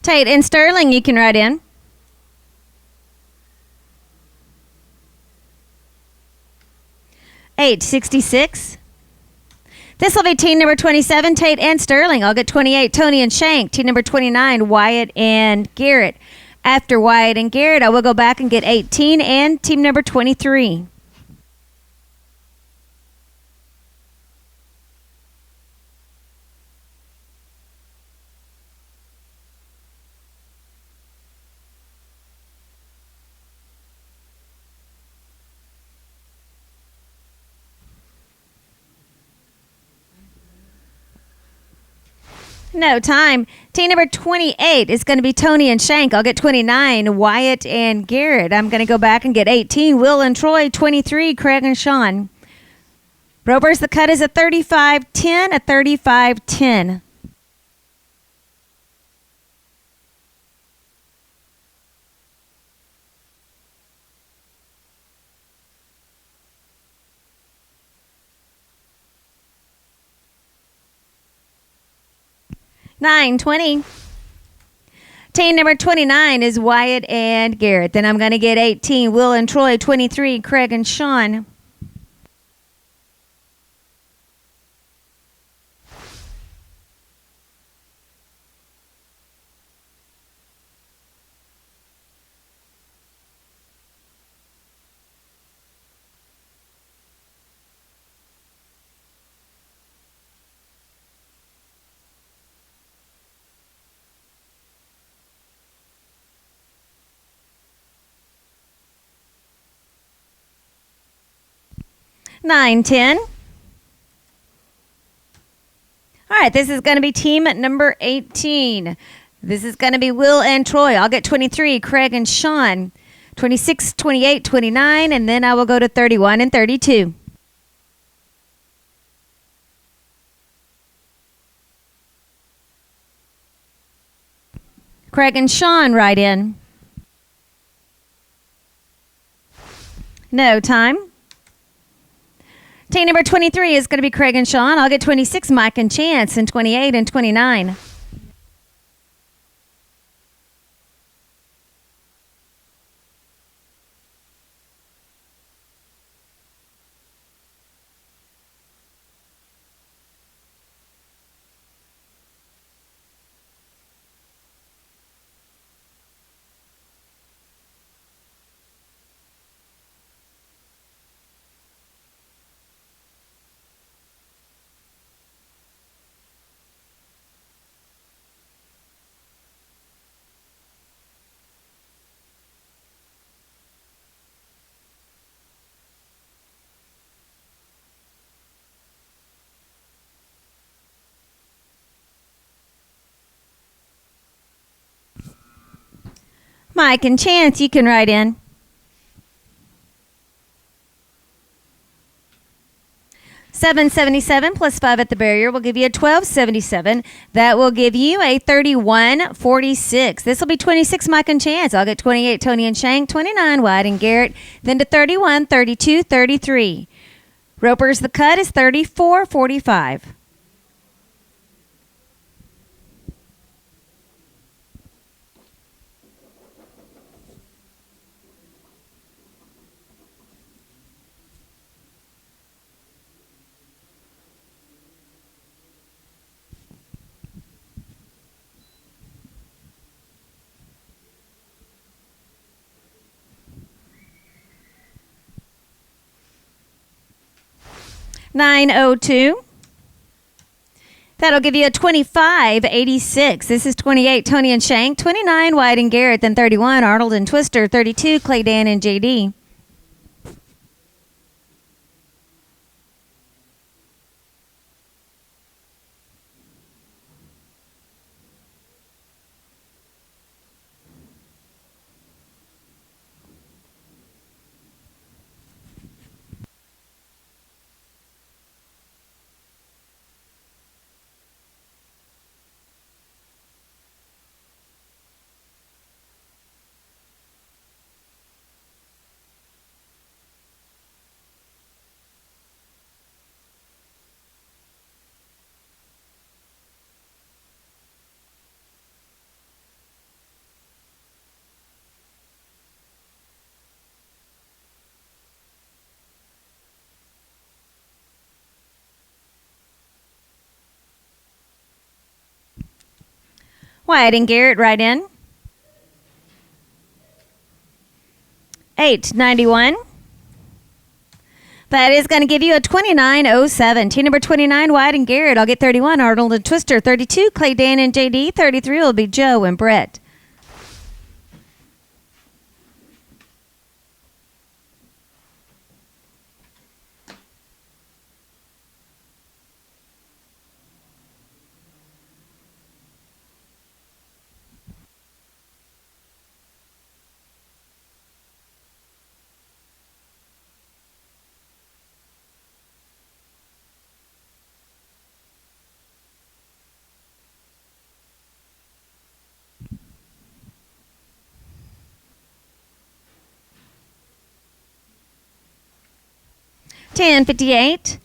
Tate and Sterling, you can write in. $8.66. This will be team number 27, Tate and Sterling. I'll get 28, Tony and Shank. Team number 29, Wyatt and Garrett. After Wyatt and Garrett, I will go back and get 18 and team number 23. No time. Team number 28 is going to be Tony and Shank. I'll get 29, Wyatt and Garrett. I'm going to go back and get 18, Will and Troy. 23, Craig and Sean. Ropers, the cut is a 35-10, a 35-10. $9.20. Team number 29 is Wyatt and Garrett. Then I'm going to get 18, Will and Troy. 23, Craig and Sean. $9.10. All right, this is going to be team number 18. This is going to be Will and Troy. I'll get 23, Craig and Sean. 26, 28, 29, and then I will go to 31 and 32. Craig and Sean right in. No time. Team number 23 is going to be Craig and Sean. I'll get 26, Mike and Chance, and 28 and 29. Mike and Chance, you can write in. $7.77 plus 5 at the barrier will give you a $12.77. That will give you a $31.46. This will be 26 Mike and Chance. I'll get 28 Tony and Shank, 29 White and Garrett, then to 31, 32, 33. Roper's the cut is 34.45. $9.02. That'll give you a $25.86. This is 28 Tony and Shank, 29 White and Garrett, then 31 Arnold and Twister, 32 Clay Dan and JD. Wyatt and Garrett, right in. $8.91. That is going to give you a $29.07. Team number 29, Wyatt and Garrett. I'll get 31, Arnold and Twister. 32, Clay Dan and JD. 33 will be Joe and Brett. $10.58.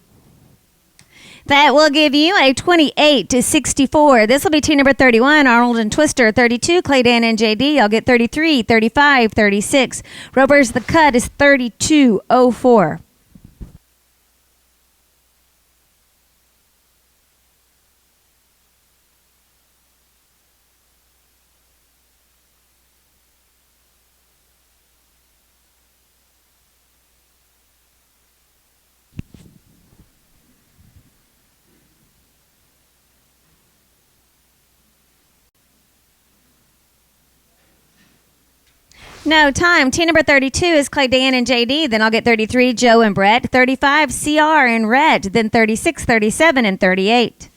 That will give you a 28-64. This will be team number 31, Arnold and Twister. 32, Clay Dan and JD. I'll get 33, 35, 36. Roper's the cut is 32.04. No time. Team number 32 is Clay Dan and JD. Then I'll get 33, Joe and Brett. 35, CR and Red. Then 36, 37, and 38.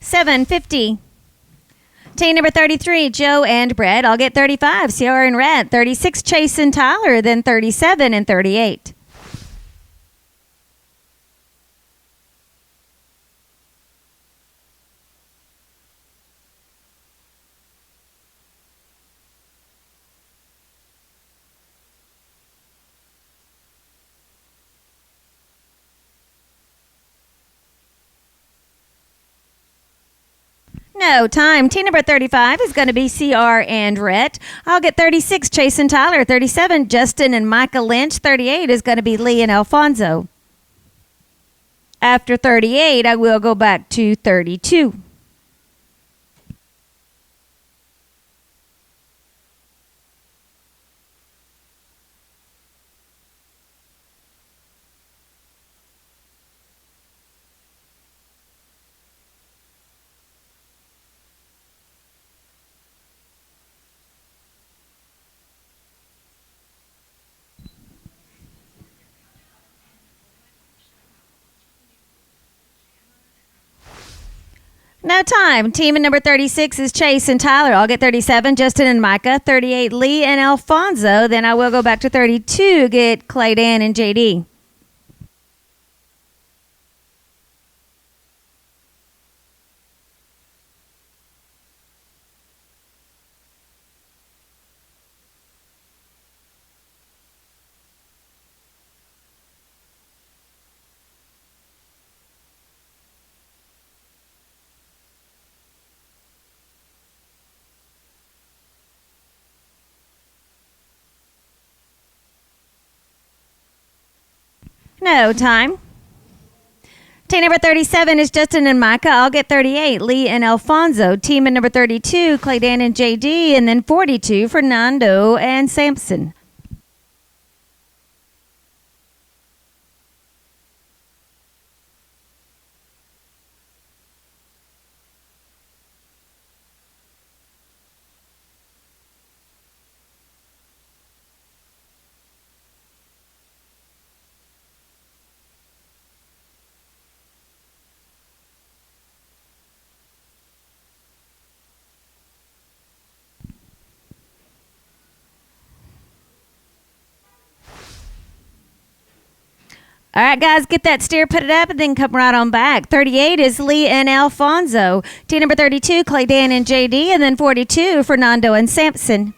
$7.50. Team number 33, Joe and Brett. I'll get 35, CR and Red. 36, Chase and Tyler. Then 37 and 38. No time. Team number 35 is going to be CR and Rhett. I'll get 36, Chase and Tyler. 37, Justin and Micah Lynch. 38 is going to be Lee and Alfonso. After 38, I will go back to 32. No time. Team in number 36 is Chase and Tyler. I'll get 37, Justin and Micah. 38, Lee and Alfonso. Then I will go back to 32, get Clay, Dan, and JD. No time. Team number 37 is Justin and Micah. I'll get 38, Lee and Alfonso. Team in number 32, Clay, Dan, and JD. And then 42, Fernando and Sampson. All right, guys, get that steer, put it up, and then come right on back. 38 is Lee and Alfonso. Team number 32, Clay, Dan, and JD. And then 42, Fernando and Sampson.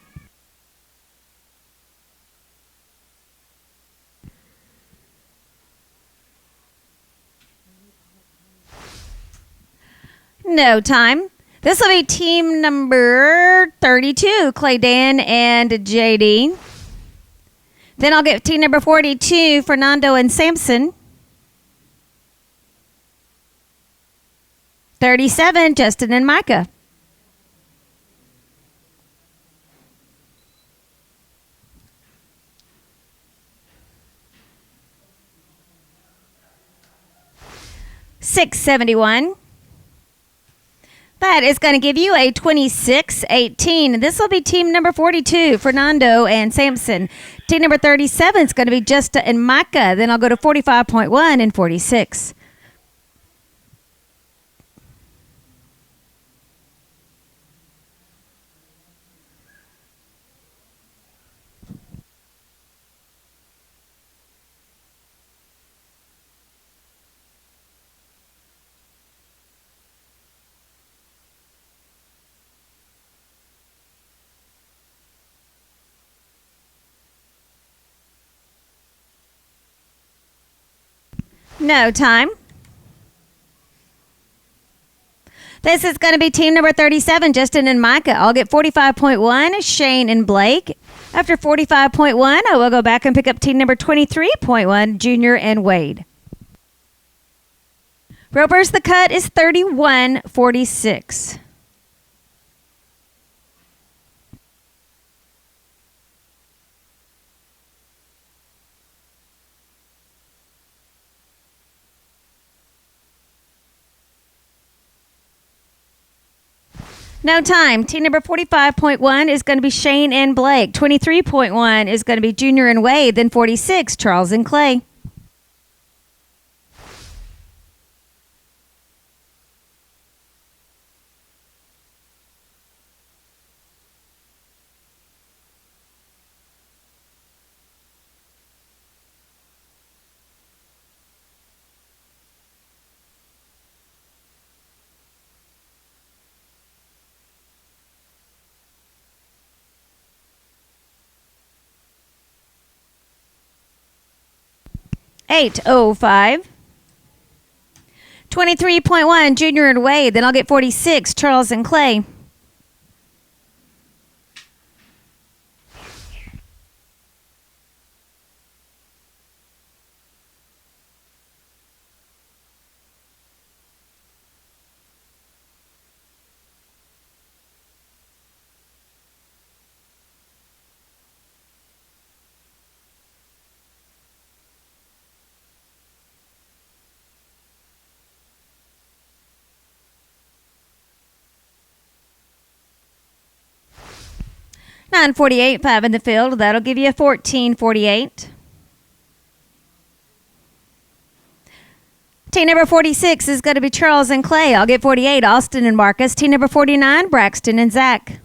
No time. This will be team number 32, Clay, Dan, and JD. Then I'll get team number 42, Fernando and Sampson. 37, Justin and Micah. $671. That is going to give you a 26-18. This will be team number 42, Fernando and Sampson. Team number 37 is going to be Justa and Micah. Then I'll go to 45.1 and 46. No time. This is going to be team number 37, Justin and Micah. I'll get 45.1, Shane and Blake. After 45.1, I will go back and pick up team number 23.1, Junior and Wade. Ropers, the cut is 31.46. No time. Team number 45.1 is going to be Shane and Blake. 23.1 is going to be Junior and Wade. Then 46, Charles and Clay. $805. 23.1, Junior and Wade. Then I'll get 46, Charles and Clay. $948.5 in the field. That'll give you a $14.48. Team number 46 is going to be Charles and Clay. I'll get 48, Austin and Marcus. Team number 49, Braxton and Zach.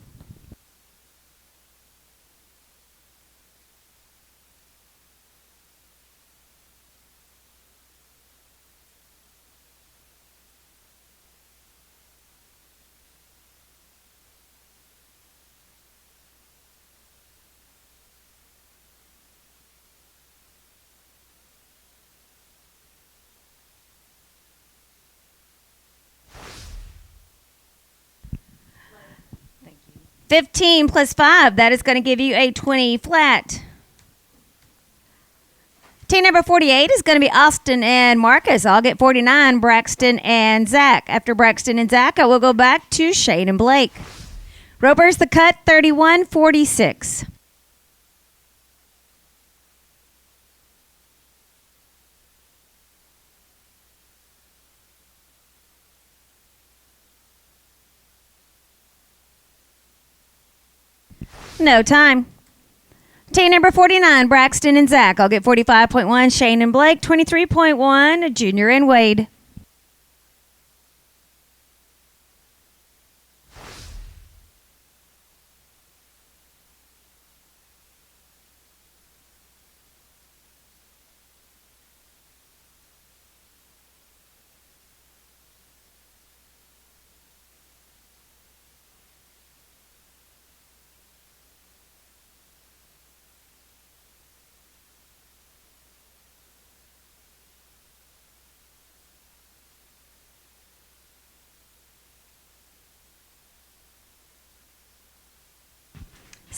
Thank you. 15 plus 5, that is going to give you a 20 flat. Team number 48 is going to be Austin and Marcus. I'll get 49, Braxton and Zach. After Braxton and Zach, I will go back to Shane and Blake. Ropers, the cut, 31-46. No time. Team number 49, Braxton and Zach. I'll get 45.1, Shane and Blake. 23.1, Junior and Wade.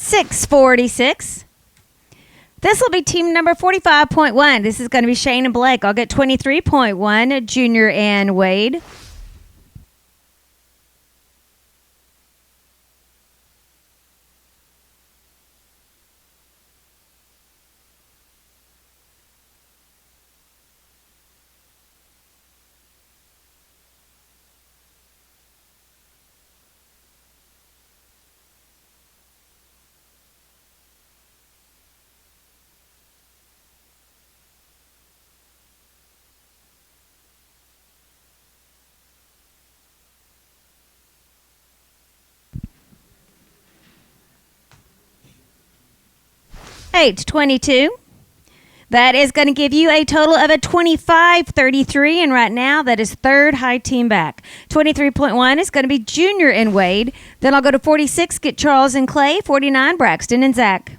$6.46. This will be team number 45.1. This is going to be Shane and Blake. I'll get 23.1, Junior and Wade. $8.22. That is going to give you a total of a 25.33, and right now that is third high team back. 23.1 is going to be Junior and Wade. Then I'll go to 46, get Charles and Clay. 49, Braxton and Zach.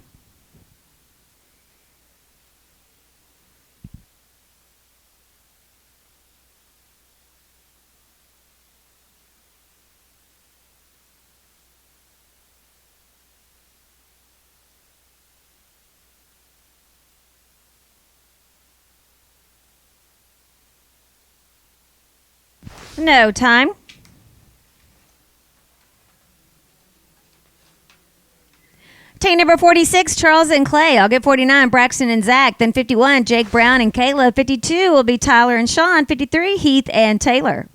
No time. Team number 46, Charles and Clay. I'll get 49, Braxton and Zach. Then 51, Jake Brown and Caleb. 52 will be Tyler and Sean. 53, Heath and Taylor.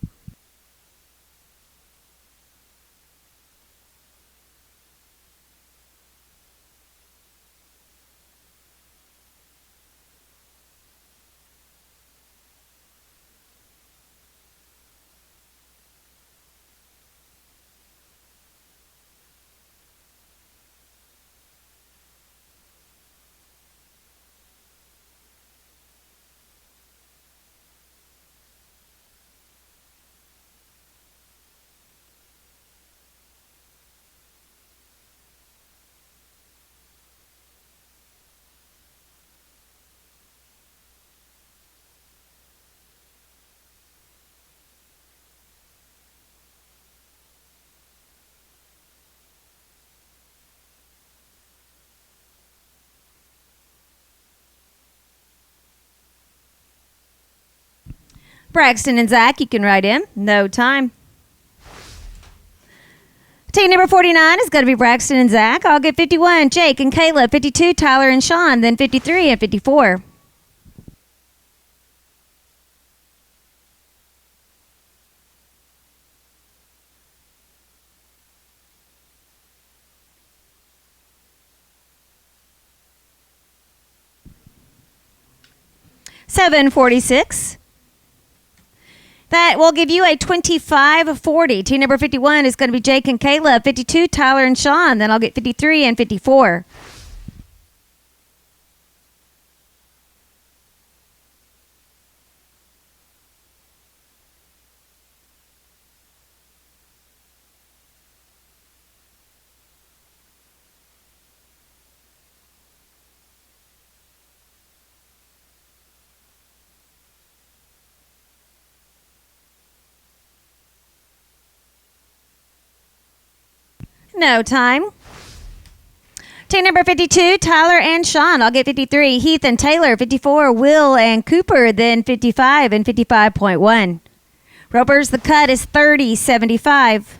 Braxton and Zach, you can write in. No time. Team number 49 is going to be Braxton and Zach. I'll get 51, Jake and Caleb. 52, Tyler and Sean. Then 53 and 54. $7.46. That will give you a 25-40. Team number 51 is going to be Jake and Caleb. 52, Tyler and Sean. Then I'll get 53 and 54. No time. Team number 52, Tyler and Sean. I'll get 53. Heath and Taylor. 54, Will and Cooper. Then 55 and 55.1. Ropers, the cut is 30-75.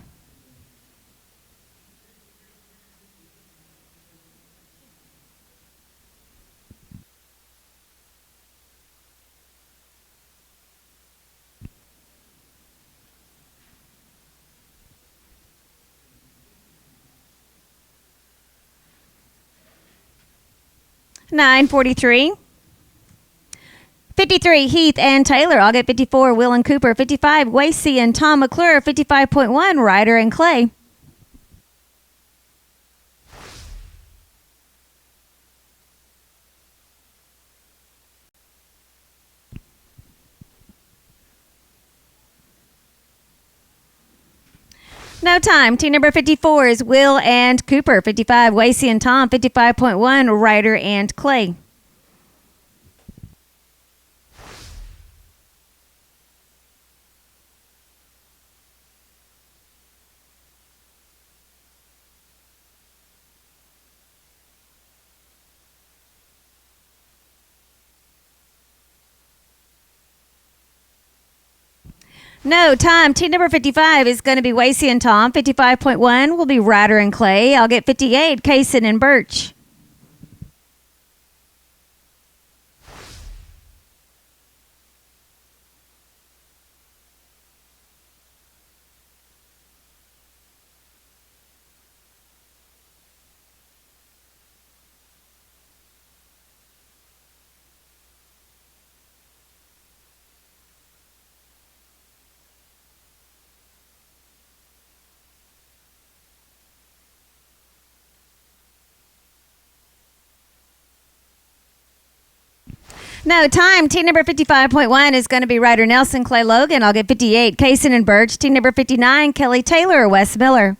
$9.43. 53, Heath and Taylor. I'll get 54, Will and Cooper. 55, Wasey and Tom McClure. 55.1, Ryder and Clay. No time. Team number 54 is Will and Cooper. 55, Wasey and Tom. 55.1, Ryder and Clay. No time. Team number 55 is going to be Wasey and Tom. 55.1 will be Ryder and Clay. I'll get 58, Kaysen and Birch. No time. Team number 55.1 is going to be Ryder Nelson, Clay Logan. I'll get 58, Kaysen and Birch. Team number 59, Kelly Taylor, Wes Miller.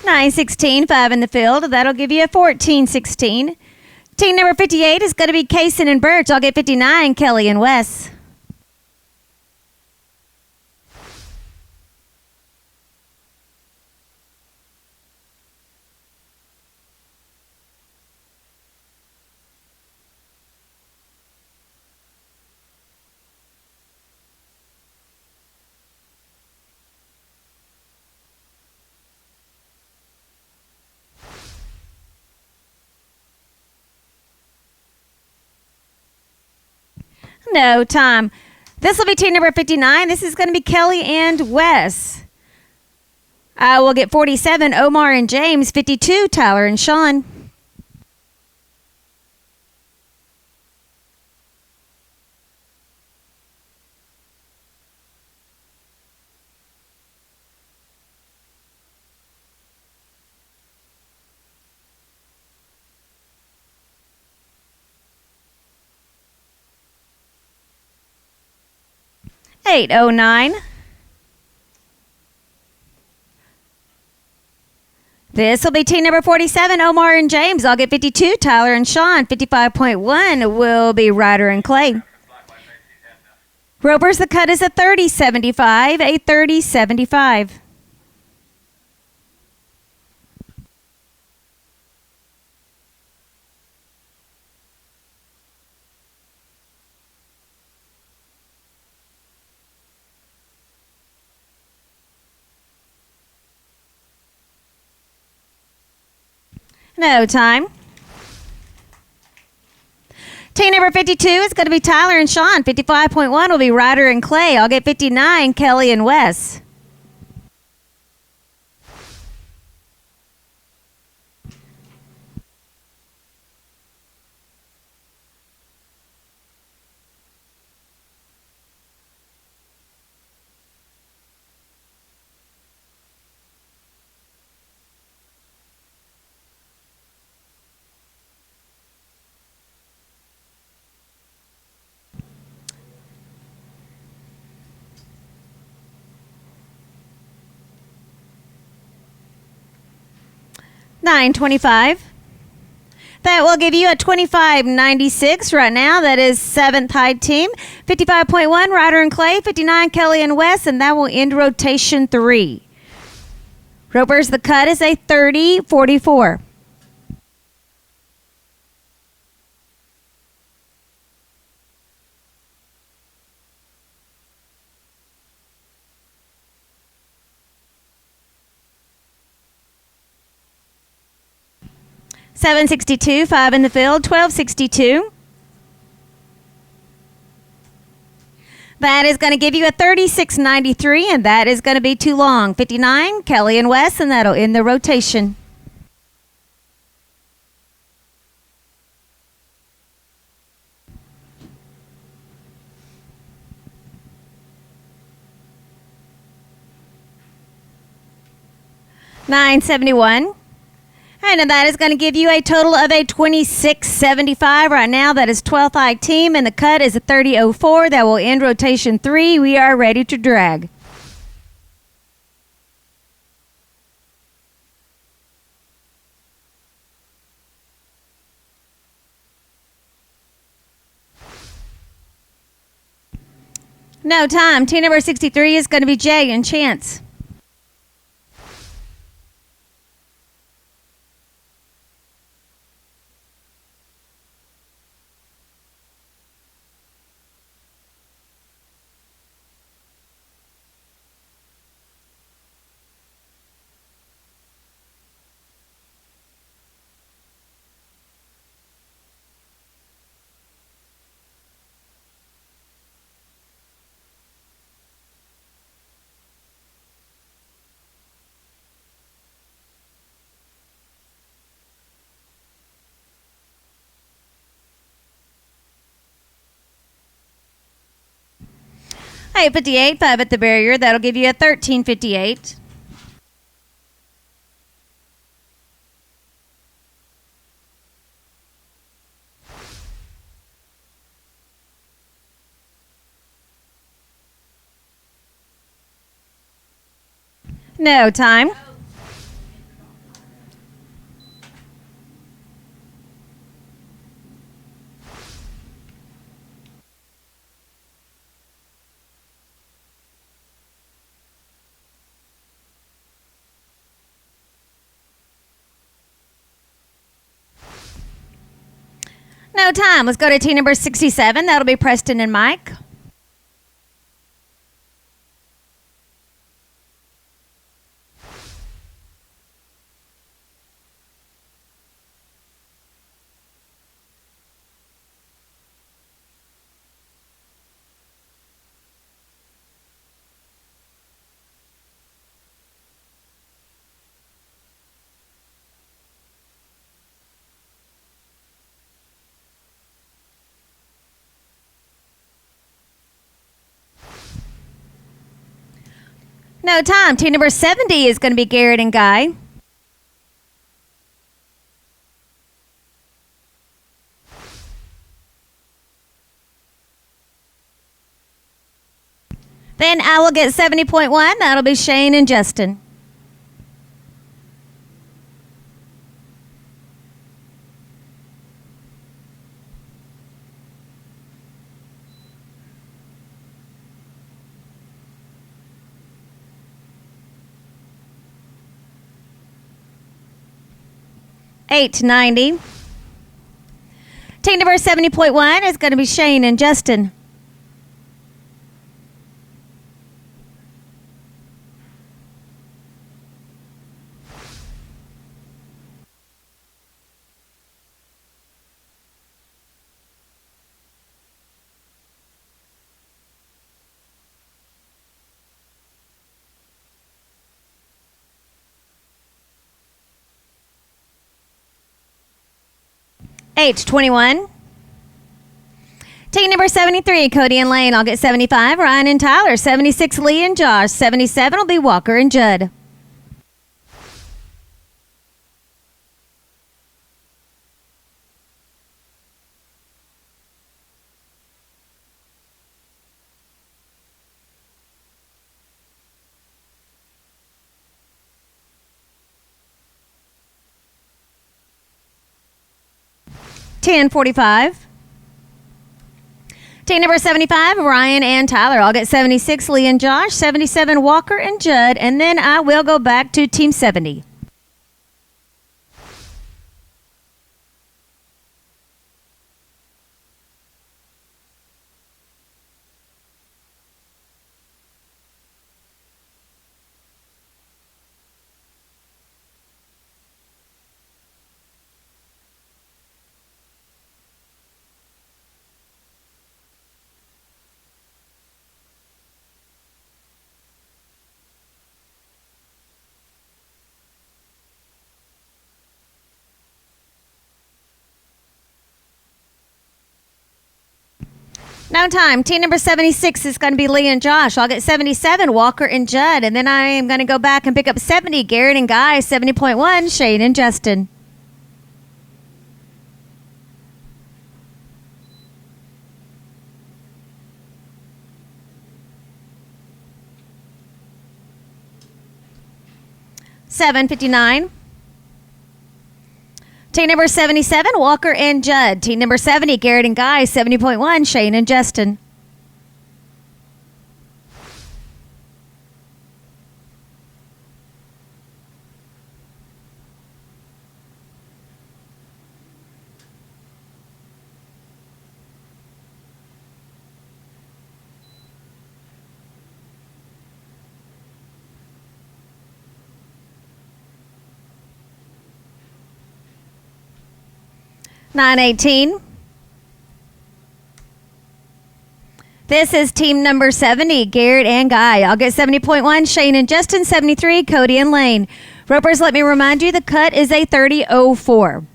$9.16, 5 in the field. That'll give you a 14-16. Team number 58 is going to be Kaysen and Birch. I'll get 59, Kelly and Wes. No time. This will be team number 59. This is going to be Kelly and Wes. I will get 47, Omar and James. 52, Tyler and Sean. $8.09. This will be team number 47, Omar and James. I'll get 52, Tyler and Sean. 55.1 will be Ryder and Clay. Ropers, the cut is a 30-75, a 30-75. No time. Team number 52 is going to be Tyler and Sean. 55.1 will be Ryder and Clay. I'll get 59, Kelly and Wes. $9.25. That will give you a $25.96 right now. That is 7th high team. 55.1, Ryder and Clay. 59, Kelly and Wes, and that will end rotation 3. Ropers, the cut is a 30.44. $7.62, 5 in the field, $12.62. That is going to give you a $36.93, and that is going to be too long. 59, Kelly and Wes, and that'll end the rotation. $9.71. And that is going to give you a total of a $26.75 right now. That is 12th high team, and the cut is a 30.04. That will end rotation 3. We are ready to drag. No time. Team number 63 is going to be Jay and Chance. Hey, 58, 5 at the barrier. That'll give you a 13.58. No time. No time. Let's go to team number 67. That'll be Preston and Mike. No time. Team number 70 is going to be Garrett and Guy. Then I will get 70.1. That'll be Shane and Justin. $8.90. Team number 70.1 is going to be Shane and Justin. 8-21. Team number 73, Cody and Lane. I'll get 75. Ryan and Tyler. 76, Lee and Josh. 77 will be Walker and Judd. $10.45. Team number 75, Ryan and Tyler. I'll get 76, Lee and Josh. 77, Walker and Judd. And then I will go back to Team 70. No time. Team number 76 is going to be Lee and Josh. I'll get 77, Walker and Judd. And then I am going to go back and pick up 70, Garrett and Guy. 70.1, Shane and Justin. $7.59. Team number 77, Walker and Judd. Team number 70, Garrett and Guy. 70.1, Shane and Justin. $9.18. This is team number 70, Garrett and Guy. I'll get 70.1, Shane and Justin. 73, Cody and Lane. Ropers, let me remind you, the cut is a 30.04.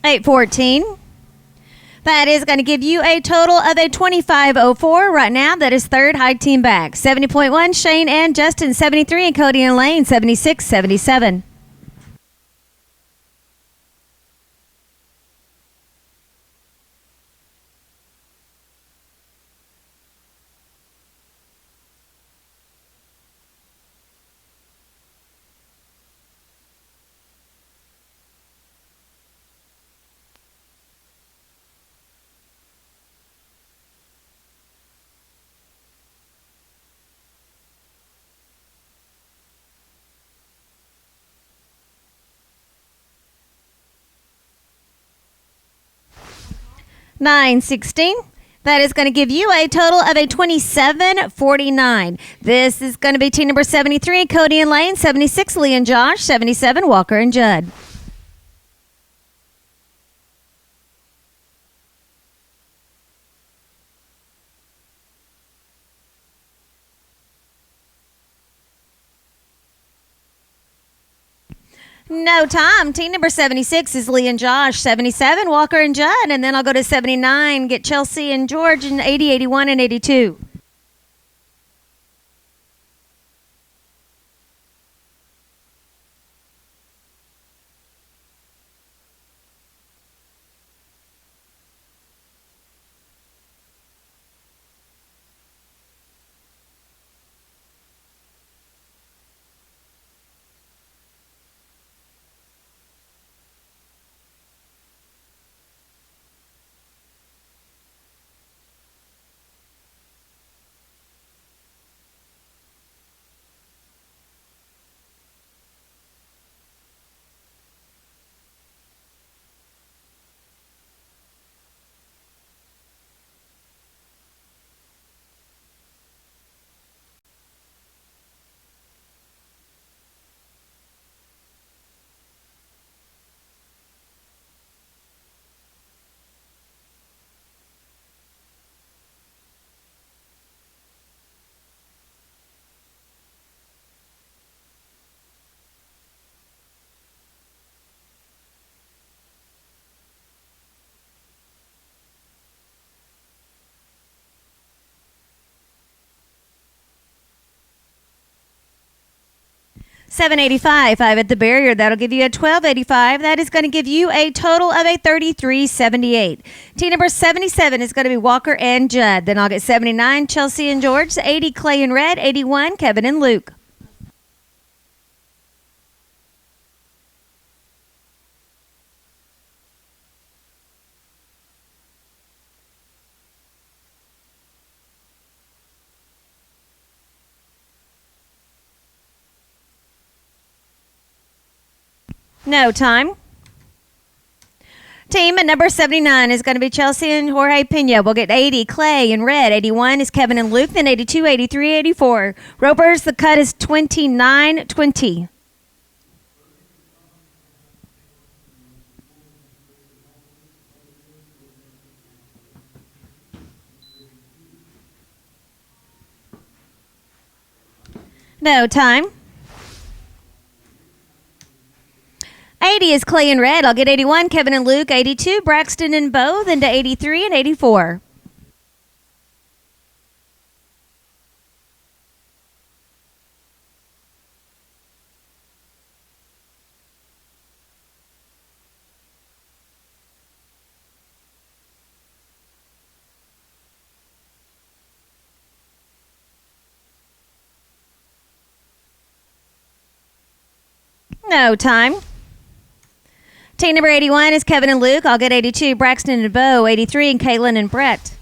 $8.14. That is going to give you a total of a 25.04 right now. That is third high team back. 70.1, Shane and Justin. 73, and Cody and Lane. 76, 77. $9.16. That is going to give you a total of a 27.49. This is going to be team number 73, Cody and Lane. 76, Lee and Josh. 77, Walker and Judd. No time. Team number 76 is Lee and Josh. 77, Walker and Judd. And then I'll go to 79, get Chelsea and George, and 80, 81, and 82. 785, 5 at the barrier. That'll give you a 1285. That is going to give you a total of a 3378. Team number 77 is going to be Walker and Judd. Then I'll get 79, Chelsea and George. 80, Clay and Red. 81, Kevin and Luke. No time. Team at number 79 is going to be Chelsea and Jorge Pena. We'll get 80, Clay and Red. 81 is Kevin and Luke. Then 82, 83, 84. Ropers, the cut is 29-20. No time. 80 is Clay and Red. I'll get 81, Kevin and Luke. 82, Braxton and Bo. Then to 83 and 84. No time. Team number 81 is Kevin and Luke. I'll get 82, Braxton and Bo. 83, and Caitlin and Brett.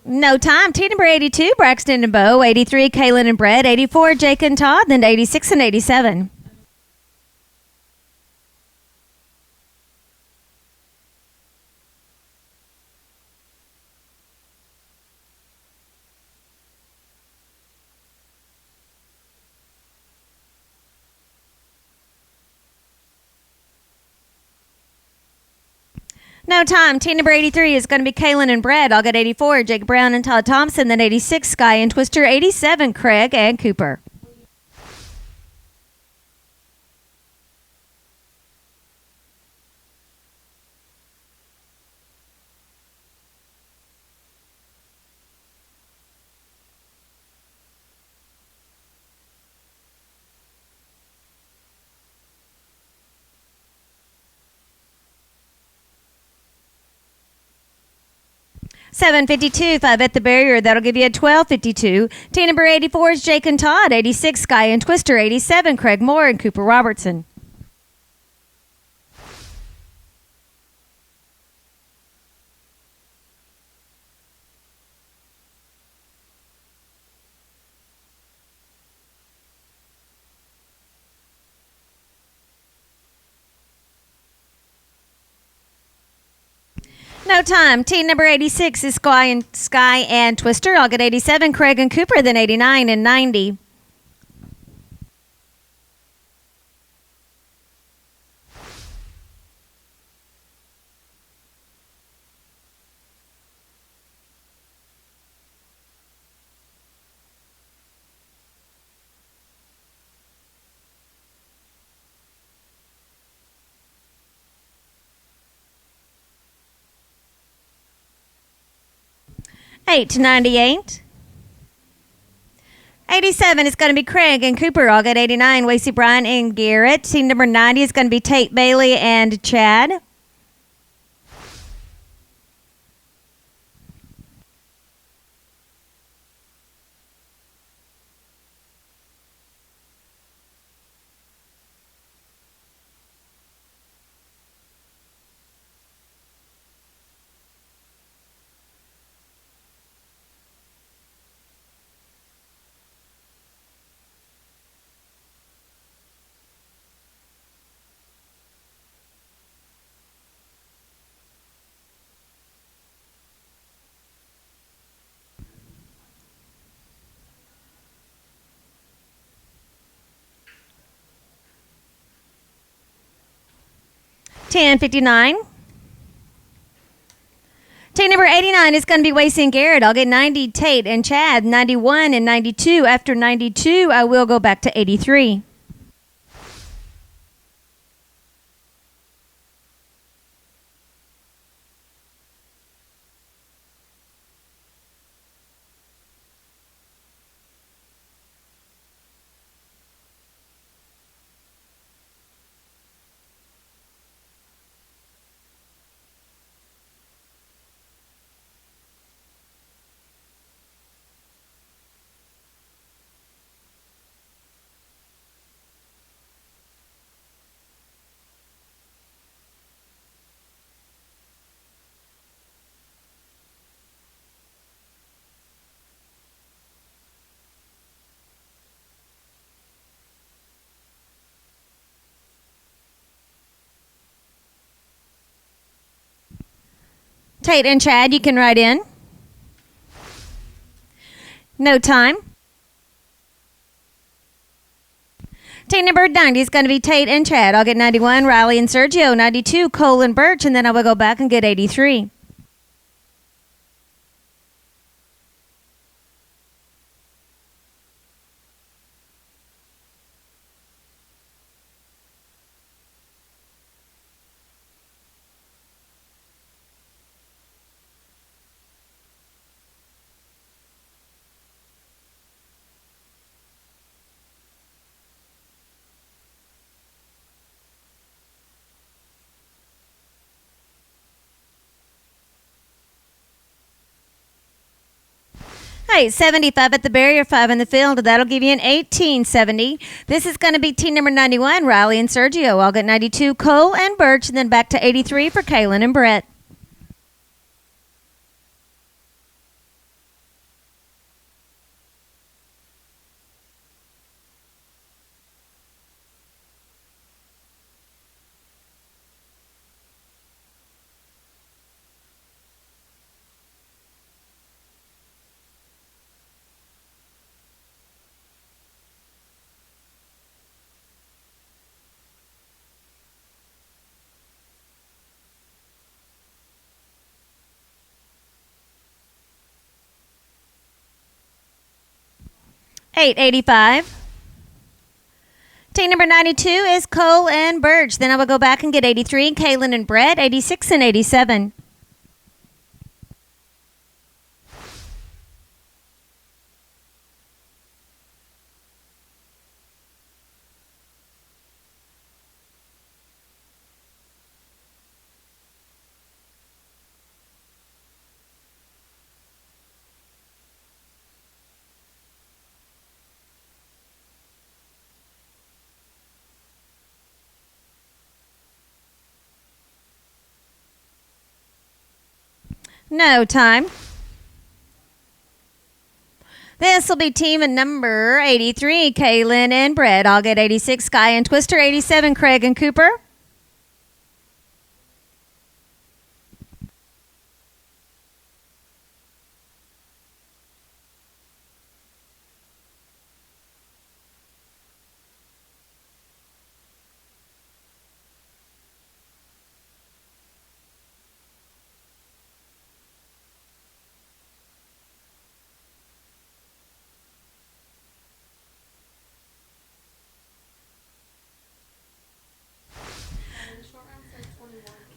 No time. Team number 82, Braxton and Bo. 83, Kaylin and Brett. 84, Jake and Todd. Then 86 and 87. No time. Team number 83 is going to be Kaylin and Brett. I'll get 84, Jake Brown and Todd Thompson. Then 86, Sky and Twister. 87, Craig and Cooper. $7.52, 5 at the barrier. That'll give you a $12.52. Team number 84 is Jake and Todd. 86, Sky and Twister. 87, Craig Moore and Cooper Robertson. No time. Team number 86 is Sky and Twister. I'll get 87, Craig and Cooper. Then 89 and 90. $8 to 98. 87 is going to be Craig and Cooper. I'll get 89, Wasey Bryan and Garrett. Team number 90 is going to be Tate Bailey and Chad. $10.59. Team number 89 is going to be Wacy and Garrett. I'll get 90, Tate and Chad, 91 and 92. After 92, I will go back to 83. Tate and Chad, you can write in. No time. Team number 90 is going to be Tate and Chad. I'll get 91, Riley and Sergio, 92, Cole and Birch, and then I will go back and get 83. Hey, 75 at the barrier, 5 in the field. That'll give you an 1870. This is going to be team number 91, Riley and Sergio. I'll get 92, Cole and Birch, and then back to 83 for Kaylin and Brett. $8.85. Team number 92 is Cole and Birch. Then I will go back and get 83, Kaylin and Brett, 86 and 87. No time. This will be team number 83, Kaylin and Brett. I'll get 86, Sky and Twister, 87, Craig and Cooper.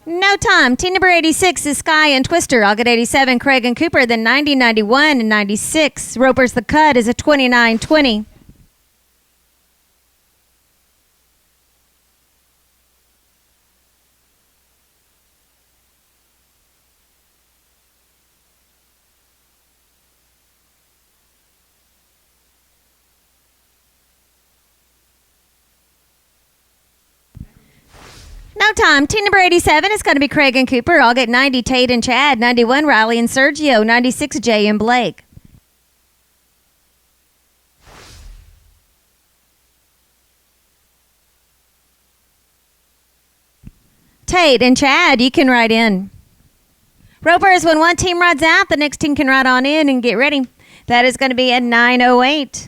No time. Team number 86 is Sky and Twister. I'll get 87, Craig and Cooper. Then 90, 91, and 96. Roper's the cut is a 29-20. No time. Team number 87 is going to be Craig and Cooper. I'll get 90, Tate and Chad. 91, Riley and Sergio. 96, Jay and Blake. Tate and Chad, you can write in. Ropers, when one team rides out, the next team can ride on in and get ready. That is going to be at 9:08.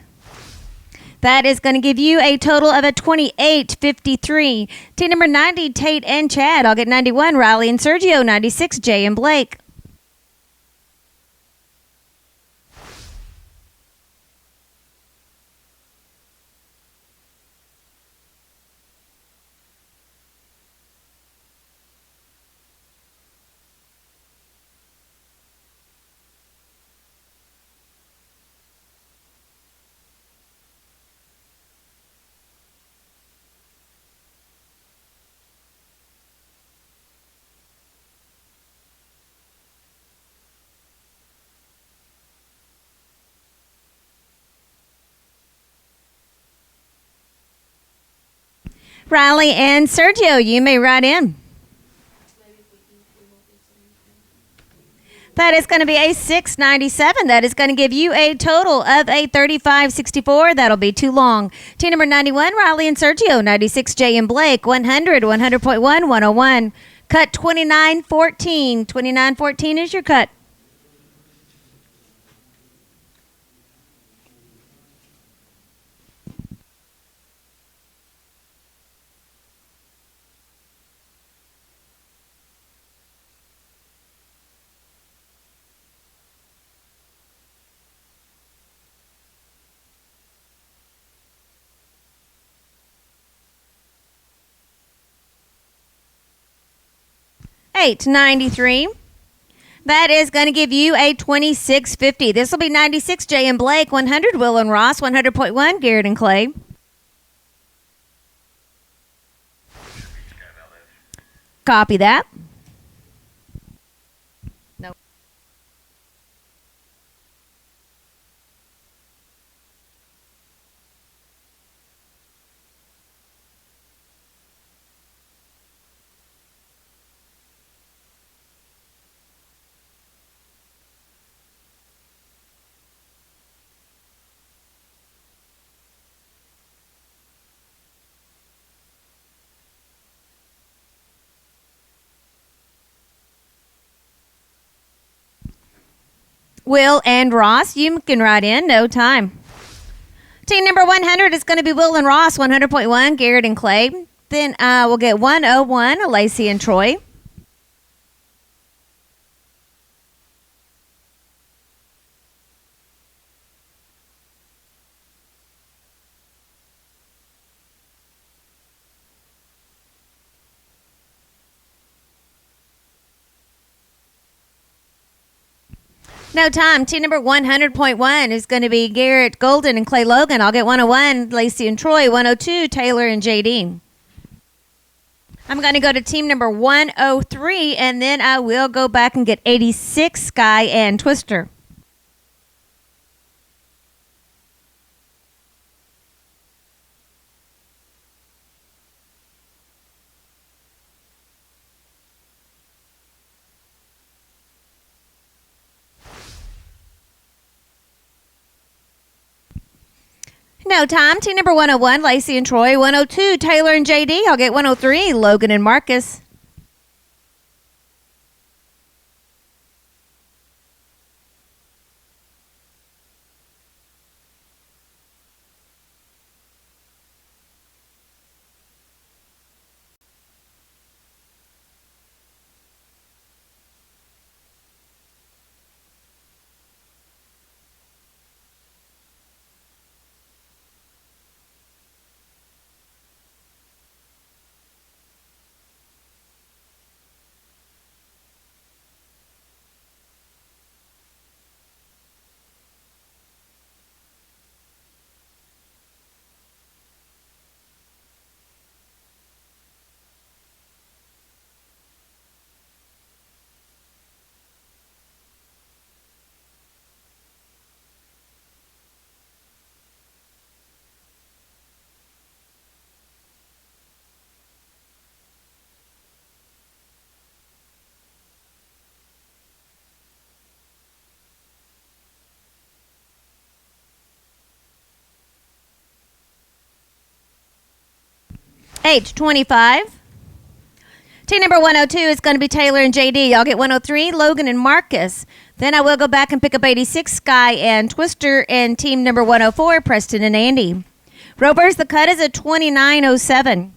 That is going to give you a total of a 28.53. Team number 90, Tate and Chad. I'll get 91, Riley and Sergio. 96, Jay and Blake. Riley and Sergio, you may write in. Maybe if we eat, we won't be so many. That is going to be a 697. That is going to give you a total of a 3564. That'll be too long. Team number 91, Riley and Sergio. 96, Jay and Blake. 100, 100.1, 101. Cut 2914. 2914 is your cut. $8.93. That is going to give you a 26.50. This will be 96, Jay and Blake. 100, Will and Ross. 100.1, Garrett and Clay. Copy that. Nope. Will and Ross, you can write in. No time. Team number 100 is going to be Will and Ross. 100.1, Garrett and Clay. Then we'll get 101, Lacey and Troy. No time. Team number 100.1 is going to be Garrett Golden and Clay Logan. I'll get 101, Lacey and Troy. 102, Taylor and JD. I'm going to go to team number 103, and then I will go back and get 86, Sky and Twister. No time. Team number 101, Lacey and Troy. 102, Taylor and JD. I'll get 103, Logan and Marcus. Age 25. Team number 102 is going to be Taylor and JD. I'll get 103, Logan and Marcus. Then I will go back and pick up 86, Sky and Twister. And team number 104, Preston and Andy. Ropers, the cut is at 29.07.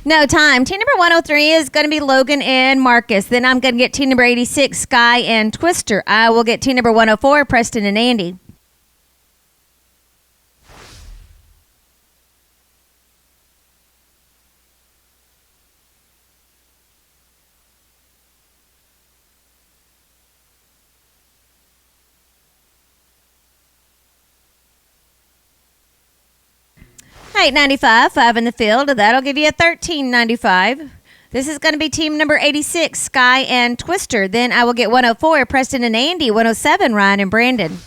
No time. Team number 103 is going to be Logan and Marcus. Then I'm going to get team number 86, Sky and Twister. I will get team number 104, Preston and Andy. $8.95, 5 in the field. That'll give you a $13.95. This is going to be team number 86, Sky and Twister. Then I will get 104, Preston and Andy. 107, Ryan and Brandon.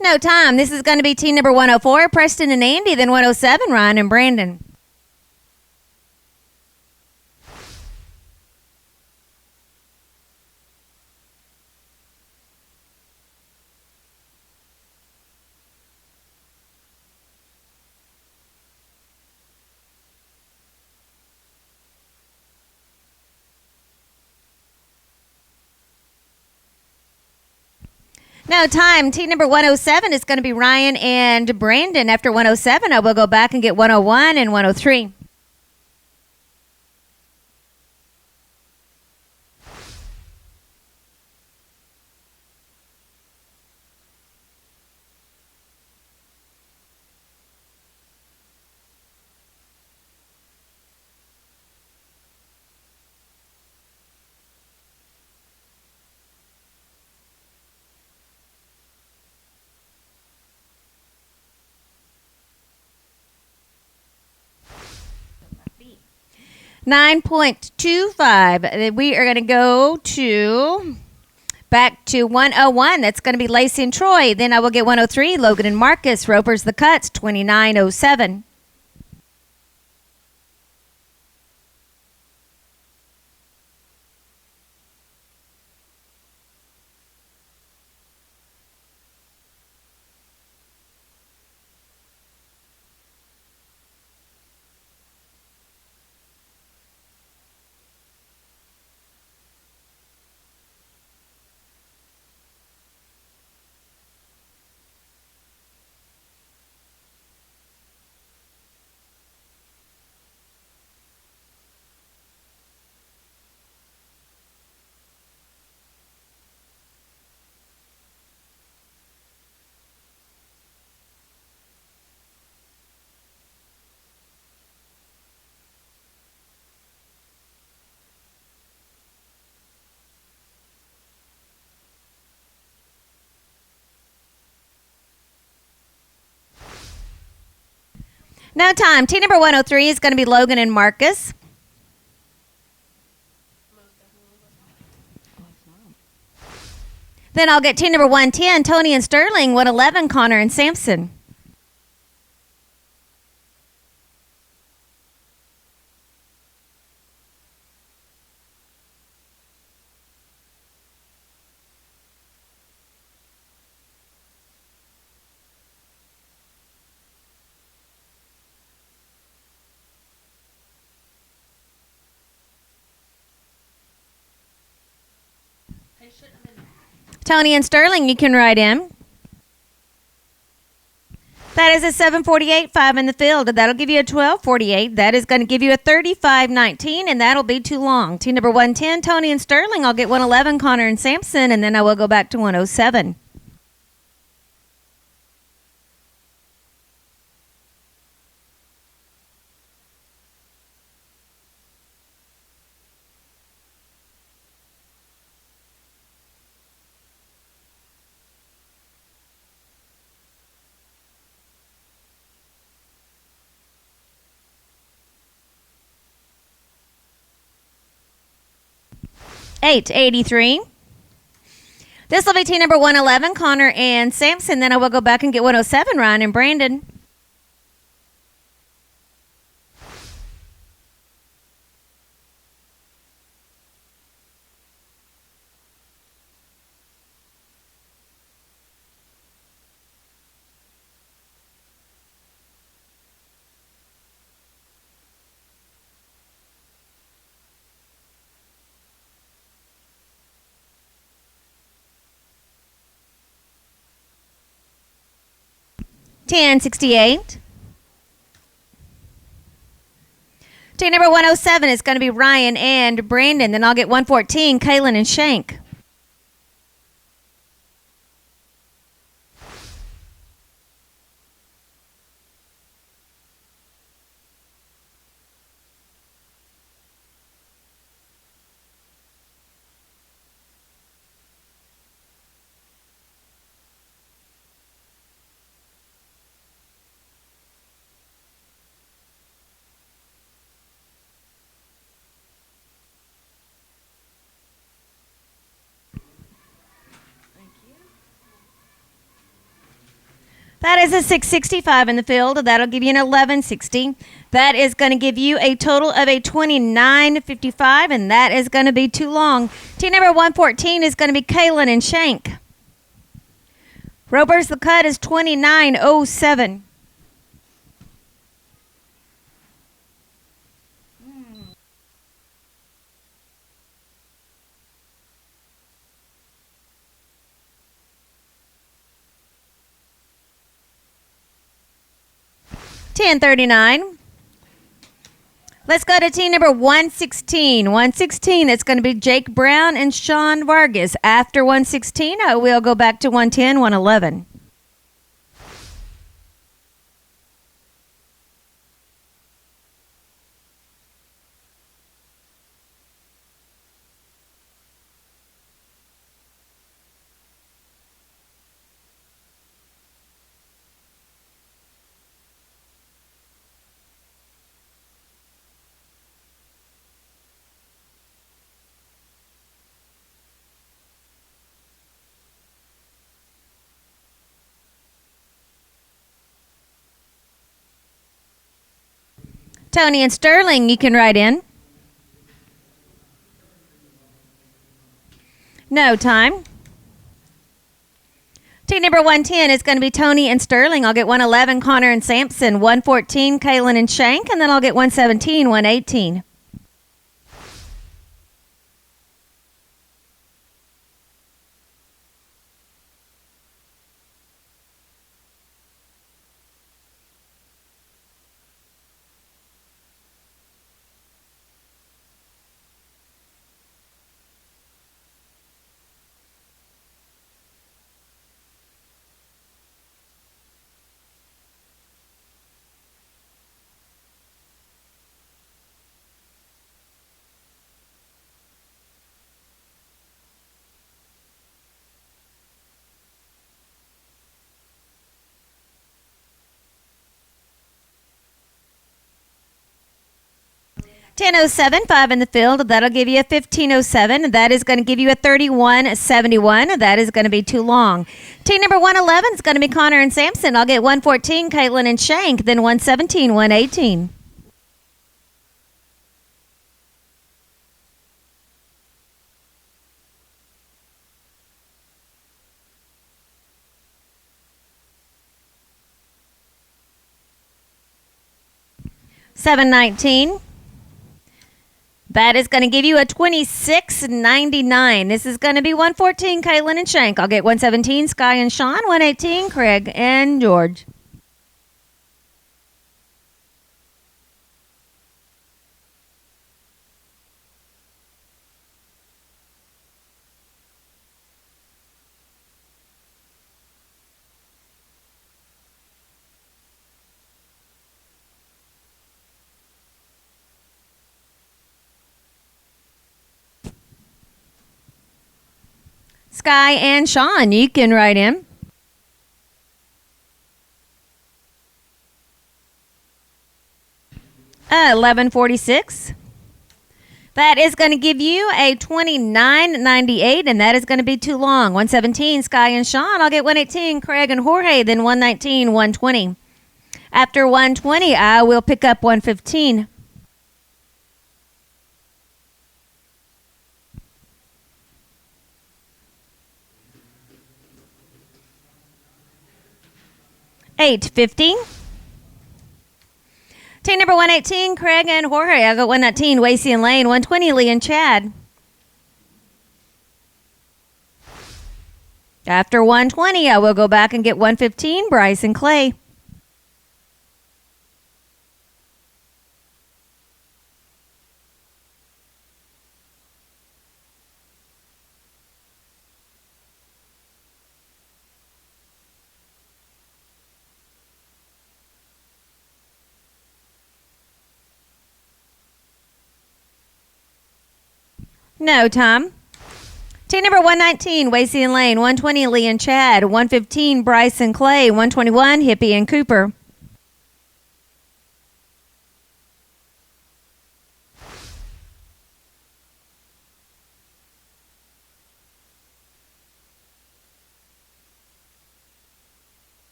No time. This is going to be team number 104, Preston and Andy. Then 107, Ryan and Brandon. No time. Team number 107 is going to be Ryan and Brandon. After 107, I will go back and get 101 and 103. $9.25. We are going to go to back to 101. That's going to be Lacey and Troy. Then I will get 103, Logan and Marcus. Ropers the Cuts, 29.07. No time. Team number 103 is going to be Logan and Marcus. Then I'll get team number 110, Tony and Sterling. 111, Connor and Sampson. Tony and Sterling, you can write in. That is a 748, 5 in the field. That'll give you a 1248. That is going to give you a 3519, and that'll be too long. Team number 110, Tony and Sterling. I'll get 111, Connor and Sampson, and then I will go back to 107. $8.83. This will be team number 111, Connor and Sampson. Then I will go back and get 107, Ryan and Brandon. 1068. Team number 107 is going to be Ryan and Brandon. Then I'll get 114, Kaylin and Shank. That is a 665 in the field. That'll give you an 1160. That is going to give you a total of a 2955, and that is going to be too long. Team number 114 is going to be Kaylin and Shank. Ropers, the cut is 2907. $10.39. Let's go to team number 116. 116, it's going to be Jake Brown and Sean Vargas. After 116, I will go back to 110, 111. Tony and Sterling, you can write in. No time. Team number 110 is going to be Tony and Sterling. I'll get 111, Connor and Sampson. 114, Kaylin and Shank. And then I'll get 117, 118. $10.07, 5 in the field. That'll give you a $15.07. That is going to give you a $31.71. That is going to be too long. Team number 111 is going to be Connor and Sampson. I'll get 114, Caitlin and Shank, then 117, 118. $7.19. That is going to give you a $26.99. This is going to be 114, Kaylin and Shank. I'll get 117, Sky and Sean. 118, Craig and George. Sky and Sean, you can write in. $11.46. That is going to give you a $29.98, and that is going to be too long. 117, Sky and Sean. I'll get 118, Craig and Jorge, then 119, 120. After 120, I will pick up 115. $8.50. Team number 118, Craig and Jorge. I got 119, Wasey and Lane. 120, Lee and Chad. After 120, I will go back and get 115, Bryce and Clay. No, Tom. Team number 119, Wasey and Lane. 120, Lee and Chad. 115, Bryce and Clay. 121, Hippie and Cooper.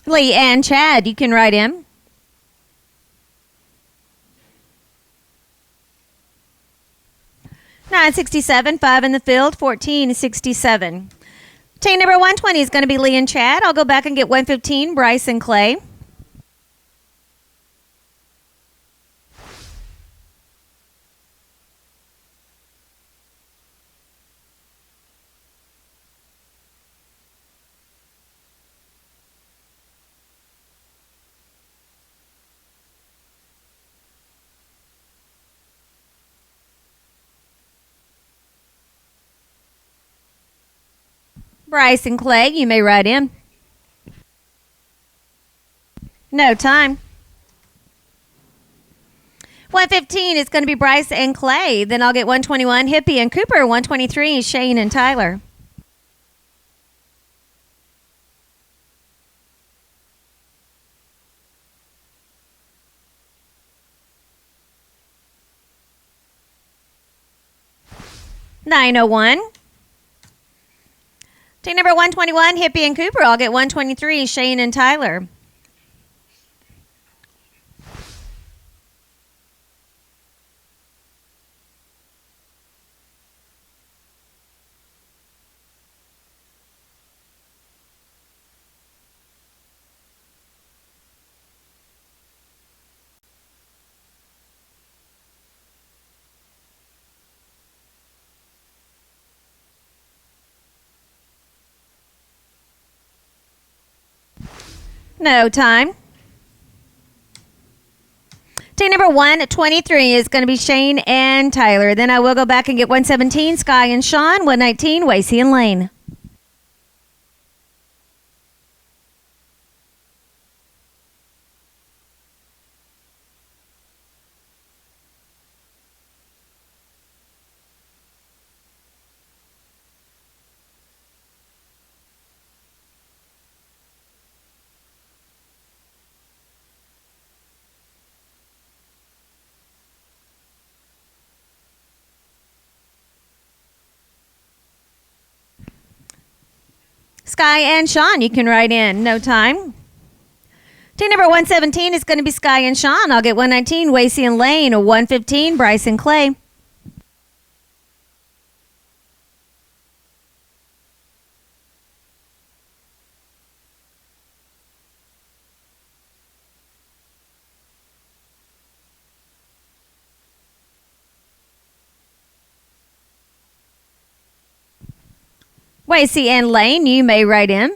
Lee and Chad, you can write in. $9.67, 5 in the field, $14.67. Team number 120 is going to be Lee and Chad. I'll go back and get 115, Bryce and Clay. Bryce and Clay, you may write in. No time. 115 is going to be Bryce and Clay. Then I'll get 121, Hippie and Cooper. 123, Shane and Tyler. $9.01. Team number 121, Hippie and Cooper. I'll get 123, Shane and Tyler. No time. Team number 123 is going to be Shane and Tyler. Then I will go back and get 117, Sky and Sean. 119, Wasey and Lane. Sky and Sean, you can write in. No time. Team number 117 is going to be Sky and Sean. I'll get 119, Wasey and Lane. 115, Bryce and Clay. Wasey and Lane, you may write in.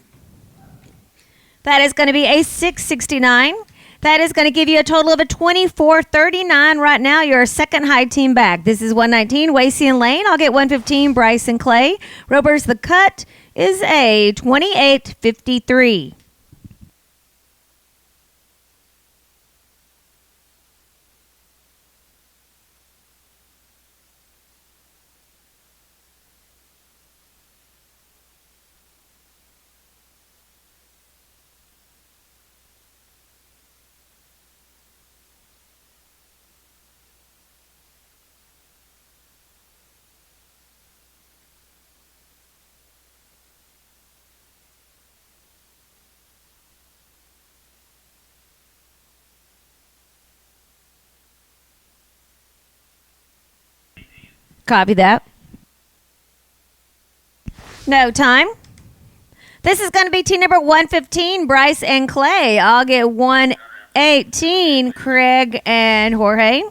That is going to be a 669. That is going to give you a total of a 2439 right now. You're a second high team back. This is 119, Wasey and Lane. I'll get 115, Bryce and Clay. Ropers, the cut is a 2853. Copy that. No time. This is going to be team number 115, Bryce and Clay. I'll get 118, Craig and Jorge.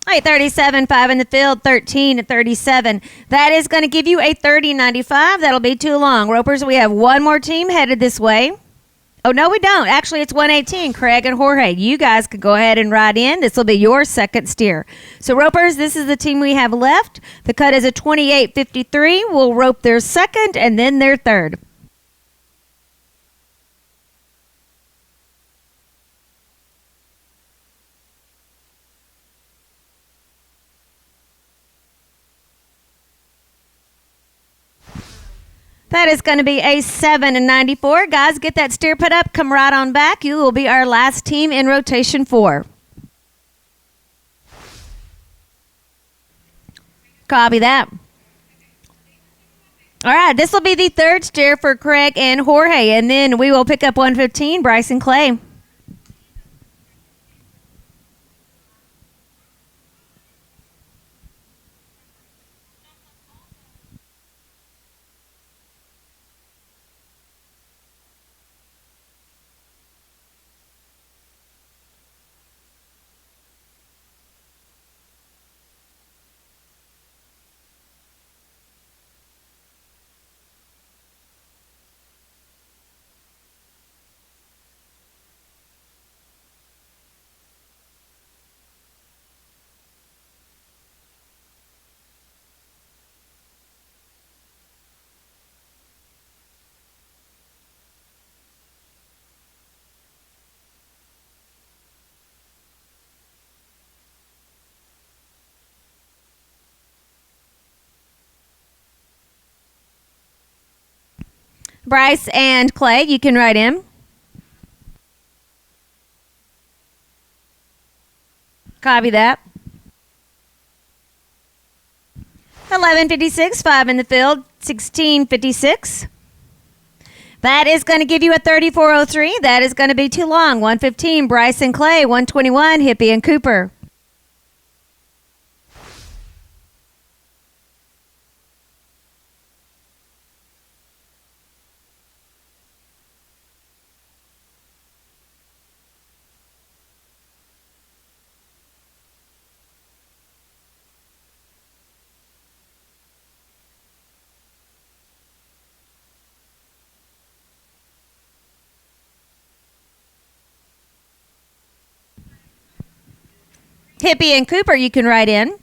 All right, 37, 5 in the field, 13 at 37. That is going to give you a 30.95. That'll be too long. Ropers, we have one more team headed this way. Oh, no, we don't. Actually, it's 118, Craig and Jorge. You guys could go ahead and ride in. This will be your second steer. So, Ropers, this is the team we have left. The cut is a 28.53. We'll rope their second and then their third. That is going to be a 7.94. Guys, get that steer put up. Come right on back. You will be our last team in rotation 4. Copy that. All right, this will be the third steer for Craig and Jorge, and then we will pick up 115, Bryce and Clay. Bryce and Clay, you can write in. Copy that. 11.56, 5 in the field, 16.56. That is going to give you a 34.03. That is going to be too long. 115, Bryce and Clay. 121, Hippie and Cooper. Hippie and Cooper, you can write in.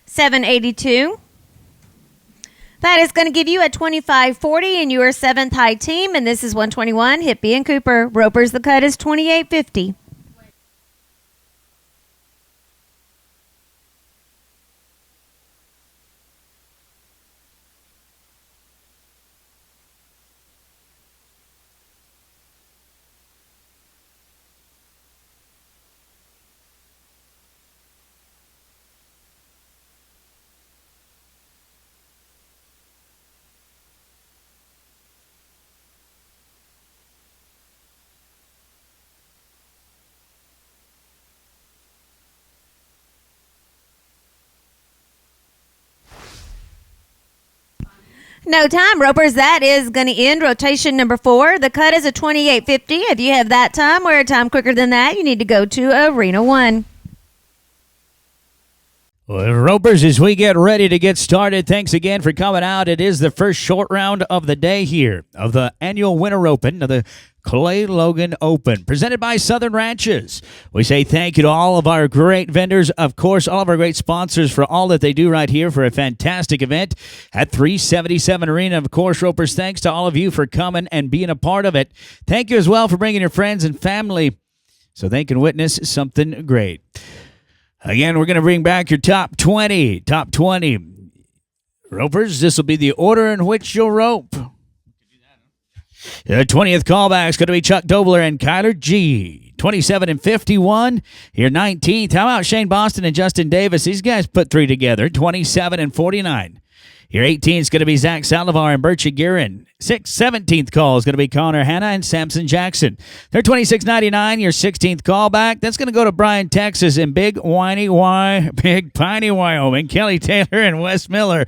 782. That is going to give you a 25.40 and your seventh high team, and this is 121, Hippie and Cooper. Ropers, the cut is 28.50. No time, Ropers. That is going to end rotation number 4. The cut is a 28.50. If you have that time or a time quicker than that, you need to go to Arena 1. Well, Ropers, as we get ready to get started, thanks again for coming out. It is the first short round of the day here of the annual Winter Open of the Clay Logan Open, presented by Southern Ranches. We say thank you to all of our great vendors, of course, all of our great sponsors for all that they do right here for a fantastic event at 377 Arena. Of course, Ropers, thanks to all of you for coming and being a part of it. Thank you as well for bringing your friends and family so they can witness something great. Again, we're going to bring back your top 20. Top 20. Ropers, this will be the order in which you'll rope. The 20th callback is going to be Chuck Dobler and Kyler G. 27 and 51. Your 19th. How about Shane Boston and Justin Davis? These guys put 3 together. 27 and 49. Your 18th is going to be Zach Salivar and Birchie Guerin. 17th call is going to be Connor Hanna and Samson Jackson. They're $26.99. Your 16th call back, that's going to go to Bryan, Texas, and Big Piney, Wyoming. Kelly Taylor and Wes Miller.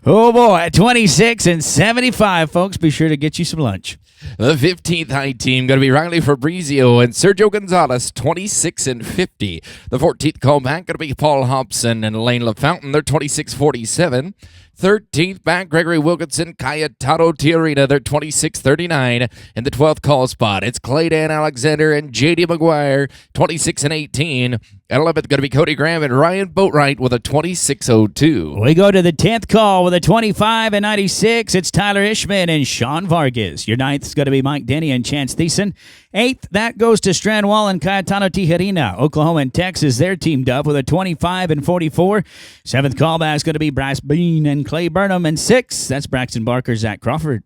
Oh boy, 26 and 75, folks. Be sure to get you some lunch. The 15th high team going to be Riley Fabrizio and Sergio Gonzalez, 26 and 50. The 14th call back going to be Paul Hobson and Elaine LaFountain. They're 26-47. 13th back, Gregory Wilkinson, Cayetano Tiarina. They're 26-39. In the 12th call spot, it's Claydan Alexander and J.D. McGuire, 26 and 18. At 11th, going to be Cody Graham and Ryan Boatwright with a 26-02. We go to the 10th call with a 25 and 96. It's Tyler Ishman and Sean Vargas. Your 9th is going to be Mike Denny and Chance Thiessen. 8th, that goes to Strandwall and Cayetano Tijerina. Oklahoma and Texas, they're teamed up with a 25 and 44. 7th callback is going to be Bryce Bean and Clay Burnham. And 6th, that's Braxton Barker, Zach Crawford.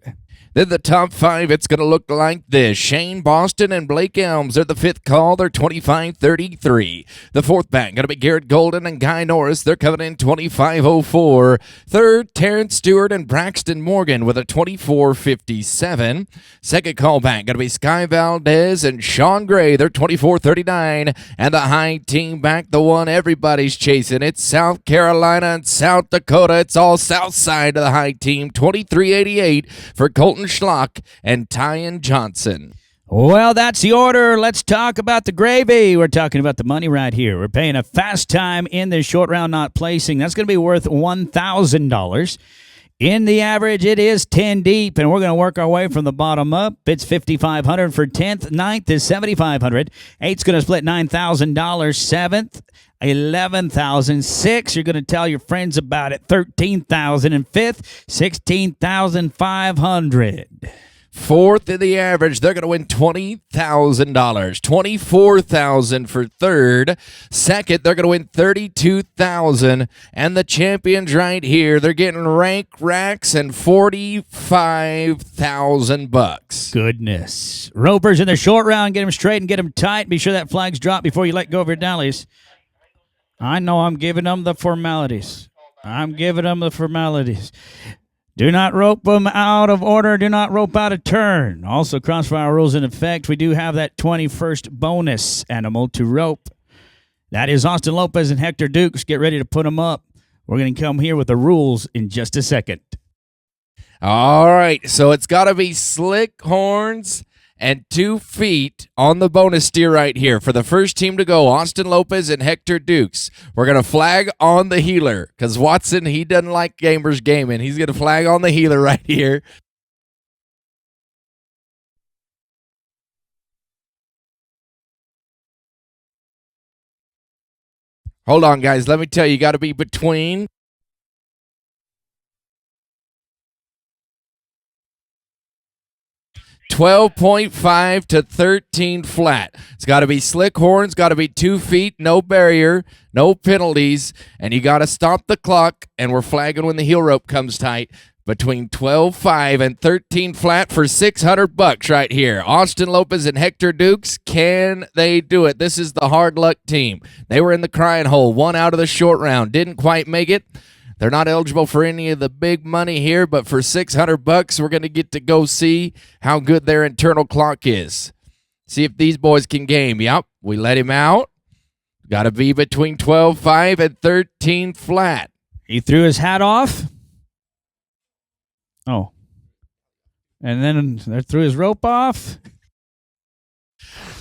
Then the top 5, it's going to look like this. Shane Boston and Blake Elms are the 5th call. They're 25-33. The 4th back going to be Garrett Golden and Guy Norris. They're coming in 25-04. 3rd, Terrence Stewart and Braxton Morgan with a 24-57. 2nd call back going to be Sky Valdez and Sean Gray. They're 24-39. And the high team back, the one everybody's chasing. It's South Carolina and South Dakota. It's all south side of the high team. 23-88 for Colton Schlock and Tyan Johnson. Well, that's the order. Let's talk about the gravy. We're talking about the money right here. We're paying a fast time in the short round not placing. That's going to be worth $1,000. In the average, it is 10 deep, and we're going to work our way from the bottom up. It's $5,500 for 10th. 9th is $7,500. 8th's going to split $9,000. 7th, $11,000. 6th, you're going to tell your friends about it. $13,000. And 5th, $16,500. 4th in the average, they're going to win $20,000. $24,000 for 3rd. 2nd, they're going to win $32,000. And the champions right here, they're getting rank racks and $45,000. Goodness. Ropers in the short round, get them straight and get them tight. Be sure that flag's dropped before you let go of your dollies. I know I'm giving them the formalities. Do not rope them out of order. Do not rope out of turn. Also, crossfire rules in effect. We do have that 21st bonus animal to rope. That is Austin Lopez and Hector Dukes. Get ready to put them up. We're going to come here with the rules in just a second. All right, so it's got to be slick horns and 2 feet on the bonus steer right here. For the first team to go, Austin Lopez and Hector Dukes. We're going to flag on the healer because Watson, he doesn't like gamers gaming. He's going to flag on the healer right here. Hold on, guys. Let me tell you, got to be between 12.5 to 13 flat. It's got to be slick horns, got to be 2 feet, no barrier, no penalties, and you got to stop the clock, and we're flagging when the heel rope comes tight. Between 12.5 and 13 flat for $600 right here. Austin Lopez and Hector Dukes, can they do it? This is the hard luck team. They were in the crying hole, 1 out of the short round, didn't quite make it. They're not eligible for any of the big money here, but for $600, we're going to get to go see how good their internal clock is. See if these boys can game. Yep, we let him out. Got to be between 12.5 and 13 flat. He threw his hat off. Oh. And then they threw his rope off.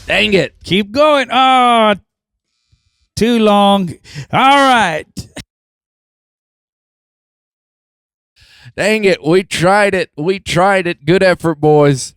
Dang it. Keep going. Oh, too long. All right. Dang it. We tried it. Good effort, boys.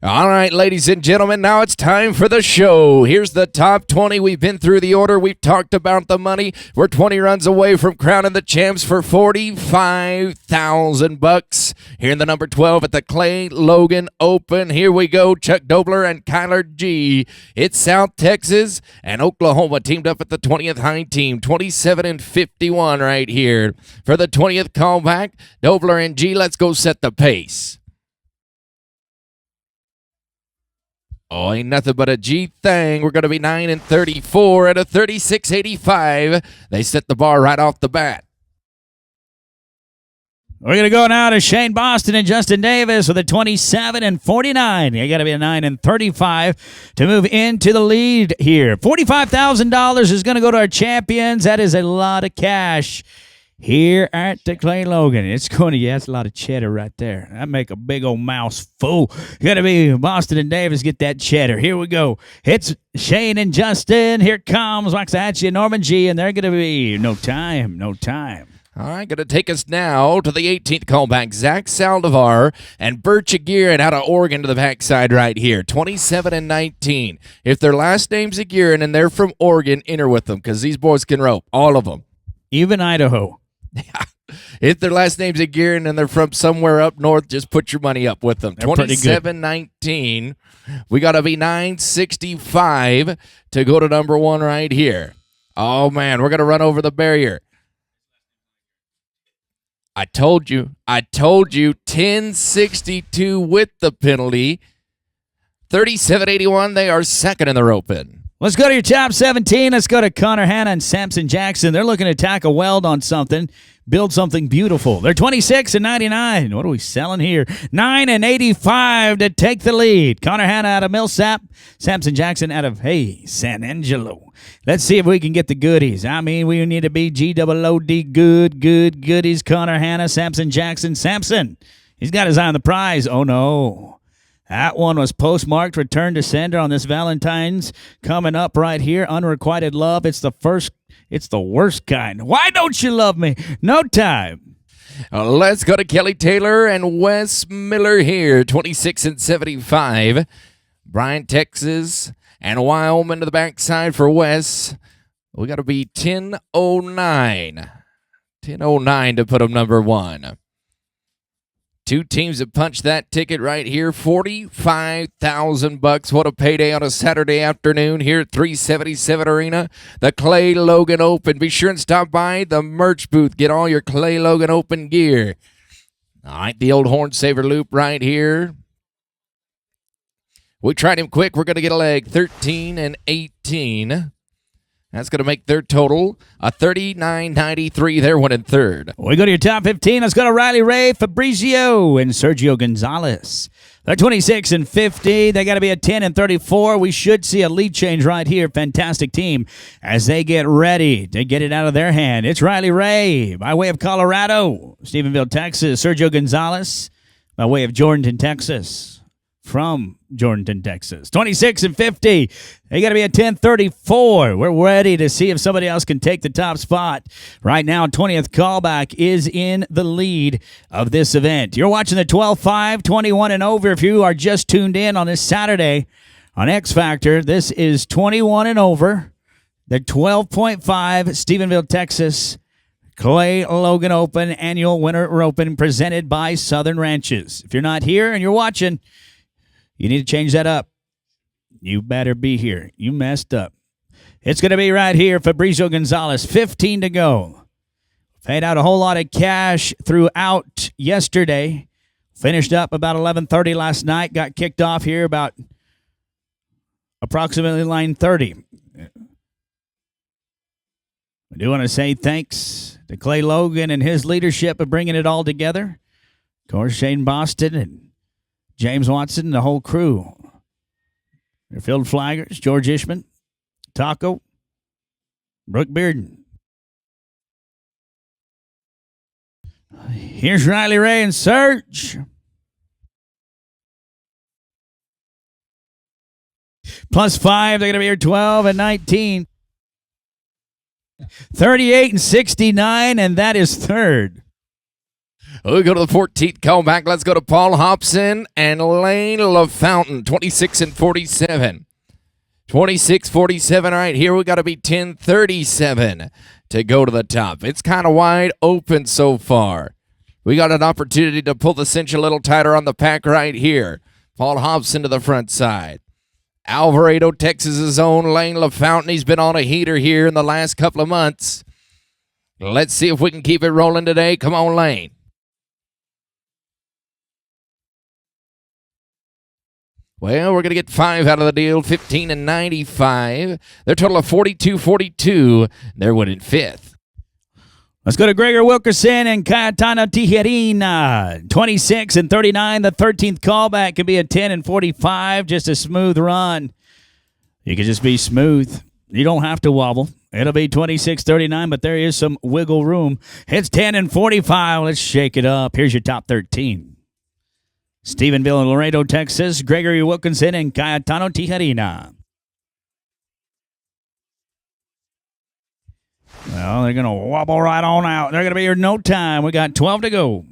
All right, ladies and gentlemen, now it's time for the show. Here's the top 20. We've been through the order. We've talked about the money. We're 20 runs away from crowning the champs for $45,000. Here in the number 12 at the Clay Logan Open. Here we go. Chuck Dobler and Kyler G. It's South Texas and Oklahoma teamed up at the 20th high team. 27-51 right here. For the 20th callback, Dobler and G, let's go set the pace. Oh, ain't nothing but a G thing. We're going to be 9-34 at a 36.85. They set the bar right off the bat. We're going to go now to Shane Boston and Justin Davis with a 27-49. You got to be a 9-35 to move into the lead here. $45,000 is going to go to our champions. That is a lot of cash here at the Clay Logan. It's going to, that's a lot of cheddar right there. That make a big old mouse full. Going to be Boston and Davis get that cheddar. Here we go. It's Shane and Justin. Here comes Waxahachie and Norman G, and they're going to be no time. All right, going to take us now to the 18th callback. Zach Saldivar and Birch Aguirre out of Oregon to the backside right here. 27-19. If their last name's Aguirre and they're from Oregon, enter with them because these boys can rope. All of them. Even Idaho. If their last name's Aguirre and they're from somewhere up north, just put your money up with them. 27-19. We got to be 965 to go to number one right here. Oh, man, we're going to run over the barrier. I told you, 1062 with the penalty. 37-81, they are second in the roping. Let's go to your top 17. Let's go to Connor Hanna and Samson Jackson. They're looking to tack a weld on something, build something beautiful. They're 26-99. What are we selling here? 9-85 to take the lead. Connor Hanna out of Millsap. Samson Jackson out of, San Angelo. Let's see if we can get the goodies. I mean, we need to be G-O-O-D, good goodies. Connor Hanna, Samson Jackson. Samson, he's got his eye on the prize. Oh, no. That one was postmarked, return to sender on this Valentine's. Coming up right here, unrequited love. It's the worst kind. Why don't you love me? No time. Let's go to Kelly Taylor and Wes Miller here, 26-75. Bryan, Texas, and Wyoming to the backside for Wes. We got to be 10:09. 10:09 to put them number one. Two teams that punched that ticket right here, $45,000. What a payday on a Saturday afternoon here at 377 Arena, the Clay Logan Open. Be sure and stop by the merch booth. Get all your Clay Logan Open gear. All right, the old horn saver loop right here. We tried him quick. We're going to get a leg, 13-18. That's going to make their total a 39.93. They're winning third. We go to your top 15. Let's go to Riley Ray, Fabrizio, and Sergio Gonzalez. They're 26-50. They got to be a 10-34. We should see a lead change right here. Fantastic team as they get ready to get it out of their hand. It's Riley Ray by way of Colorado, Stephenville, Texas. Sergio Gonzalez by way of Jordanton, Texas. From Jordanton, Texas. 26-50. They got to be a 10-34. We're ready to see if somebody else can take the top spot. Right now, 20th callback is in the lead of this event. You're watching the 12-5, 21 and over. If you are just tuned in on this Saturday on X Factor, this is 21 and over. The 12.5 Stephenville, Texas Clay Logan Open Annual Winter Open presented by Southern Ranches. If you're not here and you're watching, you need to change that up. You better be here. You messed up. It's going to be right here. Fabrizio Gonzalez, 15 to go. Paid out a whole lot of cash throughout yesterday. Finished up about 11:30 last night. Got kicked off here about approximately 9:30. I do want to say thanks to Clay Logan and his leadership of bringing it all together. Of course, Shane Boston and James Watson and the whole crew. Their field flaggers, George Ishman, Taco, Brooke Bearden. Here's Riley Ray and Serge. +5, they're going to be here 12-19. 38-69, and that is third. We go to the 14th callback. Let's go to Paul Hobson and Lane LaFountain, 26 and 47. 26-47 right here. We got to be 10-37 to go to the top. It's kind of wide open so far. We got an opportunity to pull the cinch a little tighter on the pack right here. Paul Hobson to the front side. Alvarado, Texas's own Lane LaFountain. He's been on a heater here in the last couple of months. Let's see if we can keep it rolling today. Come on, Lane. Well, we're going to get 5 out of the deal, 15 and 95. Their total of 42-42. They're winning 5th. Let's go to Gregor Wilkerson and Cayetano Tijerina. 26 and 39. The 13th callback could be a 10 and 45. Just a smooth run. You can just be smooth. You don't have to wobble. It'll be 26-39, but there is some wiggle room. It's 10 and 45. Let's shake it up. Here's your top 13. Stephenville and Laredo, Texas, Gregory Wilkinson and Cayetano Tijerina. Well, they're going to wobble right on out. They're going to be here in no time. We got 12 to go. All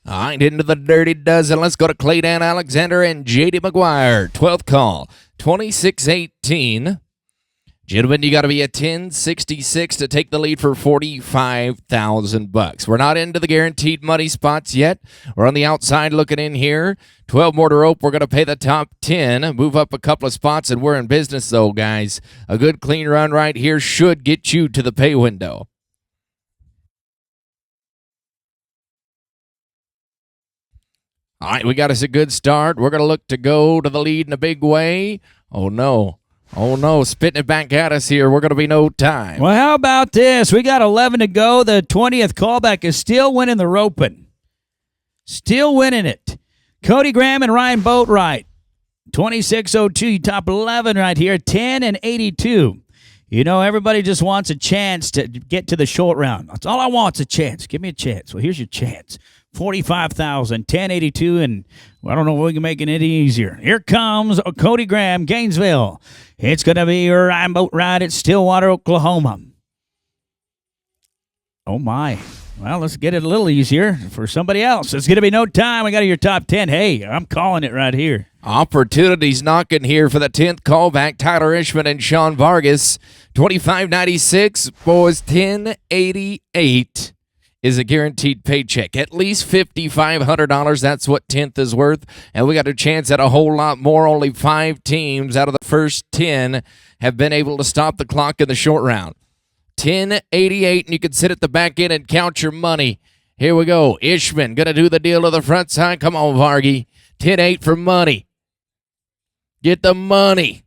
right, into the dirty dozen. Let's go to Claydan Alexander and J.D. McGuire. 12th call, 26-18. Gentlemen, you got to be at 1066 to take the lead for $45,000. We're not into the guaranteed money spots yet. We're on the outside looking in here. 12 more to rope. We're going to pay the top 10. Move up a couple of spots, and we're in business, though, guys. A good clean run right here should get you to the pay window. All right, we got us a good start. We're going to look to go to the lead in a big way. Oh, no. Oh, no, spitting it back at us here. We're going to be no time. Well, how about this? We got 11 to go. The 20th callback is still winning the roping. Still winning it. Cody Graham and Ryan Boatwright. 26-02, top 11 right here. 10 and 82. You know, everybody just wants a chance to get to the short round. That's all I want is a chance. Give me a chance. Well, here's your chance. 45,000, 1082, and I don't know if we can make it any easier. Here comes Cody Graham, Gainesville. It's going to be a Ryan Boatwright at Stillwater, Oklahoma. Oh, my. Well, let's get it a little easier for somebody else. It's going to be no time. We got your top 10. Hey, I'm calling it right here. Opportunities knocking here for the 10th callback. Tyler Ishman and Sean Vargas. 25.96, boys, 10.88. Is a guaranteed paycheck. At least $5,500. That's what 10th is worth. And we got a chance at a whole lot more. Only 5 teams out of the first 10 have been able to stop the clock in the short round. 10.88, and you can sit at the back end and count your money. Here we go. Ishman going to do the deal to the front side. Come on, Vargy. 10.8 for money. Get the money.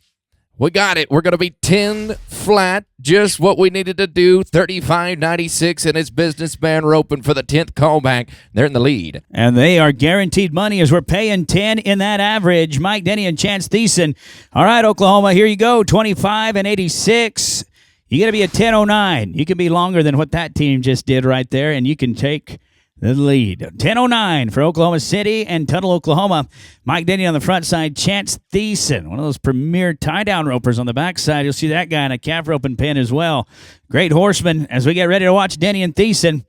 We got it. We're going to be 10 flat, just what we needed to do. 35.96, and it's businessman roping for the 10th callback. They're in the lead. And they are guaranteed money as we're paying 10 in that average. Mike Denny and Chance Thiessen. All right, Oklahoma, here you go. 25 and 86. You got to be a 10.09. You can be longer than what that team just did right there, and you can take the lead. 10.09 for Oklahoma City and Tuttle, Oklahoma. Mike Denny on the front side. Chance Thiessen, one of those premier tie-down ropers on the backside. You'll see that guy in a calf roping pin as well. Great horseman as we get ready to watch Denny and Thiessen.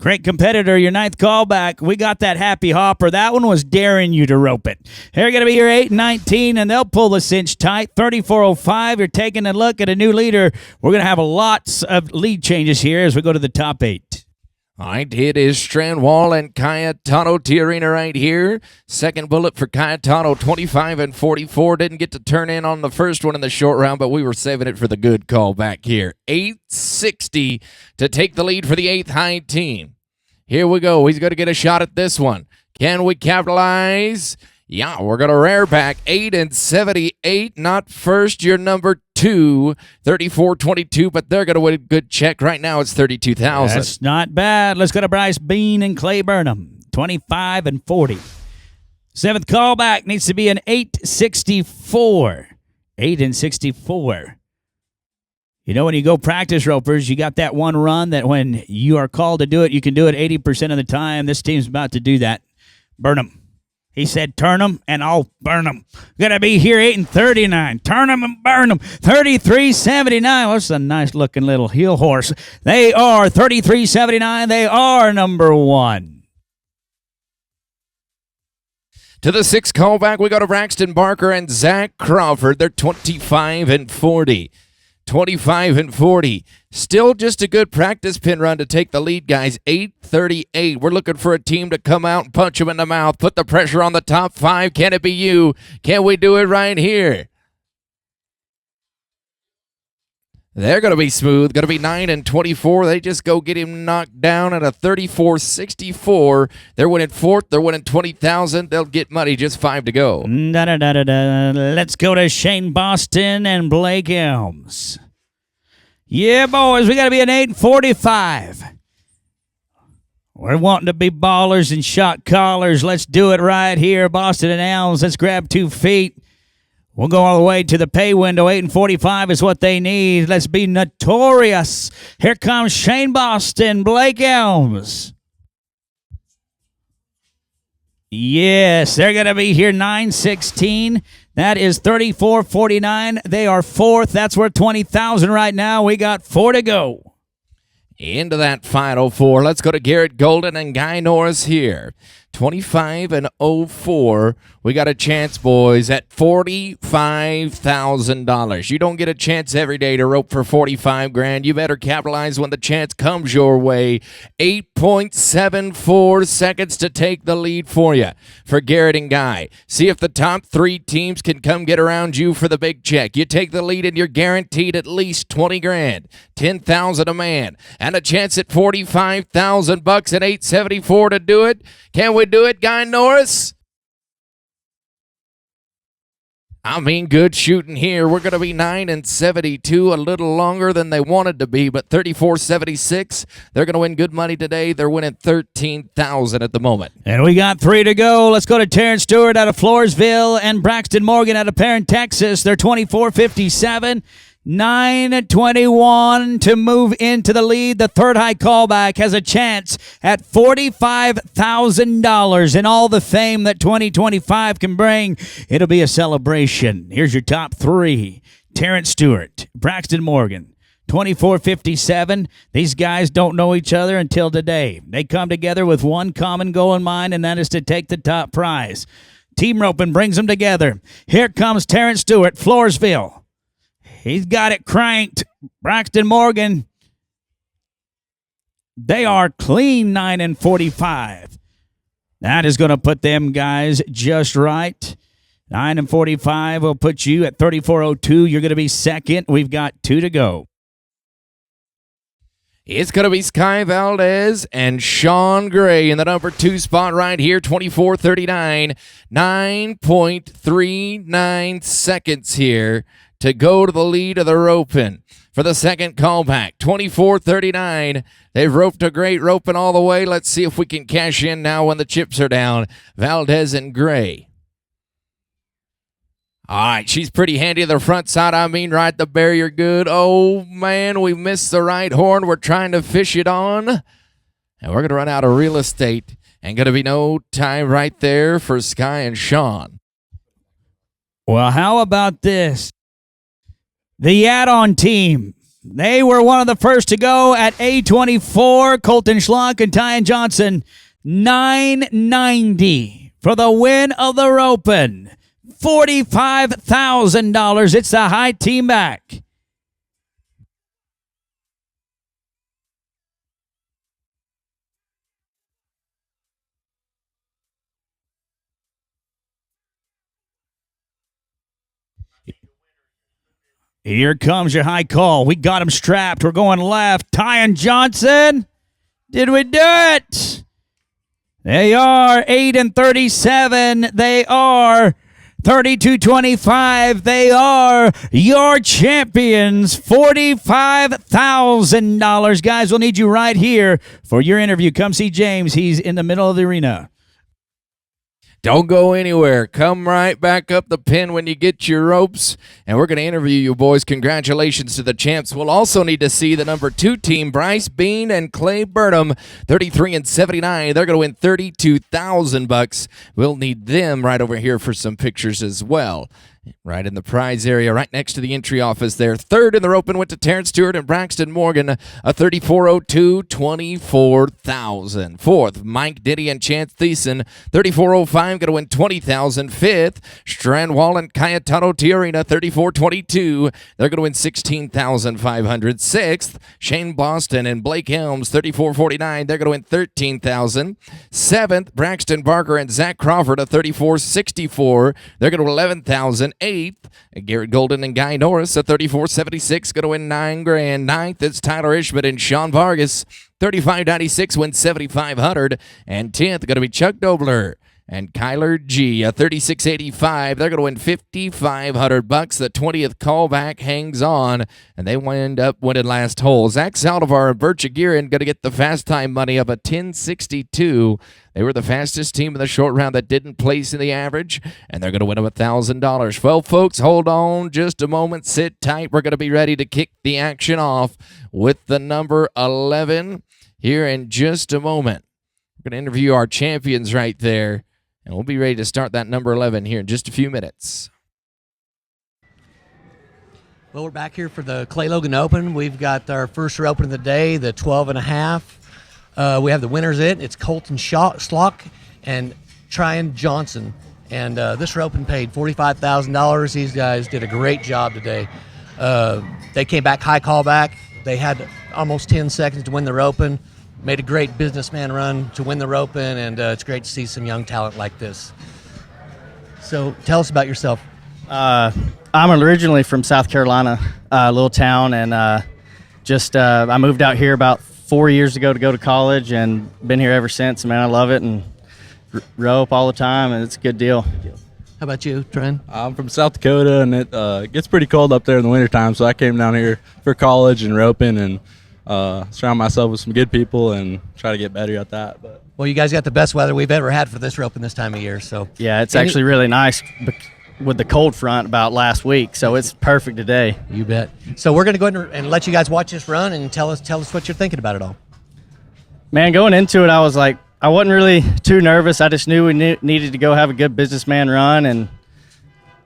Great competitor, your 9th callback. We got that happy hopper. That one was daring you to rope it. They're going to be here 8 and 19, and they'll pull the cinch tight. 34.05, you're taking a look at a new leader. We're going to have lots of lead changes here as we go to the top 8. All right, it is Strandwall and Cayetano Tijerina right here. Second bullet for Cayetano, 25 and 44. Didn't get to turn in on the first one in the short round, but we were saving it for the good call back here. 860 to take the lead for the 8th high team. Here we go. He's going to get a shot at this one. Can we capitalize? Yeah, we're going to rear back. 8 and 78. Not first, you're number 2. 34.22, but they're going to win a good check. Right now it's 32,000. That's not bad. Let's go to Bryce Bean and Clay Burnham. 25 and 40. 7th callback needs to be an 864. 8 and 64. You know, when you go practice ropers, you got that one run that when you are called to do it, you can do it 80% of the time. This team's about to do that. Burnham. He said, turn them and I'll burn them. Gonna be here 8 and 39. Turn them and burn them. 33.79. Well, that's a nice looking little heel horse. They are 33.79. They are number 1. To the 6th callback, we go to Braxton Barker and Zach Crawford. They're 25 and 40. 25 and 40. Still just a good practice pin run to take the lead, guys. 8:38. We're looking for a team to come out and punch them in the mouth. Put the pressure on the top 5. Can it be you? Can we do it right here? They're going to be smooth. Going to be 9 and 24. They just go get him knocked down at a 34-64. They're winning 4th. They're winning 20,000. They'll get money. Just 5 to go. Let's go to Shane Boston and Blake Elms. Yeah, boys, we got to be an 8:45. We're wanting to be ballers and shot callers. Let's do it right here, Boston and Elms. Let's grab 2 feet. We'll go all the way to the pay window. 8 and 45 is what they need. Let's be notorious. Here comes Shane Boston, Blake Elms. Yes, they're going to be here 9-16. That is 34-49. They are 4th. That's worth 20,000 right now. We got 4 to go. Into that final 4. Let's go to Garrett Golden and Guy Norris here. 25 and 04. We got a chance, boys, at $45,000. You don't get a chance every day to rope for 45 grand. You better capitalize when the chance comes your way. 8.74 seconds to take the lead for you for Garrett and Guy. See if the top 3 teams can come get around you for the big check. You take the lead and you're guaranteed at least 20 grand, 10,000 a man, and a chance at 45,000 bucks at 8.74 to do it. Can we do it, Guy Norris? I mean, good shooting here. We're going to be 9 and 72, a little longer than they wanted to be, but 34-76. They're going to win good money today. They're winning 13,000 at the moment. And we got 3 to go. Let's go to Terrence Stewart out of Floresville and Braxton Morgan out of Perrin, Texas. They're 24-57. 9-21 to move into the lead. The third high callback has a chance at $45,000 and all the fame that 2025 can bring. It'll be a celebration. Here's your top 3. Terrence Stewart, Braxton Morgan, 24-57. These guys don't know each other until today. They come together with one common goal in mind, and that is to take the top prize. Team roping brings them together. Here comes Terrence Stewart, Floresville. He's got it cranked. Braxton Morgan. They are clean 9 and 45. That is going to put them guys just right. 9 and 45 will put you at 34.02. You're going to be second. We've got 2 to go. It's going to be Sky Valdez and Sean Gray in the number 2 spot right here, 24-39. 9.39 seconds here to go to the lead of the roping for the second callback. 24-39. They've roped a great roping all the way. Let's see if we can cash in now when the chips are down. Valdez and Gray. All right, she's pretty handy to the front side. I mean, right the barrier good. Oh, man, we missed the right horn. We're trying to fish it on. And we're going to run out of real estate. And going to be no time right there for Sky and Sean. Well, how about this? The add-on team. They were one of the first to go at A24. Colton Schlock and Tyan Johnson. $990 for the win of the roping. $45,000. It's the high team back. Here comes your high call. We got him strapped. We're going left. Tyan Johnson. Did we do it? They are 8 and 37. They are 32-25. They are your champions. $45,000. Guys, we'll need you right here for your interview. Come see James. He's in the middle of the arena. Don't go anywhere. Come right back up the pin when you get your ropes, and we're going to interview you, boys. Congratulations to the champs. We'll also need to see the number 2 team, Bryce Bean and Clay Burnham, 33 and 79. They're going to win $32,000. We'll need them right over here for some pictures as well. Right in the prize area, right next to the entry office there. Third in the roping went to Terrence Stewart and Braxton Morgan, a 34.02, 24,000. Fourth, Mike Diddy and Chance Thiessen, 34.05, going to win 20,000. Fifth, Strandwall and Cayetano Tiarina, 34.22. They're going to win 16,500. Sixth, Shane Boston and Blake Helms, 34.49. They're going to win 13,000. Seventh, Braxton Barker and Zach Crawford, a 34.64. They're going to win 11,000. Eighth, Garrett Golden and Guy Norris, a 34.76, going to win $9,000. Ninth, it's Tyler Ishman and Sean Vargas, 35.96, wins 7,500. And 10th, going to be Chuck Dobler and Kyler G, a 36.85. They're going to win $5,500. The 20th callback hangs on, and they end up winning last hole. Zach Saldivar and Bert Aguirre going to get the fast time money of a 10.62. They were the fastest team in the short round that didn't place in the average, and they're going to win them $1,000. Well, folks, hold on just a moment. Sit tight. We're going to be ready to kick the action off with the number 11 here in just a moment. We're going to interview our champions right there, and we'll be ready to start that number 11 here in just a few minutes. Well, we're back here for the Clay Logan Open. We've got our first open of the day, the 12.5. We have the winners in. It's Colton Slock and Tryon Johnson. And this open paid $45,000. These guys did a great job today. They came back high callback. They had almost 10 seconds to win the open. Made a great businessman run to win the open, and it's great to see some young talent like this. So tell us about yourself. I'm originally from South Carolina, a little town, and I moved out here about 4 years ago to go to college, and been here ever since. Man, I love it, and rope all the time, and it's a good deal. How about you, Trent? I'm from South Dakota, and it gets pretty cold up there in the wintertime, so I came down here for college and roping and surround myself with some good people and try to get better at that. But Well, you guys got the best weather we've ever had for this roping this time of year. So yeah, it's actually really nice with the cold front about last week, so it's perfect today. You bet. So we're going to go ahead and let you guys watch this run and tell us what you're thinking about it all. Man, going into it, I was like, I wasn't really too nervous. I just knew we needed to go have a good businessman run, and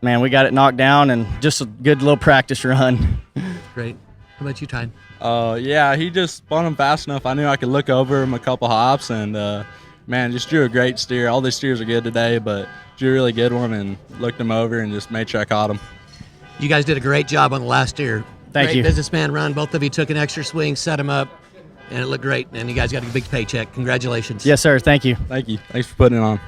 man, we got it knocked down, and just a good little practice run. Great. How about you, Tyne? yeah, he just spun him fast enough. I knew I could look over him a couple hops, and man, just drew a great steer. All the steers are good today, but drew a really good one and looked him over and just made sure I caught him. You guys did a great job on the last steer. Thank you. Great businessman run. Both of you took an extra swing, set him up, and it looked great. And you guys got a big paycheck. Congratulations. Yes, sir. Thank you. Thank you. Thanks for putting it on.